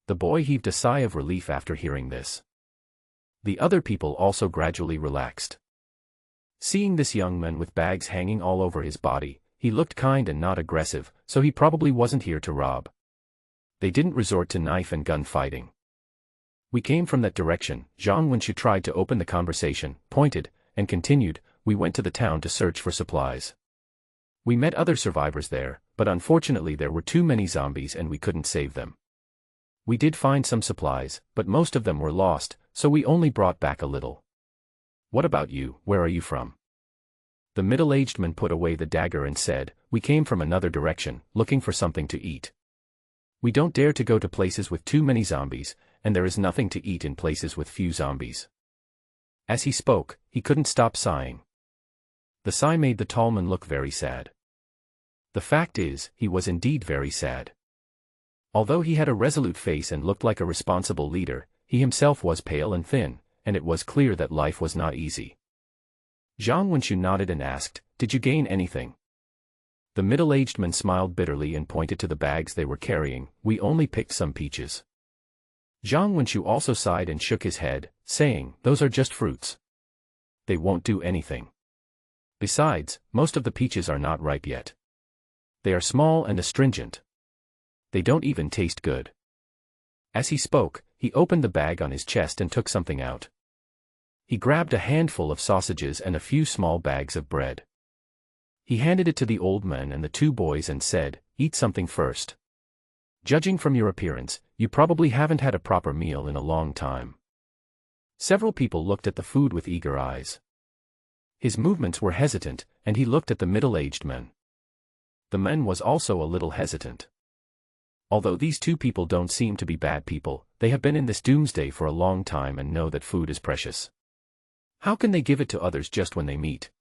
The boy heaved a sigh of relief after hearing this. The other people also gradually relaxed. Seeing this young man with bags hanging all over his body, he looked kind and not aggressive, so he probably wasn't here to rob. They didn't resort to knife and gun fighting. We came from that direction. Zhang Wenxiu tried to open the conversation, pointed, and continued, "We went to the town to search for supplies. We met other survivors there, but unfortunately there were too many zombies and we couldn't save them. We did find some supplies, but most of them were lost, so we only brought back a little. What about you, where are you from?" The middle-aged man put away the dagger and said, "We came from another direction, looking for something to eat. We don't dare to go to places with too many zombies, and there is nothing to eat in places with few zombies." As he spoke, he couldn't stop sighing. The sigh made the tall man look very sad. The fact is, he was indeed very sad. Although he had a resolute face and looked like a responsible leader, he himself was pale and thin, and it was clear that life was not easy. Zhang Wenxiu nodded and asked, "Did you gain anything?" The middle-aged man smiled bitterly and pointed to the bags they were carrying. "We only picked some peaches." Zhang Wenxiu also sighed and shook his head, saying, "Those are just fruits. They won't do anything. Besides, most of the peaches are not ripe yet. They are small and astringent. They don't even taste good." As he spoke, he opened the bag on his chest and took something out. He grabbed a handful of sausages and a few small bags of bread. He handed it to the old man and the two boys and said, "Eat something first. Judging from your appearance, you probably haven't had a proper meal in a long time." Several people looked at the food with eager eyes. His movements were hesitant, and he looked at the middle-aged man. The man was also a little hesitant. Although these two people don't seem to be bad people, they have been in this doomsday for a long time and know that food is precious. How can they give it to others just when they meet?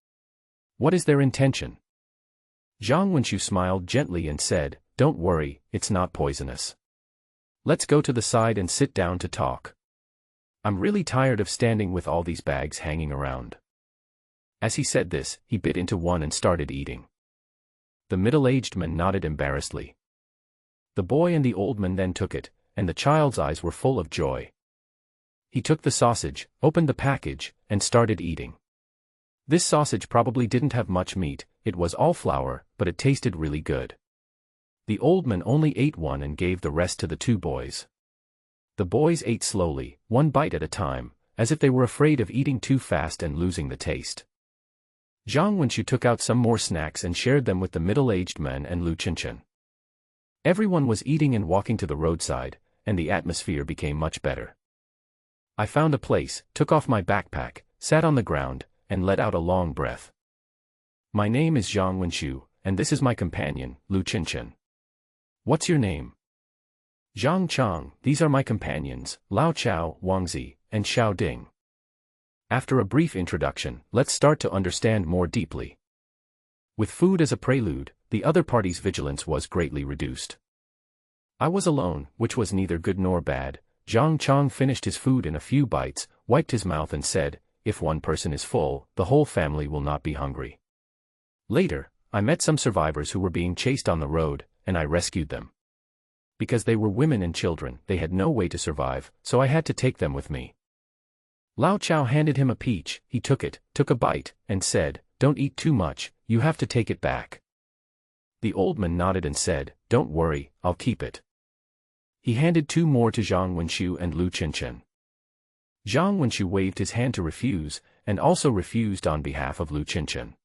What is their intention? Zhang Wenxiu smiled gently and said, "Don't worry, it's not poisonous. Let's go to the side and sit down to talk. I'm really tired of standing with all these bags hanging around." As he said this, he bit into one and started eating. The middle-aged man nodded embarrassedly. The boy and the old man then took it, and the child's eyes were full of joy. He took the sausage, opened the package, and started eating. This sausage probably didn't have much meat, it was all flour, but it tasted really good. The old man only ate one and gave the rest to the two boys. The boys ate slowly, one bite at a time, as if they were afraid of eating too fast and losing the taste. Zhang Wenxiu took out some more snacks and shared them with the middle-aged man and Lu Qinshan. Everyone was eating and walking to the roadside, and the atmosphere became much better. I found a place, took off my backpack, sat on the ground, and let out a long breath. "My name is Zhang Wenxiu, and this is my companion, Lu Qinshan. What's your name?" Zhang Chang, these are my companions, Lao Chao, Wang Zi, and Xiao Ding. After a brief introduction, let's start to understand more deeply. With food as a prelude, the other party's vigilance was greatly reduced. I was alone, which was neither good nor bad. Zhang Chang finished his food in a few bites, wiped his mouth and said, "If one person is full, the whole family will not be hungry." Later, I met some survivors who were being chased on the road, and I rescued them. Because they were women and children, they had no way to survive, so I had to take them with me. Lao Chao handed him a peach. He took it, took a bite, and said, "Don't eat too much, you have to take it back." The old man nodded and said, "Don't worry, I'll keep it." He handed 2 more to Zhang Wenxiu and Lu Chenchen. Zhang Wenxiu waved his hand to refuse, and also refused on behalf of Lu Chenchen.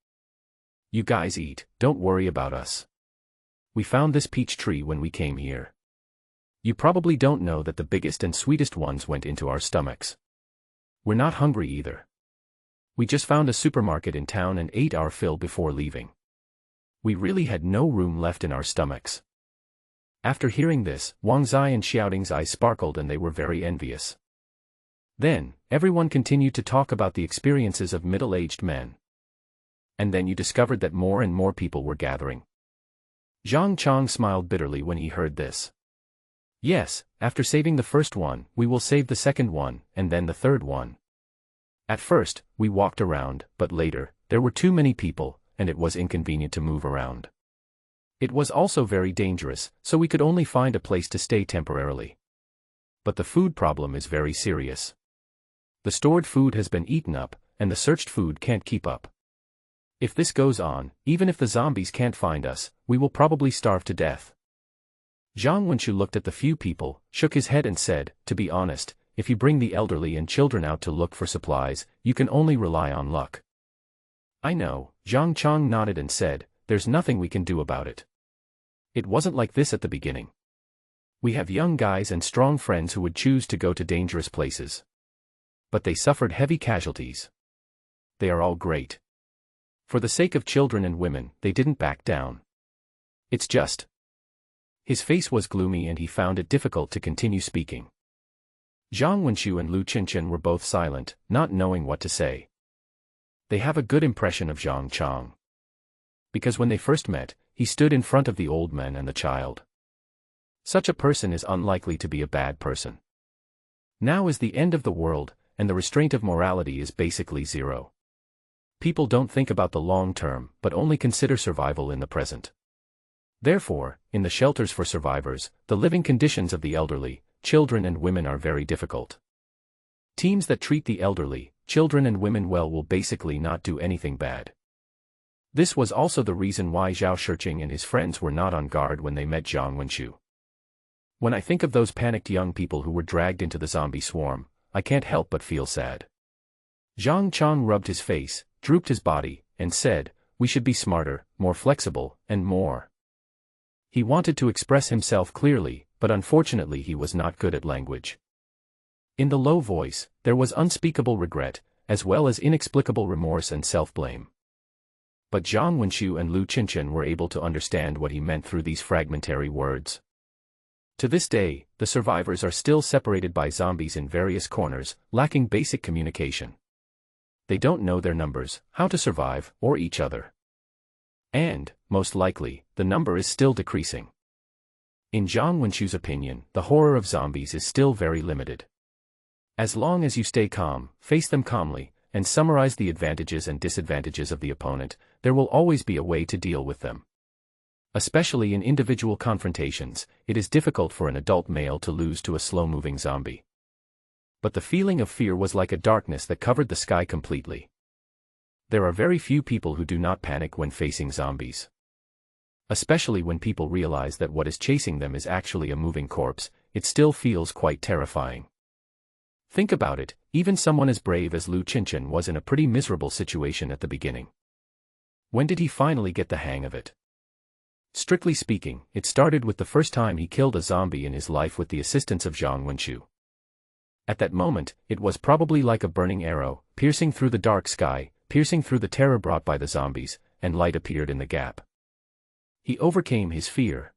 "You guys eat, don't worry about us. We found this peach tree when we came here. You probably don't know that the biggest and sweetest ones went into our stomachs. We're not hungry either. We just found a supermarket in town and ate our fill before leaving. We really had no room left in our stomachs." After hearing this, Wang Zai and Xiaoding's eyes sparkled and they were very envious. Then, everyone continued to talk about the experiences of middle-aged men. And then you discovered that more and more people were gathering. Zhang Chang smiled bitterly when he heard this. "Yes, after saving the first one, we will save the second one, and then the third one. At first, we walked around, but later, there were too many people, and it was inconvenient to move around. It was also very dangerous, so we could only find a place to stay temporarily. But the food problem is very serious. The stored food has been eaten up, and the searched food can't keep up. If this goes on, even if the zombies can't find us, we will probably starve to death." Zhang Wenxiu looked at the few people, shook his head and said, "To be honest, if you bring the elderly and children out to look for supplies, you can only rely on luck." "I know," Zhang Chang nodded and said, "there's nothing we can do about it. It wasn't like this at the beginning. We have young guys and strong friends who would choose to go to dangerous places. But they suffered heavy casualties. They are all great. For the sake of children and women, they didn't back down. It's just..." His face was gloomy and he found it difficult to continue speaking. Zhang Wenxiu and Lu Chenchen were both silent, not knowing what to say. They have a good impression of Zhang Chang. Because when they first met, he stood in front of the old man and the child. Such a person is unlikely to be a bad person. Now is the end of the world, and the restraint of morality is basically zero. People don't think about the long term, but only consider survival in the present. Therefore, in the shelters for survivors, the living conditions of the elderly, children and women are very difficult. Teams that treat the elderly, children and women well will basically not do anything bad. This was also the reason why Zhao Shiqing and his friends were not on guard when they met Zhang Wenxiu. When I think of those panicked young people who were dragged into the zombie swarm, I can't help but feel sad. Zhang Chang rubbed his face, drooped his body, and said, "We should be smarter, more flexible, and more..." He wanted to express himself clearly, but unfortunately he was not good at language. In the low voice, there was unspeakable regret, as well as inexplicable remorse and self-blame. But Zhang Wenxiu and Lu Chenchen were able to understand what he meant through these fragmentary words. To this day, the survivors are still separated by zombies in various corners, lacking basic communication. They don't know their numbers, how to survive, or each other. And, most likely, the number is still decreasing. In Zhang Wenxiu's opinion, the horror of zombies is still very limited. As long as you stay calm, face them calmly, and summarize the advantages and disadvantages of the opponent, there will always be a way to deal with them. Especially in individual confrontations, it is difficult for an adult male to lose to a slow-moving zombie. But the feeling of fear was like a darkness that covered the sky completely. There are very few people who do not panic when facing zombies. Especially when people realize that what is chasing them is actually a moving corpse, it still feels quite terrifying. Think about it, even someone as brave as Lu Chenchen was in a pretty miserable situation at the beginning. When did he finally get the hang of it? Strictly speaking, it started with the first time he killed a zombie in his life with the assistance of Zhang Wenxiu. At that moment, it was probably like a burning arrow, piercing through the dark sky, piercing through the terror brought by the zombies, and light appeared in the gap. He overcame his fear.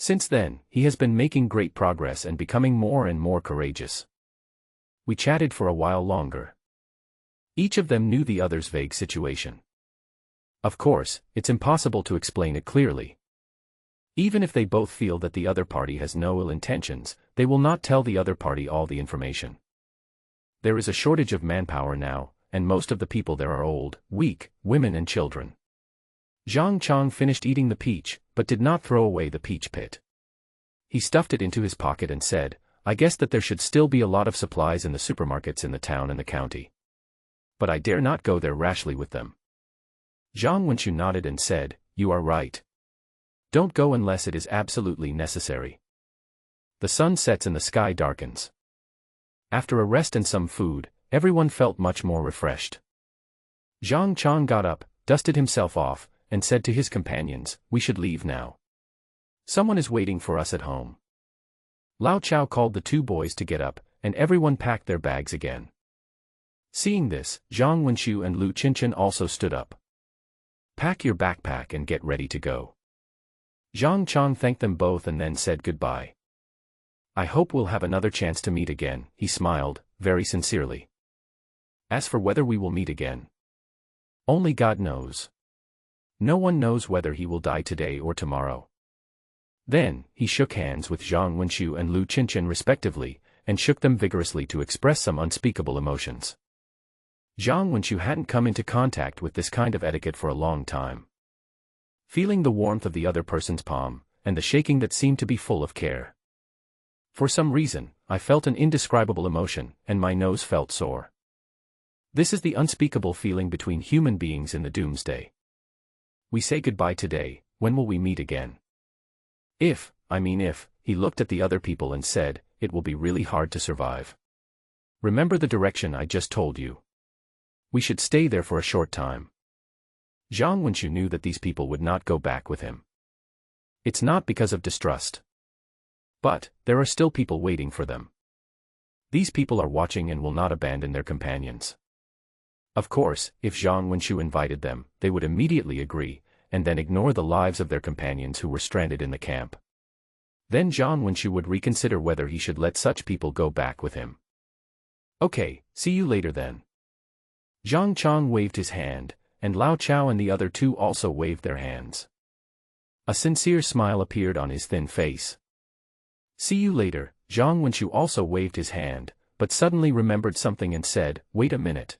Since then, he has been making great progress and becoming more and more courageous. We chatted for a while longer. Each of them knew the other's vague situation. Of course, it's impossible to explain it clearly. Even if they both feel that the other party has no ill intentions, they will not tell the other party all the information. There is a shortage of manpower now, and most of the people there are old, weak, women and children. Zhang Chang finished eating the peach, but did not throw away the peach pit. He stuffed it into his pocket and said, I guess that there should still be a lot of supplies in the supermarkets in the town and the county. But I dare not go there rashly with them. Zhang Wenchu nodded and said, You are right. Don't go unless it is absolutely necessary. The sun sets and the sky darkens. After a rest and some food, everyone felt much more refreshed. Zhang Chang got up, dusted himself off, and said to his companions, We should leave now. Someone is waiting for us at home. Lao Chao called the two boys to get up, and everyone packed their bags again. Seeing this, Zhang Wenchu and Lu Qinshan also stood up. Pack your backpack and get ready to go. Zhang Chang thanked them both and then said goodbye. I hope we'll have another chance to meet again, he smiled, very sincerely. As for whether we will meet again, only God knows. No one knows whether he will die today or tomorrow. Then, he shook hands with Zhang Wenchu and Lu Qinshan respectively, and shook them vigorously to express some unspeakable emotions. Zhang Wenchu hadn't come into contact with this kind of etiquette for a long time. Feeling the warmth of the other person's palm, and the shaking that seemed to be full of care. For some reason, I felt an indescribable emotion, and my nose felt sore. This is the unspeakable feeling between human beings in the doomsday. We say goodbye today, when will we meet again? If, he looked at the other people and said, it will be really hard to survive. Remember the direction I just told you. We should stay there for a short time. Zhang Wenchu knew that these people would not go back with him. It's not because of distrust. But, there are still people waiting for them. These people are watching and will not abandon their companions. Of course, if Zhang Wenchu invited them, they would immediately agree, and then ignore the lives of their companions who were stranded in the camp. Then Zhang Wenchu would reconsider whether he should let such people go back with him. Okay, see you later then. Zhang Chang waved his hand, and Lao Chao and the other two also waved their hands. A sincere smile appeared on his thin face. See you later, Zhang Wenchu also waved his hand, but suddenly remembered something and said, Wait a minute.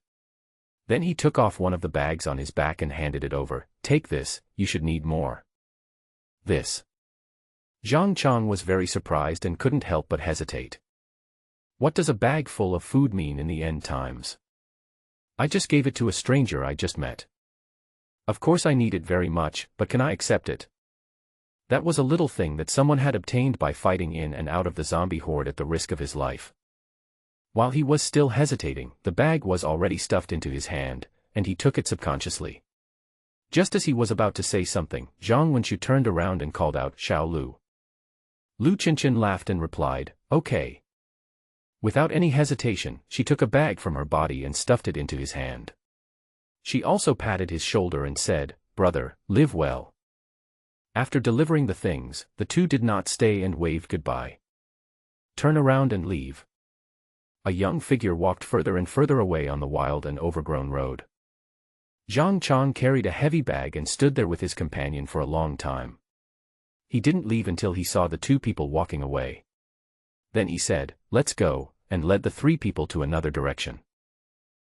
Then he took off one of the bags on his back and handed it over. Take this, you should need more. This. Zhang Chang was very surprised and couldn't help but hesitate. What does a bag full of food mean in the end times? I just gave it to a stranger I just met. Of course I need it very much, but can I accept it? That was a little thing that someone had obtained by fighting in and out of the zombie horde at the risk of his life. While he was still hesitating, the bag was already stuffed into his hand, and he took it subconsciously. Just as he was about to say something, Zhang Wenchu turned around and called out, Xiao Lu. Lu Qinshan laughed and replied, Okay. Without any hesitation, she took a bag from her body and stuffed it into his hand. She also patted his shoulder and said, Brother, live well. After delivering the things, the two did not stay and waved goodbye. Turn around and leave. A young figure walked further and further away on the wild and overgrown road. Zhang Chang carried a heavy bag and stood there with his companion for a long time. He didn't leave until he saw the two people walking away. Then he said, Let's go, and led the three people to another direction.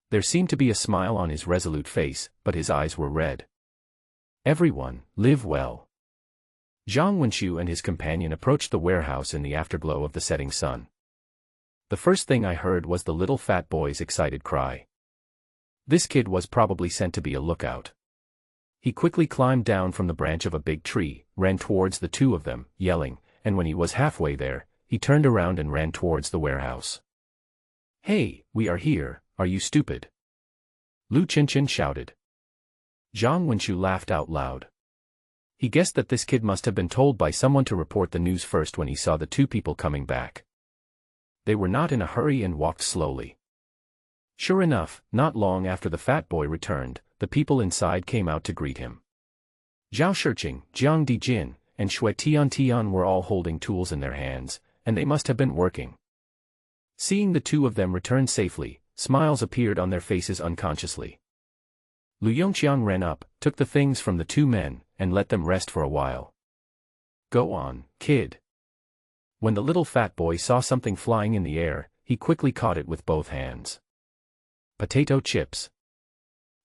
There seemed to be a smile on his resolute face, but his eyes were red. Everyone, live well. Zhang Wenchu and his companion approached the warehouse in the afterglow of the setting sun. The first thing I heard was the little fat boy's excited cry. This kid was probably sent to be a lookout. He quickly climbed down from the branch of a big tree, ran towards the two of them, yelling, and when he was halfway there, he turned around and ran towards the warehouse. Hey, we are here, are you stupid? Lu Qinshan shouted. Zhang Wenchu laughed out loud. He guessed that this kid must have been told by someone to report the news first when he saw the two people coming back. They were not in a hurry and walked slowly. Sure enough, not long after the fat boy returned, the people inside came out to greet him. Zhao Shiqing, Jiang Dijin, and Shui Tian were all holding tools in their hands, and they must have been working. Seeing the two of them return safely, smiles appeared on their faces unconsciously. Lu Yongqiang ran up, took the things from the two men, and let them rest for a while. "Go on, kid." When the little fat boy saw something flying in the air, he quickly caught it with both hands. Potato chips.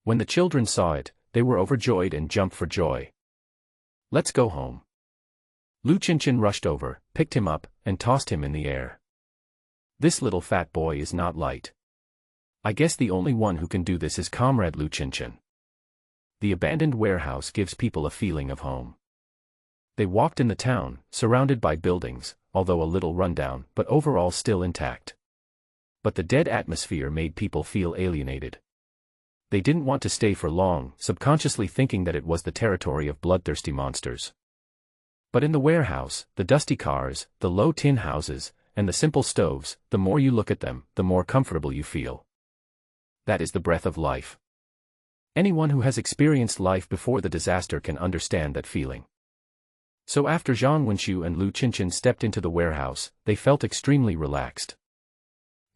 When the children saw it, they were overjoyed and jumped for joy. "Let's go home." Lu Qinchin rushed over, picked him up, and tossed him in the air. "This little fat boy is not light. I guess the only one who can do this is Comrade Lu Qinchin." The abandoned warehouse gives people a feeling of home. They walked in the town, surrounded by buildings, although a little rundown, but overall still intact. But the dead atmosphere made people feel alienated. They didn't want to stay for long, subconsciously thinking that it was the territory of bloodthirsty monsters. But in the warehouse, the dusty cars, the low tin houses, and the simple stoves, the more you look at them, the more comfortable you feel. That is the breath of life. Anyone who has experienced life before the disaster can understand that feeling. So after Zhang Wenxiu and Lu Qinchin stepped into the warehouse, they felt extremely relaxed.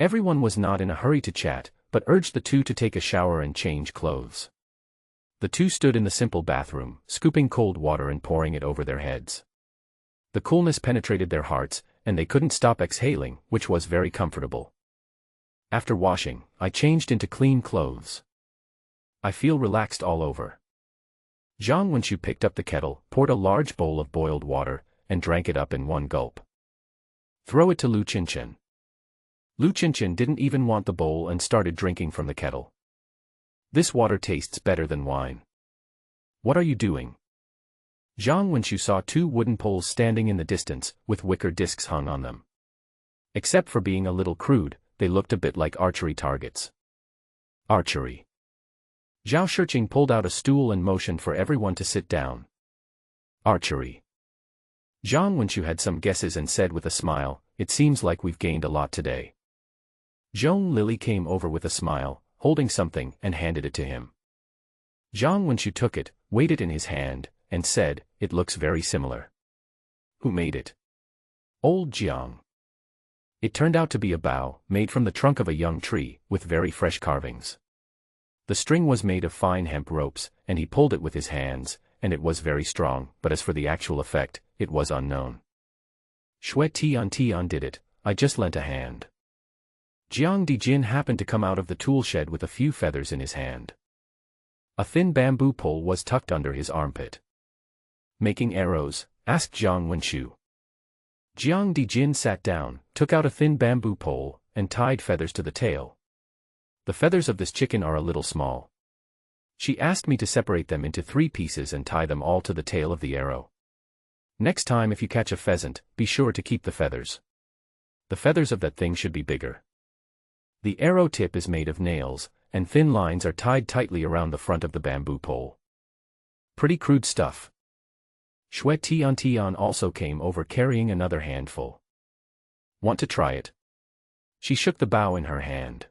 Everyone was not in a hurry to chat, but urged the two to take a shower and change clothes. The two stood in the simple bathroom, scooping cold water and pouring it over their heads. The coolness penetrated their hearts, and they couldn't stop exhaling, which was very comfortable. After washing, I changed into clean clothes. I feel relaxed all over. Zhang Wenxiu picked up the kettle, poured a large bowl of boiled water, and drank it up in one gulp. "Throw it to Lu Qinchin." Lu Qinchin didn't even want the bowl and started drinking from the kettle. "This water tastes better than wine." "What are you doing?" Zhang Wenxiu saw two wooden poles standing in the distance, with wicker discs hung on them. Except for being a little crude, they looked a bit like archery targets. "Archery." Zhao Shiqing pulled out a stool and motioned for everyone to sit down. "Archery." Zhang Wenxiu had some guesses and said with a smile, "It seems like we've gained a lot today." Zhong Lily came over with a smile, holding something, and handed it to him. Zhang Wenxiu took it, weighed it in his hand, and said, "It looks very similar." "Who made it?" "Old Jiang." It turned out to be a bow, made from the trunk of a young tree, with very fresh carvings. The string was made of fine hemp ropes, and he pulled it with his hands, and it was very strong, but as for the actual effect, it was unknown. "Shui Tian did it, I just lent a hand." Jiang Dijin happened to come out of the tool shed with a few feathers in his hand. A thin bamboo pole was tucked under his armpit. "Making arrows?" asked Zhang Wenxiu. Jiang Dijin sat down, took out a thin bamboo pole, and tied feathers to the tail. "The feathers of this chicken are a little small. She asked me to separate them into 3 pieces and tie them all to the tail of the arrow. Next time if you catch a pheasant, be sure to keep the feathers. The feathers of that thing should be bigger." The arrow tip is made of nails, and thin lines are tied tightly around the front of the bamboo pole. Pretty crude stuff. Shui Tian also came over carrying another handful. "Want to try it?" She shook the bow in her hand.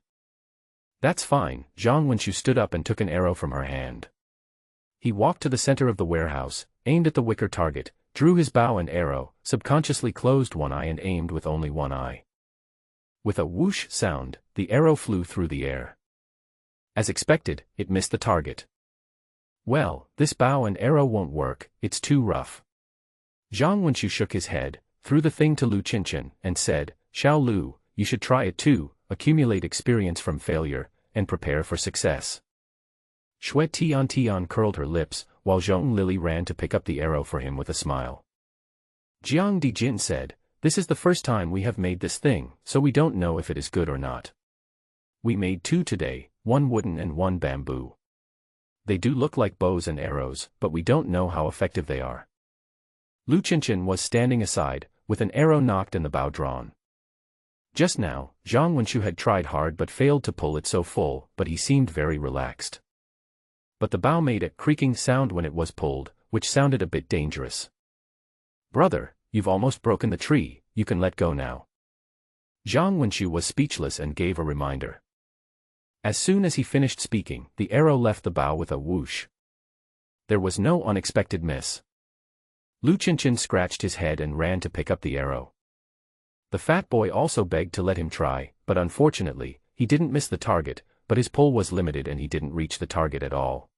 "That's fine." Zhang Wenxiu stood up and took an arrow from her hand. He walked to the center of the warehouse, aimed at the wicker target, drew his bow and arrow, subconsciously closed one eye and aimed with only one eye. With a whoosh sound, the arrow flew through the air. As expected, it missed the target. "Well, this bow and arrow won't work, it's too rough." Zhang Wenxiu shook his head, threw the thing to Lu Qinchin, and said, "Xiao Lu, you should try it too, accumulate experience from failure, and prepare for success." Shui Tian curled her lips, while Zhong Lily ran to pick up the arrow for him with a smile. Jiang Dijin said, "This is the first time we have made this thing, so we don't know if it is good or not. We made 2 today, 1 wooden and 1 bamboo. They do look like bows and arrows, but we don't know how effective they are." Lu Qinchin was standing aside, with an arrow knocked and the bow drawn. Just now, Zhang Wenxiu had tried hard but failed to pull it so full, but he seemed very relaxed. But the bow made a creaking sound when it was pulled, which sounded a bit dangerous. "Brother, you've almost broken the tree, you can let go now." Zhang Wenxiu was speechless and gave a reminder. As soon as he finished speaking, the arrow left the bow with a whoosh. There was no unexpected miss. Lu Qinchin scratched his head and ran to pick up the arrow. The fat boy also begged to let him try, but unfortunately, he didn't miss the target, but his pull was limited and he didn't reach the target at all.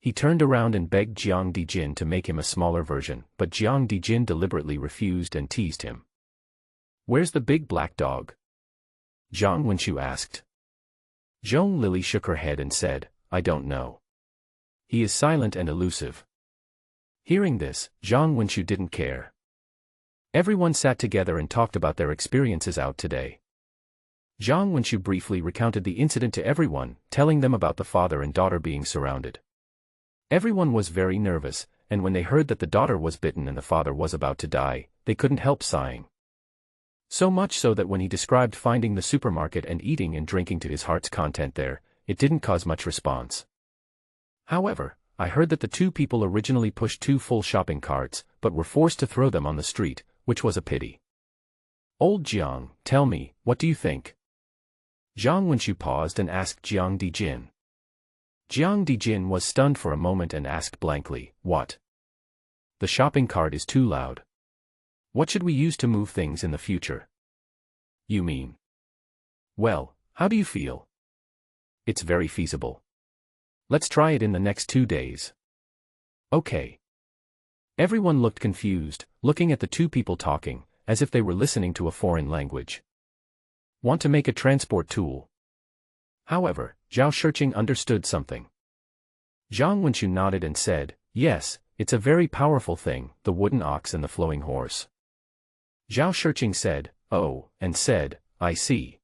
He turned around and begged Jiang Dijin to make him a smaller version, but Jiang Dijin deliberately refused and teased him. "Where's the big black dog?" Zhang Wenqiu asked. Zhong Lily shook her head and said, "I don't know. He is silent and elusive." Hearing this, Zhang Wenqiu didn't care. Everyone sat together and talked about their experiences out today. Zhang Wenqiu briefly recounted the incident to everyone, telling them about the father and daughter being surrounded. Everyone was very nervous, and when they heard that the daughter was bitten and the father was about to die, they couldn't help sighing. So much so that when he described finding the supermarket and eating and drinking to his heart's content there, it didn't cause much response. However, I heard that the two people originally pushed 2 full shopping carts, but were forced to throw them on the street, which was a pity. Old Jiang, tell me, what do you think? Zhang Wenqiu paused and asked Jiang Dijin. Jiang Dijin was stunned for a moment and asked blankly, "What? The shopping cart is too loud. What should we use to move things in the future?" "You mean?" "Well, how do you feel?" "It's very feasible. Let's try it in the next 2 days." "Okay." Everyone looked confused, looking at the two people talking, as if they were listening to a foreign language. "Want to make a transport tool?" However, Zhao Shiqing understood something. Zhang Wenqiu nodded and said, "Yes, it's a very powerful thing, the wooden ox and the flowing horse." Zhao Shiqing said, "Oh," and said, "I see."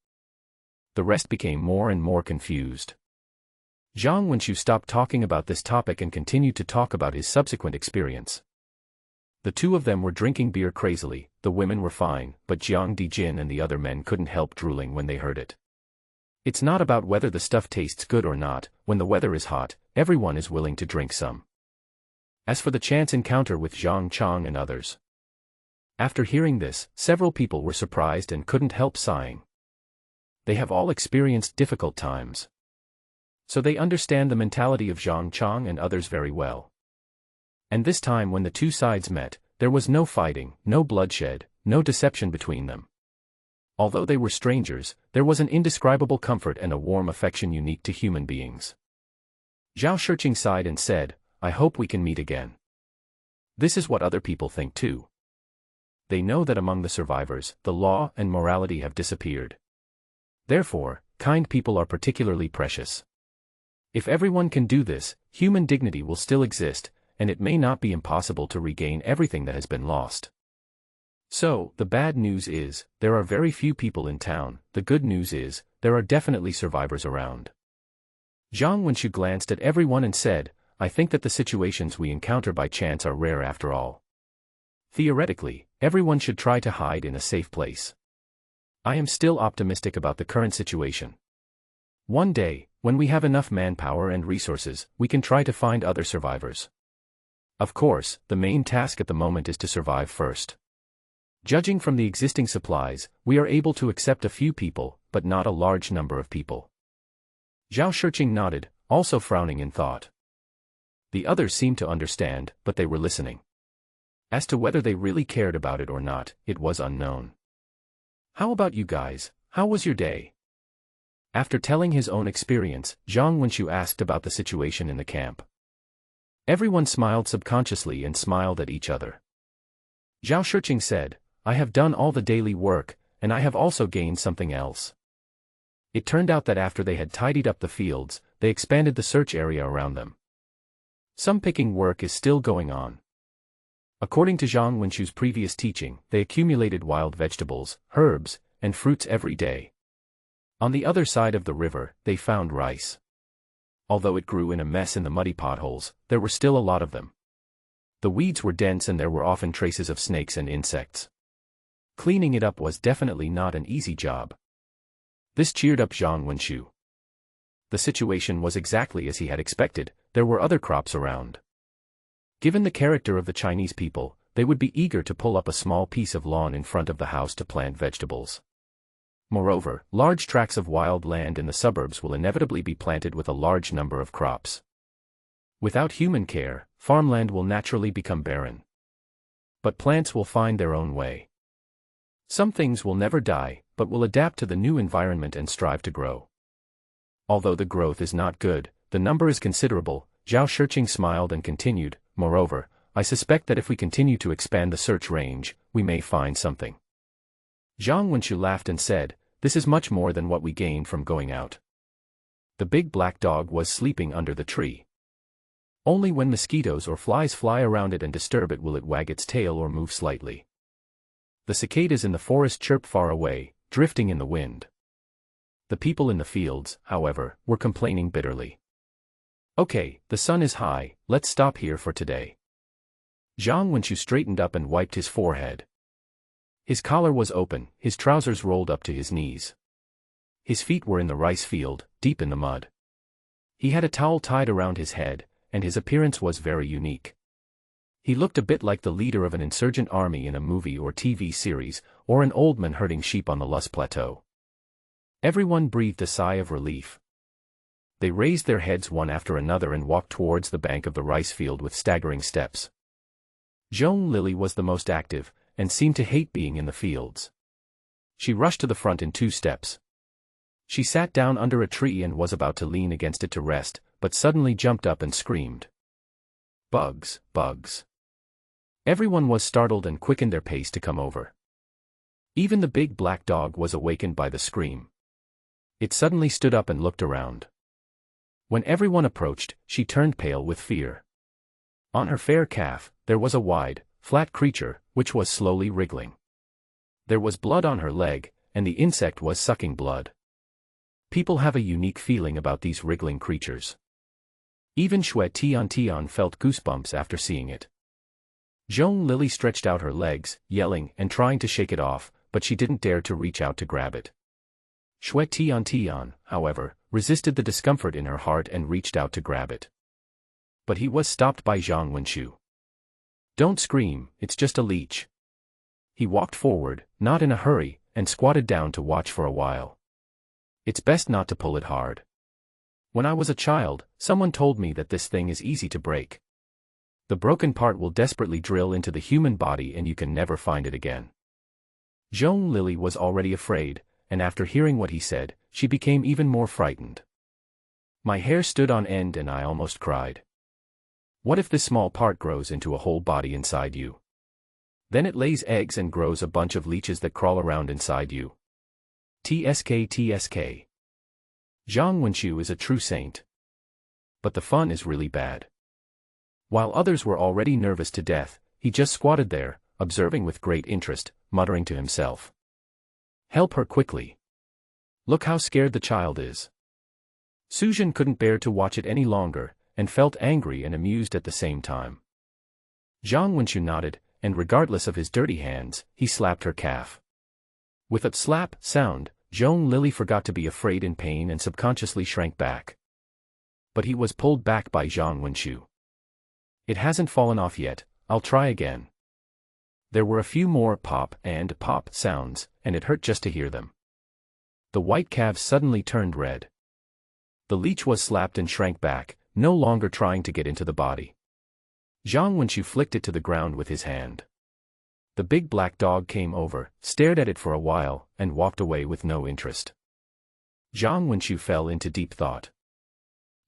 The rest became more and more confused. Zhang Wenqiu stopped talking about this topic and continued to talk about his subsequent experience. The two of them were drinking beer crazily, the women were fine, but Jiang Dijin and the other men couldn't help drooling when they heard it. It's not about whether the stuff tastes good or not, when the weather is hot, everyone is willing to drink some. As for the chance encounter with Zhang Chang and others. After hearing this, several people were surprised and couldn't help sighing. They have all experienced difficult times. So they understand the mentality of Zhang Chang and others very well. And this time when the two sides met, there was no fighting, no bloodshed, no deception between them. Although they were strangers, there was an indescribable comfort and a warm affection unique to human beings. Zhao Shiqing sighed and said, "I hope we can meet again." This is what other people think too. They know that among the survivors, the law and morality have disappeared. Therefore, kind people are particularly precious. If everyone can do this, human dignity will still exist, and it may not be impossible to regain everything that has been lost. So, the bad news is, there are very few people in town, the good news is, there are definitely survivors around. Zhang Wenqiu glanced at everyone and said, "I think that the situations we encounter by chance are rare after all. Theoretically, everyone should try to hide in a safe place. I am still optimistic about the current situation. One day, when we have enough manpower and resources, we can try to find other survivors. Of course, the main task at the moment is to survive first. Judging from the existing supplies, we are able to accept a few people, but not a large number of people." Zhao Shiqing nodded, also frowning in thought. The others seemed to understand, but they were listening. As to whether they really cared about it or not, it was unknown. "How about you guys, how was your day?" After telling his own experience, Zhang Wenqiu asked about the situation in the camp. Everyone smiled subconsciously and smiled at each other. Zhao Shiqing said, "I have done all the daily work, and I have also gained something else." It turned out that after they had tidied up the fields, they expanded the search area around them. Some picking work is still going on. According to Zhang Wenqiu's previous teaching, they accumulated wild vegetables, herbs, and fruits every day. On the other side of the river, they found rice. Although it grew in a mess in the muddy potholes, there were still a lot of them. The weeds were dense and there were often traces of snakes and insects. Cleaning it up was definitely not an easy job. This cheered up Zhang Wenqiu. The situation was exactly as he had expected, there were other crops around. Given the character of the Chinese people, they would be eager to pull up a small piece of lawn in front of the house to plant vegetables. Moreover, large tracts of wild land in the suburbs will inevitably be planted with a large number of crops. Without human care, farmland will naturally become barren. But plants will find their own way. Some things will never die, but will adapt to the new environment and strive to grow. Although the growth is not good, the number is considerable. Zhao Shirqing smiled and continued, moreover, I suspect that if we continue to expand the search range, we may find something. Zhang Wenqiu laughed and said, this is much more than what we gained from going out. The big black dog was sleeping under the tree. Only when mosquitoes or flies fly around it and disturb it will it wag its tail or move slightly. The cicadas in the forest chirp far away, drifting in the wind. The people in the fields, however, were complaining bitterly. Okay, the sun is high, let's stop here for today. Zhang Wenqiu straightened up and wiped his forehead. His collar was open, his trousers rolled up to his knees. His feet were in the rice field, deep in the mud. He had a towel tied around his head, and his appearance was very unique. He looked a bit like the leader of an insurgent army in a movie or TV series, or an old man herding sheep on the Lus Plateau. Everyone breathed a sigh of relief. They raised their heads one after another and walked towards the bank of the rice field with staggering steps. Zhong Lily was the most active, and seemed to hate being in the fields. She rushed to the front in 2 steps. She sat down under a tree and was about to lean against it to rest, but suddenly jumped up and screamed. Bugs, bugs. Everyone was startled and quickened their pace to come over. Even the big black dog was awakened by the scream. It suddenly stood up and looked around. When everyone approached, she turned pale with fear. On her fair calf, there was a wide, flat creature, which was slowly wriggling. There was blood on her leg, and the insect was sucking blood. People have a unique feeling about these wriggling creatures. Even Xue Tian felt goosebumps after seeing it. Zhong Lily stretched out her legs, yelling and trying to shake it off, but she didn't dare to reach out to grab it. Xue Tian, however, resisted the discomfort in her heart and reached out to grab it. But he was stopped by Zhang Wenqiu. Don't scream, it's just a leech. He walked forward, not in a hurry, and squatted down to watch for a while. It's best not to pull it hard. When I was a child, someone told me that this thing is easy to break. The broken part will desperately drill into the human body and you can never find it again. Zhong Lily was already afraid, and after hearing what he said, she became even more frightened. My hair stood on end and I almost cried. What if this small part grows into a whole body inside you? Then it lays eggs and grows a bunch of leeches that crawl around inside you. TSK. Zhang Wenqiu is a true saint. But the fun is really bad. While others were already nervous to death, he just squatted there, observing with great interest, muttering to himself. Help her quickly. Look how scared the child is. Suzhen couldn't bear to watch it any longer, and felt angry and amused at the same time. Zhang Wenqiu nodded, and regardless of his dirty hands, he slapped her calf. With a slap sound, Zhong Lily forgot to be afraid in pain and subconsciously shrank back. But he was pulled back by Zhang Wenqiu. It hasn't fallen off yet, I'll try again. There were a few more pop and pop sounds, and it hurt just to hear them. The white calves suddenly turned red. The leech was slapped and shrank back, no longer trying to get into the body. Zhang Wenqiu flicked it to the ground with his hand. The big black dog came over, stared at it for a while, and walked away with no interest. Zhang Wenqiu fell into deep thought.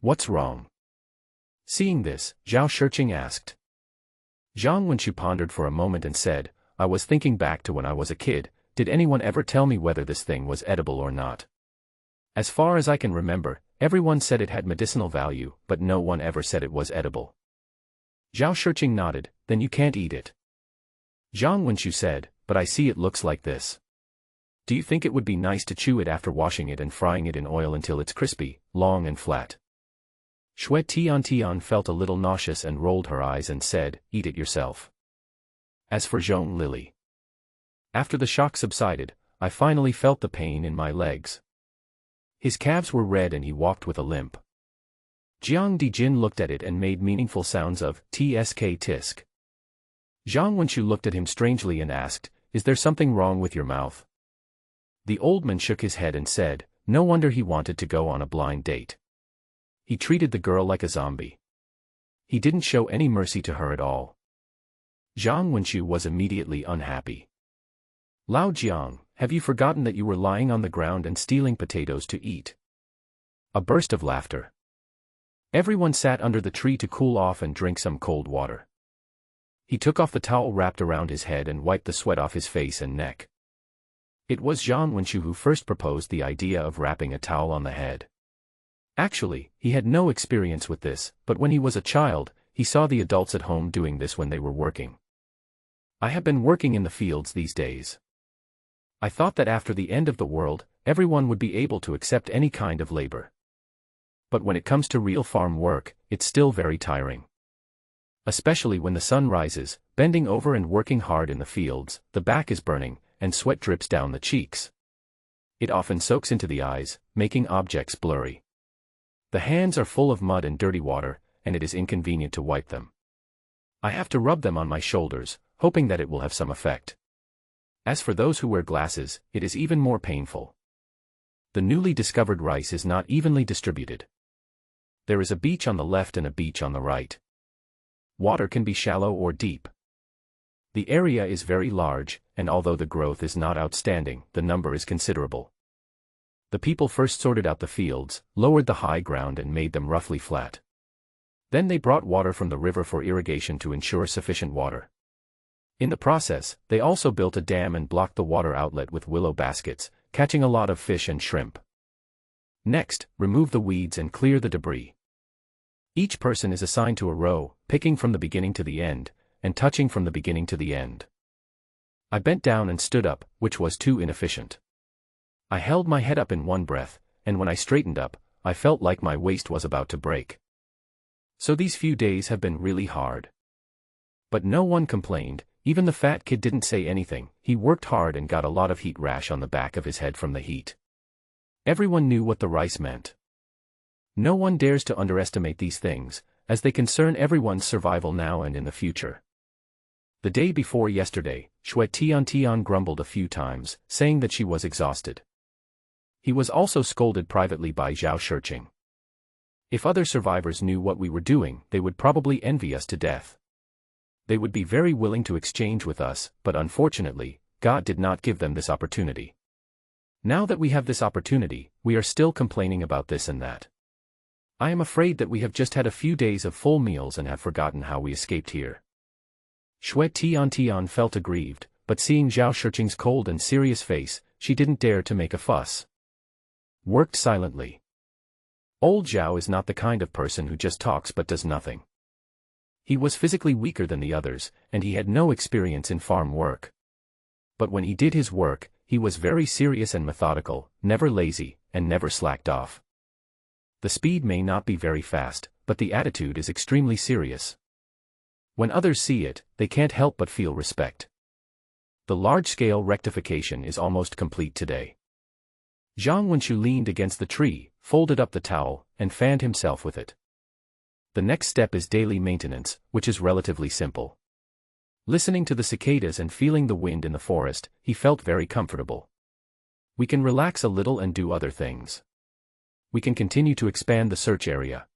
What's wrong? Seeing this, Zhao Shirqing asked. Zhang Wenqiu pondered for a moment and said, I was thinking back to when I was a kid, did anyone ever tell me whether this thing was edible or not? As far as I can remember, everyone said it had medicinal value, but no one ever said it was edible. Zhao Shirqing nodded, then you can't eat it. Zhang Wenqiu said, but I see it looks like this. Do you think it would be nice to chew it after washing it and frying it in oil until it's crispy, long and flat? Xue Tian felt a little nauseous and rolled her eyes and said, eat it yourself. As for Zhong Lily. After the shock subsided, I finally felt the pain in my legs. His calves were red and he walked with a limp. Jiang Dijin looked at it and made meaningful sounds of tsk tisk. Zhang Wenqiu looked at him strangely and asked, is there something wrong with your mouth? The old man shook his head and said, no wonder he wanted to go on a blind date. He treated the girl like a zombie. He didn't show any mercy to her at all. Zhang Wenqiu was immediately unhappy. Lao Jiang, have you forgotten that you were lying on the ground and stealing potatoes to eat? A burst of laughter. Everyone sat under the tree to cool off and drink some cold water. He took off the towel wrapped around his head and wiped the sweat off his face and neck. It was Zhang Wenqiu who first proposed the idea of wrapping a towel on the head. Actually, he had no experience with this, but when he was a child, he saw the adults at home doing this when they were working. I have been working in the fields these days. I thought that after the end of the world, everyone would be able to accept any kind of labor. But when it comes to real farm work, it's still very tiring. Especially when the sun rises, bending over and working hard in the fields, the back is burning, and sweat drips down the cheeks. It often soaks into the eyes, making objects blurry. The hands are full of mud and dirty water, and it is inconvenient to wipe them. I have to rub them on my shoulders, hoping that it will have some effect. As for those who wear glasses, it is even more painful. The newly discovered rice is not evenly distributed. There is a beach on the left and a beach on the right. Water can be shallow or deep. The area is very large, and although the growth is not outstanding, the number is considerable. The people first sorted out the fields, lowered the high ground and made them roughly flat. Then they brought water from the river for irrigation to ensure sufficient water. In the process, they also built a dam and blocked the water outlet with willow baskets, catching a lot of fish and shrimp. Next, remove the weeds and clear the debris. Each person is assigned to a row, picking from the beginning to the end, and touching from the beginning to the end. I bent down and stood up, which was too inefficient. I held my head up in one breath, and when I straightened up, I felt like my waist was about to break. So these few days have been really hard. But no one complained, even the fat kid didn't say anything. He worked hard and got a lot of heat rash on the back of his head from the heat. Everyone knew what the rice meant. No one dares to underestimate these things, as they concern everyone's survival now and in the future. The day before yesterday, Xue Tian grumbled a few times, saying that she was exhausted. He was also scolded privately by Zhao Shiqing. If other survivors knew what we were doing, they would probably envy us to death. They would be very willing to exchange with us, but unfortunately, God did not give them this opportunity. Now that we have this opportunity, we are still complaining about this and that. I am afraid that we have just had a few days of full meals and have forgotten how we escaped here. Xue Tian felt aggrieved, but seeing Zhao Shiqing's cold and serious face, she didn't dare to make a fuss. Worked silently. Old Zhao is not the kind of person who just talks but does nothing. He was physically weaker than the others, and he had no experience in farm work. But when he did his work, he was very serious and methodical, never lazy, and never slacked off. The speed may not be very fast, but the attitude is extremely serious. When others see it, they can't help but feel respect. The large-scale rectification is almost complete today. Zhang Wenqiu leaned against the tree, folded up the towel, and fanned himself with it. The next step is daily maintenance, which is relatively simple. Listening to the cicadas and feeling the wind in the forest, he felt very comfortable. We can relax a little and do other things. We can continue to expand the search area.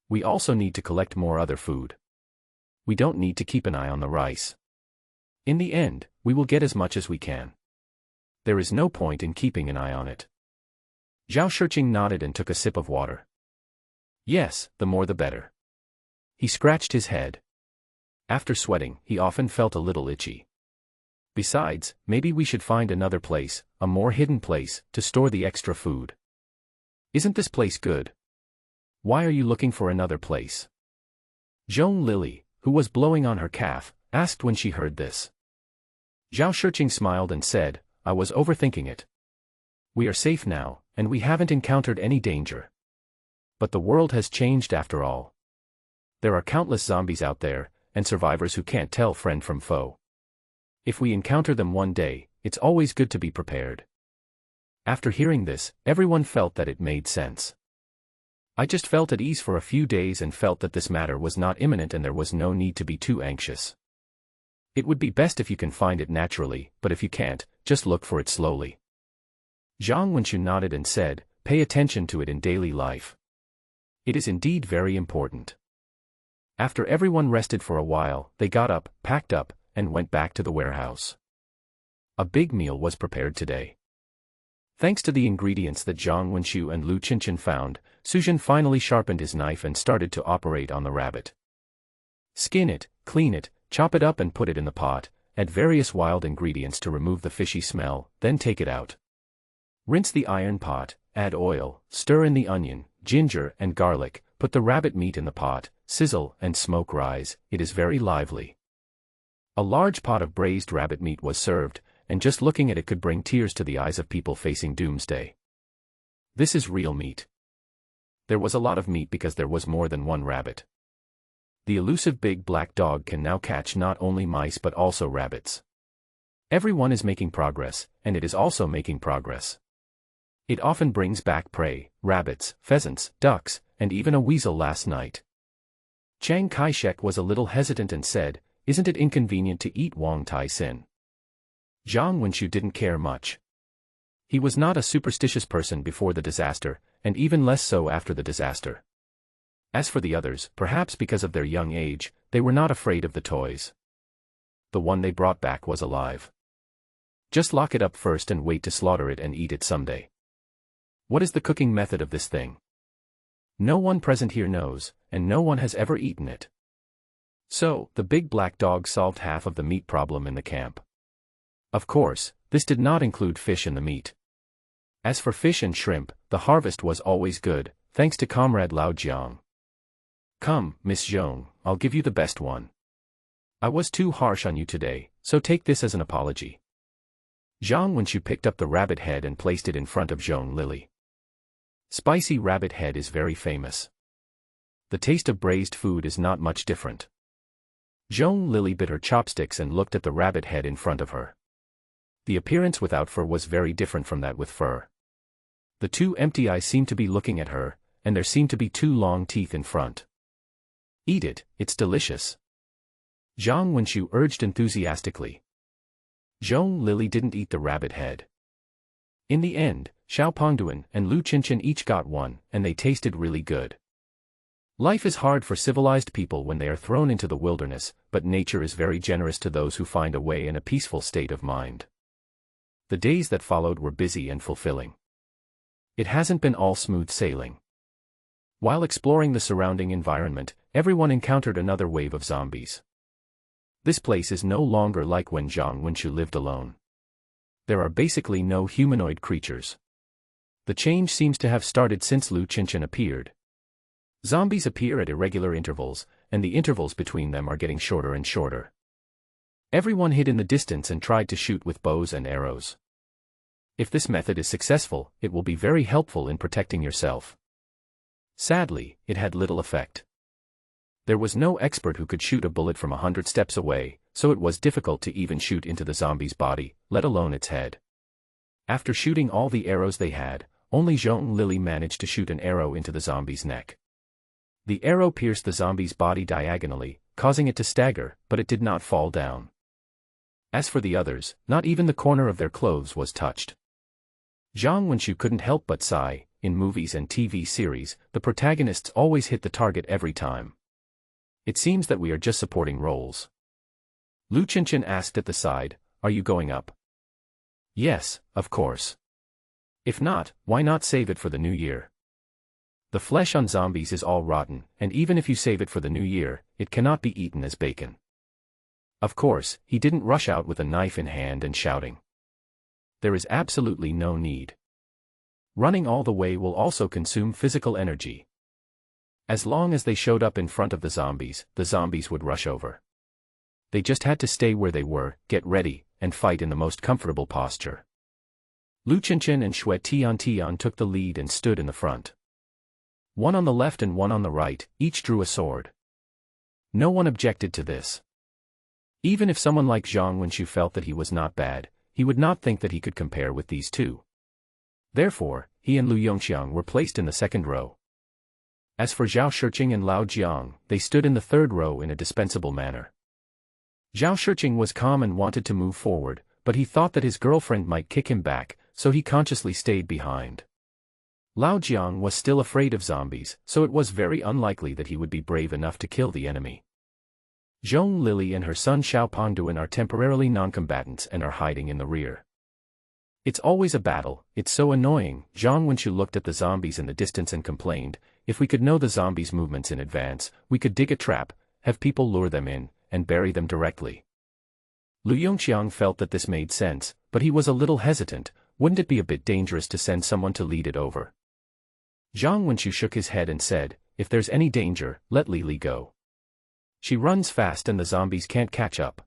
We also need to collect more other food. We don't need to keep an eye on the rice. In the end, we will get as much as we can. There is no point in keeping an eye on it. Zhao Shiqing nodded and took a sip of water. Yes, the more the better. He scratched his head. After sweating, he often felt a little itchy. Besides, maybe we should find another place, a more hidden place, to store the extra food. Isn't this place good? Why are you looking for another place? Zhong Lily, who was blowing on her calf, asked when she heard this. Zhao Shiqing smiled and said, I was overthinking it. We are safe now, and we haven't encountered any danger. But the world has changed after all. There are countless zombies out there, and survivors who can't tell friend from foe. If we encounter them one day, it's always good to be prepared. After hearing this, everyone felt that it made sense. I just felt at ease for a few days and felt that this matter was not imminent and there was no need to be too anxious. It would be best if you can find it naturally, but if you can't, just look for it slowly. Zhang Wenqiu nodded and said, pay attention to it in daily life. It is indeed very important. After everyone rested for a while, they got up, packed up, and went back to the warehouse. A big meal was prepared today. Thanks to the ingredients that Zhang Wenxiu and Lu Qinshan found, Suzhen finally sharpened his knife and started to operate on the rabbit. Skin it, clean it, chop it up and put it in the pot, add various wild ingredients to remove the fishy smell, then take it out. Rinse the iron pot, add oil, stir in the onion, ginger and garlic, put the rabbit meat in the pot, sizzle and smoke rise, it is very lively. A large pot of braised rabbit meat was served, and just looking at it could bring tears to the eyes of people facing doomsday. This is real meat. There was a lot of meat because there was more than one rabbit. The elusive big black dog can now catch not only mice but also rabbits. Everyone is making progress, and it is also making progress. It often brings back prey, rabbits, pheasants, ducks, and even a weasel last night. Chiang Kai-shek was a little hesitant and said, "Isn't it inconvenient to eat Wang Tai-sin?" Zhang Wenxiu didn't care much. He was not a superstitious person before the disaster, and even less so after the disaster. As for the others, perhaps because of their young age, they were not afraid of the toys. The one they brought back was alive. Just lock it up first and wait to slaughter it and eat it someday. What is the cooking method of this thing? No one present here knows, and no one has ever eaten it. So, the big black dog solved half of the meat problem in the camp. Of course, this did not include fish in the meat. As for fish and shrimp, the harvest was always good, thanks to Comrade Lao Jiang. "Come, Miss Zhong, I'll give you the best one. I was too harsh on you today, so take this as an apology." Zhang Wenxiu picked up the rabbit head and placed it in front of Zhong Lili. Spicy rabbit head is very famous. The taste of braised food is not much different. Zhong Lili bit her chopsticks and looked at the rabbit head in front of her. The appearance without fur was very different from that with fur. The two empty eyes seemed to be looking at her, and there seemed to be two long teeth in front. "Eat it, it's delicious," Zhang Wenxiu urged enthusiastically. Zhong Lili didn't eat the rabbit head. In the end, Xiao Pengduan and Lu Qinshan each got one, and they tasted really good. Life is hard for civilized people when they are thrown into the wilderness, but nature is very generous to those who find a way in a peaceful state of mind. The days that followed were busy and fulfilling. It hasn't been all smooth sailing. While exploring the surrounding environment, everyone encountered another wave of zombies. This place is no longer like when Zhang Wenxiu lived alone. There are basically no humanoid creatures. The change seems to have started since Lu Qinshan appeared. Zombies appear at irregular intervals, and the intervals between them are getting shorter and shorter. Everyone hid in the distance and tried to shoot with bows and arrows. If this method is successful, it will be very helpful in protecting yourself. Sadly, it had little effect. There was no expert who could shoot a bullet from 100 steps away, so it was difficult to even shoot into the zombie's body, let alone its head. After shooting all the arrows they had, only Zhong Lili managed to shoot an arrow into the zombie's neck. The arrow pierced the zombie's body diagonally, causing it to stagger, but it did not fall down. As for the others, not even the corner of their clothes was touched. Zhang Wenxiu couldn't help but sigh. In movies and TV series, the protagonists always hit the target every time. It seems that we are just supporting roles. Lu Qinshan asked at the side, "Are you going up?" "Yes, of course. If not, why not save it for the new year? The flesh on zombies is all rotten, and even if you save it for the new year, it cannot be eaten as bacon." Of course, he didn't rush out with a knife in hand and shouting. There is absolutely no need. Running all the way will also consume physical energy. As long as they showed up in front of the zombies would rush over. They just had to stay where they were, get ready, and fight in the most comfortable posture. Lu Qinshan and Xue Tian took the lead and stood in the front. One on the left and one on the right, each drew a sword. No one objected to this. Even if someone like Zhang Wenxiu felt that he was not bad, he would not think that he could compare with these two. Therefore, he and Lu Yongxiang were placed in the second row. As for Zhao Shiqing and Lao Jiang, they stood in the third row in a dispensable manner. Zhao Shiqing was calm and wanted to move forward, but he thought that his girlfriend might kick him back, so he consciously stayed behind. Lao Jiang was still afraid of zombies, so it was very unlikely that he would be brave enough to kill the enemy. Zhong Lily and her son Xiao Pongduan are temporarily non-combatants and are hiding in the rear. It's always a battle, it's so annoying. Zhang Wenchu looked at the zombies in the distance and complained, if we could know the zombies' movements in advance, we could dig a trap, have people lure them in, and bury them directly. Lu Yongqiang felt that this made sense, but he was a little hesitant. Wouldn't it be a bit dangerous to send someone to lead it over? Zhang Wenchu shook his head and said, if there's any danger, let Lily go. She runs fast and the zombies can't catch up.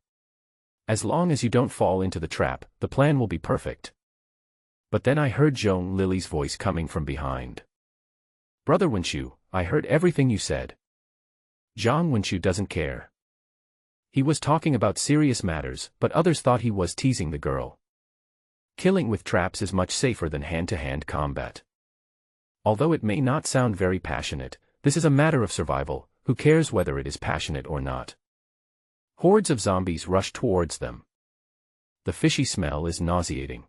As long as you don't fall into the trap, the plan will be perfect. But then I heard Zhong Lily's voice coming from behind. Brother Wenchu, I heard everything you said. Zhang Wenchu doesn't care. He was talking about serious matters, but others thought he was teasing the girl. Killing with traps is much safer than hand-to-hand combat. Although it may not sound very passionate, this is a matter of survival. Who cares whether it is passionate or not? Hordes of zombies rush towards them. The fishy smell is nauseating.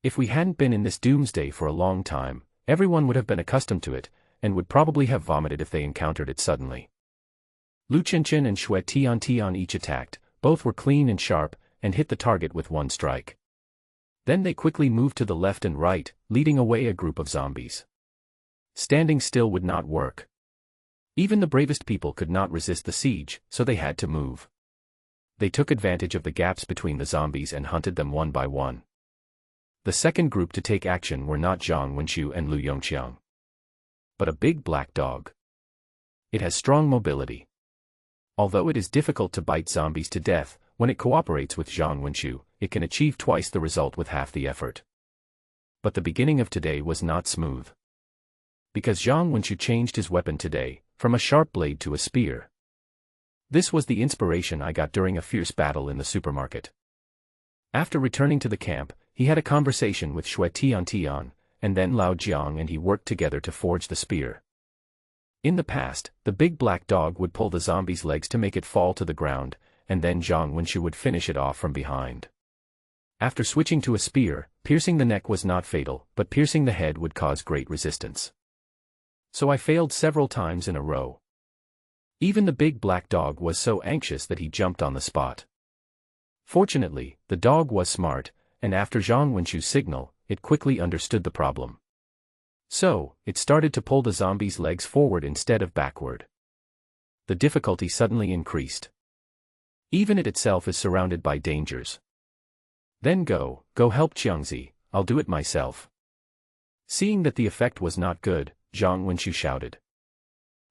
If we hadn't been in this doomsday for a long time, everyone would have been accustomed to it, and would probably have vomited if they encountered it suddenly. Lu Qianqian and Xue Tiantian each attacked, both were clean and sharp, and hit the target with one strike. Then they quickly moved to the left and right, leading away a group of zombies. Standing still would not work. Even the bravest people could not resist the siege, so they had to move. They took advantage of the gaps between the zombies and hunted them one by one. The second group to take action were not Zhang Wenchu and Lu Yongqiang, but a big black dog. It has strong mobility. Although it is difficult to bite zombies to death, when it cooperates with Zhang Wenchu, it can achieve twice the result with half the effort. But the beginning of today was not smooth. Because Zhang Wenchu changed his weapon today, from a sharp blade to a spear. This was the inspiration I got during a fierce battle in the supermarket. After returning to the camp, he had a conversation with Xue Tiantian, and then Lao Jiang, and he worked together to forge the spear. In the past, the big black dog would pull the zombie's legs to make it fall to the ground, and then Zhang Wenchu would finish it off from behind. After switching to a spear, piercing the neck was not fatal, but piercing the head would cause great resistance. So I failed several times in a row. Even the big black dog was so anxious that he jumped on the spot. Fortunately, the dog was smart, and after Zhang Wenchu's signal, it quickly understood the problem. So, it started to pull the zombie's legs forward instead of backward. The difficulty suddenly increased. Even it itself is surrounded by dangers. Then go help Qiangzi, I'll do it myself. Seeing that the effect was not good, Zhang Wenchu shouted.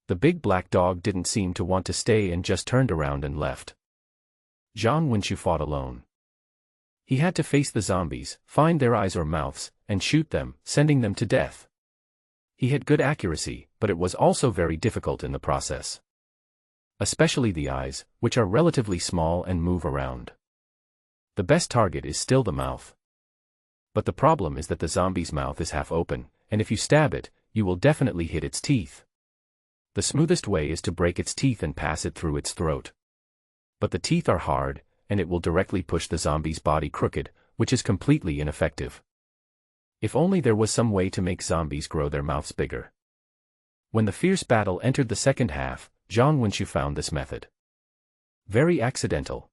The big black dog didn't seem to want to stay and just turned around and left. Zhang Wenchu fought alone. He had to face the zombies, find their eyes or mouths, and shoot them, sending them to death. He had good accuracy, but it was also very difficult in the process. Especially the eyes, which are relatively small and move around. The best target is still the mouth. But the problem is that the zombie's mouth is half open, and if you stab it, you will definitely hit its teeth. The smoothest way is to break its teeth and pass it through its throat. But the teeth are hard, and it will directly push the zombie's body crooked, which is completely ineffective. If only there was some way to make zombies grow their mouths bigger. When the fierce battle entered the second half, Zhang Wenchu found this method very accidental.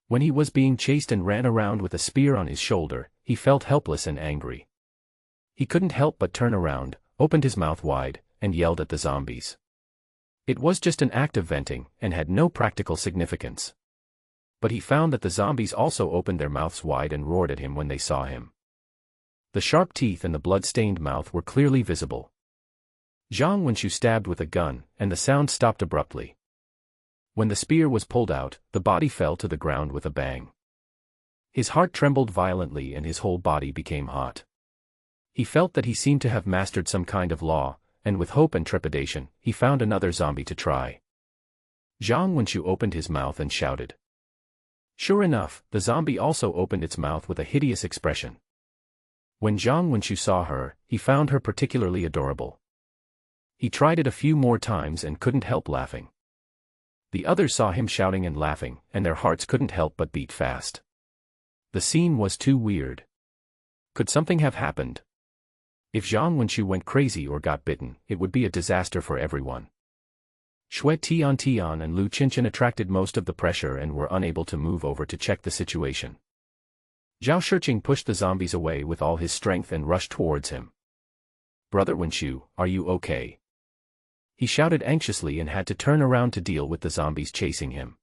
When he was being chased and ran around with a spear on his shoulder, he felt helpless and angry. He couldn't help but turn around, opened his mouth wide, and yelled at the zombies. It was just an act of venting, and had no practical significance. But he found that the zombies also opened their mouths wide and roared at him when they saw him. The sharp teeth and the blood-stained mouth were clearly visible. Zhang Wenchu stabbed with a gun, and the sound stopped abruptly. When the spear was pulled out, the body fell to the ground with a bang. His heart trembled violently and his whole body became hot. He felt that he seemed to have mastered some kind of law, and with hope and trepidation, he found another zombie to try. Zhang Wenchu opened his mouth and shouted. Sure enough, the zombie also opened its mouth with a hideous expression. When Zhang Wenchu saw her, he found her particularly adorable. He tried it a few more times and couldn't help laughing. The others saw him shouting and laughing, and their hearts couldn't help but beat fast. The scene was too weird. Could something have happened? If Zhang Wenxu went crazy or got bitten, it would be a disaster for everyone. Xue Tian and Lu Qinshan attracted most of the pressure and were unable to move over to check the situation. Zhao Shiqing pushed the zombies away with all his strength and rushed towards him. "Brother Wenxu, are you okay?" He shouted anxiously and had to turn around to deal with the zombies chasing him.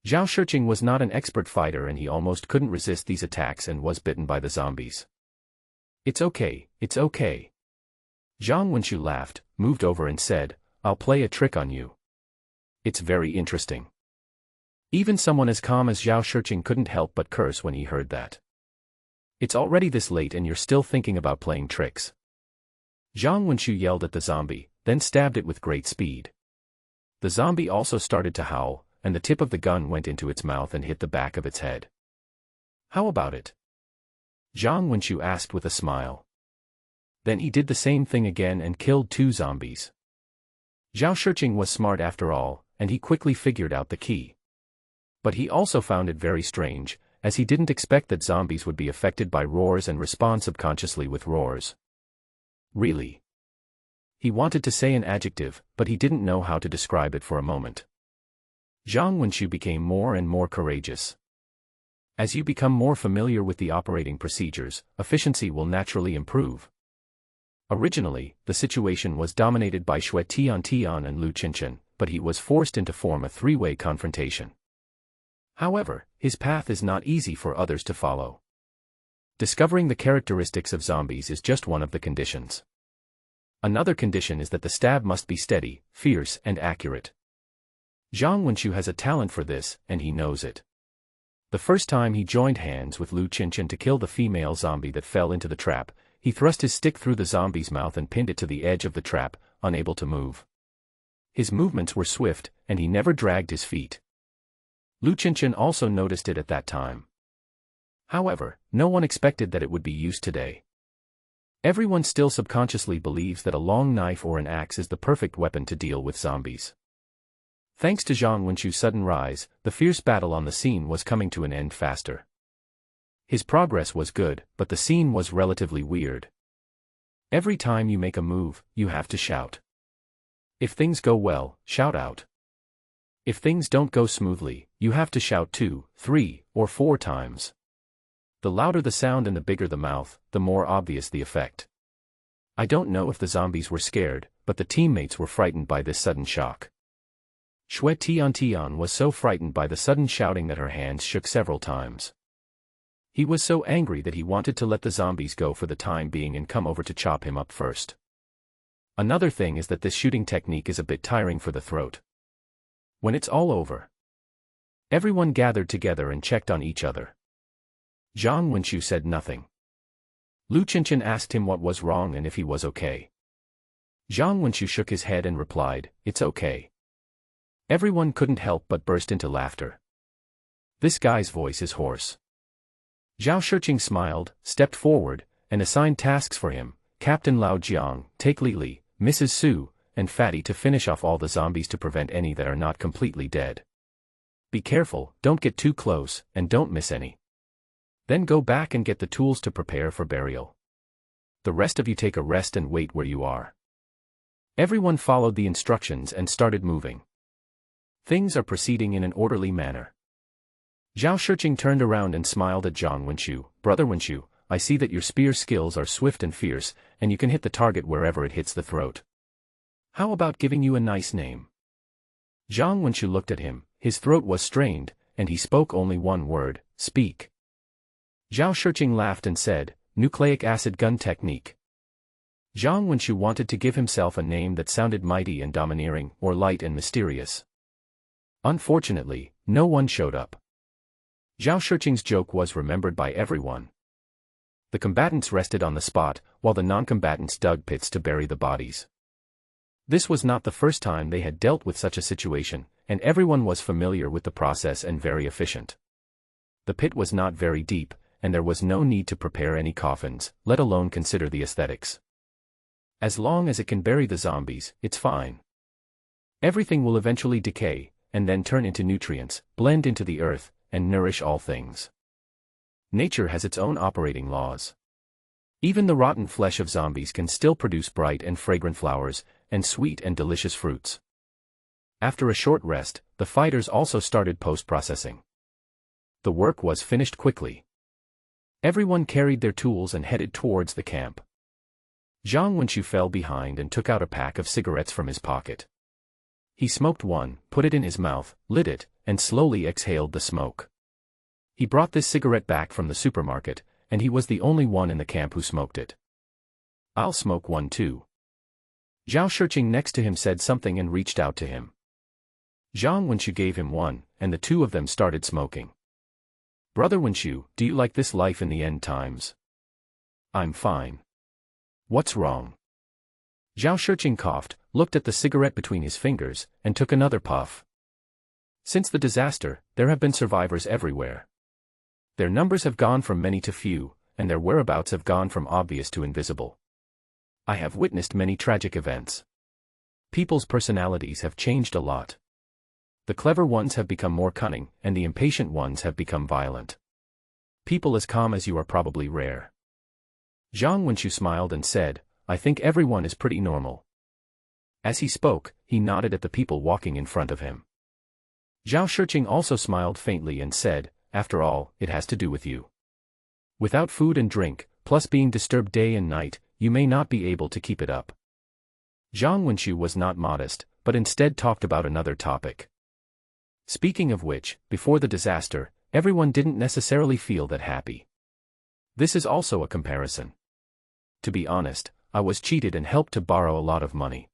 Zhao Shiqing was not an expert fighter and he almost couldn't resist these attacks and was bitten by the zombies. It's okay." Zhang Wenxu laughed, moved over and said, "I'll play a trick on you. It's very interesting." Even someone as calm as Zhao Shiqing couldn't help but curse when he heard that. "It's already this late and you're still thinking about playing tricks." Zhang Wenxu yelled at the zombie, then stabbed it with great speed. The zombie also started to howl, and the tip of the gun went into its mouth and hit the back of its head. "How about it?" Zhang Wenxu asked with a smile. Then he did the same thing again and killed 2 zombies. Zhao Shiqing was smart after all, and he quickly figured out the key. But he also found it very strange, as he didn't expect that zombies would be affected by roars and respond subconsciously with roars. Really? He wanted to say an adjective, but he didn't know how to describe it for a moment. Zhang Wenxu became more and more courageous. As you become more familiar with the operating procedures, efficiency will naturally improve. Originally, the situation was dominated by Xue Tian and Lu Qinshan, but he was forced into form a 3-way confrontation. However, his path is not easy for others to follow. Discovering the characteristics of zombies is just one of the conditions. Another condition is that the stab must be steady, fierce, and accurate. Zhang Wenxu has a talent for this, and he knows it. The first time he joined hands with Lu Qinshan to kill the female zombie that fell into the trap, he thrust his stick through the zombie's mouth and pinned it to the edge of the trap, unable to move. His movements were swift, and he never dragged his feet. Lu Qinshan also noticed it at that time. However, no one expected that it would be used today. Everyone still subconsciously believes that a long knife or an axe is the perfect weapon to deal with zombies. Thanks to Zhang Wenxu's sudden rise, the fierce battle on the scene was coming to an end faster. His progress was good, but the scene was relatively weird. Every time you make a move, you have to shout. If things go well, shout out. If things don't go smoothly, you have to shout 2, 3, or 4 times. The louder the sound and the bigger the mouth, the more obvious the effect. I don't know if the zombies were scared, but the teammates were frightened by this sudden shock. Xue Tian was so frightened by the sudden shouting that her hands shook several times. He was so angry that he wanted to let the zombies go for the time being and come over to chop him up first. Another thing is that this shooting technique is a bit tiring for the throat. When it's all over, everyone gathered together and checked on each other. Zhang Wenxu said nothing. Lu Qinshan asked him what was wrong and if he was okay. Zhang Wenxu shook his head and replied, "It's okay." Everyone couldn't help but burst into laughter. This guy's voice is hoarse. Zhao Shiqing smiled, stepped forward, and assigned tasks for him: Captain Lao Jiang, take Li, Mrs. Su, and Fatty to finish off all the zombies to prevent any that are not completely dead. Be careful, don't get too close, and don't miss any. Then go back and get the tools to prepare for burial. The rest of you take a rest and wait where you are. Everyone followed the instructions and started moving. Things are proceeding in an orderly manner. Zhao Shiqing turned around and smiled at Zhang Wenxu. "Brother Wenxu, I see that your spear skills are swift and fierce, and you can hit the target wherever it hits the throat. How about giving you a nice name?" Zhang Wenxu looked at him, his throat was strained, and he spoke only one word: "Speak." Zhao Shiqing laughed and said, "Nucleic acid gun technique." Zhang Wenxu wanted to give himself a name that sounded mighty and domineering, or light and mysterious. Unfortunately, no one showed up. Zhao Shiqing's joke was remembered by everyone. The combatants rested on the spot, while the non-combatants dug pits to bury the bodies. This was not the first time they had dealt with such a situation, and everyone was familiar with the process and very efficient. The pit was not very deep, and there was no need to prepare any coffins, let alone consider the aesthetics. As long as it can bury the zombies, it's fine. Everything will eventually decay, and then turn into nutrients, blend into the earth, and nourish all things. Nature has its own operating laws. Even the rotten flesh of zombies can still produce bright and fragrant flowers, and sweet and delicious fruits. After a short rest, the fighters also started post-processing. The work was finished quickly. Everyone carried their tools and headed towards the camp. Jiang Wenchu fell behind and took out a pack of cigarettes from his pocket. He smoked one, put it in his mouth, lit it, and slowly exhaled the smoke. He brought this cigarette back from the supermarket, and he was the only one in the camp who smoked it. "I'll smoke one too." Zhao Shiqing next to him said something and reached out to him. Jiang Wenchu gave him one, and the two of them started smoking. "Brother Wenchu, do you like this life in the end times?" "I'm fine." "What's wrong?" Zhao Shiqing coughed, looked at the cigarette between his fingers, and took another puff. "Since the disaster, there have been survivors everywhere. Their numbers have gone from many to few, and their whereabouts have gone from obvious to invisible. I have witnessed many tragic events. People's personalities have changed a lot. The clever ones have become more cunning, and the impatient ones have become violent. People as calm as you are probably rare." Jiang Wenchu smiled and said, "I think everyone is pretty normal." As he spoke, he nodded at the people walking in front of him. Zhao Shiqing also smiled faintly and said, "After all, it has to do with you. Without food and drink, plus being disturbed day and night, you may not be able to keep it up." Jiang Wenchu was not modest, but instead talked about another topic. "Speaking of which, before the disaster, everyone didn't necessarily feel that happy. This is also a comparison. To be honest, I was cheated and helped to borrow a lot of money.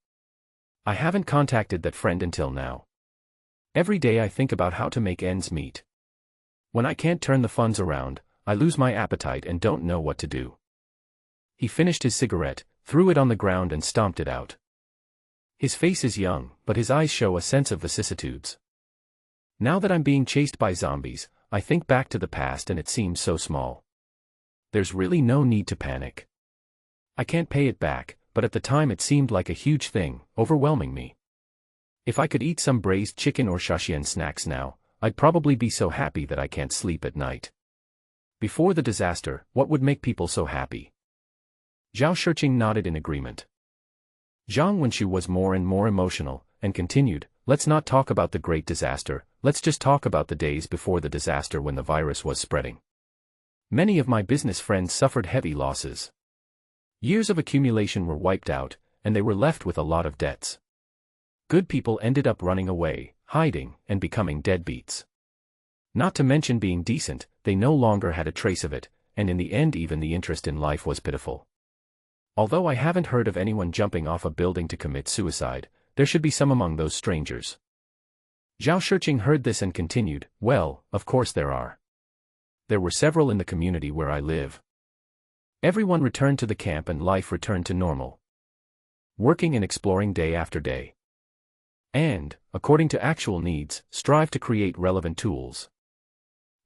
I haven't contacted that friend until now. Every day I think about how to make ends meet. When I can't turn the funds around, I lose my appetite and don't know what to do." He finished his cigarette, threw it on the ground and stomped it out. His face is young, but his eyes show a sense of vicissitudes. "Now that I'm being chased by zombies, I think back to the past and it seems so small. There's really no need to panic. I can't pay it back, but at the time it seemed like a huge thing, overwhelming me. If I could eat some braised chicken or Shaxian snacks now, I'd probably be so happy that I can't sleep at night. Before the disaster, what would make people so happy?" Zhao Shiqing nodded in agreement. Jiang Wenchu was more and more emotional, and continued, "Let's not talk about the great disaster, let's just talk about the days before the disaster when the virus was spreading. Many of my business friends suffered heavy losses. Years of accumulation were wiped out, and they were left with a lot of debts. Good people ended up running away, hiding, and becoming deadbeats. Not to mention being decent, they no longer had a trace of it, and in the end even the interest in life was pitiful. Although I haven't heard of anyone jumping off a building to commit suicide, there should be some among those strangers." Zhao Shiqing heard this and continued, "Well, of course there are. There were several in the community where I live. Everyone returned to the camp and life returned to normal. Working and exploring day after day. And, according to actual needs, strive to create relevant tools.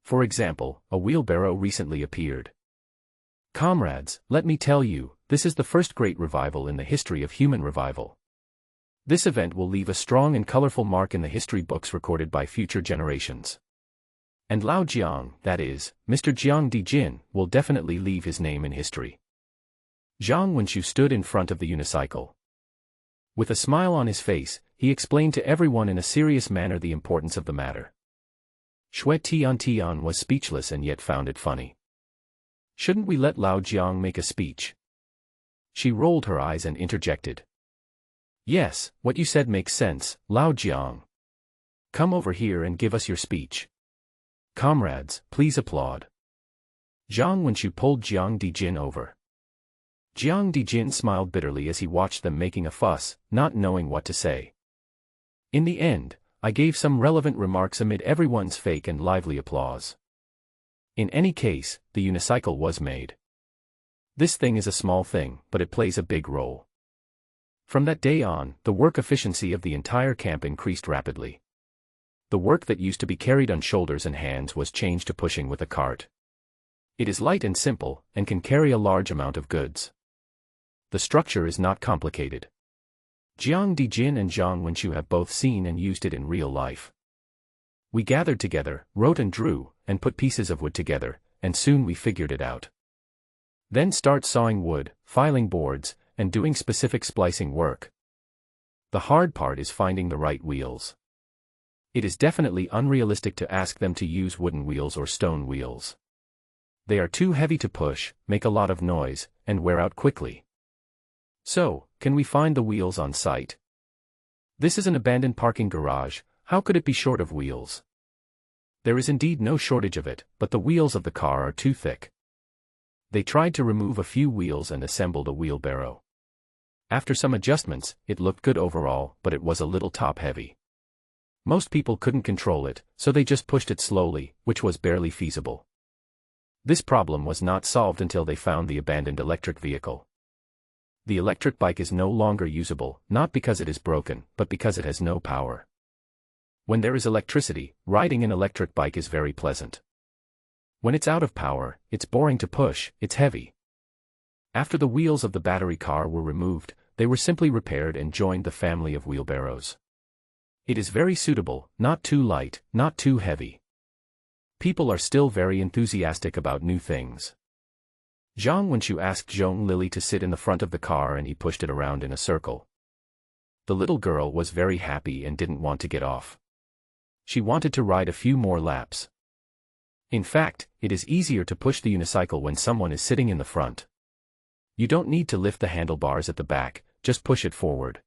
For example, a wheelbarrow recently appeared. Comrades, let me tell you, this is the first great revival in the history of human revival. This event will leave a strong and colorful mark in the history books recorded by future generations. And Lao Jiang, that is, Mr. Jiang Dijin, will definitely leave his name in history." Jiang Wenchu stood in front of the unicycle. With a smile on his face, he explained to everyone in a serious manner the importance of the matter. Xue Tian was speechless and yet found it funny. "Shouldn't we let Lao Jiang make a speech?" She rolled her eyes and interjected. "Yes, what you said makes sense, Lao Jiang. Come over here and give us your speech. Comrades, please applaud." Jiang Wenchu pulled Jiang Dijin over. Jiang Dijin smiled bitterly as he watched them making a fuss, not knowing what to say. In the end, I gave some relevant remarks amid everyone's fake and lively applause. In any case, the unicycle was made. This thing is a small thing, but it plays a big role. From that day on, the work efficiency of the entire camp increased rapidly. The work that used to be carried on shoulders and hands was changed to pushing with a cart. It is light and simple, and can carry a large amount of goods. The structure is not complicated. Jiang Dijin and Jiang Wenchu have both seen and used it in real life. We gathered together, wrote and drew, and put pieces of wood together, and soon we figured it out. Then start sawing wood, filing boards, and doing specific splicing work. The hard part is finding the right wheels. It is definitely unrealistic to ask them to use wooden wheels or stone wheels. They are too heavy to push, make a lot of noise, and wear out quickly. So, can we find the wheels on site? This is an abandoned parking garage. How could it be short of wheels? There is indeed no shortage of it, but the wheels of the car are too thick. They tried to remove a few wheels and assembled a wheelbarrow. After some adjustments, it looked good overall, but it was a little top-heavy. Most people couldn't control it, so they just pushed it slowly, which was barely feasible. This problem was not solved until they found the abandoned electric vehicle. The electric bike is no longer usable, not because it is broken, but because it has no power. When there is electricity, riding an electric bike is very pleasant. When it's out of power, it's boring to push, it's heavy. After the wheels of the battery car were removed, they were simply repaired and joined the family of wheelbarrows. It is very suitable, not too light, not too heavy. People are still very enthusiastic about new things. Zhang Wenqiu asked Zhong Lily to sit in the front of the car and he pushed it around in a circle. The little girl was very happy and didn't want to get off. She wanted to ride a few more laps. In fact, it is easier to push the unicycle when someone is sitting in the front. You don't need to lift the handlebars at the back, just push it forward.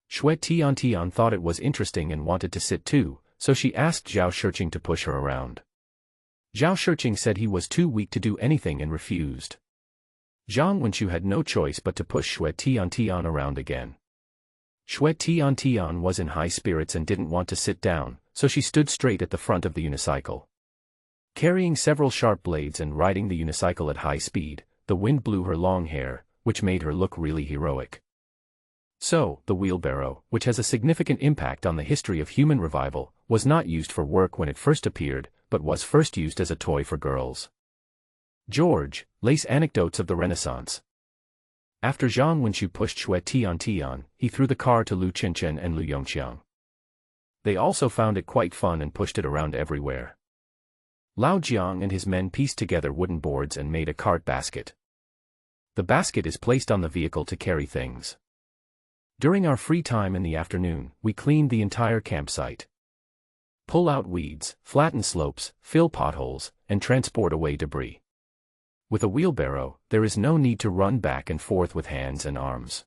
Xue Tian thought it was interesting and wanted to sit too, so she asked Zhao Shiqing to push her around. Zhao Shiqing said he was too weak to do anything and refused. Zhang Wenqiu had no choice but to push Xue Tian around again. Xue Tian was in high spirits and didn't want to sit down, so she stood straight at the front of the unicycle. Carrying several sharp blades and riding the unicycle at high speed, the wind blew her long hair, which made her look really heroic. So, the wheelbarrow, which has a significant impact on the history of human revival, was not used for work when it first appeared, but was first used as a toy for girls. George, Lace Anecdotes of the Renaissance. After Zhang Wenqiu pushed Xue Tian, he threw the car to Lu Qinchen and Lu Yongqiang. They also found it quite fun and pushed it around everywhere. Lao Jiang and his men pieced together wooden boards and made a cart basket. The basket is placed on the vehicle to carry things. During our free time in the afternoon, we cleaned the entire campsite. Pull out weeds, flatten slopes, fill potholes, and transport away debris. With a wheelbarrow, there is no need to run back and forth with hands and arms.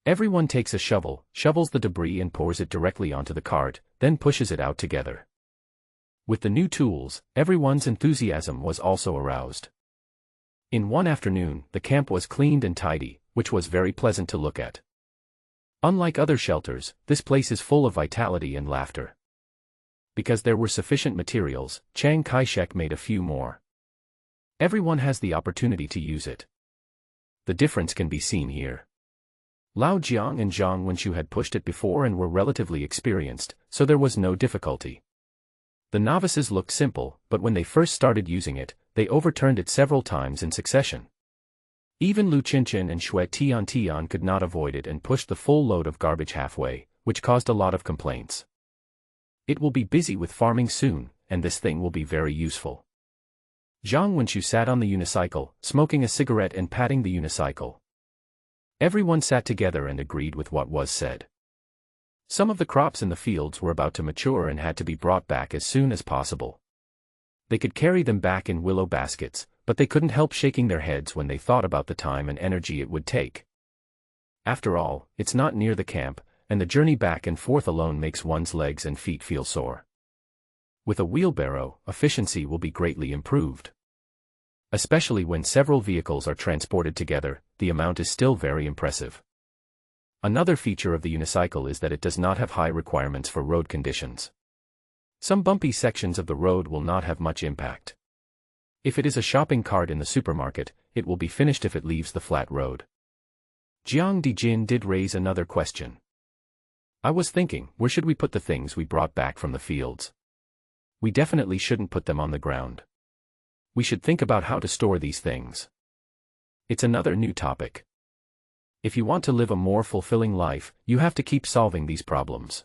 Everyone takes a shovel, shovels the debris and pours it directly onto the cart, then pushes it out together. With the new tools, everyone's enthusiasm was also aroused. In one afternoon, the camp was cleaned and tidy, which was very pleasant to look at. Unlike other shelters, this place is full of vitality and laughter. Because there were sufficient materials, Chiang Kai-shek made a few more. Everyone has the opportunity to use it. The difference can be seen here. Lao Jiang and Zhang Wenqiu had pushed it before and were relatively experienced, so there was no difficulty. The novices looked simple, but when they first started using it, they overturned it several times in succession. Even Lu Qinchen and Xue Tian could not avoid it and pushed the full load of garbage halfway, which caused a lot of complaints. It will be busy with farming soon, and this thing will be very useful. Zhang Wenqiu sat on the unicycle, smoking a cigarette and patting the unicycle. Everyone sat together and agreed with what was said. Some of the crops in the fields were about to mature and had to be brought back as soon as possible. They could carry them back in willow baskets, but they couldn't help shaking their heads when they thought about the time and energy it would take. After all, it's not near the camp, and the journey back and forth alone makes one's legs and feet feel sore. With a wheelbarrow, efficiency will be greatly improved. Especially when several vehicles are transported together, the amount is still very impressive. Another feature of the unicycle is that it does not have high requirements for road conditions. Some bumpy sections of the road will not have much impact. If it is a shopping cart in the supermarket, it will be finished if it leaves the flat road. Jiang Dijin did raise another question. I was thinking, where should we put the things we brought back from the fields? We definitely shouldn't put them on the ground. We should think about how to store these things. It's another new topic. If you want to live a more fulfilling life, you have to keep solving these problems.